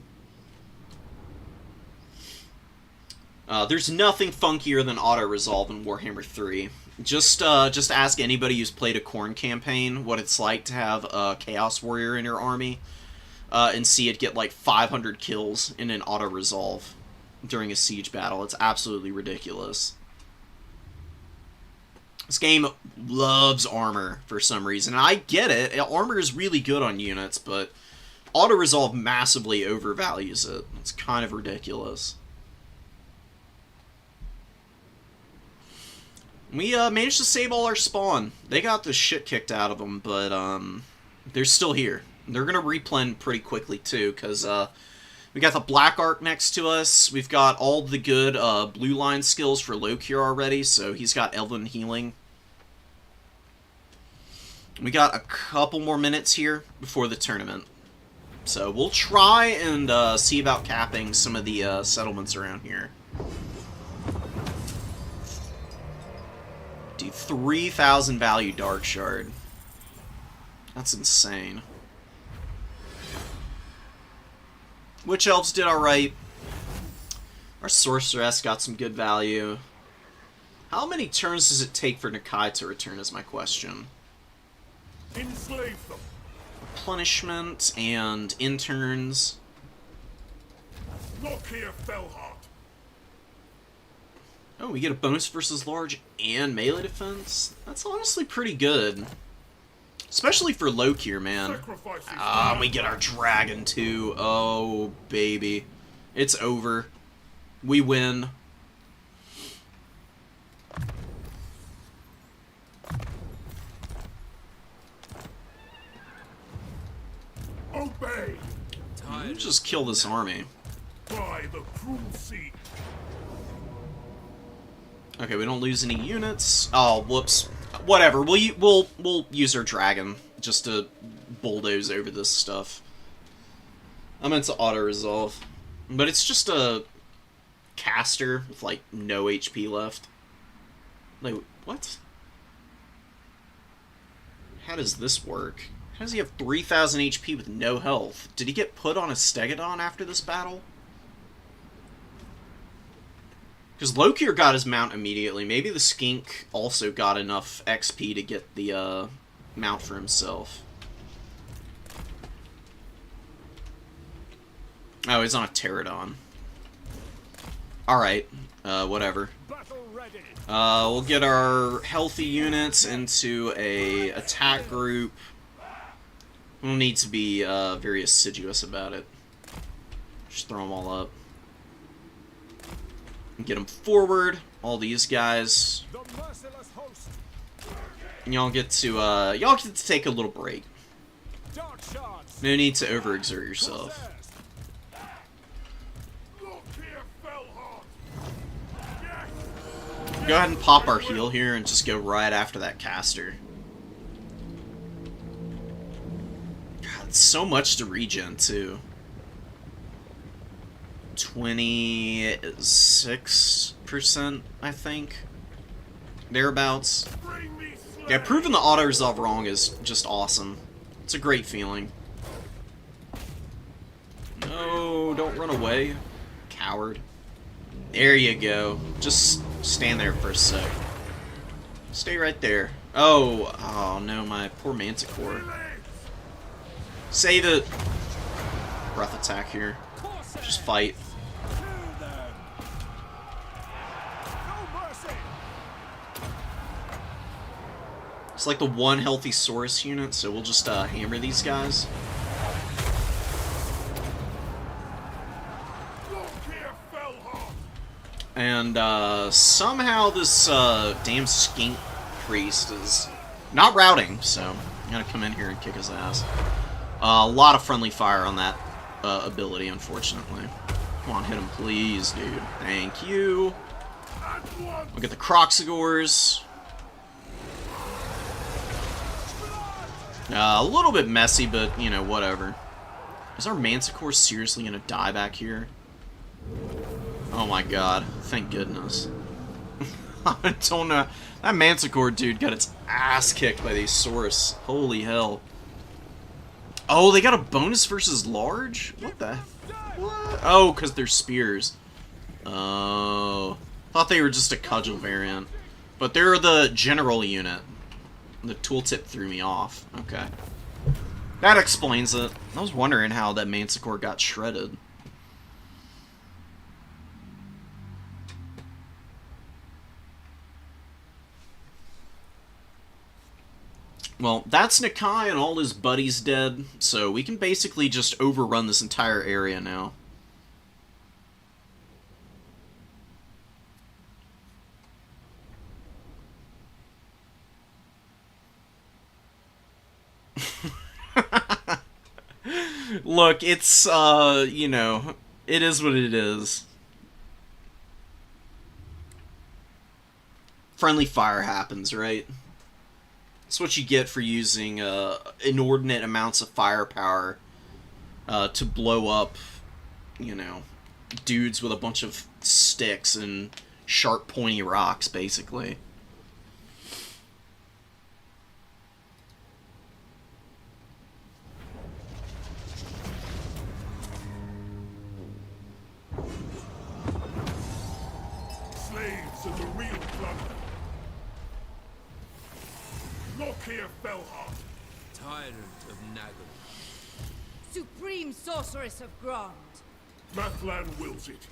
There's nothing funkier than auto-resolve in Warhammer 3. Just ask anybody who's played a Khorne campaign what it's like to have a Chaos Warrior in your army, and see it get like 500 kills in an auto-resolve during a siege battle. It's absolutely ridiculous. This game loves armor for some reason, and I get it. Armor is really good on units, but auto-resolve massively overvalues it. It's kind of ridiculous. We managed to save all our spawn. They got the shit kicked out of them, but they're still here. They're going to replen pretty quickly, too, because we got the Black Arc next to us. We've got all the good blue line skills for Lokir already, so he's got Elven Healing. We got a couple more minutes here before the tournament. So we'll try and see about capping some of the settlements around here. Dude, 3,000 value Dark Shard. That's insane. Witch Elves did alright. Our Sorceress got some good value. How many turns does it take for Nakai to return is my question. Enslave them. Replenishment and interns. Look here, Fellheart. Oh, we get a bonus versus large and melee defense? That's honestly pretty good. Especially for Lokir, man. Ah, we get our dragon too. Oh, baby. It's over. We win. Obey Let's just kill this army. by the cruel sea. Okay, we don't lose any units. Oh, whoops. Whatever. We'll use our dragon just to bulldoze over this stuff. I meant to auto resolve, but it's just a caster with like no HP left. Like what? How does this work? How does he have 3,000 HP with no health? Did he get put on a Stegodon after this battle? Because Lokir got his mount immediately. Maybe the Skink also got enough XP to get the mount for himself. Oh, he's on a Pterodon. Alright, whatever. We'll get our healthy units into a attack group. We'll need to be very assiduous about it. Just throw them all up. Get them forward. All these guys. And y'all get to take a little break. No need to overexert yourself. Go ahead and pop our heal here and just go right after that caster. God, so much to regen too. 26%, I think. Thereabouts. Yeah, proving the auto-resolve wrong is just awesome. It's a great feeling. No, don't run away. Coward. There you go. Just stand there for a sec. Stay right there. Oh no, my poor Manticore. Save it. Breath attack here. Just fight. It's like the one healthy Saurus unit, so we'll just hammer these guys. And somehow this damn skink priest is not routing, so I'm gonna come in here and kick his ass. A lot of friendly fire on that ability, unfortunately. Come on, hit him, please, dude. Thank you. We'll get the Croxigors. A little bit messy, but, you know, whatever. Is our Manticore seriously gonna die back here? Oh my god, thank goodness. I don't know. That Manticore dude got its ass kicked by these Saurus. Holy hell. Oh, they got a bonus versus large? What the? What? Oh, because they're spears. Oh. Thought they were just a cudgel variant. But they're the general unit. The tooltip threw me off. Okay. That explains it. I was wondering how that Manticore got shredded. Well, that's Nakai and all his buddies dead, so we can basically just overrun this entire area now. Look, it's, you know, it is what it is. Friendly fire happens, right? That's what you get for using inordinate amounts of firepower to blow up, you know, dudes with a bunch of sticks and sharp, pointy rocks, basically. Look here, Felhart. Tyrant of Nagel. Supreme sorceress of Grond. Mathlan wills it.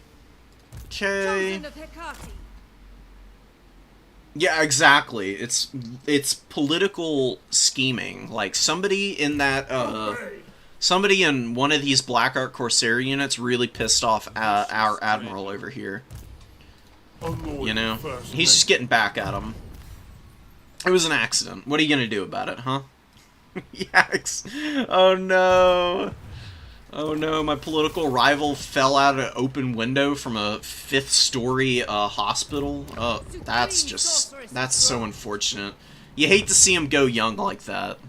Okay. Chosen of Hecate. Yeah, exactly. It's political scheming. Like somebody in that somebody in one of these Black Art Corsair units really pissed off our admiral over here. You know, he's just getting back at him. It was an accident. What are you gonna do about it, huh? Yikes! Oh no! Oh no! My political rival fell out of an open window from a 5th-story hospital. Oh, that's so unfortunate. You hate to see him go young like that.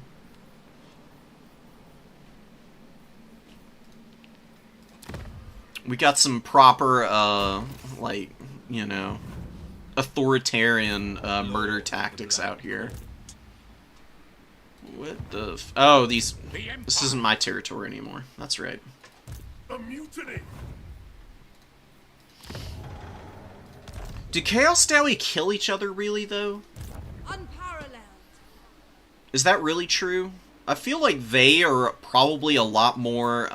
We got some proper, like, you know, authoritarian murder tactics out here. What the oh, this isn't my territory anymore. That's right. A mutiny. Do Chaos Dowie kill each other, really, though? Unparalleled. Is that really true? I feel like they are probably a lot more,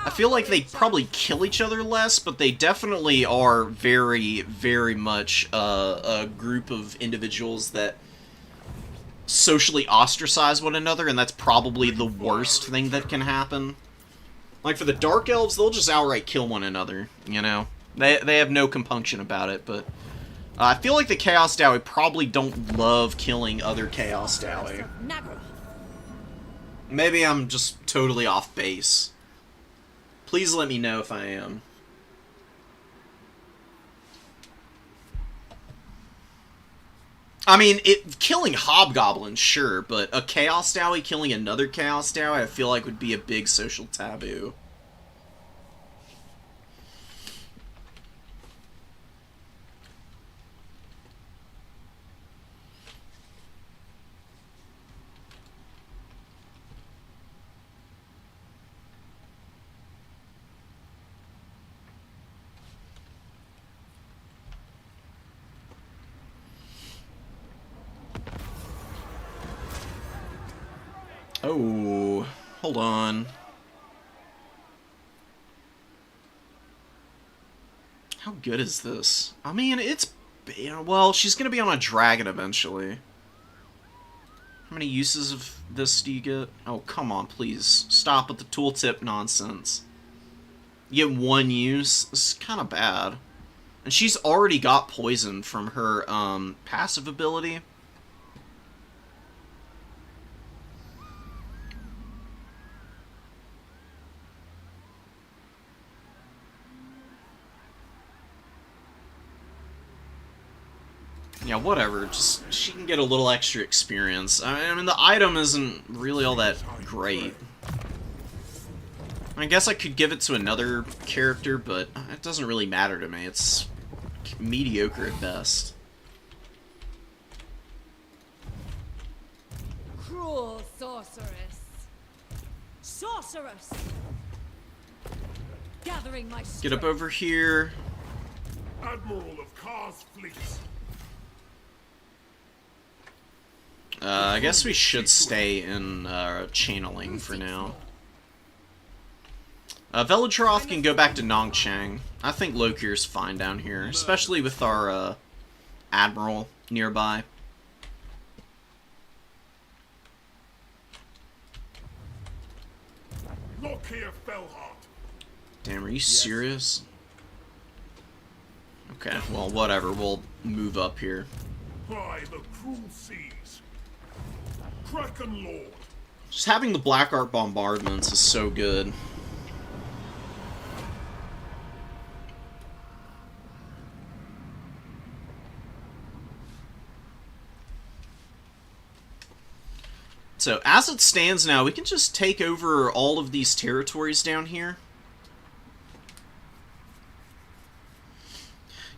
I feel like they probably kill each other less, but they definitely are very, very much a group of individuals that socially ostracize one another, and that's probably the worst thing that can happen. Like, for the Dark Elves, they'll just outright kill one another, you know? They have no compunction about it, but I feel like the Chaos Dowie probably don't love killing other Chaos Dowie. Maybe I'm just totally off base. Please let me know if I am. I mean, killing hobgoblins, sure, but a Chaos Dowie killing another Chaos Dowie, I feel like would be a big social taboo. Oh, hold on. How good is this? I mean, it's... well, she's going to be on a dragon eventually. How many uses of this do you get? Oh, come on, please. Stop with the tooltip nonsense. You get 1 use? This is kind of bad. And she's already got poison from her passive ability. Yeah, whatever. Just, she can get a little extra experience. I mean, the item isn't really all that great. I guess I could give it to another character, but it doesn't really matter to me. It's mediocre at best. Cruel sorceress. Sorceress. Gathering my strength. Get up over here. Admiral of Kar's fleet. I guess we should stay in channeling for now. Velatroth can go back to Nongchang. I think Lokir's fine down here, especially with our Admiral nearby. Look here, Felhart. Damn, are you serious? Okay, well, whatever. We'll move up here. By the cruel seas. Kraken Lord. Just having the Black Art bombardments is so good. So, as it stands now, we can just take over all of these territories down here.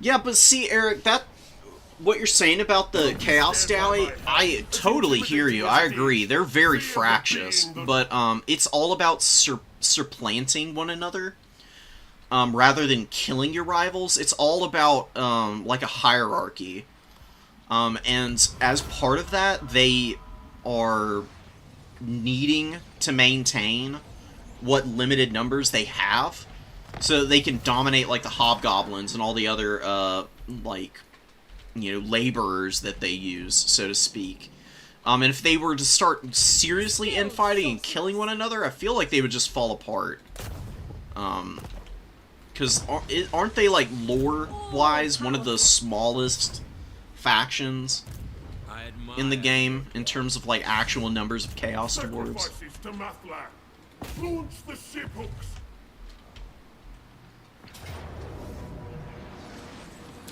Yeah, but see, Eric, what you're saying about the Chaos Dowie, I totally hear you. I agree. They're very fractious, but it's all about supplanting one another rather than killing your rivals. It's all about like a hierarchy. And as part of that, they are needing to maintain what limited numbers they have, so they can dominate, like, the hobgoblins and all the other, like, you know, laborers that they use, so to speak. And if they were to start seriously infighting and killing one another, I feel like they would just fall apart. Because aren't they, like, lore-wise, one of the smallest factions I admire in the game, in terms of, like, actual numbers of Chaos Dwarves? Sacrifices to Mathlan. Launch the ship hooks.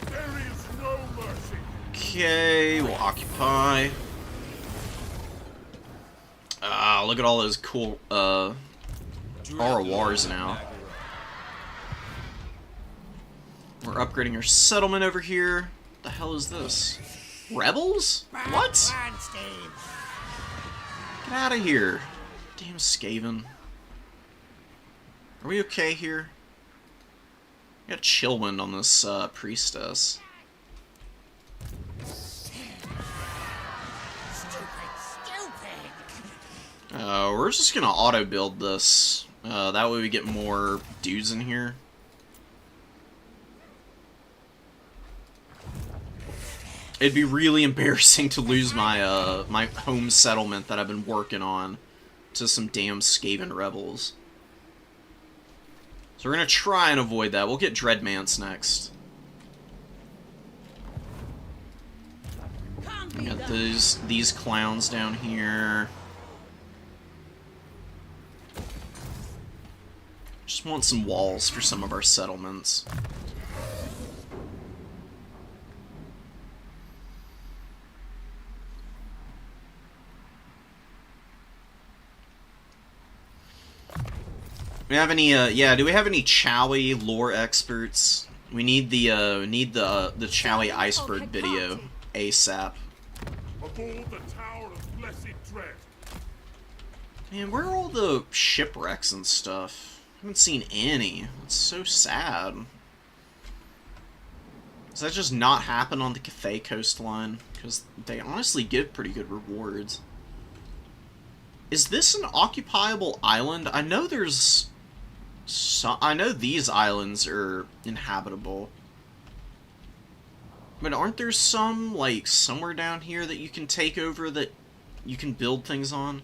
There is no mercy. Okay, we'll occupy. Look at all those cool, RORs now. We're upgrading our settlement over here. What the hell is this? Rebels? What? Get out of here. Damn Skaven. Are we okay here? We got Chillwind on this, priestess. We're just gonna auto-build this. That way we get more dudes in here. It'd be really embarrassing to lose my, my home settlement that I've been working on to some damn Skaven rebels. So we're gonna try and avoid that. We'll get Dreadmance next. We got these clowns down here. Just want some walls for some of our settlements. Do we have any, yeah, do we have any Chowie lore experts? We need the Chowie iceberg video ASAP. Aboard the Tower of Blessed Dread. Man, where are all the shipwrecks and stuff? I haven't seen any. It's so sad. Does that just not happen on the Cathay coastline? Because they honestly give pretty good rewards. Is this an occupiable island? I know there's... I know these islands are inhabitable. But aren't there some, like, somewhere down here that you can take over that you can build things on?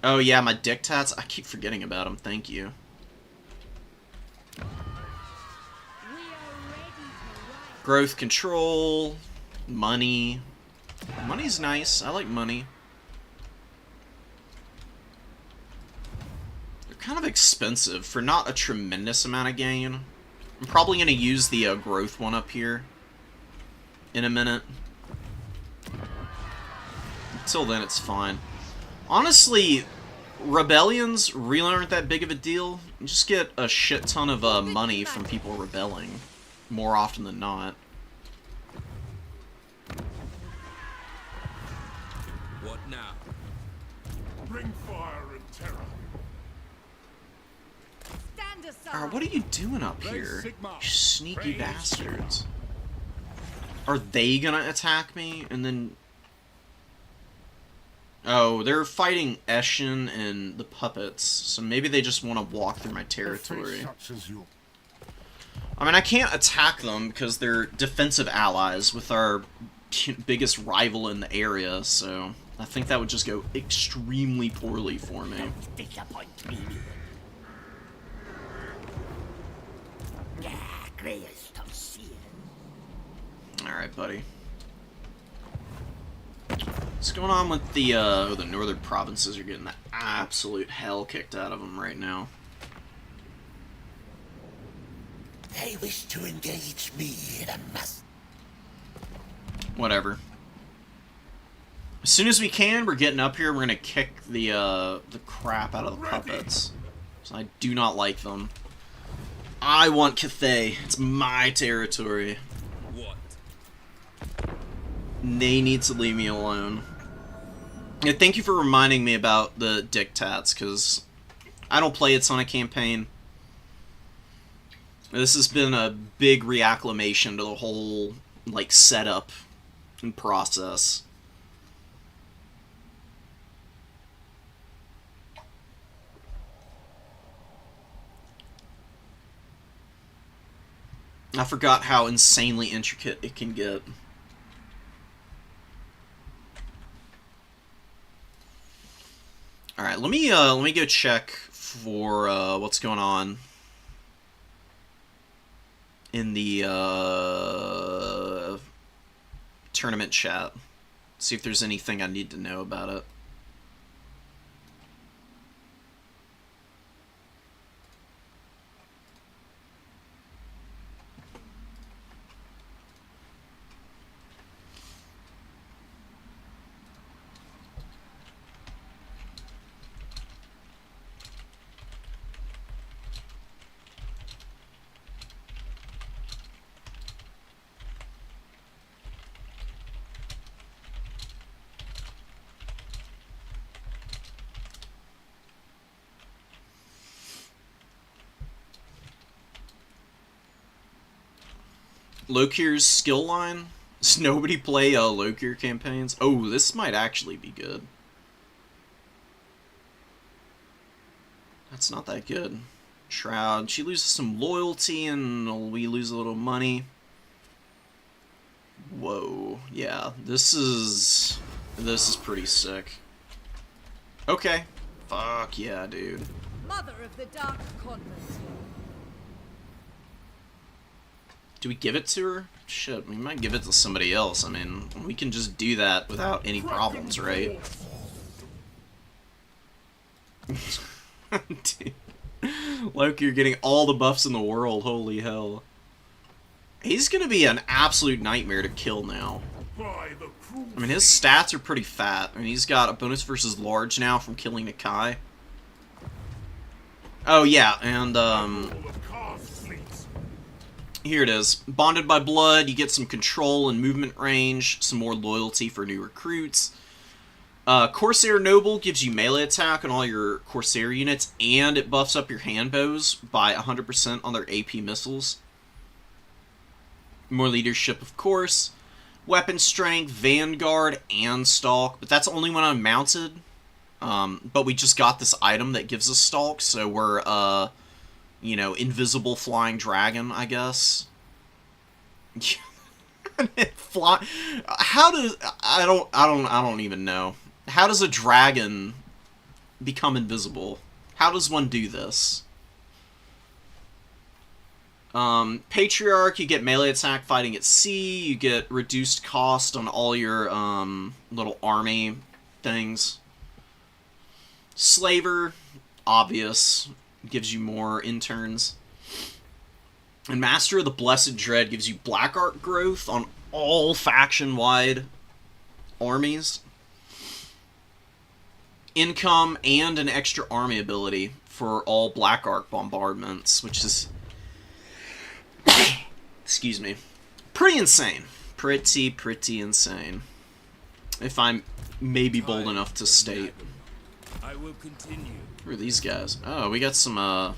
Oh yeah, my dictats. I keep forgetting about them. Thank you. Growth control, money. Money's nice. I like money. They're kind of expensive for not a tremendous amount of gain. I'm probably going to use the growth one up here in a minute. Until then, it's fine. Honestly, rebellions really aren't that big of a deal. You just get a shit ton of money from people rebelling, more often than not. What now? Bring fire and terror. Stand aside. Alright, what are you doing up here? You sneaky bastards. Are they gonna attack me and then... Oh, they're fighting Eshin and the puppets, so maybe they just want to walk through my territory. I mean, I can't attack them because they're defensive allies with our biggest rival in the area, so I think that would just go extremely poorly for me. Disappoint me. Alright, buddy. What's going on with the northern provinces? Are getting the absolute hell kicked out of them right now. They wish to engage me in a mess. Whatever. As soon as we can, we're getting up here. We're gonna kick the crap out of the puppets. So I do not like them. I want Cathay. It's my territory. What? They need to leave me alone. Yeah, thank you for reminding me about the dictats, because I don't play it on a campaign. This has been a big reacclimation to the whole like, setup and process. I forgot how insanely intricate it can get. All right, let me go check for what's going on in the tournament chat. See if there's anything I need to know about it. Lokir's skill line? Does nobody play Lokir campaigns? Oh, this might actually be good. That's not that good. Shroud. She loses some loyalty and we lose a little money. Whoa. Yeah, this is pretty sick. Okay. Fuck yeah, dude. Mother of the Dark Convent. Do we give it to her? Shit, we might give it to somebody else. I mean, we can just do that without any problems, right? Dude. Loki, you're getting all the buffs in the world, holy hell. He's gonna be an absolute nightmare to kill now. I mean, his stats are pretty fat. I mean, he's got a bonus versus large now from killing Nakai. Oh, yeah, and, here it is. Bonded by blood, you get some control and movement range, some more loyalty for new recruits. Corsair Noble gives you melee attack on all your Corsair units, and it buffs up your hand bows by 100% on their AP missiles. More leadership, of course. Weapon strength, Vanguard, and Stalk, but that's only when I'm mounted. But we just got this item that gives us Stalk, so we're, you know, invisible flying dragon, I guess. Fly. How does I don't even know. How does a dragon become invisible? How does one do this? Patriarch, you get melee attack fighting at sea. You get reduced cost on all your little army things. Slaver, obvious. Gives you more interns. And Master of the Blessed Dread gives you black art growth on all faction-wide armies. Income and an extra army ability for all black art bombardments, which is... excuse me. Pretty insane. Pretty insane. If I'm maybe bold enough to state. I will continue. Who are these guys? Oh, we got some,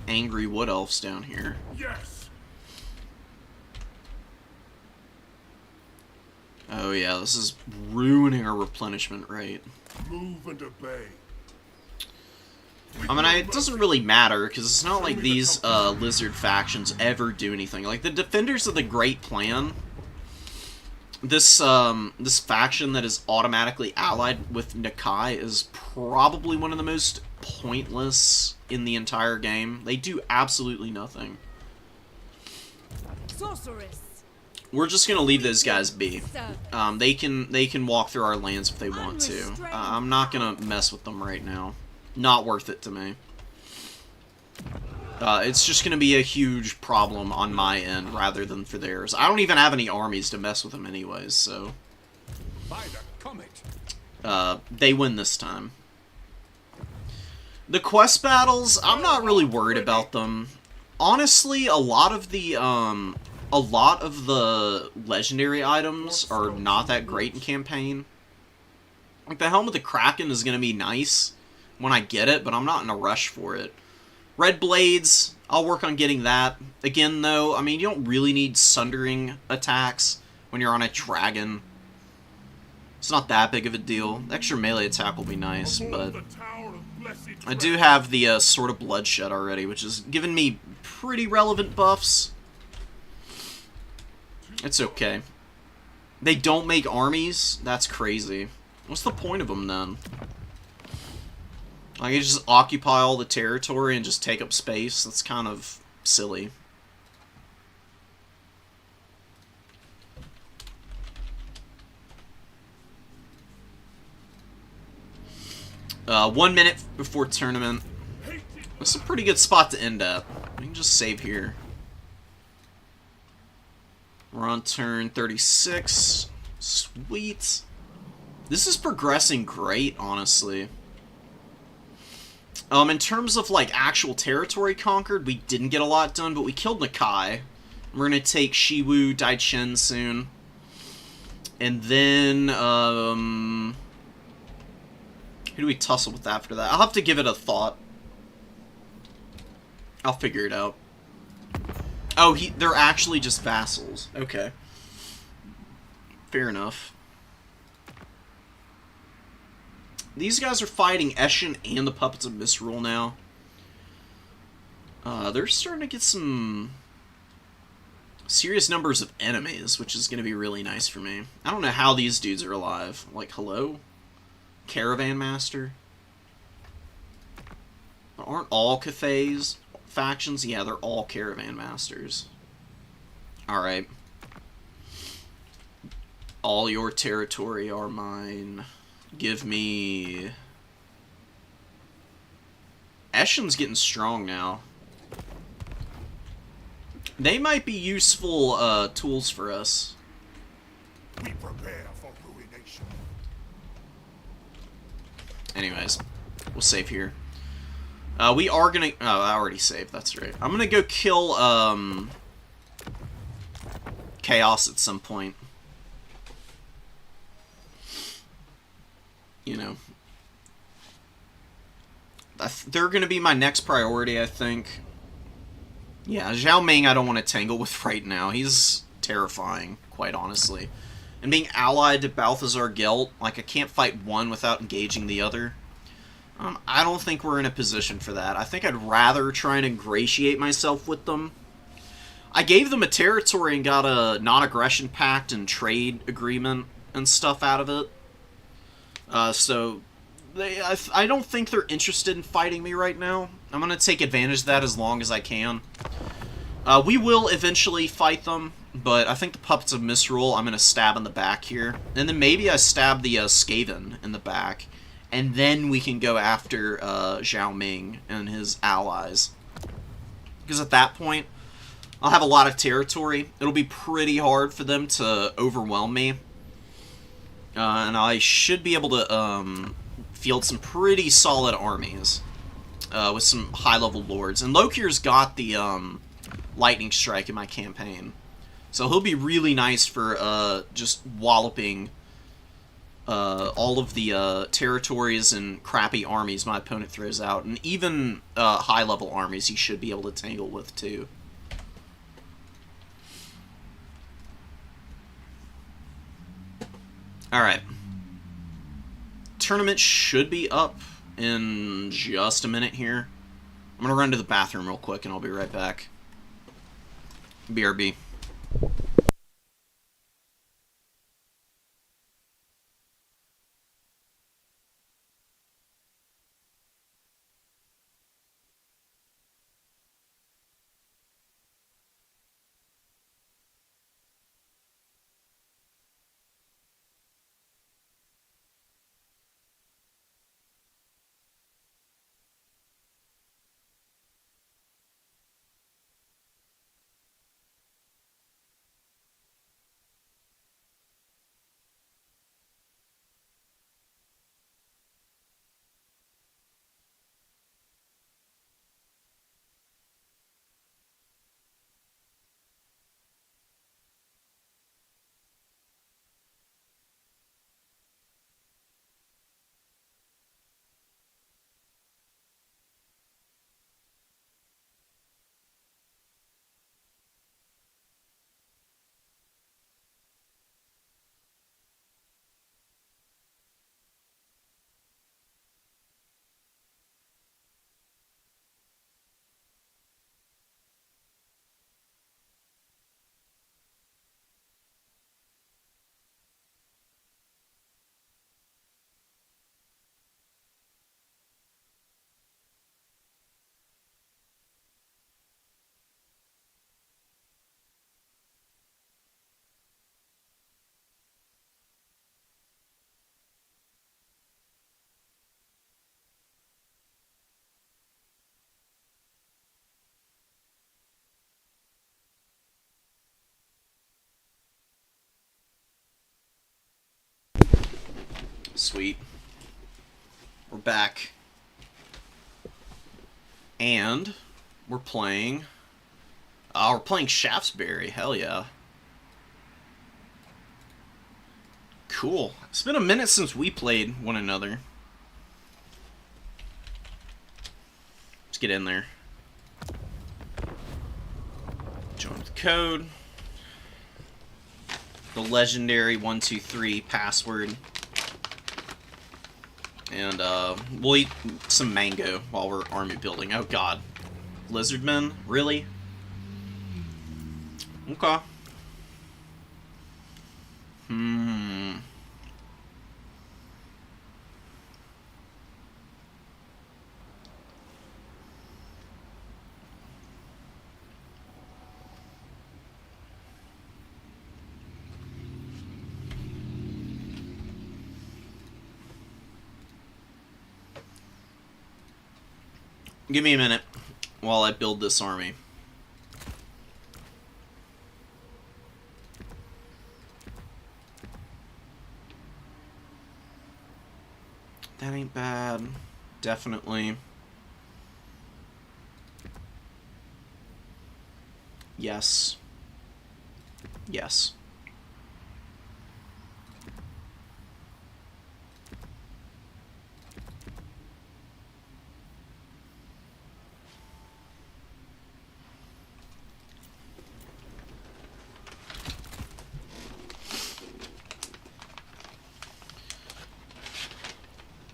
angry wood elves down here. Yes. Oh yeah, this is ruining our replenishment rate. Move and obey. I mean, it doesn't really matter, because it's not like these, lizard factions ever do anything. Like, the Defenders of the Great Plan, this faction that is automatically allied with Nakai is probably one of the most pointless in the entire game. They do absolutely nothing. Sorceress. We're just gonna leave those guys be. They can walk through our lands if they want to. I'm not gonna mess with them right now. Not worth it to me. It's just gonna be a huge problem on my end rather than for theirs. I don't even have any armies to mess with them anyways, so... By the comet. They win this time. The quest battles, I'm not really worried about them. Honestly, a lot of the legendary items are not that great in campaign. Like, the Helm of the Kraken is gonna be nice when I get it, but I'm not in a rush for it. Red Blades I'll work on getting that. Again, though, I mean, you don't really need sundering attacks when you're on a dragon. It's not that big of a deal. Extra melee attack will be nice, but I do have the Sword of Bloodshed already, which has given me pretty relevant buffs. It's okay. They don't make armies? That's crazy. What's the point of them, then? Like, you just occupy all the territory and just take up space? That's kind of silly. One minute before tournament. That's a pretty good spot to end at. We can just save here. We're on turn 36. Sweet. This is progressing great, honestly. In terms of, like, actual territory conquered, we didn't get a lot done, but we killed Nakai. We're gonna take Shiwu, Daichen soon. And then, who do we tussle with after that? I'll have to give it a thought. I'll figure it out. Oh, they're actually just vassals. Okay. Fair enough. These guys are fighting Eshin and the Puppets of Misrule now. They're starting to get some serious numbers of enemies, which is going to be really nice for me. I don't know how these dudes are alive. Like, hello? Caravan Master? Aren't all Cathay's factions? Yeah, they're all Caravan Masters. Alright. All your territory are mine. Give me... Eshin's getting strong now. They might be useful tools for us. We prepare for ruination. Anyways, we'll save here. We are gonna... Oh, I already saved, that's right. I'm gonna go kill, Chaos at some point. You know. They're gonna be my next priority, I think. Yeah, Zhao Ming I don't want to tangle with right now. He's terrifying, quite honestly. And being allied to Balthazar Gelt, like, I can't fight one without engaging the other. I don't think we're in a position for that. I think I'd rather try and ingratiate myself with them. I gave them a territory and got a non-aggression pact and trade agreement and stuff out of it. So, I don't think they're interested in fighting me right now. I'm going to take advantage of that as long as I can. We will eventually fight them, but I think the Puppets of Misrule I'm going to stab in the back here. And then maybe I stab the Skaven in the back. And then we can go after Zhao Ming and his allies. Because at that point, I'll have a lot of territory. It'll be pretty hard for them to overwhelm me. And I should be able to field some pretty solid armies with some high-level lords. And Lokir's got the lightning strike in my campaign. So he'll be really nice for just walloping all of the territories and crappy armies my opponent throws out. And even high-level armies he should be able to tangle with, too. Alright. Tournament should be up in just a minute here. I'm gonna run to the bathroom real quick and I'll be right back. BRB. Sweet. We're back. And we're playing... we're playing Shaftesbury. Hell yeah. Cool. It's been a minute since we played one another. Let's get in there. Join with the code. The legendary 123 password. And we'll eat some mango while we're army building. Oh god. Lizardmen? Really? Okay. Give me a minute while I build this army. That ain't bad. Definitely. Yes. Yes.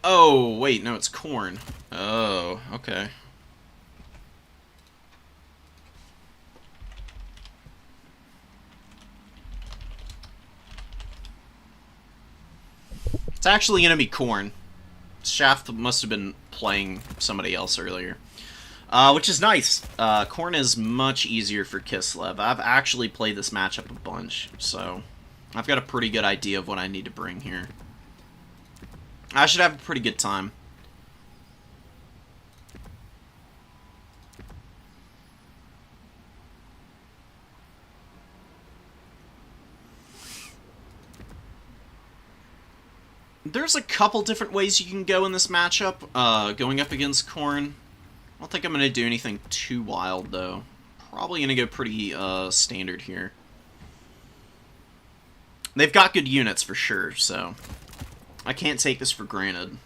Oh, wait, no, it's corn. Oh, okay. It's actually gonna be corn. Shaft must have been playing somebody else earlier. Which is nice. Corn is much easier for Kislev. I've actually played this matchup a bunch, so I've got a pretty good idea of what I need to bring here. I should have a pretty good time. There's a couple different ways you can go in this matchup, going up against Corn. I don't think I'm going to do anything too wild, though. Probably going to go pretty standard here. They've got good units for sure, so I can't take this for granted.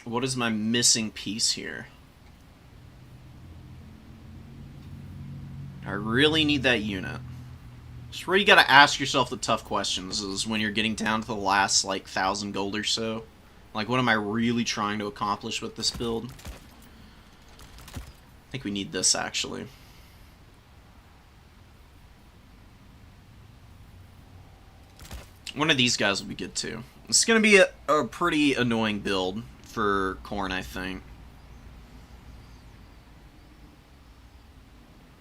What is my missing piece here? I really need that unit. It's where you gotta ask yourself the tough questions, is when you're getting down to the last, like, 1,000 gold or so. Like, what am I really trying to accomplish with this build? I think we need this, actually. One of these guys will be good, too. It's gonna be a pretty annoying build for Corn, I think.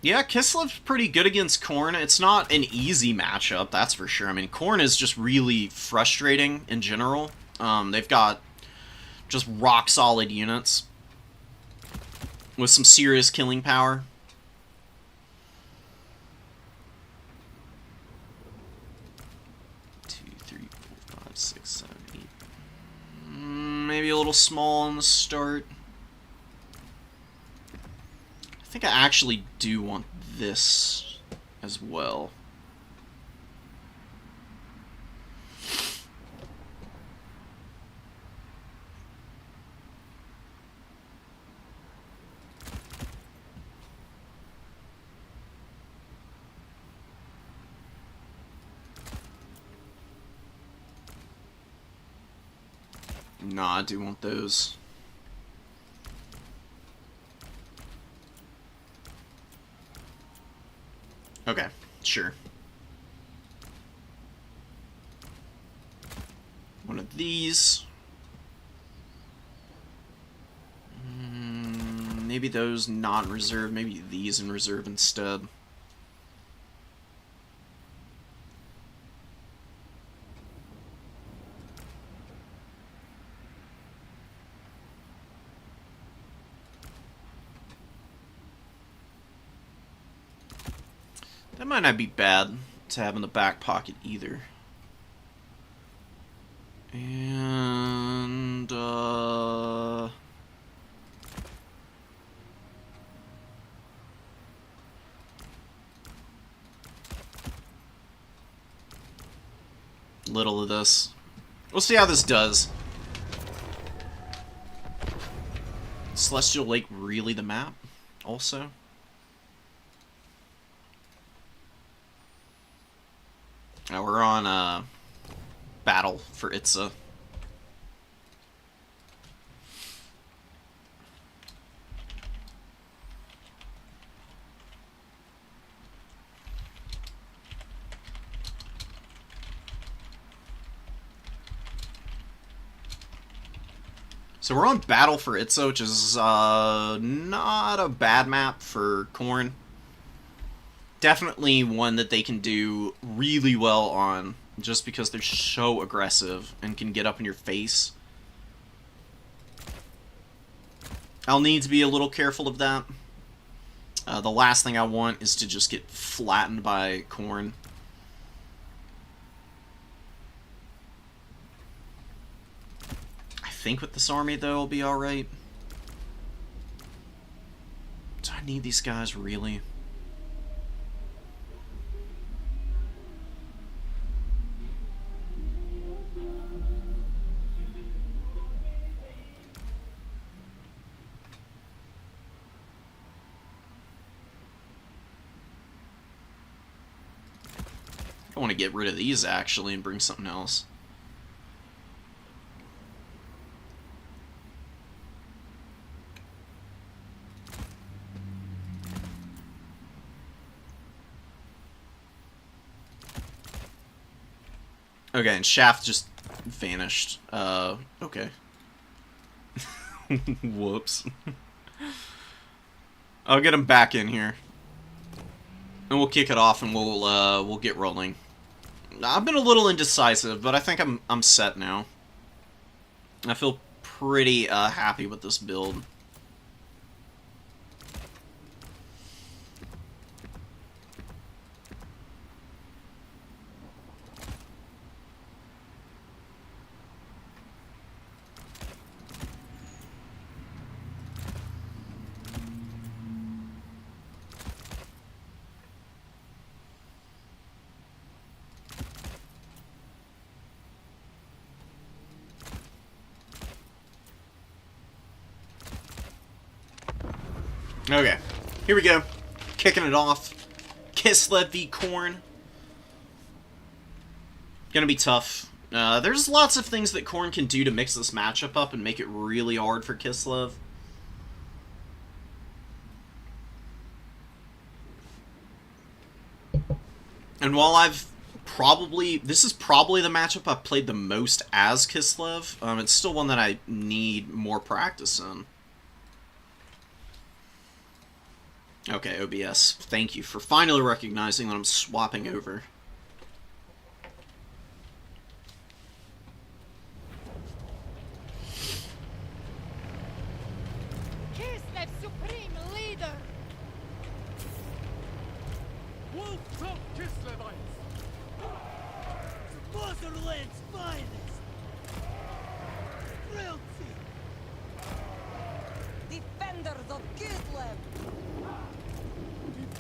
Yeah, Kislev's pretty good against Corn. It's not an easy matchup, that's for sure. I mean, Corn is just really frustrating in general. They've got just rock-solid units with some serious killing power. Maybe a little small on the start. I think I actually do want this as well. Nah, I do want those. Sure. One of these. Maybe those not in reserve. Maybe these in reserve instead. That might not be bad to have in the back pocket either. And, little of this. We'll see how this does. Celestial Lake really the map, also? Now we're on, Battle for Itza. So we're on Battle for Itza, which is not a bad map for Khorne. Definitely one that they can do really well on, just because they're so aggressive and can get up in your face. I'll need to be a little careful of that. The last thing I want is to just get flattened by Khorne. I think with this army, though, it'll be alright. Do I need these guys, really? I want to get rid of these, actually, and bring something else. Okay, and Shaft just vanished. Okay. Whoops. I'll get him back in here. And we'll kick it off and we'll get rolling. I've been a little indecisive, but I think I'm set now. I feel pretty happy with this build. Okay, here we go. Kicking it off. Kislev v. Khorne. Gonna be tough. There's lots of things that Khorne can do to mix this matchup up and make it really hard for Kislev. And while this is probably the matchup I've played the most as Kislev, it's still one that I need more practice in. Okay, OBS, thank you for finally recognizing that I'm swapping over. Kislev, supreme leader! Wolf top Kislevites! Motherland's finest! Frailty! Defenders of Kislev!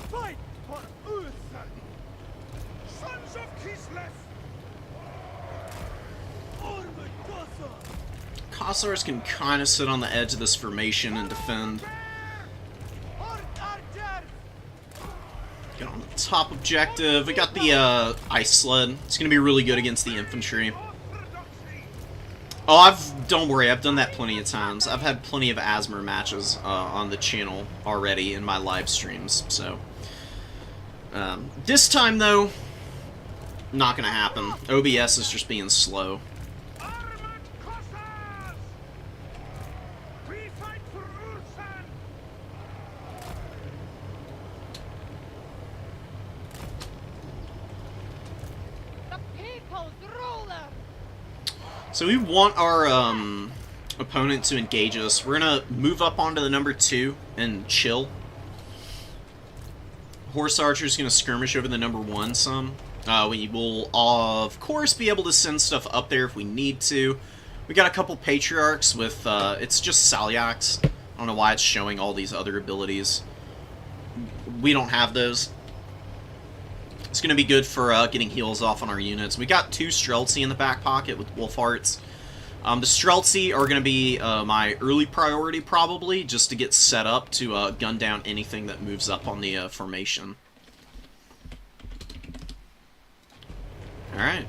Fight for Uther! Sons of Kislev! Armored Kossar! Kossars can kind of sit on the edge of this formation and defend. Get on the top objective. We got the ice sled. It's going to be really good against the infantry. Oh, don't worry, I've done that plenty of times. I've had plenty of Asmer matches on the channel already in my live streams, so This time, though, not gonna happen. OBS is just being slow. Armored Cossacks! We fight for Ursan! The people's ruler! So we want our opponent to engage us. We're gonna move up onto the number 2 and chill. Horse Archer's gonna skirmish over the number 1 some. We will, of course, be able to send stuff up there if we need to. We got a couple Patriarchs with, it's just Salyaks. I don't know why it's showing all these other abilities. We don't have those. It's going to be good for getting heals off on our units. We got 2 Streltsy in the back pocket with Wolf Hearts. The Streltsy are going to be my early priority, probably, just to get set up to gun down anything that moves up on the formation. Alright.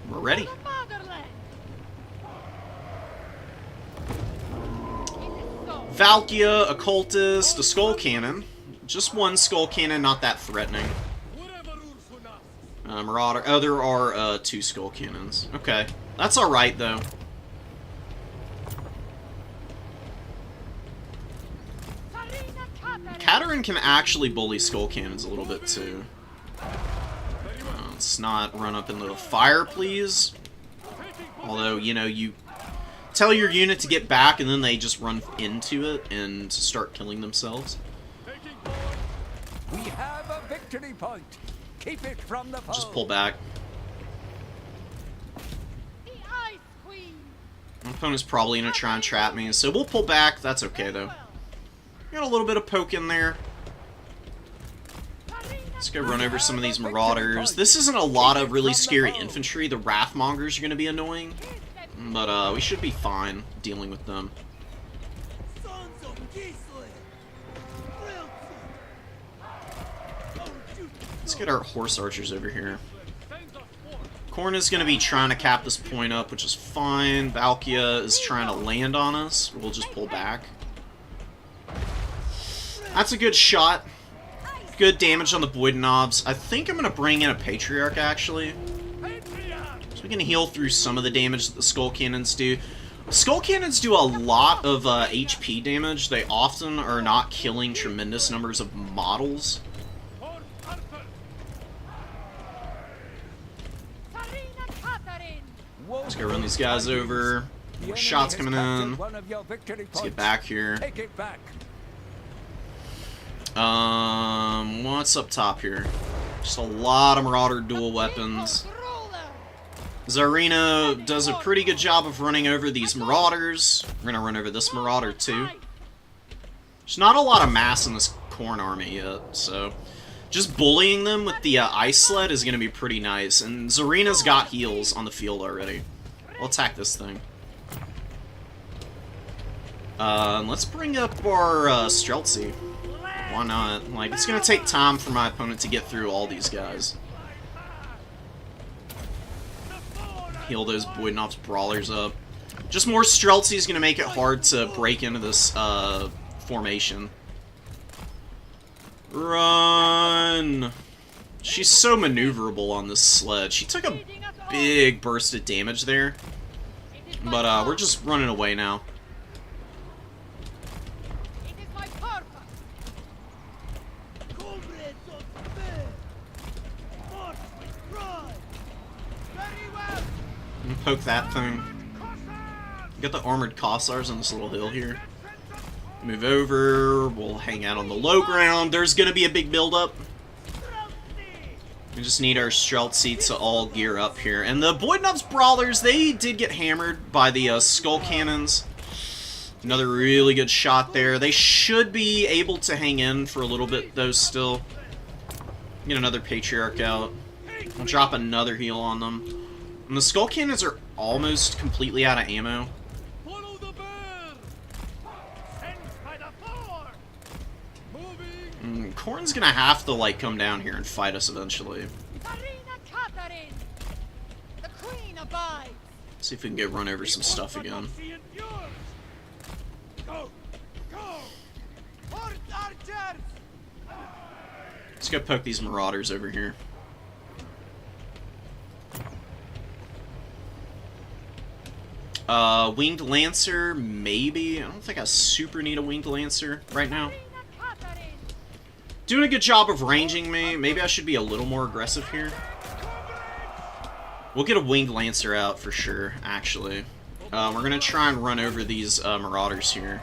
We're ready. The motherland! It is so. Valkia, Occultist, a Skull Cannon. Just 1 Skull Cannon, not that threatening. Marauder. Oh, there are 2 Skull Cannons. Okay. That's alright, though. Katerin can actually bully Skull Cannons a little bit, too. Let's not run up into the fire, please. Although, you know, you tell your unit to get back, and then they just run into it and start killing themselves. We have a victory point. Keep it from the foe. Just pull back. The Ice Queen! My opponent's probably going to try and trap me, so we'll pull back. That's okay, though. Got a little bit of poke in there. Let's go run over some of these Marauders. This isn't a lot of really scary infantry. The Wrathmongers are going to be annoying. But we should be fine dealing with them. Let's get our Horse Archers over here. Khorne is going to be trying to cap this point up, which is fine. Valkia is trying to land on us. We'll just pull back. That's a good shot. Good damage on the Void Knobs. I think I'm going to bring in a Patriarch, actually. So we can heal through some of the damage that the Skull Cannons do. Skull Cannons do a lot of HP damage. They often are not killing tremendous numbers of models. Let's go run these guys over. More shots coming in. Let's get back here. What's up top here? Just a lot of Marauder dual weapons. Zarina does a pretty good job of running over these Marauders. We're gonna run over this Marauder too. There's not a lot of mass in this Khorne army yet, so just bullying them with the Ice Sled is gonna be pretty nice. And Zarina's got heals on the field already. We'll attack this thing. Let's bring up our Streltsy. Why not? Like, it's gonna take time for my opponent to get through all these guys. Heal those Void Knobs Brawlers up. Just more Streltsy is gonna make it hard to break into this formation. Run! She's so maneuverable on this sled. She took a big burst of damage there. But we're just running away now. Poke that thing. Got the armored Kossars on this little hill here. Move over. We'll hang out on the low ground. There's gonna be a big build-up. We just need our Streltsy to all gear up here. And the Void Knobs Brawlers, they did get hammered by the Skull Cannons. Another really good shot there. They should be able to hang in for a little bit, though, still. Get another Patriarch out. We'll drop another heal on them. And the Skull Cannons are almost completely out of ammo. Follow the bear! Sent by the four! Moving! Khorne's gonna have to, like, come down here and fight us eventually. The Queen abides. See if we can get run over some stuff again. Go! Go! Let's go poke these marauders over here. Winged Lancer, maybe. I don't think I super need a Winged Lancer right now. Doing a good job of ranging me. Maybe I should be a little more aggressive here. We'll get a Winged Lancer out for sure, actually. We're going to try and run over these Marauders here.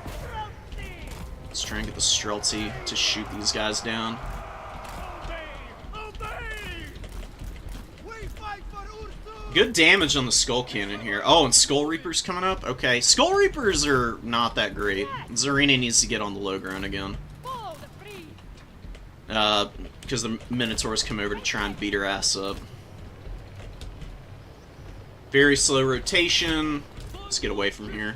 Let's try and get the Streltsy to shoot these guys down. Good damage on the Skull Cannon here. Oh, and Skull Reapers coming up? Okay. Skull Reapers are not that great. Zarina needs to get on the low ground again. Because the Minotaurs come over to try and beat her ass up. Very slow rotation. Let's get away from here.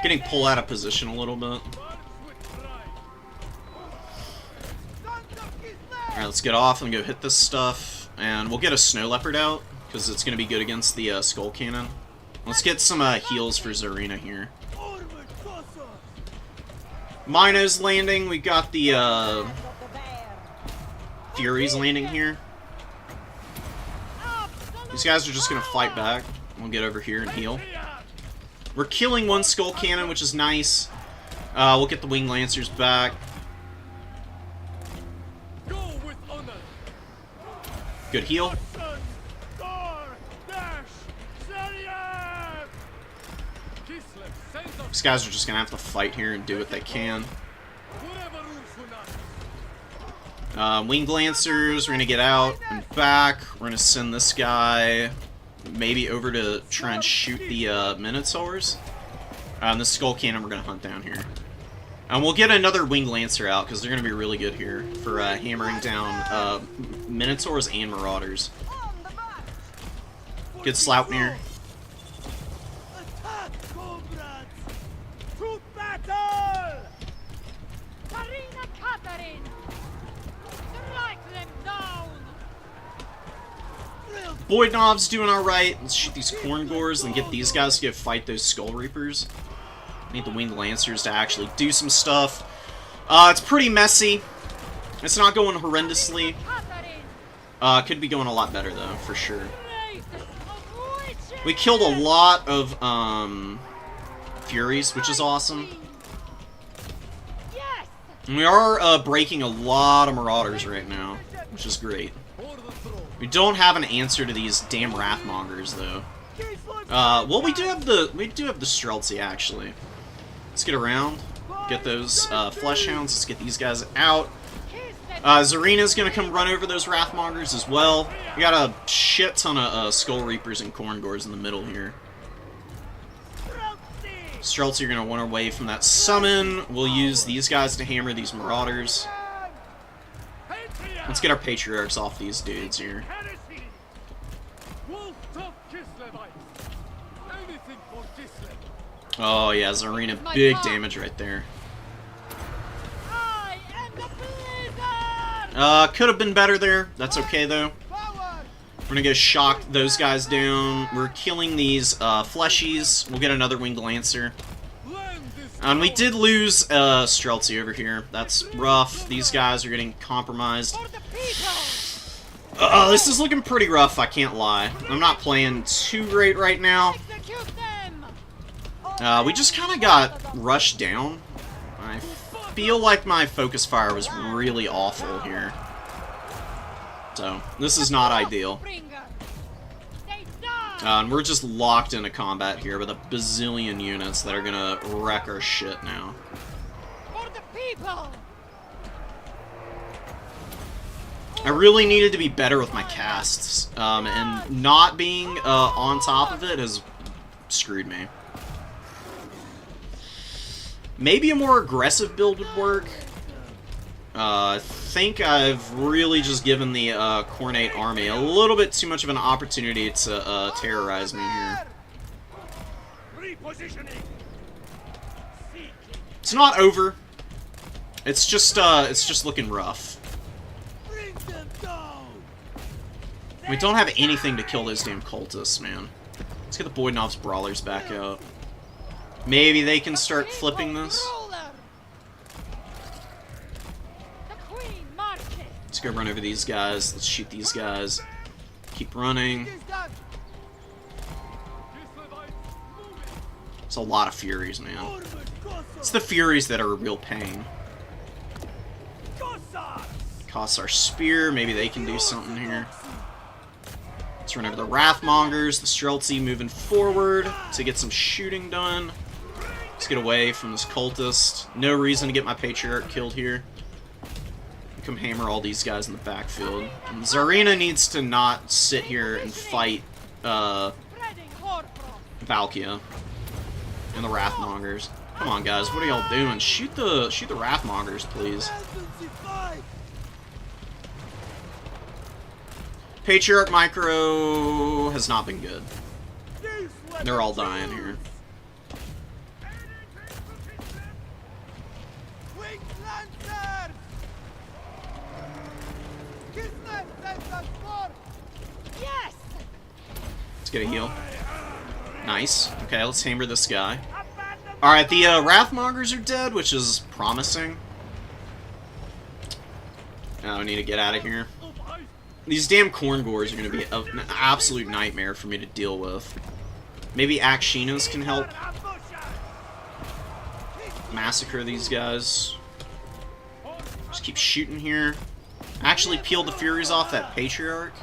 Getting pulled out of position a little bit. Alright, let's get off and go hit this stuff. And we'll get a Snow Leopard out, because it's going to be good against the Skull Cannon. Let's get some heals for Zarina here. Mino's landing. We got the Furies landing here. These guys are just going to fight back. We'll get over here and heal. We're killing one Skull Cannon, which is nice. We'll get the Winged Lancers back. Good heal. These guys are just going to have to fight here and do what they can. Winged Lancers, we're going to get out and back. We're going to send this guy maybe over to try and shoot the Minotaurs. And the Skull Cannon we're going to hunt down here. And we'll get another Winged Lancer out, because they're going to be really good here for hammering down Minotaurs and Marauders. Good Sloupnir. Voidnov's doing alright. Let's shoot these Corn Gores and get these guys to go fight those Skull Reapers. Need the Winged Lancers to actually do some stuff. It's pretty messy. It's not going horrendously. Could be going a lot better, though, for sure. We killed a lot of Furies, which is awesome. And we are breaking a lot of Marauders right now, which is great. We don't have an answer to these damn Wrathmongers, though. Well, we do have the Streltsy, actually. Let's get around, get those Flesh Hounds. Let's get these guys out. Zarina's gonna come run over those Wrathmongers as well. We got a shit ton of Skull Reapers and Corn Gores in the middle here. Streltsy are gonna run away from that summon. We'll use these guys to hammer these Marauders. Let's get our Patriarchs off these dudes here. Oh yeah, Zarina, big damage right there. Could have been better there. That's okay though. We're gonna go shock those guys down. We're killing these fleshies. We'll get another Winged Lancer. And we did lose Streltsy over here. That's rough. These guys are getting compromised. This is looking pretty rough, I can't lie. I'm not playing too great right now. We just kind of got rushed down. I feel like my focus fire was really awful here. So, this is not ideal. And we're just locked into combat here with a bazillion units that are gonna wreck our shit now. I really needed to be better with my casts, and not being on top of it has screwed me. Maybe a more aggressive build would work. I think I've really just given the Cornate army a little bit too much of an opportunity to terrorize me here. It's not over. It's just looking rough. We don't have anything to kill those damn cultists, man. Let's get the Boydnov's Brawlers back out. Maybe they can start flipping this. Let's go run over these guys. Let's shoot these guys. Keep running. It's a lot of Furies, man. It's the Furies that are a real pain. Costs our spear. Maybe they can do something here. Let's run over the Wrathmongers. The Streltsy moving forward to get some shooting done. Let's get away from this cultist. No reason to get my Patriarch killed here. Come hammer all these guys in the backfield. And Zarina needs to not sit here and fight Valkia and the Wrathmongers. Come on, guys, what are y'all doing? Shoot the Wrathmongers, please. Patriarch Micro has not been good. They're all dying here. Let's get a heal. Nice. Okay, let's hammer this guy. Alright, the Wrathmongers are dead, which is promising. Now I need to get out of here. These damn Korngors are going to be an absolute nightmare for me to deal with. Maybe Akshinas can help massacre these guys. Just keep shooting here. Actually peel the Furies off that Patriarch.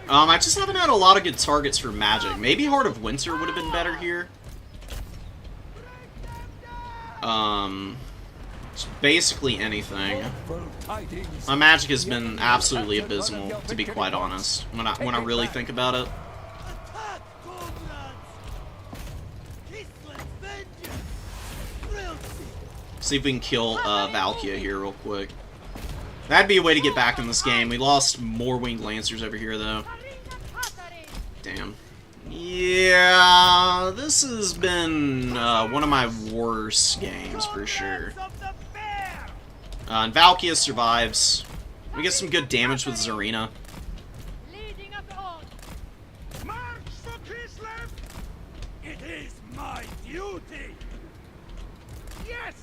I just haven't had a lot of good targets for magic. Maybe Heart of Winter would have been better here. Basically anything. My magic has been absolutely abysmal, to be quite honest, when I really think about it. See if we can kill Valkia here real quick. That'd be a way to get back in this game. We lost more Winged Lancers over here, though. Damn. Yeah, this has been one of my worst games, for sure. And Valkia survives. We get some good damage with Zarina. It is my duty. Yes.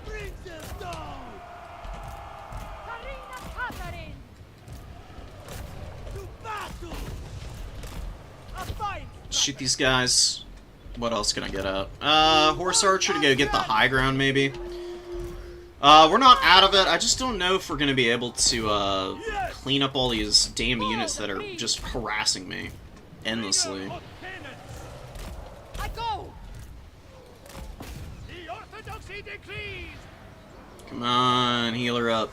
Bring them down. To battle. Shoot these guys. What else can I get up? Horse Archer to go get the high ground, maybe. We're not out of it. I just don't know if we're going to be able to clean up all these damn units that are just harassing me endlessly. Come on, heal her up.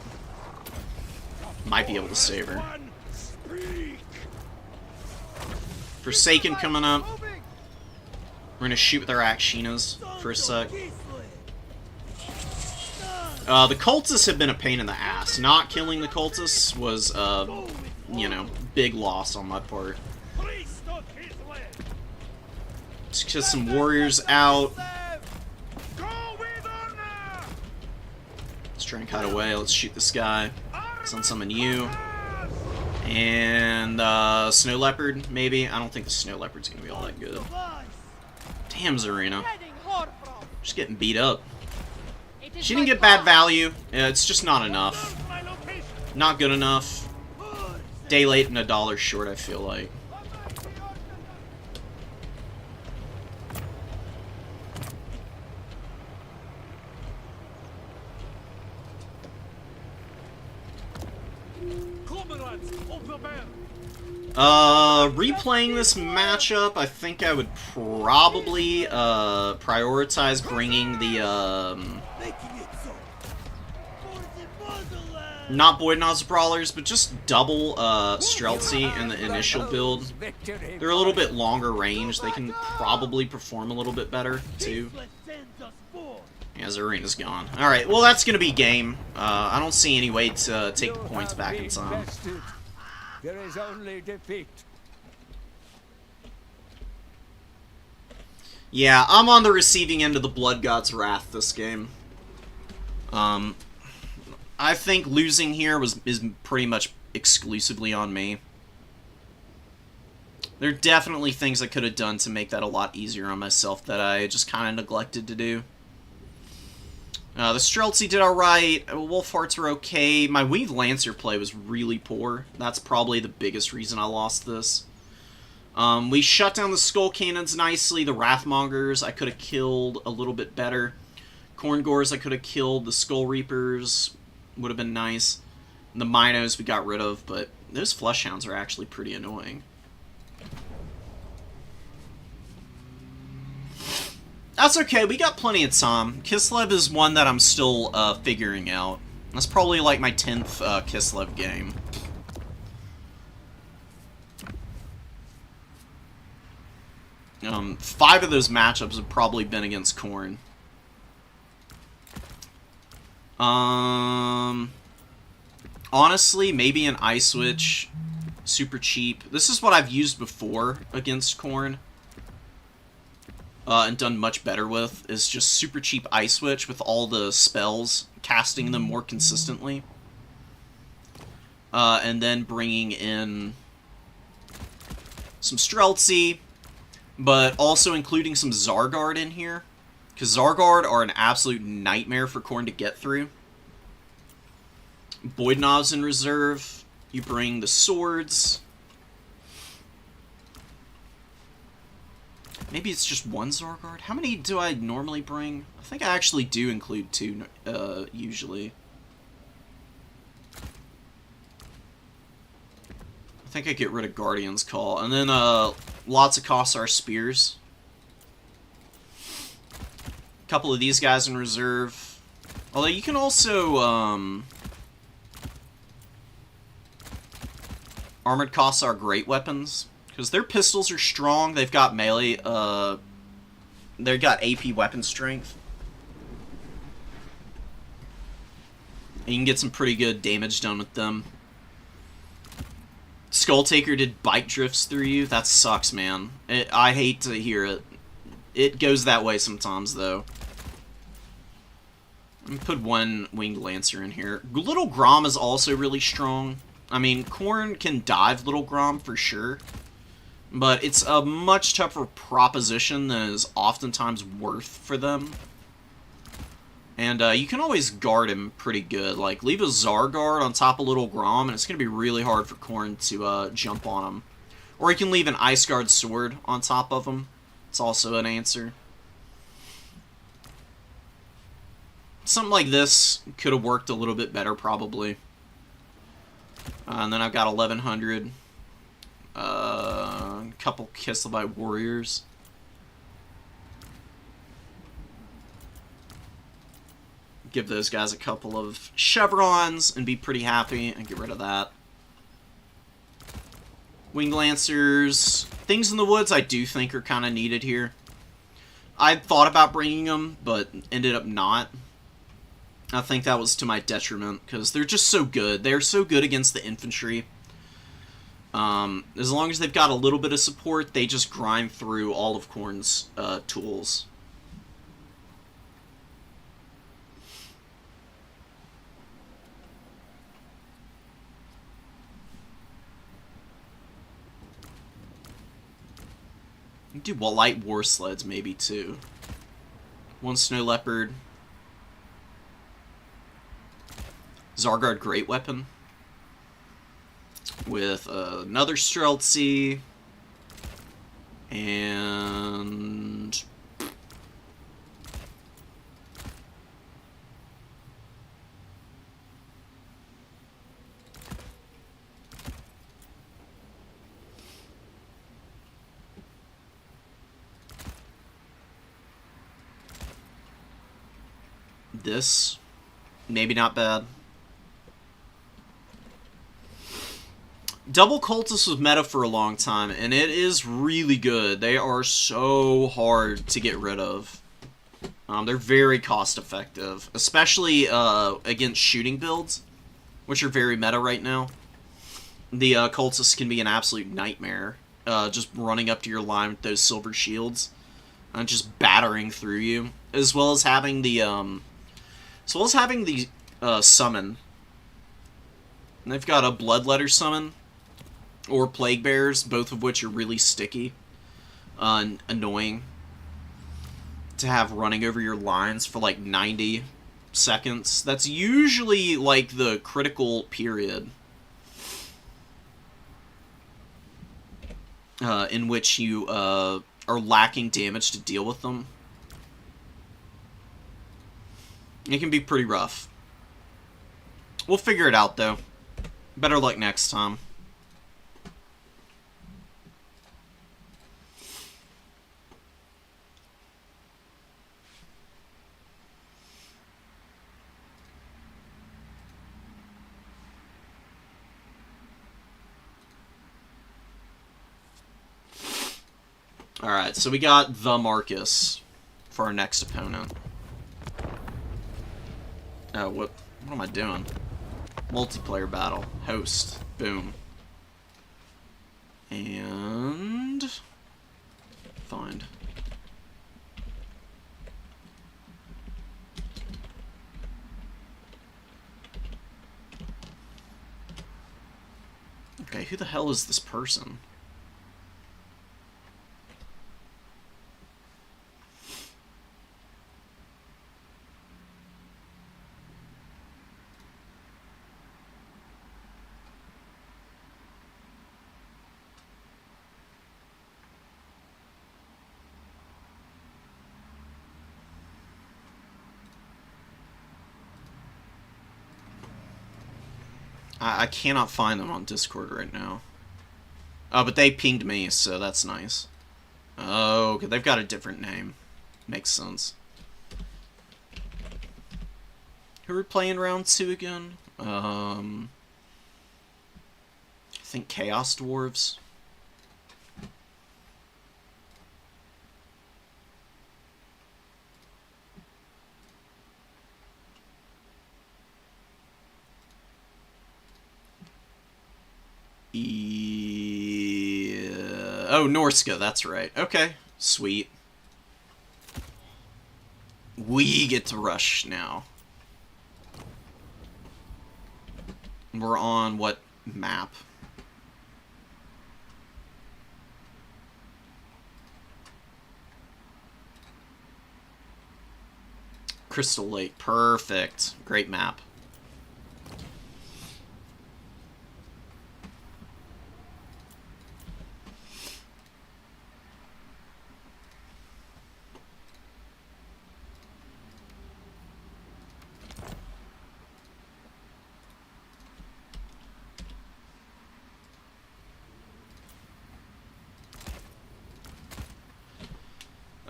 Might be able to save her. Forsaken coming up. We're going to shoot with our Akshinas for a sec. The cultists have been a pain in the ass. Not killing the cultists was, you know, big loss on my part. Let's get some warriors out. Let's try and cut away. Let's shoot this guy. Let's unsummon you. And, Snow Leopard, maybe? I don't think the Snow Leopard's gonna be all that good. Damn, Zarina. Just getting beat up. She didn't get bad value. It's just not enough. Not good enough. Day late and $1 short, I feel like. Replaying this matchup, I think I would probably, prioritize bringing the, not Boydnov's Brawlers, but just double, Streltsy in the initial build. They're a little bit longer range. They can probably perform a little bit better, too. Yeah, Zarina's gone. Alright, well, that's gonna be game. I don't see any way to take the points back in time. There is only defeat. Yeah, I'm on the receiving end of the Blood God's wrath this game. I think losing here is pretty much exclusively on me. There are definitely things I could have done to make that a lot easier on myself that I just kind of neglected to do. The Streltsy did alright. Wolfhearts were okay. My Winged Lancer play was really poor. That's probably the biggest reason I lost this. We shut down the Skull Cannons nicely. The Wrathmongers I could have killed a little bit better. Corngors I could have killed. The Skull Reapers would have been nice. And the Minos we got rid of, but those Fleshhounds are actually pretty annoying. That's okay, we got plenty of time. Kislev is one that I'm still figuring out. That's probably like my 10th Kislev game. Five of those matchups have probably been against Khorne. Honestly, maybe an Ice Witch. Super cheap. This is what I've used before against Khorne. And done much better with, is just super cheap Ice Witch with all the spells, casting them more consistently. And then bringing in some Streltsy, but also including some Zargard in here. Because Zargard are an absolute nightmare for Khorne to get through. Boydnov's in reserve. You bring the swords. Maybe it's just one Zargard? How many do I normally bring? I think I actually do include two, usually. I think I get rid of Guardian's Call. And then, lots of Kossar Spears. A couple of these guys in reserve. Although you can also, Armored Kossar Great Weapons. Because their pistols are strong, they've got melee, they've got AP weapon strength. And you can get some pretty good damage done with them. Skulltaker did bike drifts through you. That sucks, man. I hate to hear it. It goes that way sometimes, though. Let me put one Winged Lancer in here. Little Grom is also really strong. I mean, Khorne can dive Little Grom for sure. But it's a much tougher proposition than is oftentimes worth for them. And you can always guard him pretty good. Like, leave a Zargard on top of Little Grom, and it's going to be really hard for Khorne to jump on him. Or you can leave an Ice Guard Sword on top of him. It's also an answer. Something like this could have worked a little bit better, probably. And then I've got 1100. Couple Kislev Warriors. Give those guys a couple of chevrons and be pretty happy and get rid of that. Winged Lancers. Things in the Woods I do think are kind of needed here. I thought about bringing them, but ended up not. I think that was to my detriment, because they're just so good. They're so good against the infantry. As long as they've got a little bit of support, they just grind through all of Khorne's tools. You can do light war sleds maybe too. One Snow Leopard. Zargard Great Weapon. With another Streltsy. And this. Maybe not bad. Double Cultist was meta for a long time, and it is really good. They are so hard to get rid of. They're very cost-effective, especially against shooting builds, which are very meta right now. The Cultists can be an absolute nightmare, just running up to your line with those silver shields, and just battering through you, as well as having the summon. And they've got a Bloodletter summon, or Plague Bearers, both of which are really sticky. Annoying to have running over your lines for like 90 seconds. That's usually like the critical period in which you are lacking damage to deal with them. It can be pretty rough. We'll figure it out, though. Better luck next time. Alright, so we got the Marcus for our next opponent. Oh, what am I doing? Multiplayer battle. Host. Boom. And... find. Okay, who the hell is this person? I cannot find them on Discord right now. Oh, but they pinged me, so that's nice. Oh, okay, they've got a different name. Makes sense. Who are we playing round 2 again? I think Chaos Dwarves. Oh, Norska, that's right. Okay, sweet. We get to rush now. We're on what map? Crystal Lake, perfect. Great map.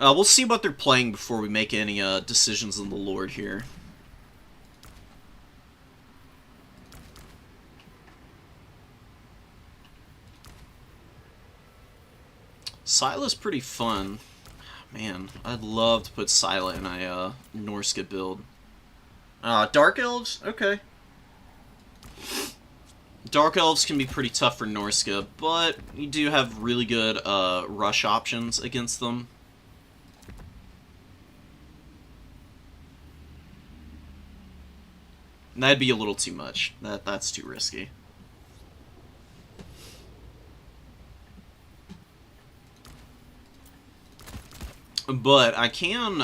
We'll see what they're playing before we make any decisions on the Lord here. Sila's pretty fun. Man, I'd love to put Sila in a Norska build. Dark Elves? Okay. Dark Elves can be pretty tough for Norska, but you do have really good rush options against them. That'd be a little too much. That's too risky. But I can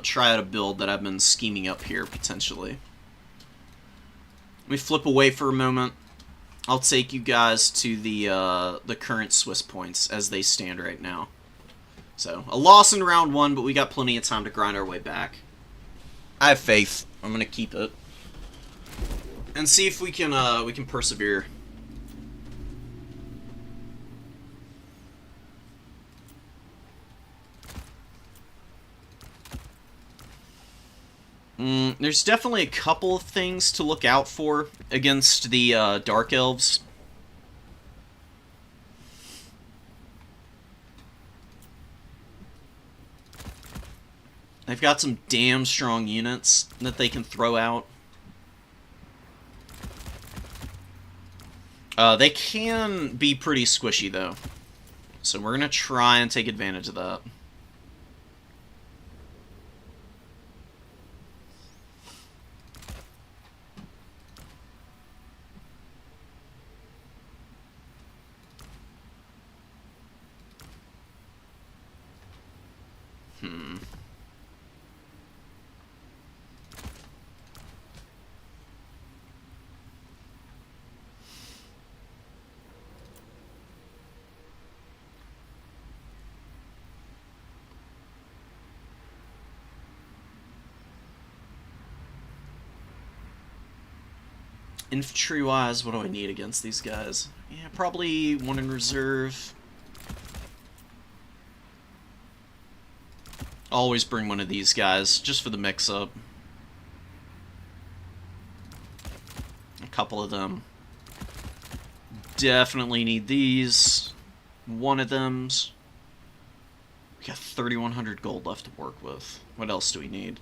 try out a build that I've been scheming up here, potentially. Let me flip away for a moment. I'll take you guys to the current Swiss points as they stand right now. So, a loss in round 1, but we got plenty of time to grind our way back. I have faith. I'm going to keep it. And see if we can persevere. There's definitely a couple of things to look out for against the Dark Elves. They've got some damn strong units that they can throw out. They can be pretty squishy, though. So we're going to try and take advantage of that. Infantry-wise, what do I need against these guys? Yeah, probably one in reserve. Always bring one of these guys, just for the mix-up. A couple of them. Definitely need these. One of them's. We got 3,100 gold left to work with. What else do we need?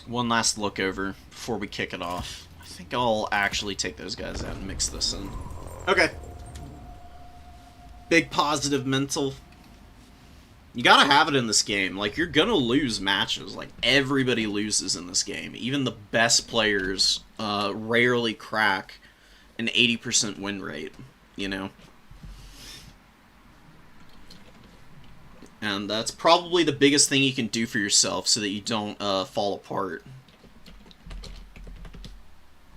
One last look over before we kick it off. I think I'll actually take those guys out and mix this in. Okay. Big positive mental. You gotta have it in this game. Like, you're gonna lose matches. Like, everybody loses in this game. Even the best players rarely crack an 80% win rate, you know? And that's probably the biggest thing you can do for yourself so that you don't fall apart.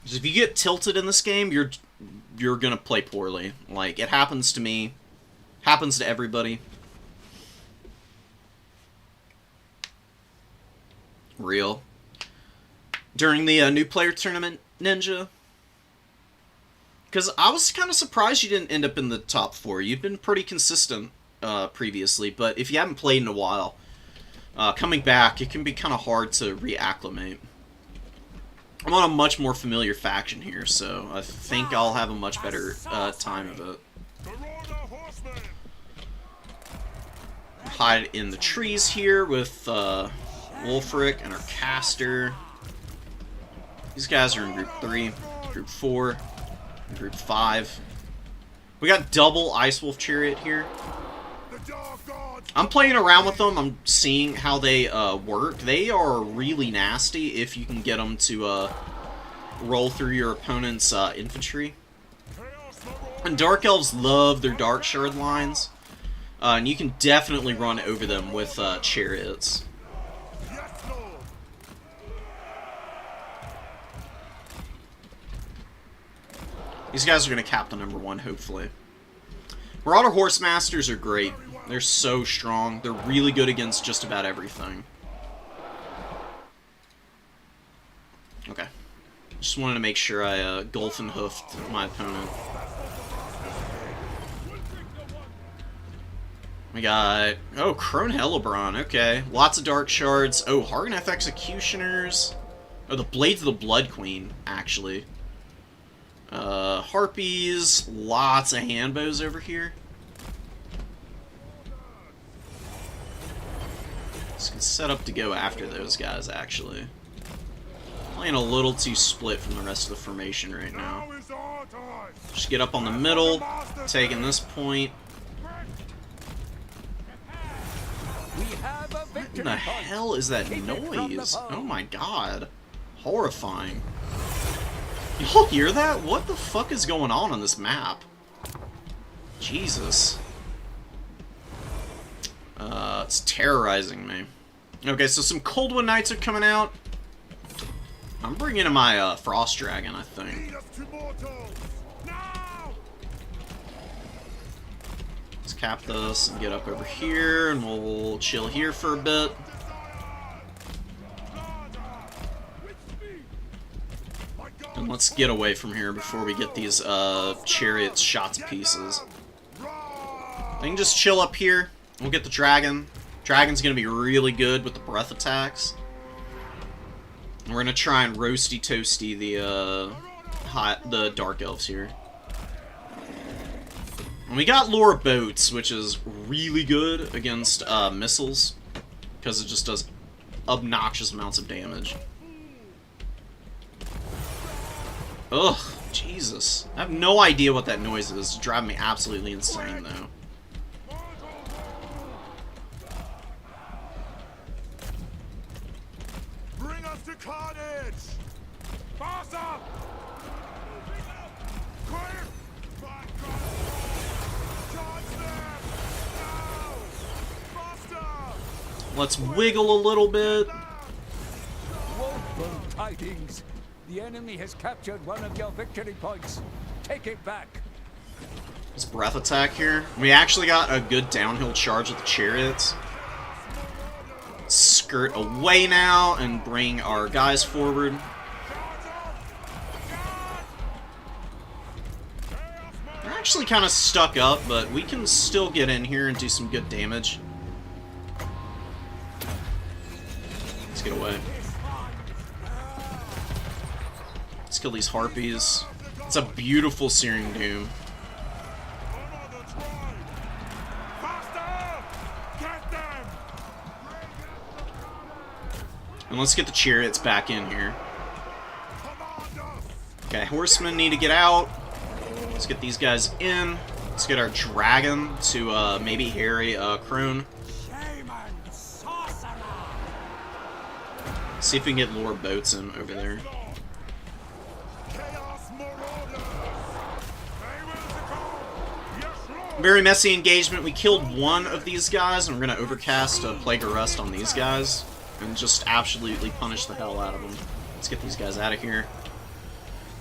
Because if you get tilted in this game, you're gonna play poorly. Like, it happens to me. Happens to everybody. Real. During the new player tournament, Ninja. Because I was kind of surprised you didn't end up in the top 4. You've been pretty consistent previously, but if you haven't played in a while, coming back, it can be kind of hard to reacclimate. I'm on a much more familiar faction here, so I think I'll have a much better time of it. Hide in the trees here with Wolfric and our caster. These guys are in group 3, group 4, and group 5. We got double Ice Wolf Chariot here. I'm playing around with them. I'm seeing how they work. They are really nasty if you can get them to roll through your opponent's infantry. And Dark Elves love their Dark Shard lines. And you can definitely run over them with chariots. These guys are going to cap the number 1, hopefully. Marauder Horsemasters are great. They're so strong. They're really good against just about everything. Okay. Just wanted to make sure I Gulf and Hoofed my opponent. We got... Oh, Crone Hellebron. Okay. Lots of Dark Shards. Oh, Hargneth Executioners. Oh, the Blades of the Blood Queen, actually. Harpies. Lots of Handbows over here. Just gonna set up to go after those guys, actually. Playing a little too split from the rest of the formation right now. Just get up on the middle, taking this point. What in the hell is that noise? Oh my god. Horrifying. Y'all hear that? What the fuck is going on this map? Jesus. It's terrorizing me. Okay, so some Coldwood Knights are coming out. I'm bringing in my Frost Dragon, I think. Let's cap this and get up over here, and we'll chill here for a bit. And let's get away from here before we get these chariots shot to pieces. I can just chill up here. We'll get the dragon. Dragon's gonna be really good with the breath attacks. We're gonna try and roasty toasty the Dark Elves here. And we got Lure Boats, which is really good against missiles, because it just does obnoxious amounts of damage. Ugh, Jesus. I have no idea what that noise is. It's driving me absolutely insane, though. Bring us to carnage! Faster! Quick! My God! Charge them! Now! Faster! Let's wiggle a little bit. Woeful tidings. The enemy has captured one of your victory points. Take it back. This breath attack here. We actually got a good downhill charge with the chariots. Skirt away now and bring our guys forward. They're actually kind of stuck up, but we can still get in here and do some good damage. Let's get away. Let's kill these harpies. It's a beautiful Searing Doom. And let's get the chariots back in here. Okay, horsemen need to get out. Let's get these guys in. Let's get our dragon to maybe harry Crone. See if we can get Lure Boats in over there. Very messy engagement. We killed one of these guys, and we're going to overcast a Plague Arrest on these guys and just absolutely punish the hell out of them. Let's get these guys out of here.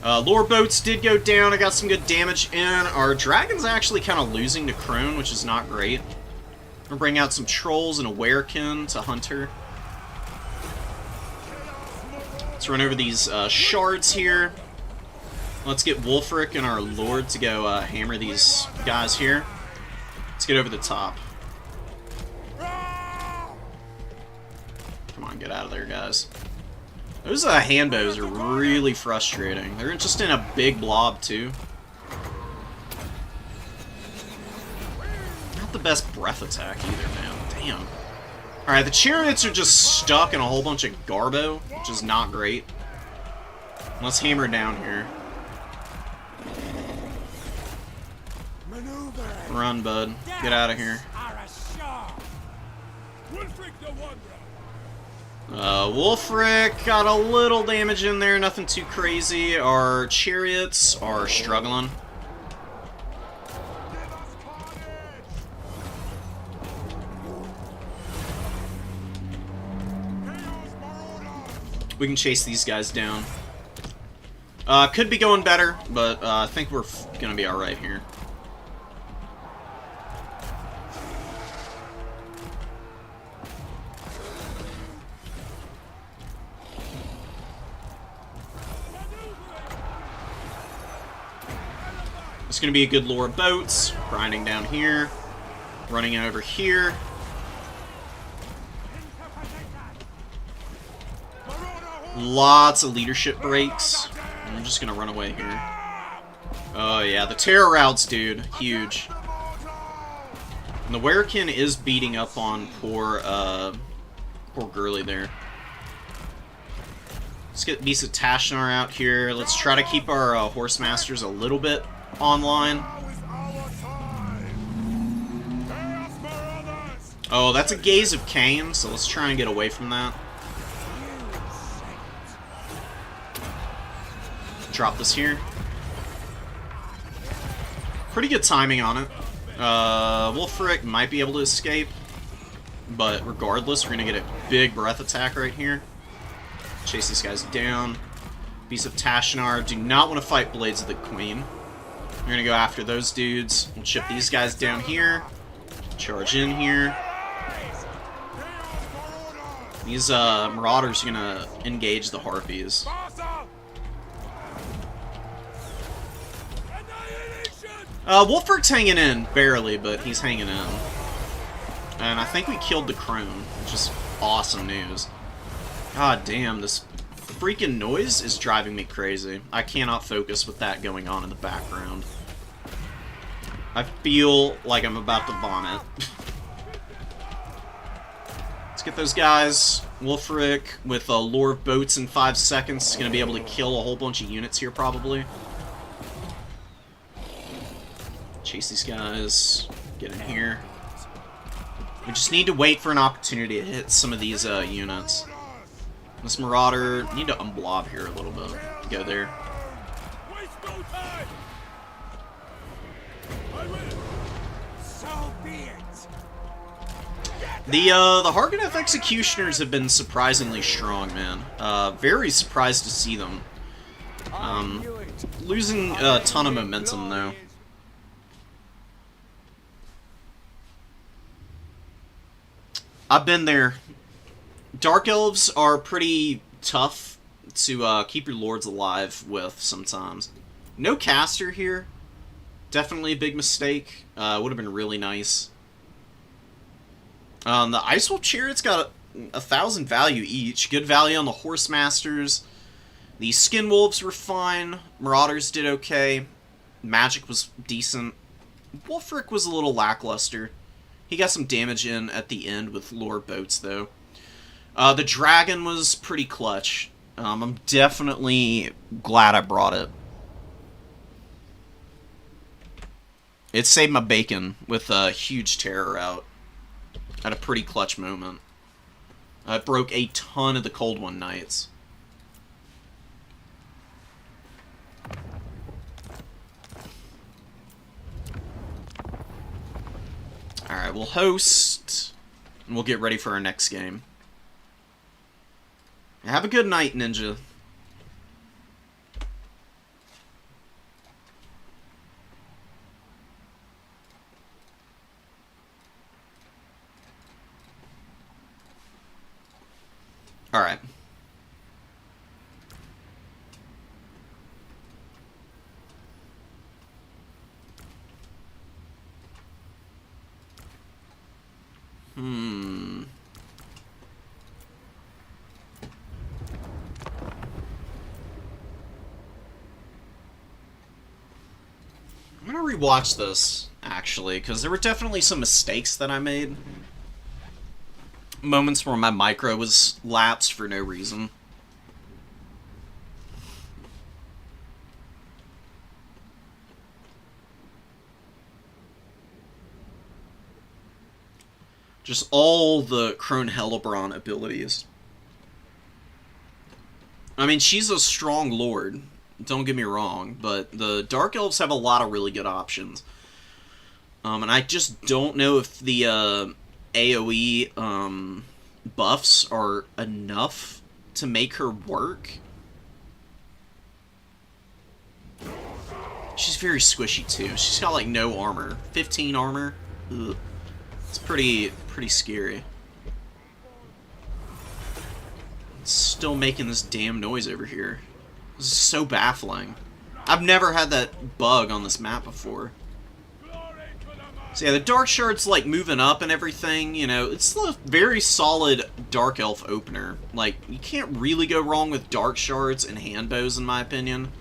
Lure Boats did go down. I got some good damage in. Our dragon's actually kind of losing to Crone, which is not great. I'm going to bring out some trolls and a werekin to hunt her. Let's run over these shards here. Let's get Wulfric and our Lord to go hammer these guys here. Let's get over the top. Come on, get out of there, guys. Those handbows are really frustrating. They're just in a big blob, too. Not the best breath attack either, man. Damn. Alright, the chariots are just stuck in a whole bunch of garbo, which is not great. Let's hammer down here. Run, bud. Get out of here. Wulfric got a little damage in there, nothing too crazy. Our chariots are struggling. We can chase these guys down. Could be going better, but I think we're gonna be alright here. It's going to be a good Lure Boats. Grinding down here. Running over here. Lots of leadership breaks. I'm just going to run away here. Oh yeah, the terror routes, dude. Huge. And the werekin is beating up on poor Gurley there. Let's get Beast of Tashnar out here. Let's try to keep our Horse Masters a little bit online. Oh, that's a Gaze of Cain, so let's try and get away from that. Drop this here. Pretty good timing on it. Wulfric might be able to escape, but regardless, we're going to get a big breath attack right here. Chase these guys down. Beast of Tashnar. Do not want to fight Blades of the Queen. We're going to go after those dudes. We'll chip these guys down here. Charge in here. These Marauders are going to engage the Harpies. Wulfric's hanging in, barely, but he's hanging in. And I think we killed the Crone, which is awesome news. God damn, this freaking noise is driving me crazy. I cannot focus with that going on in the background. I feel like I'm about to vomit. Let's get those guys. Wolfric with a lure of boats in 5 seconds is going to be able to kill a whole bunch of units here, probably. Chase these guys. Get in here. We just need to wait for an opportunity to hit some of these units. This Marauder, need to unblob here a little bit. Go there. Waste no time. So be it. The Harkonneth Executioners have been surprisingly strong, man. Very surprised to see them. Losing a ton of momentum, though. I've been there. Dark Elves are pretty tough to keep your lords alive with sometimes. No caster here. Definitely a big mistake. Would have been really nice. The Ice Wolf Chariot's got 1,000 value each. Good value on the Horse Masters. The Skin Wolves were fine. Marauders did okay. Magic was decent. Wolfric was a little lackluster. He got some damage in at the end with lure boats, though. The Dragon was pretty clutch. I'm definitely glad I brought it. It saved my bacon with a huge terror out at a pretty clutch moment. It broke a ton of the Cold One Knights. Alright, we'll host, and we'll get ready for our next game. Have a good night, Ninja. Alright. I'm gonna rewatch this, actually, because there were definitely some mistakes that I made. Moments where my micro was lapsed for no reason. Just all the Crone Hellebron abilities. I mean, she's a strong lord, don't get me wrong, but the Dark Elves have a lot of really good options. And I just don't know if the AoE buffs are enough to make her work. She's very squishy too. She's got like no armor. 15 armor. Ugh. It's pretty scary. It's still making this damn noise over here. This is so baffling. I've never had that bug on this map before. So yeah, the Dark Shard's like moving up and everything, you know, it's a very solid Dark Elf opener. Like, you can't really go wrong with Dark Shards and Handbows in my opinion.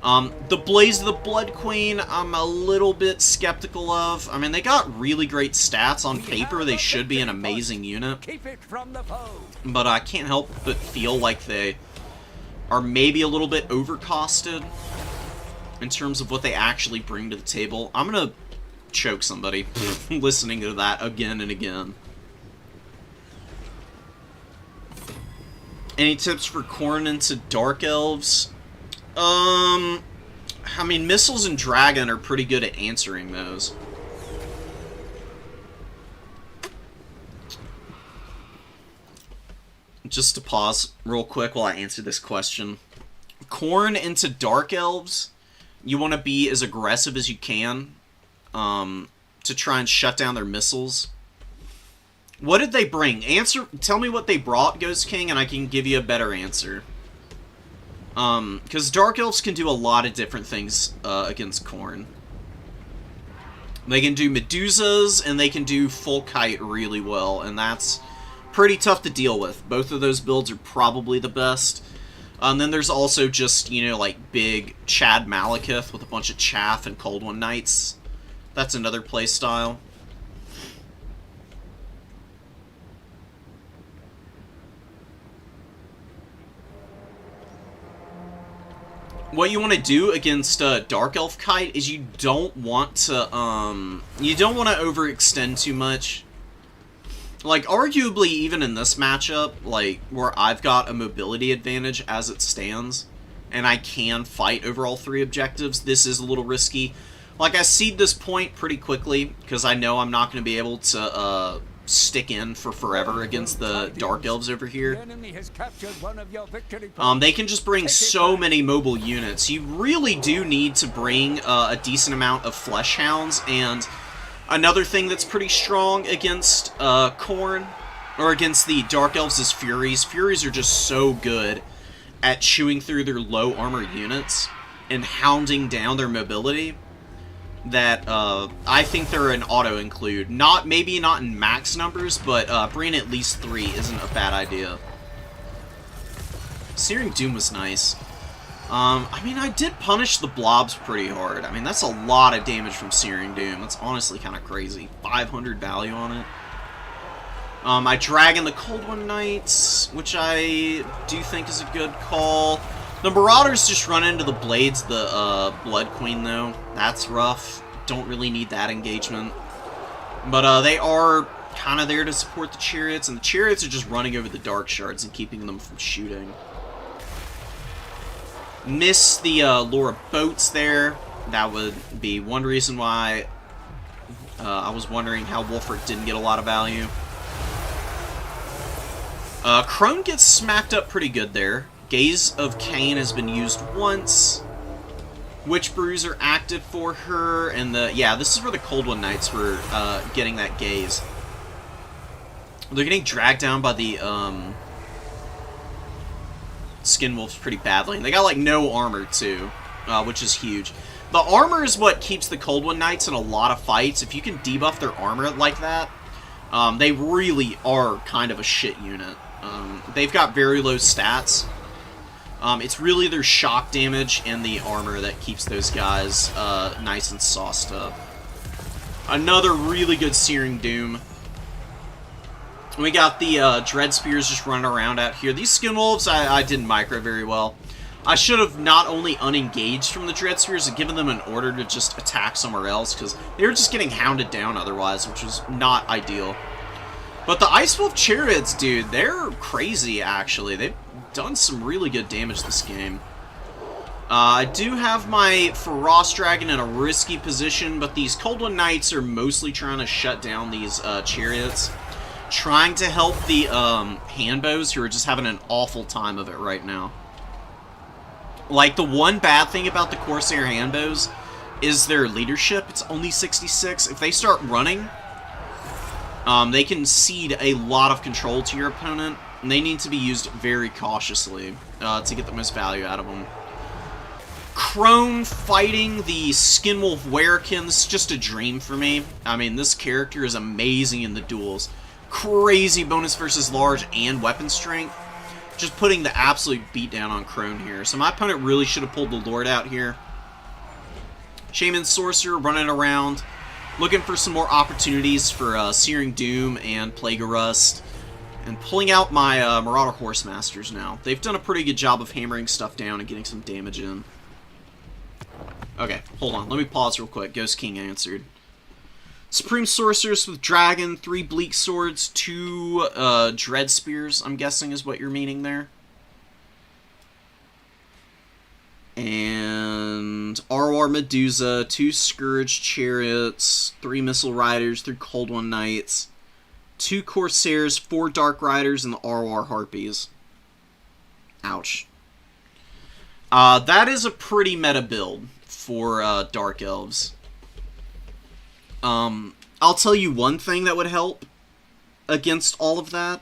The Blaze of the Blood Queen, I'm a little bit skeptical of. I mean, they got really great stats on paper. They should be an amazing unit. Keep it from the foe. But I can't help but feel like they are maybe a little bit overcosted in terms of what they actually bring to the table. I'm gonna choke somebody listening to that again and again. Any tips for Khorne into Dark Elves? I mean, Missiles and Dragon are pretty good at answering those. Just to pause real quick while I answer this question. Khorne into Dark Elves, you want to be as aggressive as you can to try and shut down their missiles. What did they bring? Tell me what they brought, Ghost King, and I can give you a better answer. Because Dark Elves can do a lot of different things against Khorne. They can do Medusas, and they can do Full Kite really well, and that's pretty tough to deal with. Both of those builds are probably the best. And then there's also just, you know, like big Chad Malekith with a bunch of chaff and Cold One Knights. That's another playstyle. What you want to do against Dark Elf Kite is you don't want to overextend too much. Like, arguably, even in this matchup, like, where I've got a mobility advantage as it stands, and I can fight over all 3 objectives, this is a little risky. Like, I seed this point pretty quickly, because I know I'm not going to be able to, stick in for forever against the Dark Elves over here. They can just bring so many mobile units. You really do need to bring a decent amount of Flesh Hounds, and another thing that's pretty strong against Khorne, or against the Dark Elves, is Furies. Furies are just so good at chewing through their low armor units and hounding down their mobility that I think they're an auto-include. Maybe not in max numbers, but bringing at least 3 isn't a bad idea. Searing Doom was nice. I mean, I did punish the blobs pretty hard. I mean, that's a lot of damage from Searing Doom. That's honestly kind of crazy. 500 value on it. I drag in the Cold One Knights, which I do think is a good call. The Marauders just run into the Blades, the Blood Queen, though. That's rough. Don't really need that engagement. But they are kind of there to support the Chariots, and the Chariots are just running over the Dark Shards and keeping them from shooting. Miss the Laura Boats there. That would be one reason why I was wondering how Wolfric didn't get a lot of value. Crone gets smacked up pretty good there. Gaze of Cain has been used once. Witch Brews are active for her, and this is where the Cold One Knights were getting that gaze. They're getting dragged down by the Skin Wolves pretty badly. And they got like no armor too, which is huge. The armor is what keeps the Cold One Knights in a lot of fights. If you can debuff their armor like that, they really are kind of a shit unit. They've got very low stats. It's really their shock damage and the armor that keeps those guys nice and sauced up. Another really good Searing Doom. We got the Dread Spears just running around out here. These Skin Wolves, I didn't micro very well. I should have not only unengaged from the Dread Spears and given them an order to just attack somewhere else, because they were just getting hounded down otherwise, which was not ideal. But the Ice Wolf Chariots, dude, they're crazy, actually. They've done some really good damage this game. I do have my Feroz Dragon in a risky position, but these Cold One Knights are mostly trying to shut down these Chariots. Trying to help the Handbows, who are just having an awful time of it right now. Like, the one bad thing about the Corsair Handbows is their leadership. It's only 66. If they start running, they can cede a lot of control to your opponent, and they need to be used very cautiously to get the most value out of them. Crone fighting the Skinwolf Werekin, this is just a dream for me. I mean, this character is amazing in the duels. Crazy bonus versus large and weapon strength. Just putting the absolute beat down on Crone here. So my opponent really should have pulled the Lord out here. Shaman Sorcerer running around, looking for some more opportunities for Searing Doom and Plague of Rust. And pulling out my Marauder Horsemasters now. They've done a pretty good job of hammering stuff down and getting some damage in. Okay, hold on. Let me pause real quick. Ghost King answered. Supreme Sorceress with Dragon, 3 Bleak Swords, 2 Dread Spears, I'm guessing is what you're meaning there. And ROR Medusa, 2 Scourge Chariots, 3 Missile Riders, 3 Cold One Knights, 2 Corsairs, 4 Dark Riders, and the ROR Harpies. Ouch. That is a pretty meta build for Dark Elves. I'll tell you one thing that would help against all of that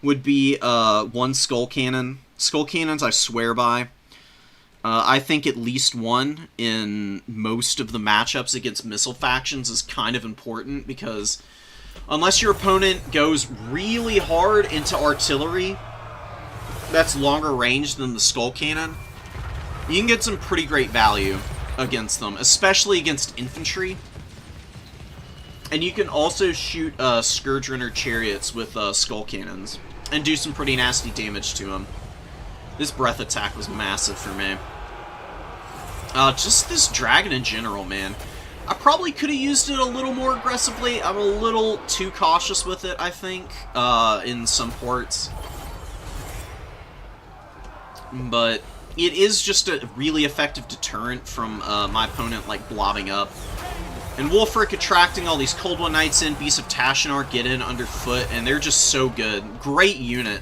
would be 1 Skull Cannon. Skull Cannons I swear by. I think at least 1 in most of the matchups against missile factions is kind of important, because unless your opponent goes really hard into artillery, that's longer range than the Skull Cannon, you can get some pretty great value against them, especially against infantry. And you can also shoot Scourge Runner chariots with Skull Cannons and do some pretty nasty damage to them. This breath attack was massive for me. Just this dragon in general, man. I probably could have used it a little more aggressively. I'm a little too cautious with it, I think, in some parts. But it is just a really effective deterrent from my opponent, like, blobbing up. And Wolfric attracting all these Cold One Knights in, Beasts of Tashanar get in underfoot, and they're just so good. Great unit.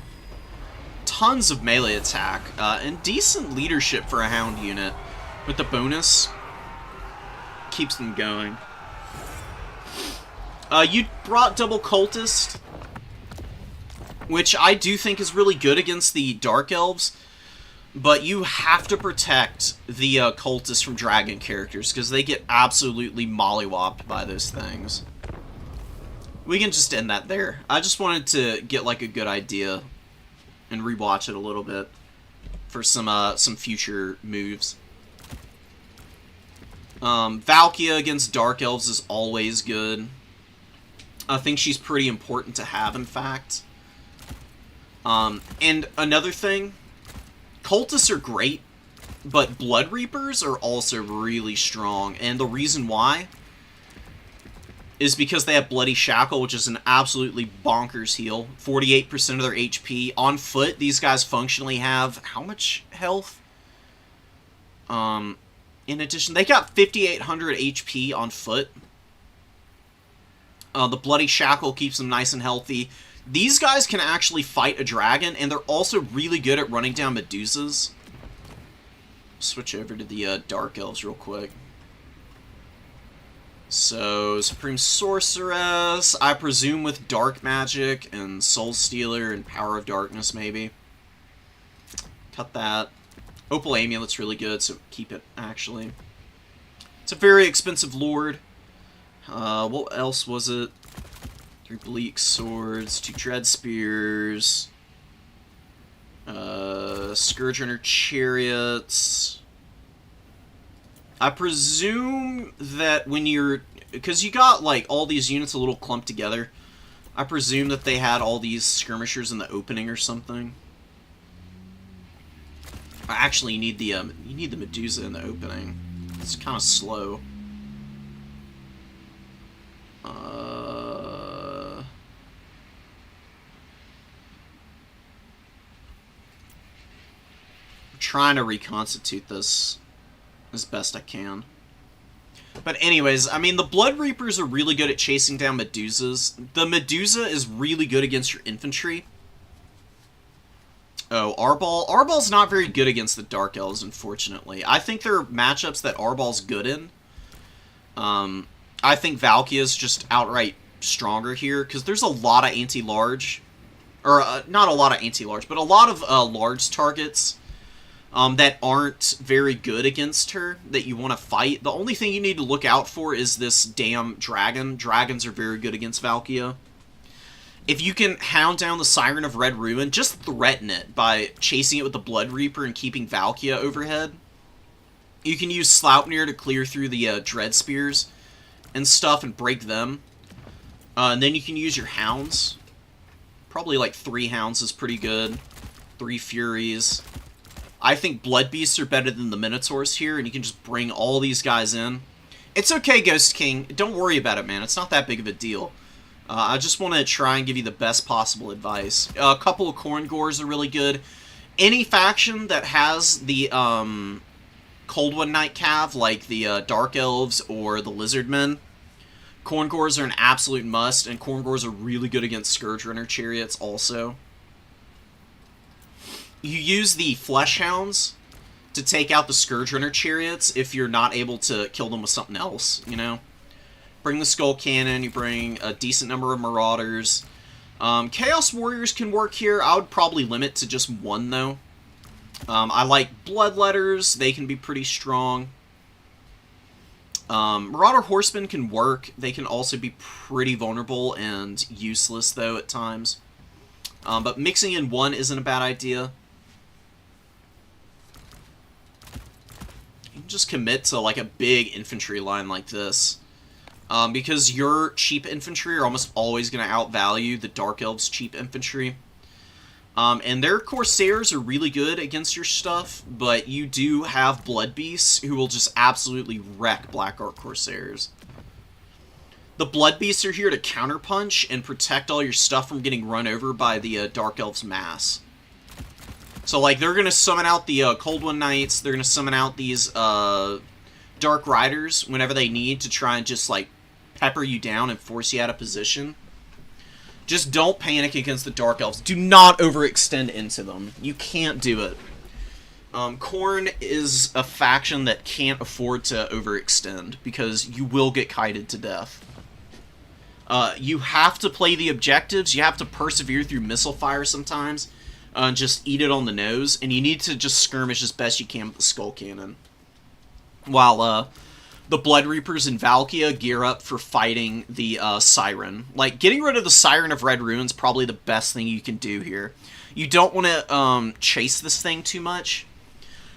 Tons of melee attack, and decent leadership for a Hound unit. With the bonus, keeps them going. You brought Double Cultist, which I do think is really good against the Dark Elves, but you have to protect the Cultists from Dragon characters, because they get absolutely mollywopped by those things. We can just end that there. I just wanted to get, like, a good idea and rewatch it a little bit for some future moves. Valkia against Dark Elves is always good. I think she's pretty important to have, in fact. And another thing, Cultists are great, but Blood Reapers are also really strong, and the reason why is because they have Bloody Shackle, which is an absolutely bonkers heal. 48% of their HP. On foot, these guys functionally have how much health? In addition, they got 5,800 HP on foot. The Bloody Shackle keeps them nice and healthy. These guys can actually fight a dragon, and they're also really good at running down Medusas. Switch over to the Dark Elves real quick. So, Supreme Sorceress, I presume with Dark Magic, and Soul Stealer, and Power of Darkness, maybe. Cut that. Opal Amulet's really good, so keep it, actually. It's a very expensive Lord. What else was it? 3 Bleak Swords, 2 Dread Spears, Scourge Runner Chariots. I presume that when you're... because you got, like, all these units a little clumped together. I presume that they had all these skirmishers in the opening or something. Actually, you need the Medusa in the opening. It's kind of slow. I'm trying to reconstitute this as best I can. But anyways, I mean, the Blood Reapers are really good at chasing down Medusas. The Medusa is really good against your infantry. Oh, Arbol. Arbol's not very good against the Dark Elves, unfortunately. I think there are matchups that Arbol's good in. I think Valkia's just outright stronger here, because there's a lot of anti-large. Or, not a lot of anti-large, but a lot of large targets that aren't very good against her, that you want to fight. The only thing you need to look out for is this damn dragon. Dragons are very good against Valkia. If you can hound down the Siren of Red Ruin, just threaten it by chasing it with the Blood Reaper and keeping Valkia overhead. You can use Sleipnir to clear through the Dread Spears and stuff and break them. And then you can use your Hounds. Probably like 3 Hounds is pretty good. 3 Furies. I think Blood Beasts are better than the Minotaurs here, and you can just bring all these guys in. It's okay, Ghost King. Don't worry about it, man. It's not that big of a deal. I just want to try and give you the best possible advice. A couple of Khorngors are really good. Any faction that has the Cold One Knight Cav, like the Dark Elves or the Lizardmen, Khorngors are an absolute must, and Khorngors are really good against Scourge Runner Chariots also. You use the Flesh Hounds to take out the Scourge Runner Chariots if you're not able to kill them with something else, you know? Bring the Skull Cannon, you bring a decent number of Marauders. Chaos Warriors can work here. I would probably limit to just 1, though. I like Bloodletters. They can be pretty strong. Marauder Horsemen can work. They can also be pretty vulnerable and useless, though, at times. But mixing in 1 isn't a bad idea. just commit to like a big infantry line like this. Because your cheap infantry are almost always going to outvalue the Dark Elves' cheap infantry. And their Corsairs are really good against your stuff, but you do have Blood Beasts who will just absolutely wreck Black Ark Corsairs. The Blood Beasts are here to counterpunch and protect all your stuff from getting run over by the Dark Elves' mass. So, like, they're going to summon out the Cold One Knights, they're going to summon out these Dark Riders whenever they need to try and just, like, pepper you down and force you out of position. Just don't panic against the Dark Elves. Do not overextend into them. You can't do it. Khorne is a faction that can't afford to overextend, because you will get kited to death. You have to play the objectives, you have to persevere through missile fire sometimes, and just eat it on the nose, and you need to just skirmish as best you can with the Skull Cannon. While, the Blood Reapers and Valkia gear up for fighting the Siren. Like, getting rid of the Siren of Red Ruin's probably the best thing you can do here. You don't want to chase this thing too much,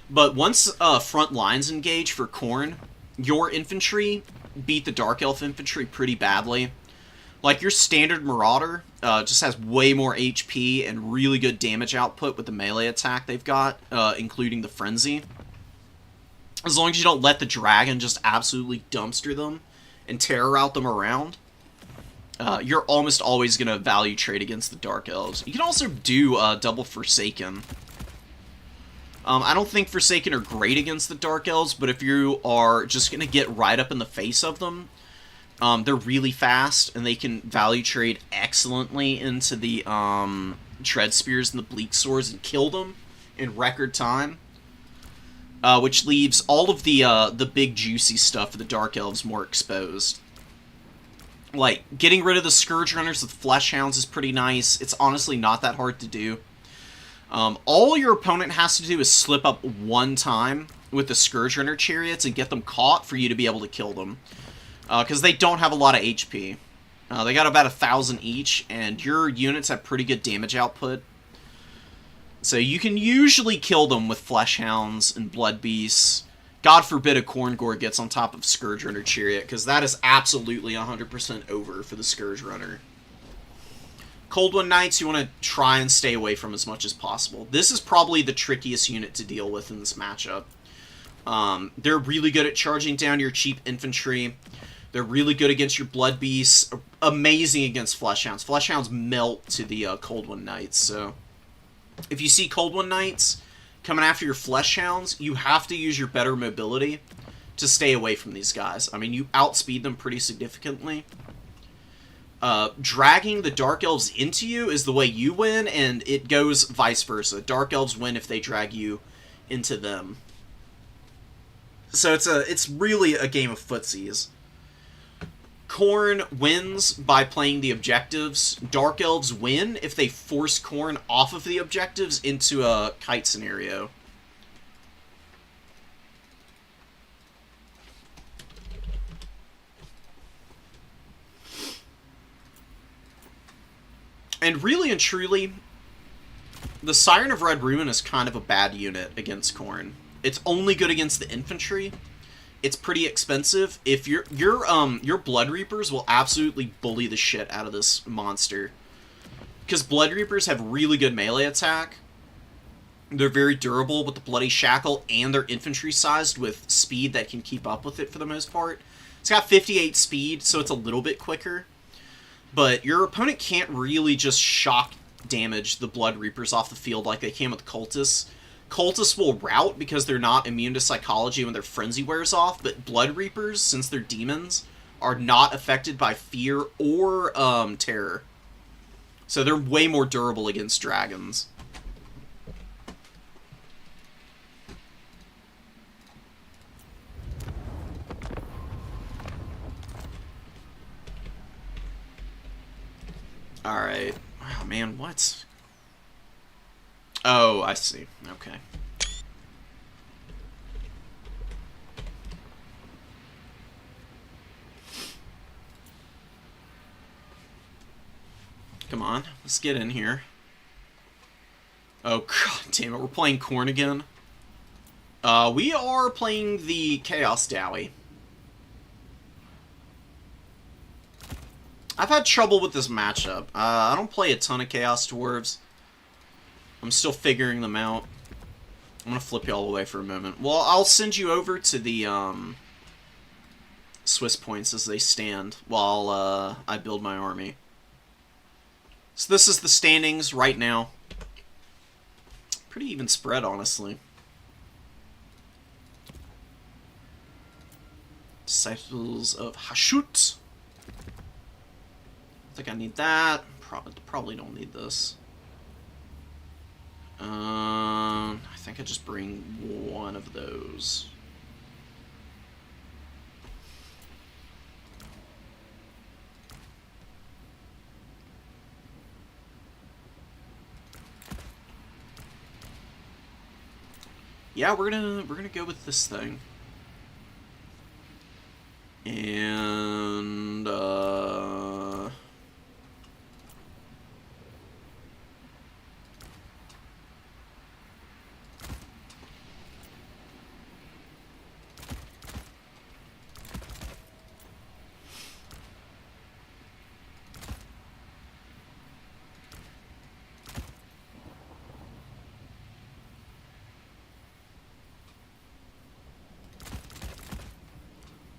but once front lines engage for Khorne, your infantry beat the Dark Elf infantry pretty badly. Like, your standard Marauder just has way more HP and really good damage output with the melee attack they've got, including the Frenzy. As long as you don't let the dragon just absolutely dumpster them and terror out them around, you're almost always going to value trade against the Dark Elves. You can also do double Forsaken. I don't think Forsaken are great against the Dark Elves, but if you are just going to get right up in the face of them, they're really fast, and they can value trade excellently into the Tread Spears and the Bleak Swords and kill them in record time. Which leaves all of the big juicy stuff for the Dark Elves more exposed. Like, getting rid of the Scourge Runners with Flesh Hounds is pretty nice. It's honestly not that hard to do. All your opponent has to do is slip up one time with the Scourge Runner Chariots and get them caught for you to be able to kill them. Because they don't have a lot of HP. They got about 1,000 each, and your units have pretty good damage output. So you can usually kill them with Flesh Hounds and Blood Beasts. God forbid a Khorne Gore gets on top of Scourge Runner Chariot, because that is absolutely 100% over for the Scourge Runner. Cold One Knights you want to try and stay away from as much as possible. This is probably the trickiest unit to deal with in this matchup. They're really good at charging down your cheap infantry. They're really good against your Blood Beasts. Amazing against Flesh Hounds. Flesh Hounds melt to the Cold One Knights, so if you see Cold One Knights coming after your Flesh Hounds, you have to use your better mobility to stay away from these guys. I mean, you outspeed them pretty significantly. Dragging the Dark Elves into you is the way you win, and it goes vice versa. Dark Elves win if they drag you into them. So it's really a game of footsies. Khorne wins by playing the objectives. Dark Elves win if they force Khorne off of the objectives into a kite scenario. And really and truly, the Siren of Red Ruin is kind of a bad unit against Khorne. It's only good against the infantry. It's pretty expensive. If your Blood Reapers will absolutely bully the shit out of this monster. Because Blood Reapers have really good melee attack. They're very durable with the Bloody Shackle, and they're infantry sized with speed that can keep up with it for the most part. It's got 58 speed, so it's a little bit quicker. But your opponent can't really just shock damage the Blood Reapers off the field like they can with Cultists. Cultists will rout because they're not immune to psychology when their frenzy wears off, but Blood Reapers, since they're demons, are not affected by fear or terror. So they're way more durable against dragons. Alright. Oh man, what? Oh, I see. Okay. Come on, let's get in here. Oh, god damn it, we're playing Khorne again? We are playing the Chaos Dowie. I've had trouble with this matchup. I don't play a ton of Chaos Dwarves. I'm still figuring them out. I'm gonna flip you all away for a moment. Well, I'll send you over to the Swiss points as they stand while I build my army. So this is the standings right now. Pretty even spread, honestly. Disciples of Hashut. I think I need that. Probably don't need this. I think I just bring one of those. Yeah, we're gonna go with this thing. And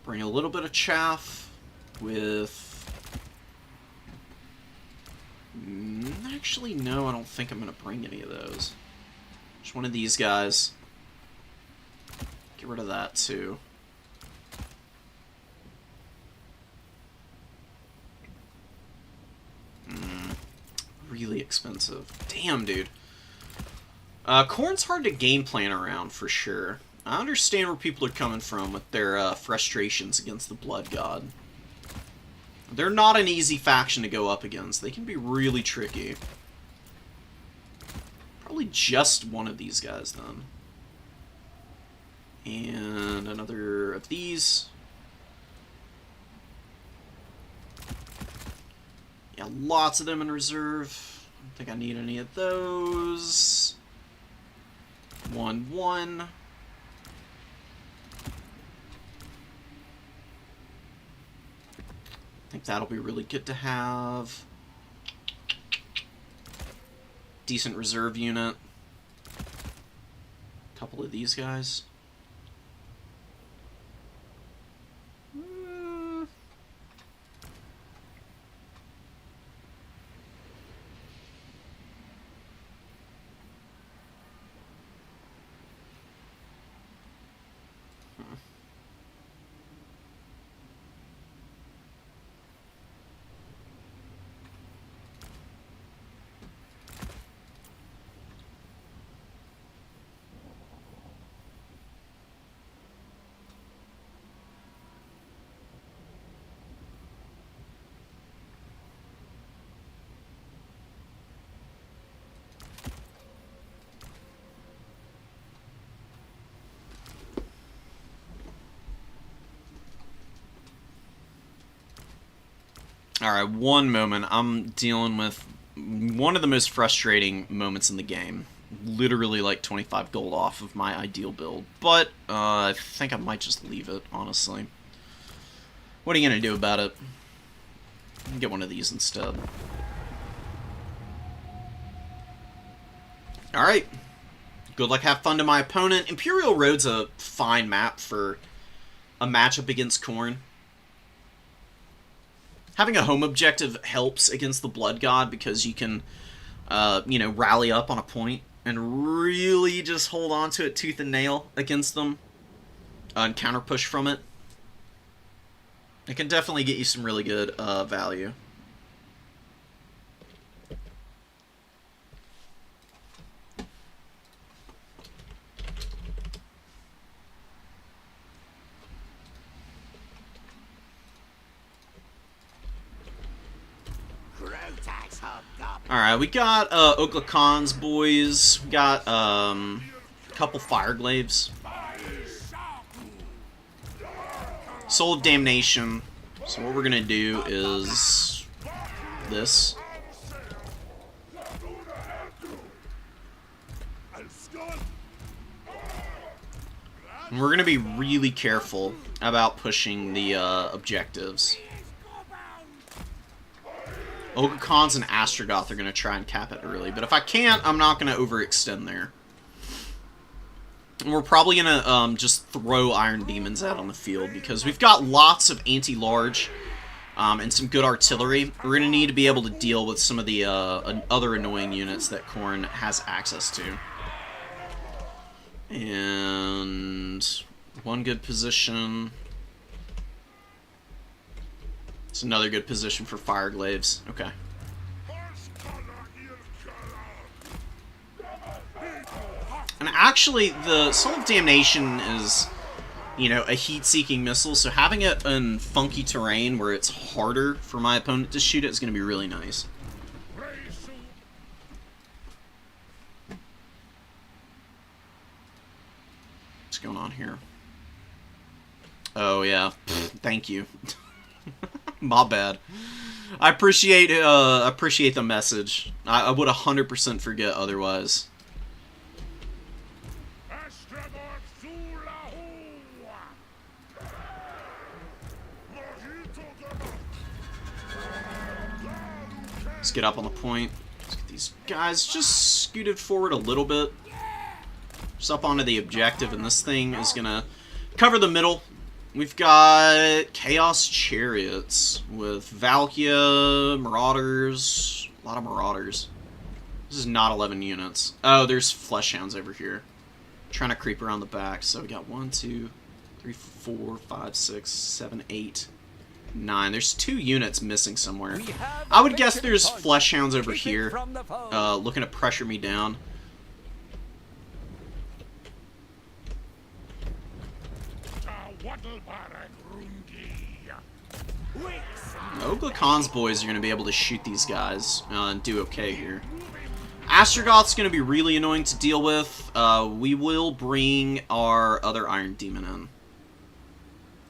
bring a little bit of chaff with... Actually, no, I don't think I'm going to bring any of those. Just one of these guys. Get rid of that, too. Really expensive. Damn, dude. Corn's hard to game plan around, for sure. I understand where people are coming from with their frustrations against the Blood God. They're not an easy faction to go up against. They can be really tricky. Probably just one of these guys, then. And another of these. Yeah, lots of them in reserve. I don't think I need any of those. 1-1. I think that'll be really good to have. Decent reserve unit. A couple of these guys. Alright, one moment. I'm dealing with one of the most frustrating moments in the game. Literally like 25 gold off of my ideal build. But I think I might just leave it, honestly. What are you going to do about it? Get one of these instead. Alright. Good luck, have fun to my opponent. Imperial Road's a fine map for a matchup against Khorne. Having a home objective helps against the Blood God because you can, you know, rally up on a point and really just hold on to it tooth and nail against them and counter push from it. It can definitely get you some really good value. Alright, we got Ogla Khan's boys. We got a couple Fireglaves. Soul of Damnation. So what we're gonna do is this. And we're going to be really careful about pushing the objectives. Ogre Khans and Astrogoth are going to try and cap it early, but if I can't, I'm not going to overextend there. And we're probably going to just throw Iron Demons out on the field, because we've got lots of anti-large and some good artillery. We're going to need to be able to deal with some of the other annoying units that Khorne has access to. And one good position. It's another good position for Fireglaves. Okay. And actually, the Soul of Damnation is, you know, a heat-seeking missile, so having it in funky terrain where it's harder for my opponent to shoot it is going to be really nice. What's going on here? Oh, yeah. Thank you. My bad. I appreciate the message. I would 100% forget otherwise. Let's get up on the point. Let's get these guys just scooted forward a little bit. Just up onto the objective, and this thing is gonna cover the middle. We've got Chaos Chariots with Valkia, Marauders, a lot of Marauders. This is not 11 units. Oh, there's Fleshhounds over here. Trying to creep around the back. So we got 1, 2, 3, 4, 5, 6, 7, 8, 9. There's 2 units missing somewhere. I would guess there's Fleshhounds over here, looking to pressure me down. Ogla Khan's boys are going to be able to shoot these guys and do okay here. Astrogoth's going to be really annoying to deal with. We will bring our other Iron Demon in.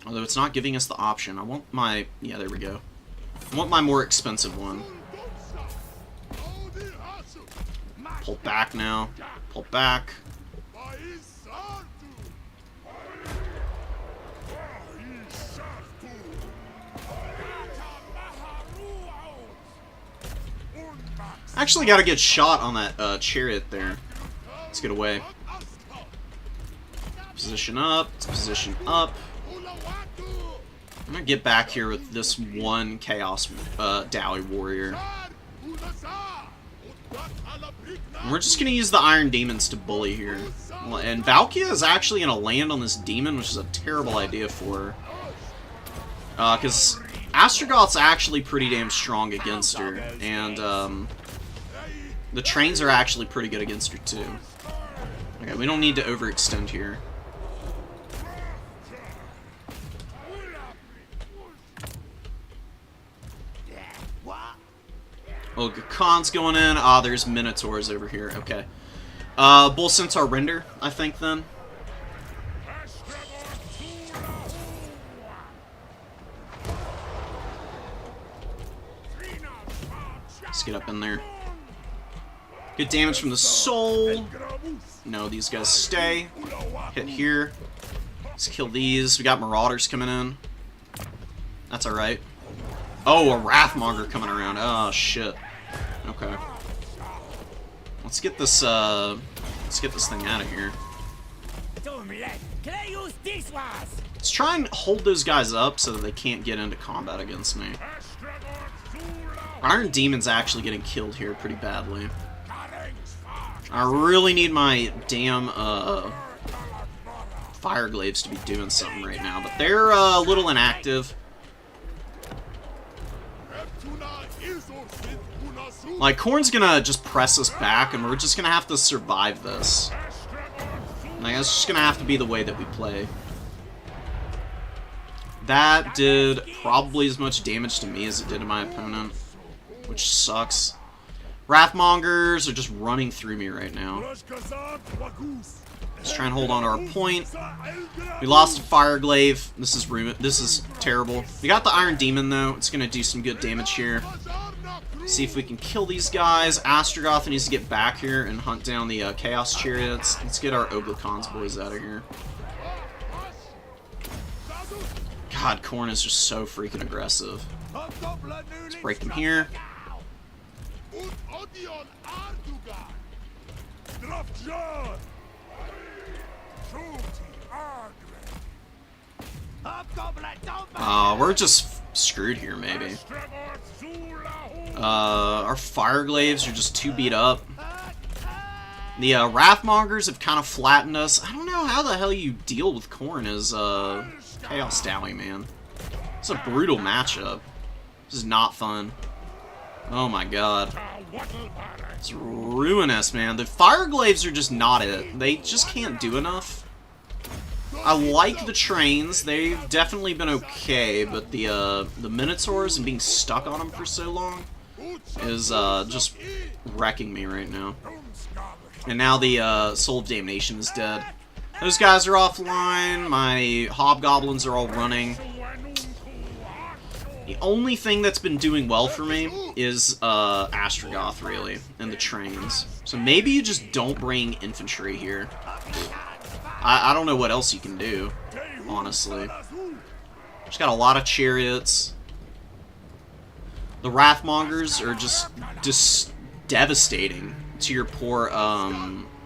Although it's not giving us the option. I want my... Yeah, there we go. I want my more expensive one. Pull back now. Pull back. Actually got a good shot on that chariot there. Let's get away. Position up. Let's position up. I'm gonna get back here with this one Chaos Dowie Warrior. And we're just gonna use the Iron Demons to bully here. And Valkia is actually gonna land on this demon, which is a terrible idea for her. Because Astrogoth's actually pretty damn strong against her. And the trains are actually pretty good against her too. Okay, we don't need to overextend here. Oh, Khan's going in. Ah, there's Minotaurs over here. Okay. Bull Centaur Render, I think, then. Let's get up in there. Good damage from the soul. No, these guys stay. Hit here. Let's kill these. We got Marauders coming in. That's alright. Oh, a Wrathmonger coming around. Oh, shit. Okay. Let's get this thing out of here. Let's try and hold those guys up so that they can't get into combat against me. Iron Demon's actually getting killed here pretty badly. I really need my damn Fireglaves to be doing something right now, but they're a little inactive. Like, Khorne's gonna just press us back, and we're just gonna have to survive this. Like, that's just gonna have to be the way that we play. That did probably as much damage to me as it did to my opponent, which sucks. Wrathmongers are just running through me right now. Let's try and hold on to our point. We lost a Fireglaive. This is terrible. We got the Iron Demon, though. It's gonna do some good damage here. See if we can kill these guys. Astrogoth needs to get back here and hunt down the Chaos Chariots. Let's get our Ogla Khan's boys out of here. God, Khorne is just so freaking aggressive. Let's break them here. We're just screwed here, maybe. Our Fireglaves are just too beat up. The Wrathmongers have kind of flattened us. I don't know how the hell you deal with Khorne as Chaos Dowie, man. It's a brutal matchup. This is not fun. Oh my god. It's ruinous, man. The Fireglaves are just not it. They just can't do enough. I like the trains. They've definitely been okay, but the Minotaurs and being stuck on them for so long is just wrecking me right now. And now the Soul of Damnation is dead. Those guys are offline. My Hobgoblins are all running. The only thing that's been doing well for me is Astrogoth, really, and the trains. So maybe you just don't bring infantry here. I don't know what else you can do, honestly. Just got a lot of chariots. The Wrathmongers are just devastating to your poor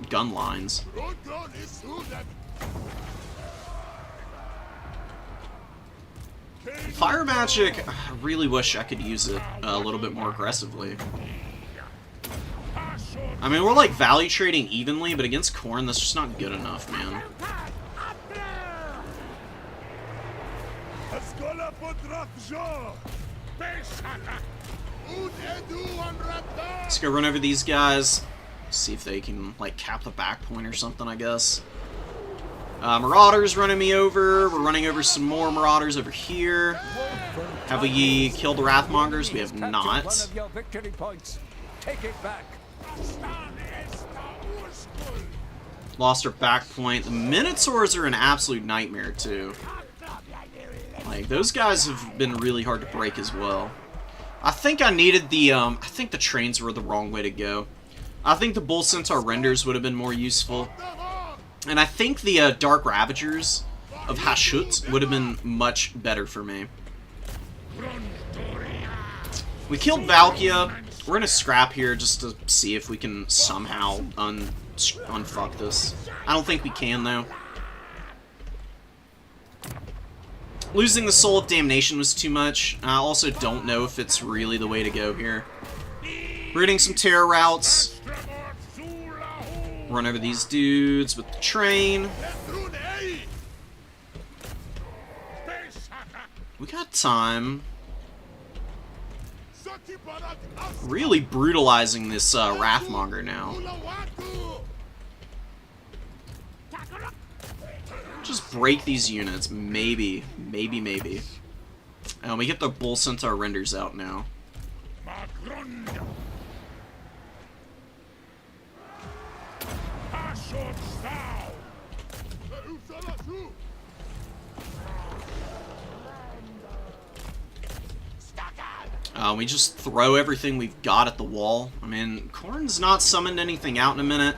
gun lines. Fire magic, I really wish I could use it a little bit more aggressively. I mean, we're like value trading evenly, but against Khorne, that's just not good enough, man. Let's go run over these guys. See if they can, like, cap the back point or something, I guess. Marauders running me over. We're running over some more Marauders over here. Have we killed the Wrathmongers? We have not. Take it back. Lost our back point. The Minotaurs are an absolute nightmare, too. Like, those guys have been really hard to break as well. I think I needed the, I think the trains were the wrong way to go. I think the Bull Centaur Renders would have been more useful. And I think the Dark Ravagers of Hashut would have been much better for me. We killed Valkia. We're going to scrap here just to see if we can somehow unfuck this. I don't think we can, though. Losing the Soul of Damnation was too much. I also don't know if it's really the way to go here. We're hitting some terror routes. Run over these dudes with the train. We got time. Really brutalizing this Wrathmonger now. Just break these units. Maybe. Maybe. And we get the Bull Centaur Renders out now. We just throw everything we've got at the wall. I mean, Khorne's not summoned anything out in a minute.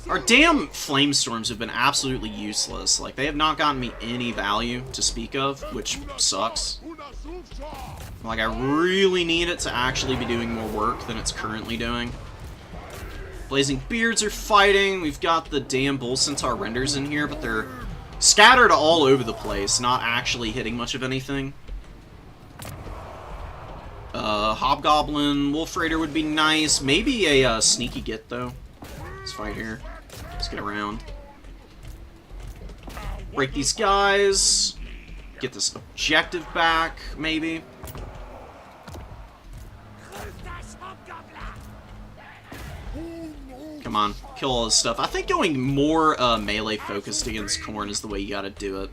Our damn Flamestorms have been absolutely useless. Like, they have not gotten me any value to speak of, which sucks. Like, I really need it to actually be doing more work than it's currently doing. Blazing Beards are fighting. We've got the damn Bull Centaur Renders in here, but they're scattered all over the place, not actually hitting much of anything. Hobgoblin, Wolf Raider would be nice. Maybe a sneaky get, though. Let's fight here. Let's get around. Break these guys. Get this objective back, maybe. Come on, kill all this stuff. I think going more melee focused against Khorne is the way you gotta do it.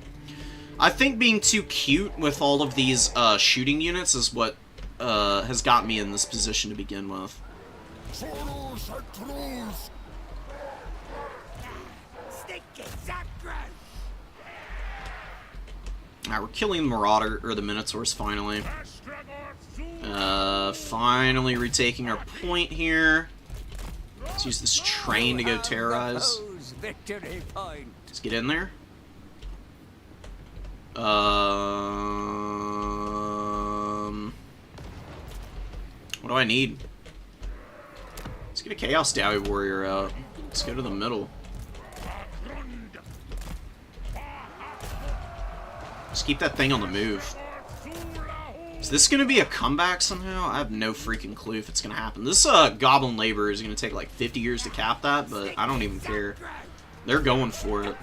I think being too cute with all of these shooting units is what has got me in this position to begin with. Alright, we're killing the Marauder, or the Minotaurs, finally. Finally retaking our point here. Let's use this train to go terrorize. Let's get in there. I need? Let's get a Chaos Dowie Warrior out. Let's go to the middle. Just keep that thing on the move. Is this going to be a comeback somehow? I have no freaking clue if it's going to happen. This Goblin Labor is going to take like 50 years to cap that, but I don't even care. They're going for it.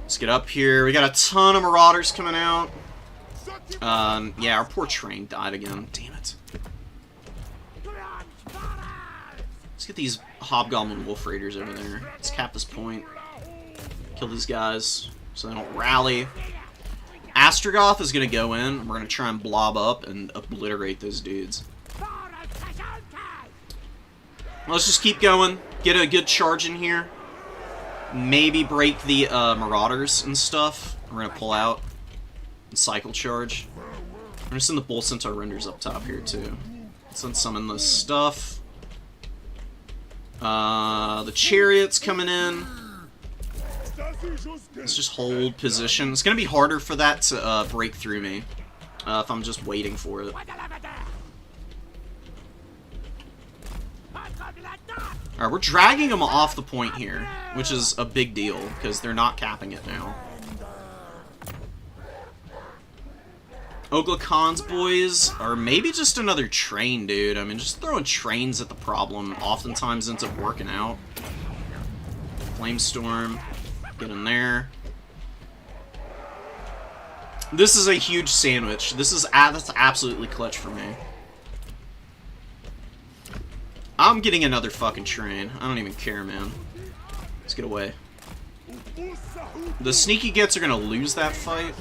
Let's get up here. We got a ton of Marauders coming out. Yeah, our poor train died again. Damn it. Let's get these Hobgoblin Wolf Raiders over there. Let's cap this point. Kill these guys so they don't rally. Astrogoth is going to go in. We're going to try and blob up and obliterate those dudes. Let's just keep going. Get a good charge in here. Maybe break the Marauders and stuff. We're going to pull out and cycle charge. I'm going to send the Bull Centaur Renders up top here too. Send some in this stuff. The Chariot's coming in. Let's just hold position. It's going to be harder for that to break through me if I'm just waiting for it. Alright, we're dragging them off the point here, which is a big deal, because they're not capping it now. Ogla Khan's boys are maybe just another train, dude. I mean, just throwing trains at the problem oftentimes ends up working out. Flamestorm. Get in there. This is a huge sandwich. This is that's absolutely clutch for me. I'm getting another fucking train. I don't even care, man. Let's get away. The Sneaky Gets are gonna lose that fight.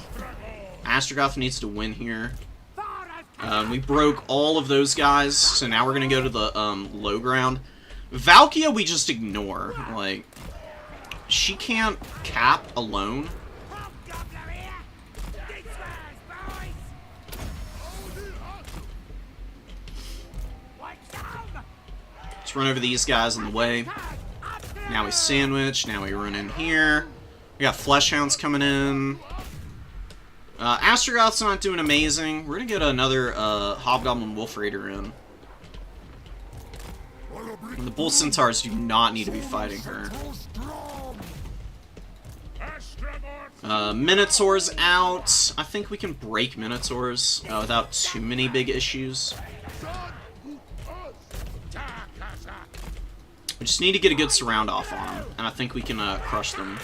Astrogoth needs to win here. We broke all of those guys, so now we're gonna go to the low ground. Valkia we just ignore. Like, she can't cap alone. Let's run over these guys on the way. Now we sandwich. Now we run in here. We got Fleshhounds coming in. Astrogoth's not doing amazing. We're gonna get another Hobgoblin Wolf Raider in. And the Bull Centaurs do not need to be fighting her. Minotaur's out. I think we can break Minotaurs without too many big issues. We just need to get a good surround off on them, and I think we can crush them.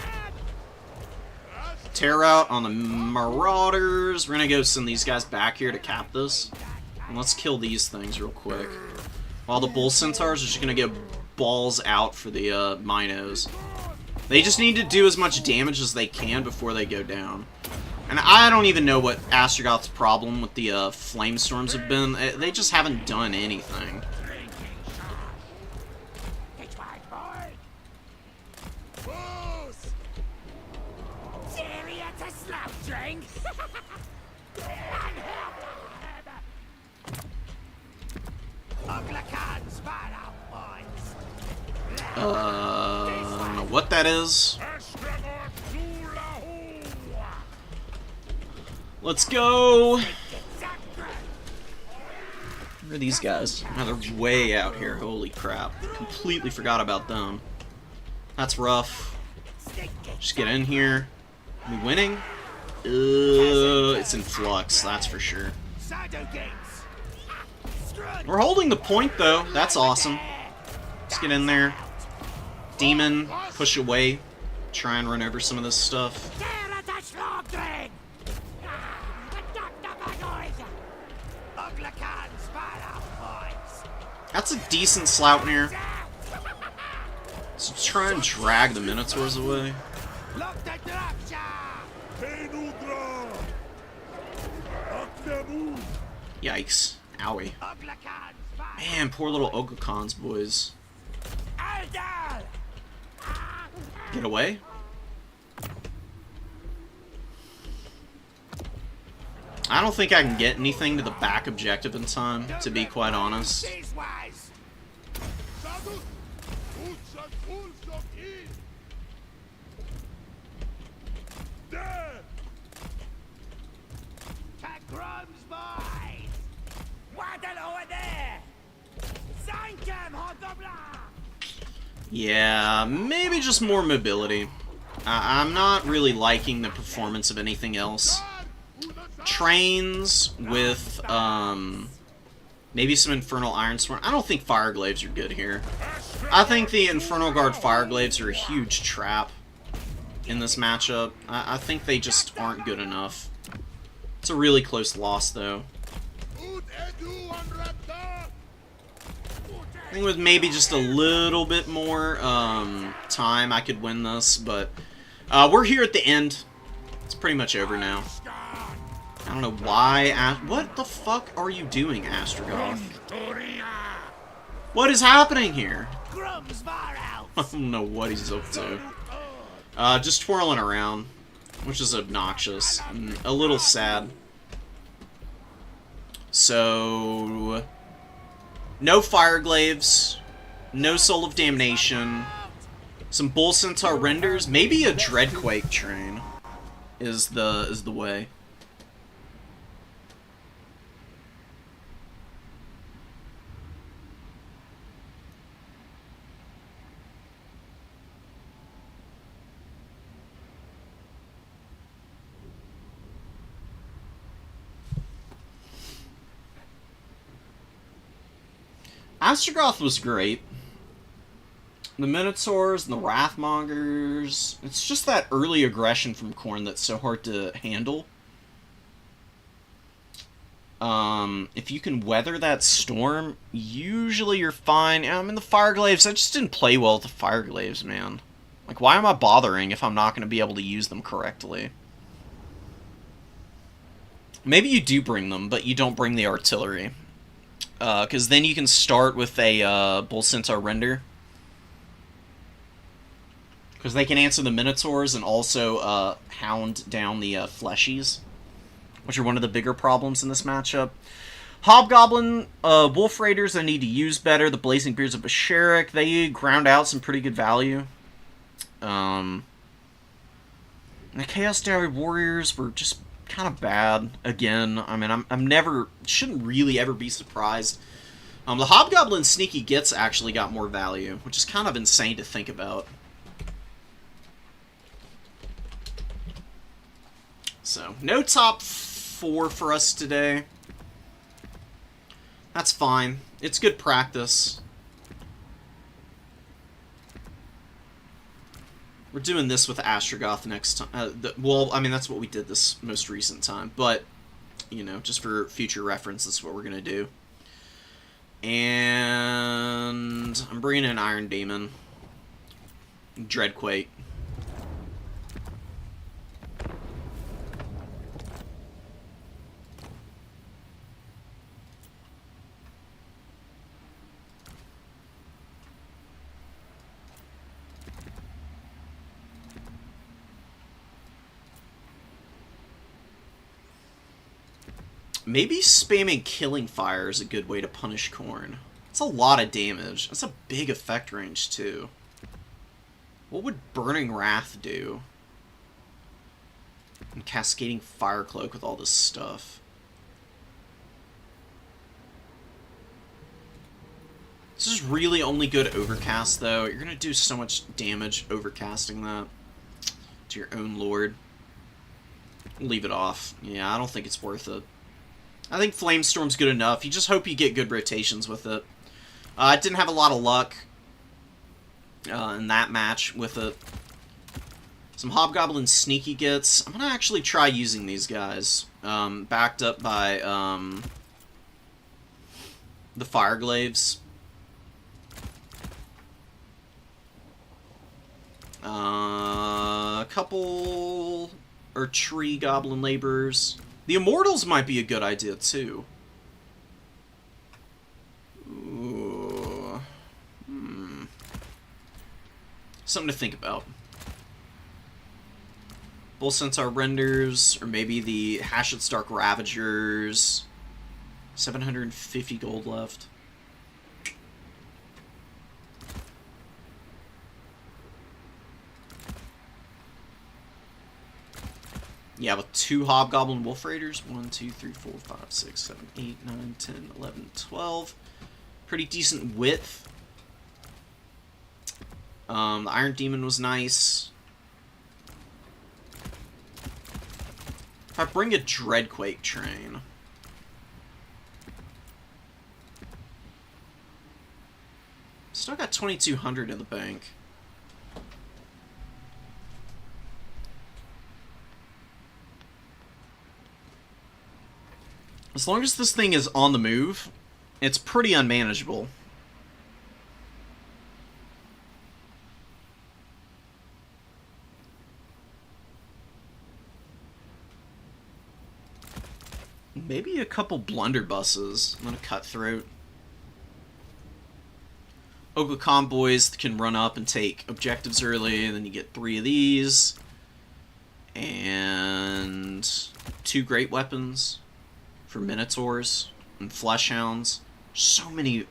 Tear out on the Marauders. We're gonna go send these guys back here to cap this. And let's kill these things real quick. While the Bull Centaurs are just gonna get balls out for the Minos. They just need to do as much damage as they can before they go down. And I don't even know what Astrogoth's problem with the Flamestorms have been. They just haven't done anything. I don't know what that is. Let's go. Where are these guys? Oh, they're way out here. Holy crap. Completely forgot about them. That's rough. Just get in here. Are we winning? It's in flux, that's for sure. We're holding the point, though. That's awesome. Let's get in there. Demon, push away. Try and run over some of this stuff. That's a decent Sloughtnir. So try and drag the Minotaurs away. Yikes. Owie. Man, poor little Ogla Khan's boys. Get away. I don't think I can get anything to the back objective in time, to be quite honest. Yeah, maybe just more mobility. I'm not really liking the performance of anything else. Trains with, maybe some Infernal Ironsworn. I don't think Fireglaves are good here. I think the Infernal Guard Fireglaves are a huge trap in this matchup. I think they just aren't good enough. It's a really close loss, though. I think with maybe just a little bit more time, I could win this, but we're here at the end. It's pretty much over now. I don't know why. What the fuck are you doing, Astrogoth? What is happening here? I don't know what he's up to. Just twirling around, which is obnoxious and a little sad. So, no Fireglaves, no Soul of Damnation, some Bull Centaur renders, maybe a Dreadquake train is the way. Astrogoth was great. The Minotaurs and the Wrathmongers. It's just that early aggression from Khorne that's so hard to handle. If you can weather that storm, usually you're fine. I mean, the Fireglaves, I just didn't play well with the Fireglaves, man. Like, why am I bothering if I'm not going to be able to use them correctly? Maybe you do bring them, but you don't bring the artillery. Because then you can start with a Bull Centaur render. Because they can answer the Minotaurs and also hound down the Fleshies, which are one of the bigger problems in this matchup. Hobgoblin, Wolf Raiders I need to use better. The Blazing Beards of Basharik, they ground out some pretty good value. The Chaos Diary Warriors were just kind of bad again. I mean, I'm never, shouldn't really ever be surprised. The Hobgoblin Sneaky Gits actually got more value, which is kind of insane to think about. So, no top 4 for us today. That's fine. It's good practice. We're doing this with Astrogoth next time. Well, I mean, that's what we did this most recent time. But, you know, just for future reference, that's what we're going to do. And I'm bringing in Iron Demon. Dreadquake. Maybe spamming Killing Fire is a good way to punish Khorne. It's a lot of damage. That's a big effect range, too. What would Burning Wrath do? And Cascading Fire Cloak with all this stuff. This is really only good Overcast, though. You're going to do so much damage overcasting that to your own lord. Leave it off. Yeah, I don't think it's worth it. I think Flamestorm's good enough. You just hope you get good rotations with it. I didn't have a lot of luck in that match with it. Some Hobgoblin Sneaky Gits. I'm going to actually try using these guys. Backed up by the Fireglaves. A couple Tree Goblin Laborers. The Immortals might be a good idea, too. Ooh. Something to think about. Bull Centaur Renders, or maybe the Hashut Stark Ravagers. 750 gold left. Yeah, with 2 Hobgoblin Wolf Raiders. 1, 2, 3, 4, 5, 6, 7, 8, 9, 10, 11, 12. Pretty decent width. The Iron Demon was nice. If I bring a Dreadquake train... Still got 2,200 in the bank. As long as this thing is on the move, it's pretty unmanageable. Maybe a couple blunderbusses. I'm gonna Cutthroat. Ogre Convoys can run up and take objectives early, and then you get 3 of these. And 2 great weapons for Minotaurs and Fleshhounds. So many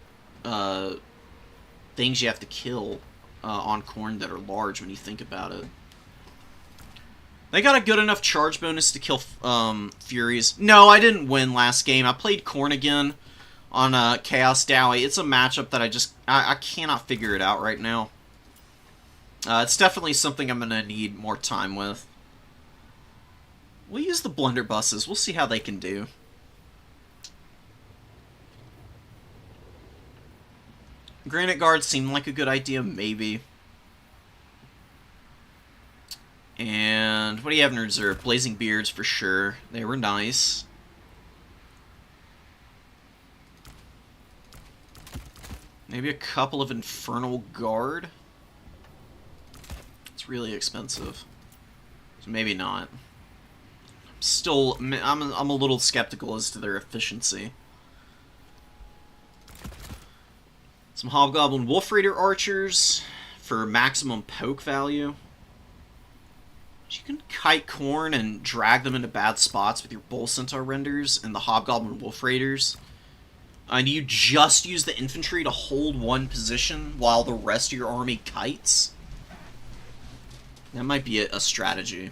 things you have to kill on Khorne that are large when you think about it. They got a good enough charge bonus to kill Furies. No, I didn't win last game. I played Khorne again on Chaos Dowie. It's a matchup that I cannot figure it out right now. It's definitely something I'm going to need more time with. We'll use the blunderbusses. We'll see how they can do. Granite Guards seemed like a good idea, maybe. And what do you have in reserve? Blazing Beards for sure. They were nice. Maybe a couple of Infernal Guard. It's really expensive. So maybe not. I'm a little skeptical as to their efficiency. Some Hobgoblin Wolf Raider Archers for maximum poke value. You can kite Khorne and drag them into bad spots with your Bull Centaur Renders and the Hobgoblin Wolf Raiders. And you just use the infantry to hold one position while the rest of your army kites. That might be a strategy.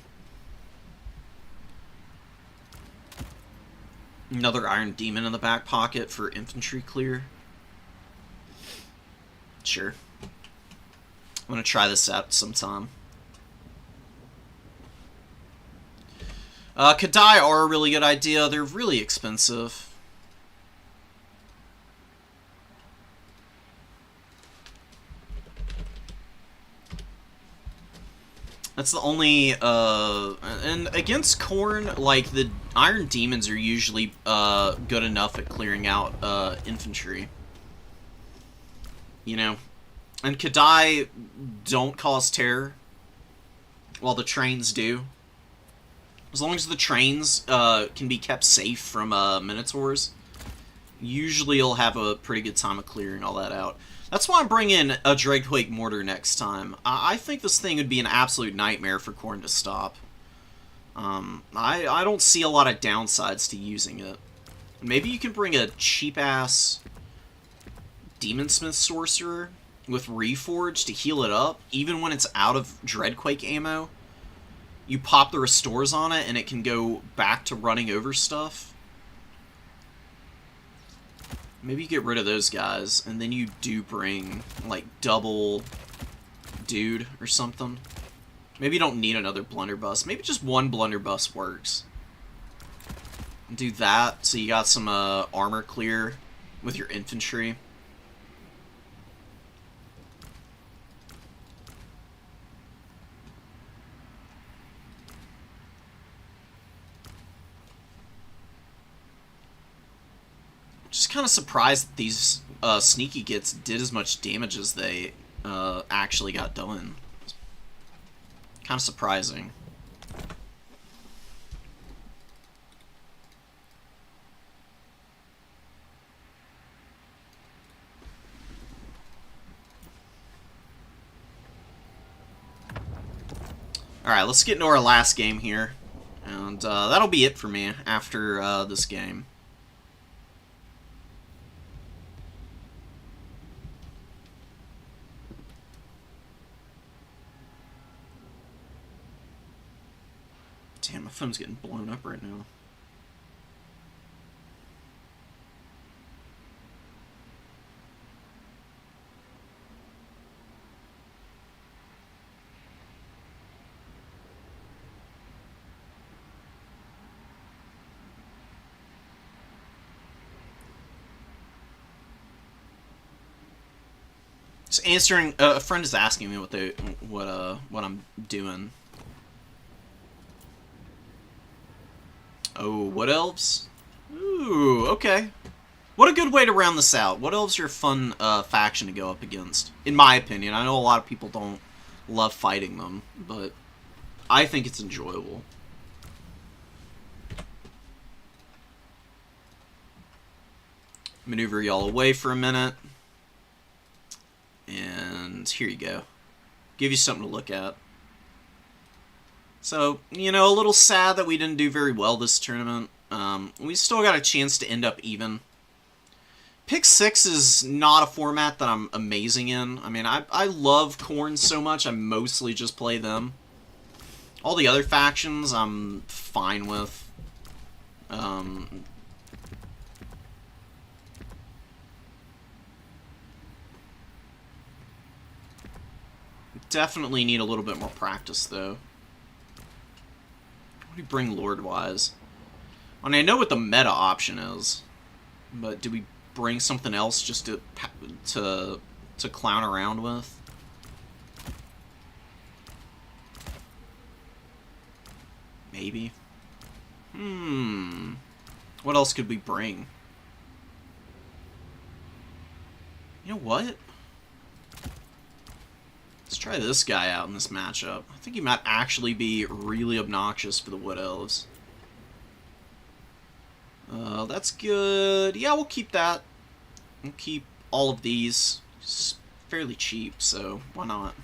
Another Iron Demon in the back pocket for infantry clear. Sure. I'm gonna try this out sometime. Kadai are a really good idea. They're really expensive. That's the only, and against Khorne, like, the Iron Demons are usually, good enough at clearing out, infantry. You know? And Kadai don't cause terror, while the trains do. As long as the trains, can be kept safe from, Minotaurs, usually you'll have a pretty good time of clearing all that out. That's why I'm bringing a Dreadquake Mortar next time. I think this thing would be an absolute nightmare for Khorne to stop. I don't see a lot of downsides to using it. Maybe you can bring a cheap-ass Demonsmith Sorcerer with Reforge to heal it up, even when it's out of Dreadquake ammo. You pop the restores on it, and it can go back to running over stuff. Maybe you get rid of those guys, and then you do bring, like, double dude or something. Maybe you don't need another blunderbuss. Maybe just one blunderbuss works. Do that, so you got some armor clear with your infantry. Just kind of surprised that these sneaky gits did as much damage as they actually got done. Kind of surprising. Alright, let's get into our last game here. And that'll be it for me after this game. Damn, my phone's getting blown up right now. Just answering. A friend is asking me what I'm doing. Oh, what elves? Ooh, okay. What a good way to round this out. What elves are a fun faction to go up against, in my opinion. I know a lot of people don't love fighting them, but I think it's enjoyable. Maneuver y'all away for a minute. And here you go. Give you something to look at. So, you know, a little sad that we didn't do very well this tournament. We still got a chance to end up even. Pick 6 is not a format that I'm amazing in. I mean, I love Khorne so much, I mostly just play them. All the other factions I'm fine with. Definitely need a little bit more practice, though. What do we bring Lord-wise? I mean, I know what the meta option is, but do we bring something else just to clown around with? Maybe. What else could we bring? You know what? Let's try this guy out in this matchup. I think he might actually be really obnoxious for the Wood Elves. That's good. Yeah, we'll keep that. We'll keep all of these. It's fairly cheap, so why not?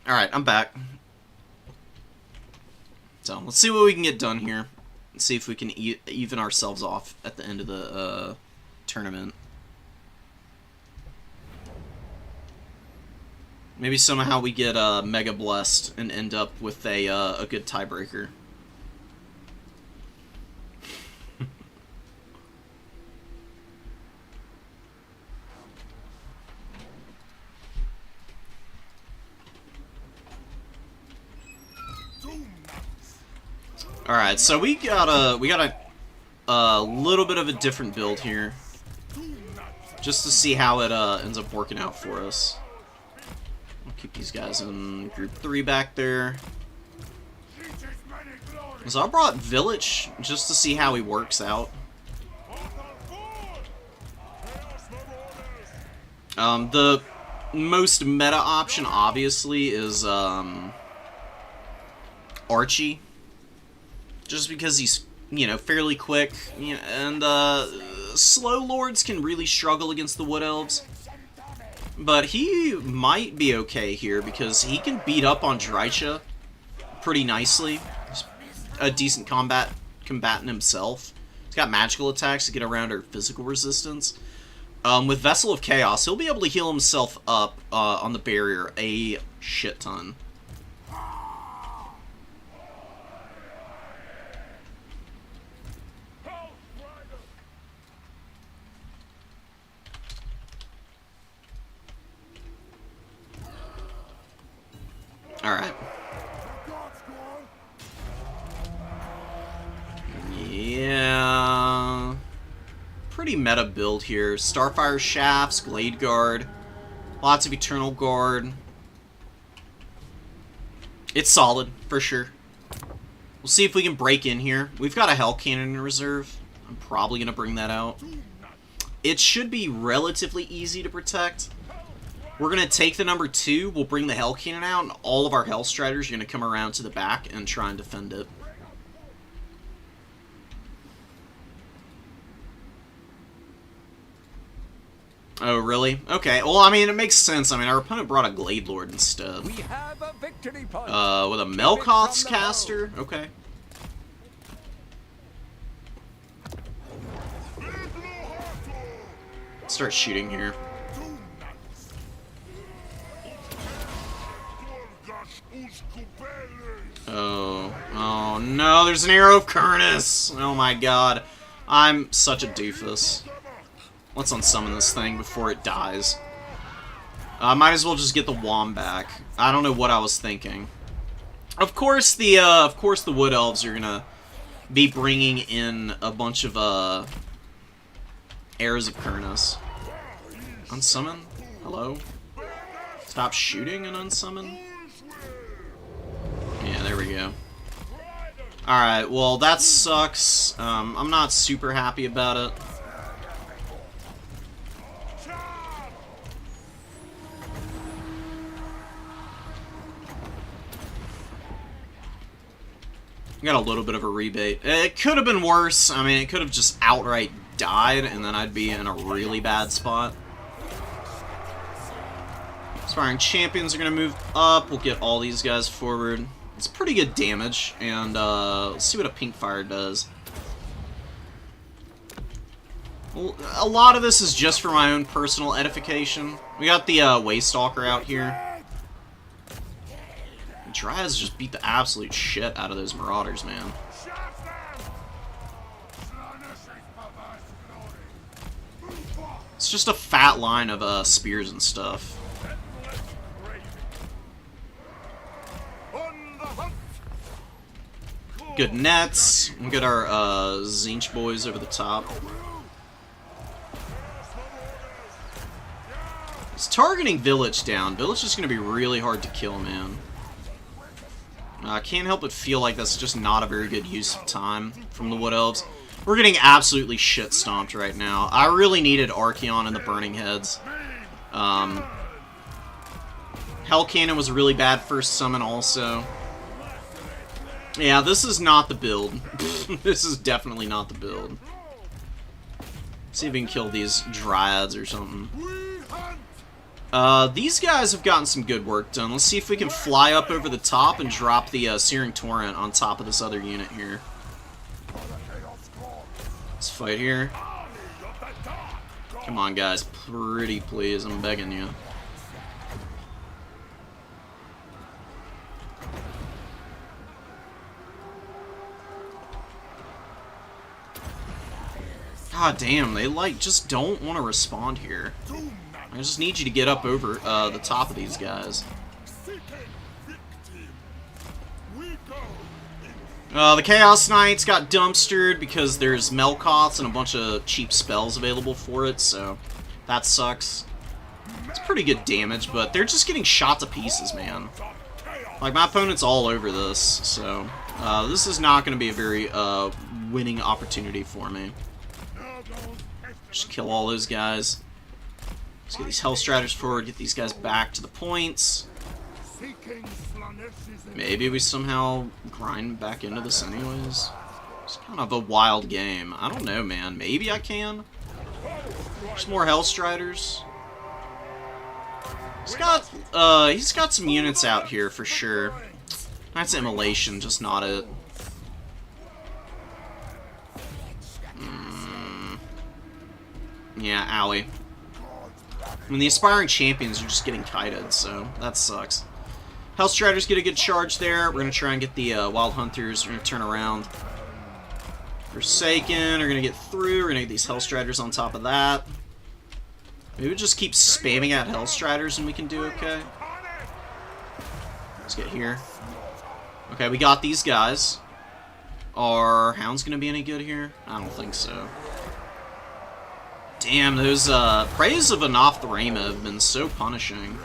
Alright, I'm back. So, let's see what we can get done here. See if we can even ourselves off at the end of the tournament. Maybe somehow we get mega blessed and end up with a good tiebreaker. All right, so we got a little bit of a different build here, just to see how it ends up working out for us. I'll keep these guys in group 3 back there. So I brought Village just to see how he works out. The most meta option, obviously, is Archie. Just because he's, you know, fairly quick, you know, and slow lords can really struggle against the Wood Elves. But he might be okay here because he can beat up on Drycha pretty nicely. He's a decent combatant himself. He's got magical attacks to get around our physical resistance. With Vessel of Chaos, he'll be able to heal himself up on the barrier a shit ton. Alright. Yeah. Pretty meta build here. Starfire Shafts, Glade Guard, lots of Eternal Guard. It's solid, for sure. We'll see if we can break in here. We've got a Hell Cannon in reserve. I'm probably going to bring that out. It should be relatively easy to protect. We're going to take the number 2, we'll bring the Hell Cannon out, and all of our Hell Striders are going to come around to the back and try and defend it. Oh, really? Okay, well, I mean, it makes sense. I mean, our opponent brought a Glade Lord instead. We have a victory point. With a Melkoth's caster? Okay. Start shooting here. Oh no, there's an Arrow of Kurnus! Oh my god. I'm such a doofus. Let's unsummon this thing before it dies. Might as well just get the Wand back. I don't know what I was thinking. Of course the Wood Elves are gonna be bringing in a bunch of, Arrows of Kurnus. Unsummon? Hello? Stop shooting and unsummon? Yeah, there we go. Alright, well, that sucks. I'm not super happy about it. Got a little bit of a rebate. It could have been worse. I mean, it could have just outright died, and then I'd be in a really bad spot. Aspiring Champions are going to move up. We'll get all these guys forward. It's pretty good damage, and let's see what a Pink Fire does. Well, a lot of this is just for my own personal edification. We got the Waystalker out here. Dryads just beat the absolute shit out of those Marauders, man. It's just a fat line of spears and stuff. Good nets. We'll get our Zinch boys over the top. It's targeting Village down. Village is going to be really hard to kill, man. I can't help but feel like that's just not a very good use of time from the Wood Elves. We're getting absolutely shit stomped right now. I really needed Archeon and the Burning Heads. Hell Cannon was a really bad first summon also. Yeah, this is not the build. This is definitely not the build. See if we can kill these Dryads or something. These guys have gotten some good work done. Let's see if we can fly up over the top and drop the Searing Torrent on top of this other unit here. Let's fight here. Come on, guys. Pretty please. I'm begging you. God damn, they like just don't want to respond here. I just need you to get up over the top of these guys. The Chaos Knights got dumpstered because there's Melkoths and a bunch of cheap spells available for it, so that sucks. It's pretty good damage, but they're just getting shot to pieces, man. Like, my opponent's all over this, so this is not going to be a very winning opportunity for me. Just kill all those guys. Let's get these Hellstriders forward, get these guys back to the points. Maybe we somehow grind back into this anyways. It's kind of a wild game. I don't know, man. Maybe I can. There's more Hellstriders. He's got some units out here for sure. That's Immolation, just not it. Yeah, owie. I mean, the Aspiring Champions are just getting kited, so that sucks. Hellstriders get a good charge there. We're going to try and get the Wild Hunters. We're going to turn around. Forsaken are going to get through. We're going to get these Hellstriders on top of that. Maybe we just keep spamming out Hellstriders and we can do okay. Let's get here. Okay, we got these guys. Are Hounds going to be any good here? I don't think so. Damn, those Praise of Anath the Rama have been so punishing.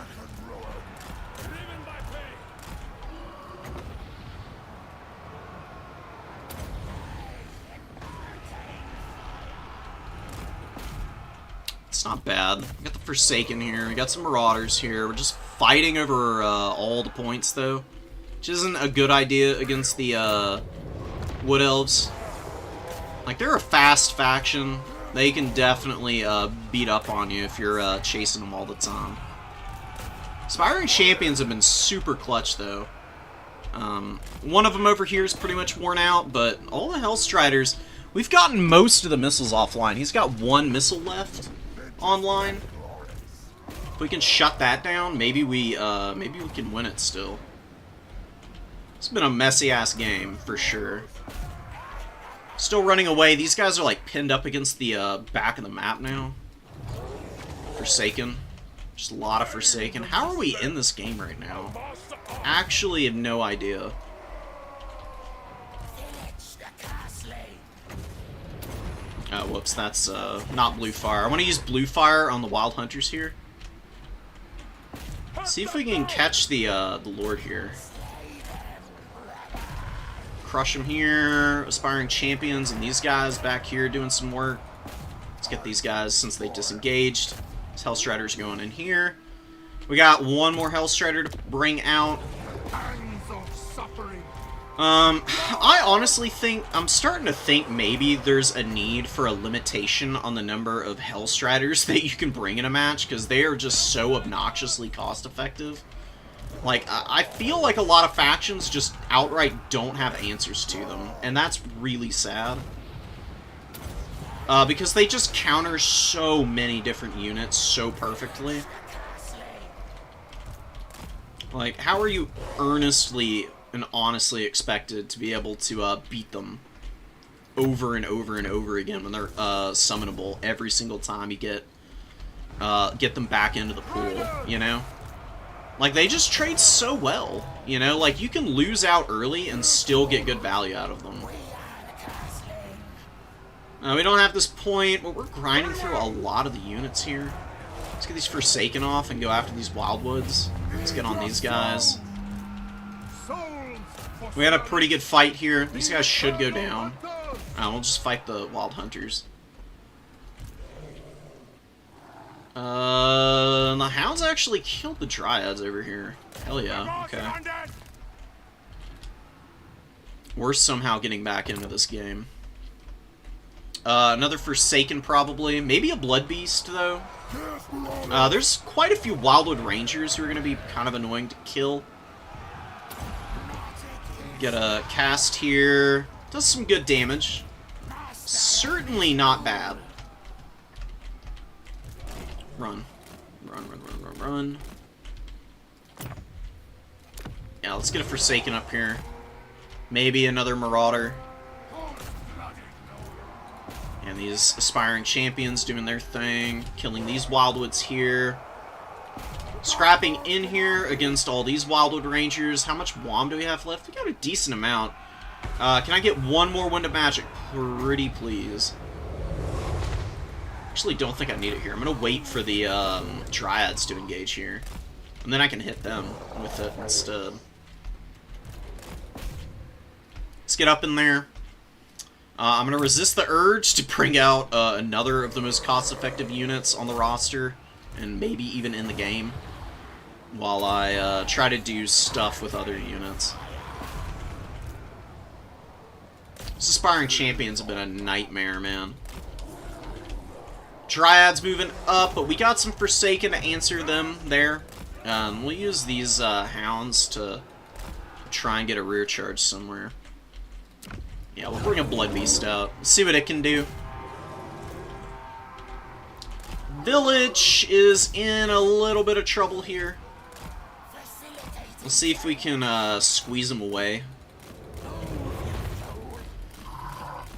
It's not bad. We got the Forsaken here. We got some Marauders here. We're just fighting over all the points, though. Which isn't a good idea against the Wood Elves. Like, they're a fast faction. They can definitely beat up on you if you're chasing them all the time. Aspiring Champions have been super clutch, though. One of them over here is pretty much worn out, but all the Hellstriders... We've gotten most of the missiles offline. He's got one missile left online. If we can shut that down, maybe we can win it still. It's been a messy-ass game, for sure. Still running away. These guys are like pinned up against the back of the map now. Forsaken. Just a lot of Forsaken. How are we in this game right now? Actually have no idea. Oh, whoops. That's not Blue Fire. I want to use Blue Fire on the Wild Hunters here. See if we can catch the Lord here. Crush him here. Aspiring Champions and these guys back here doing some work. Let's get these guys since they disengaged. These Hellstriders going in here. We got one more Hellstrider to bring out. I honestly think, I'm starting to think maybe there's a need for a limitation on the number of Hellstriders that you can bring in a match, because they are just so obnoxiously cost-effective. Like, I feel like a lot of factions just outright don't have answers to them, and that's really sad. Because they just counter so many different units so perfectly. Like, how are you earnestly and honestly expected to be able to beat them over and over and over again when they're summonable every single time you get them back into the pool, you know? Like, they just trade so well, you know? Like, you can lose out early and still get good value out of them. We don't have this point, but we're grinding through a lot of the units here. Let's get these Forsaken off and go after these Wildwoods. Let's get on these guys. We had a pretty good fight here. These guys should go down. We'll just fight the Wild Hunters. The Hounds actually killed the Dryads over here. Hell yeah, okay. We're somehow getting back into this game. Another Forsaken, probably. Maybe a Blood Beast, though. There's quite a few Wildwood Rangers who are going to be kind of annoying to kill. Get a cast here. Does some good damage. certainly not bad. Run. Run. Yeah, let's get a Forsaken up here. Maybe another Marauder. And these aspiring champions doing their thing. Killing these Wildwoods here. Scrapping in here against all these Wildwood Rangers. How much WOM do we have left? We got a decent amount. Can I get one more Wind of Magic? Pretty please. Actually, don't think I need it here. I'm going to wait for the Dryads to engage here. And then I can hit them with it instead. Let's get up in there. I'm going to resist the urge to bring out another of the most cost-effective units on the roster, and maybe even in the game, while I try to do stuff with other units. These aspiring champions have been a nightmare, man. Dryads moving up, but we got some Forsaken to answer them there. We'll use these hounds to try and get a rear charge somewhere. Yeah, we'll bring a Blood Beast out. See what it can do. Village is in a little bit of trouble here. We'll see if we can squeeze him away.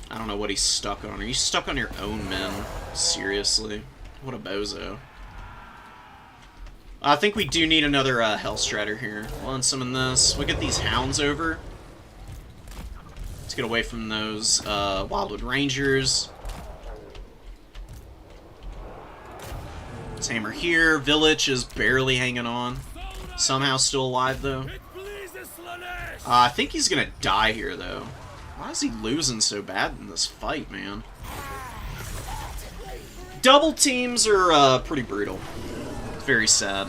I don't know what he's stuck on. Are you stuck on your own men? Seriously? What a bozo. I think we do need another Hellstrider here. We'll unsummon this. We'll get these hounds over. Let's get away from those Wildwood Rangers. Let's hammer here. Village is barely hanging on. Somehow still alive, though. I think he's gonna die here, though. Why is he losing so bad in this fight, man? Double teams are pretty brutal. Very sad.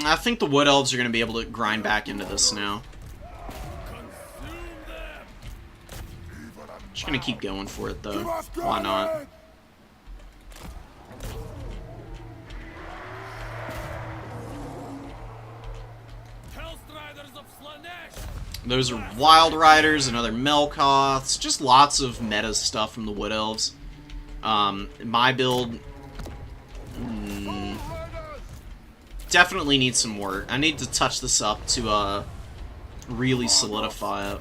I think the Wood Elves are going to be able to grind back into this now. Just going to keep going for it, though. Why not? Those are Wild Riders and other Melkoths. Just lots of meta stuff from the Wood Elves. My build definitely needs some work. I need to touch this up to really solidify it.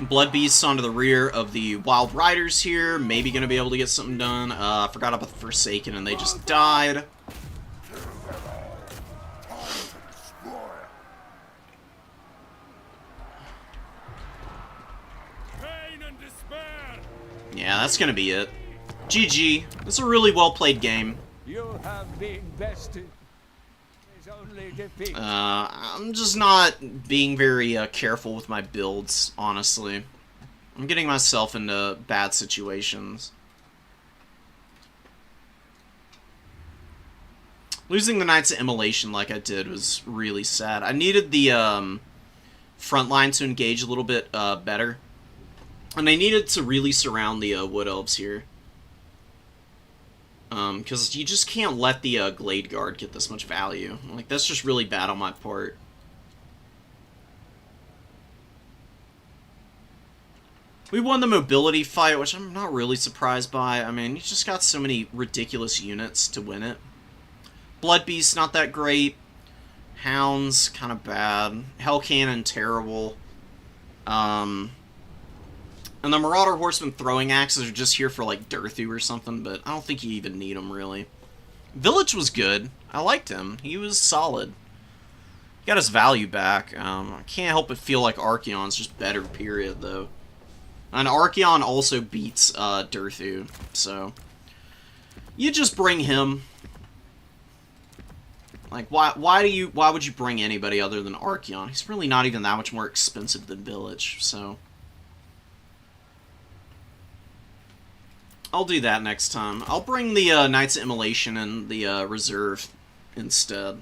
Blood Beasts onto the rear of the Wild Riders here. Maybe going to be able to get something done. I forgot about the Forsaken and they just died. Yeah, that's gonna be it. GG. It's a really well played game. You have been bested. There's only defeat. I'm just not being very careful with my builds, honestly. I'm getting myself into bad situations. Losing the Knights of Immolation like I did was really sad. I needed the front line to engage a little bit better. And I needed to really surround the Wood Elves here. Because you just can't let the Glade Guard get this much value. Like, that's just really bad on my part. We won the mobility fight, which I'm not really surprised by. I mean, you just got so many ridiculous units to win it. Blood Beast, not that great. Hounds, kind of bad. Hell Cannon, terrible. And the Marauder Horseman throwing axes are just here for, like, Durthu or something, but I don't think you even need them, really. Village was good. I liked him. He was solid. He got his value back. I can't help but feel like Archaon's just better, period, though. And Archaon also beats Durthu, so... You just bring him. Like, why would you bring anybody other than Archaon? He's really not even that much more expensive than Village, so... I'll do that next time. I'll bring the Knights of Immolation and the Reserve instead.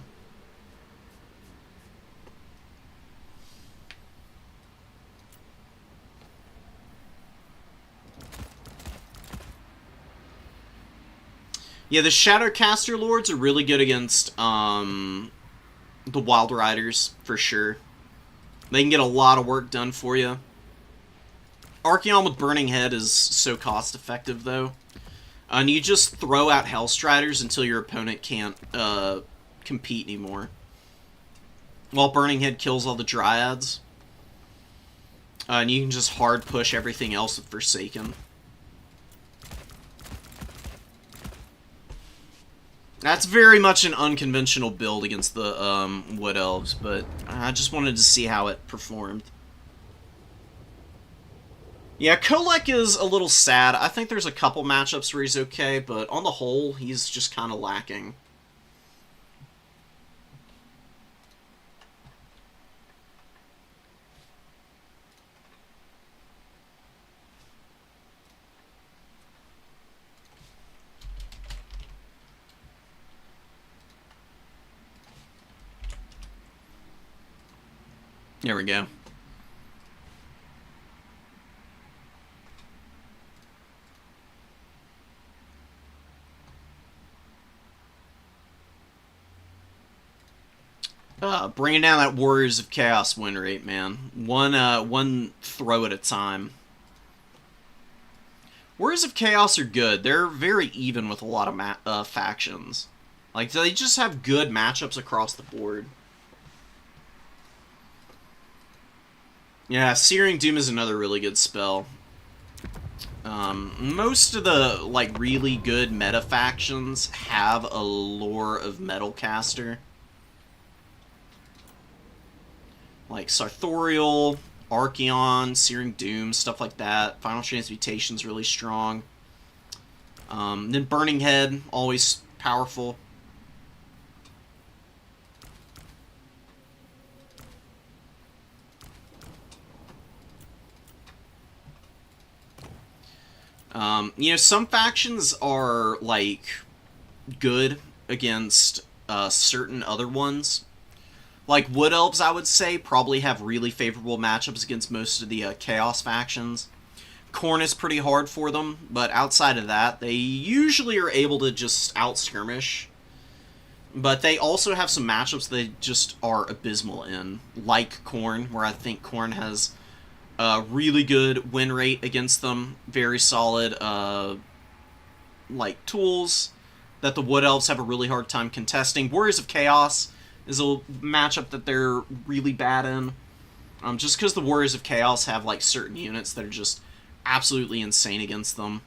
Yeah, the Shadowcaster Lords are really good against the Wild Riders, for sure. They can get a lot of work done for you. Archaon with Burning Head is so cost-effective, though. And you just throw out Hellstriders until your opponent can't compete anymore. While Burning Head kills all the Dryads. And you can just hard push everything else with Forsaken. That's very much an unconventional build against the Wood Elves, but I just wanted to see how it performed. Yeah, Kolek is a little sad. I think there's a couple matchups where he's okay, but on the whole, he's just kind of lacking. There we go. Bringing down that Warriors of Chaos win rate, man. One throw at a time. Warriors of Chaos are good. They're very even with a lot of factions. Like, they just have good matchups across the board. Yeah, Searing Doom is another really good spell. Most of the, like, really good meta factions have a lore of Metalcaster. Like Sartorial, Archaon, Searing Doom, stuff like that. Final Transmutation's really strong. Then Burning Head, always powerful. You know, some factions are, like, good against certain other ones. Like, Wood Elves, I would say, probably have really favorable matchups against most of the Chaos factions. Khorne is pretty hard for them, but outside of that, they usually are able to just out-skirmish. But they also have some matchups they just are abysmal in, like Khorne, where I think Khorne has a really good win rate against them. Very solid, like, tools that the Wood Elves have a really hard time contesting. Warriors of Chaos is a matchup that they're really bad in. Just because the Warriors of Chaos have, like, certain units that are just absolutely insane against them.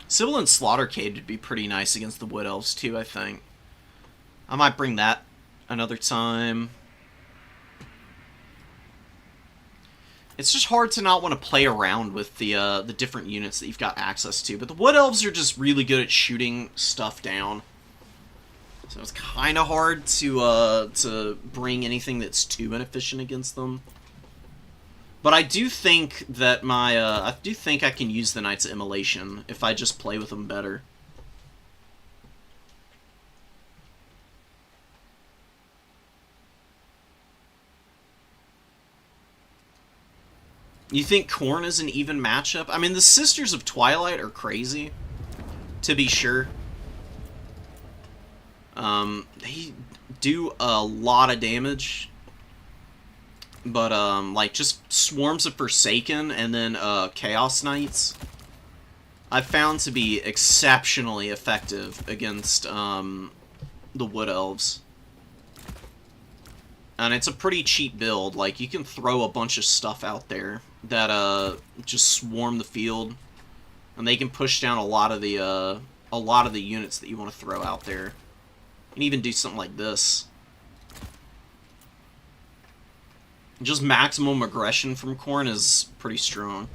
Sibilant Slaughtercade would be pretty nice against the Wood Elves, too, I think. I might bring that another time. It's just hard to not want to play around with the different units that you've got access to. But the Wood Elves are just really good at shooting stuff down. So it's kind of hard to bring anything that's too inefficient against them. But I do think that I can use the Knights of Immolation if I just play with them better. You think Khorne is an even matchup? I mean, the Sisters of Twilight are crazy, to be sure. They do a lot of damage. But, like, just Swarms of Forsaken and then, Chaos Knights I've found to be exceptionally effective against, the Wood Elves. And it's a pretty cheap build. Like, you can throw a bunch of stuff out there that, just swarm the field. And they can push down a lot of the units that you want to throw out there. You can even do something like this. Just maximum aggression from Khorne is pretty strong.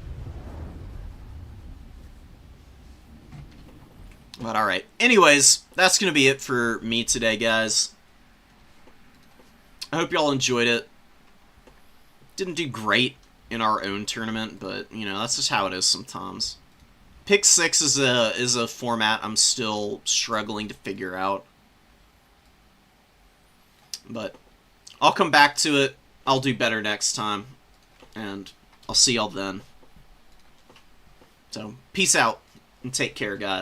But alright. Anyways, that's going to be it for me today, guys. I hope y'all enjoyed it. Didn't do great in our own tournament, but, you know, that's just how it is sometimes. Pick 6 is a format I'm still struggling to figure out. But I'll come back to it. I'll do better next time. And I'll see y'all then. So, peace out. And take care, guys.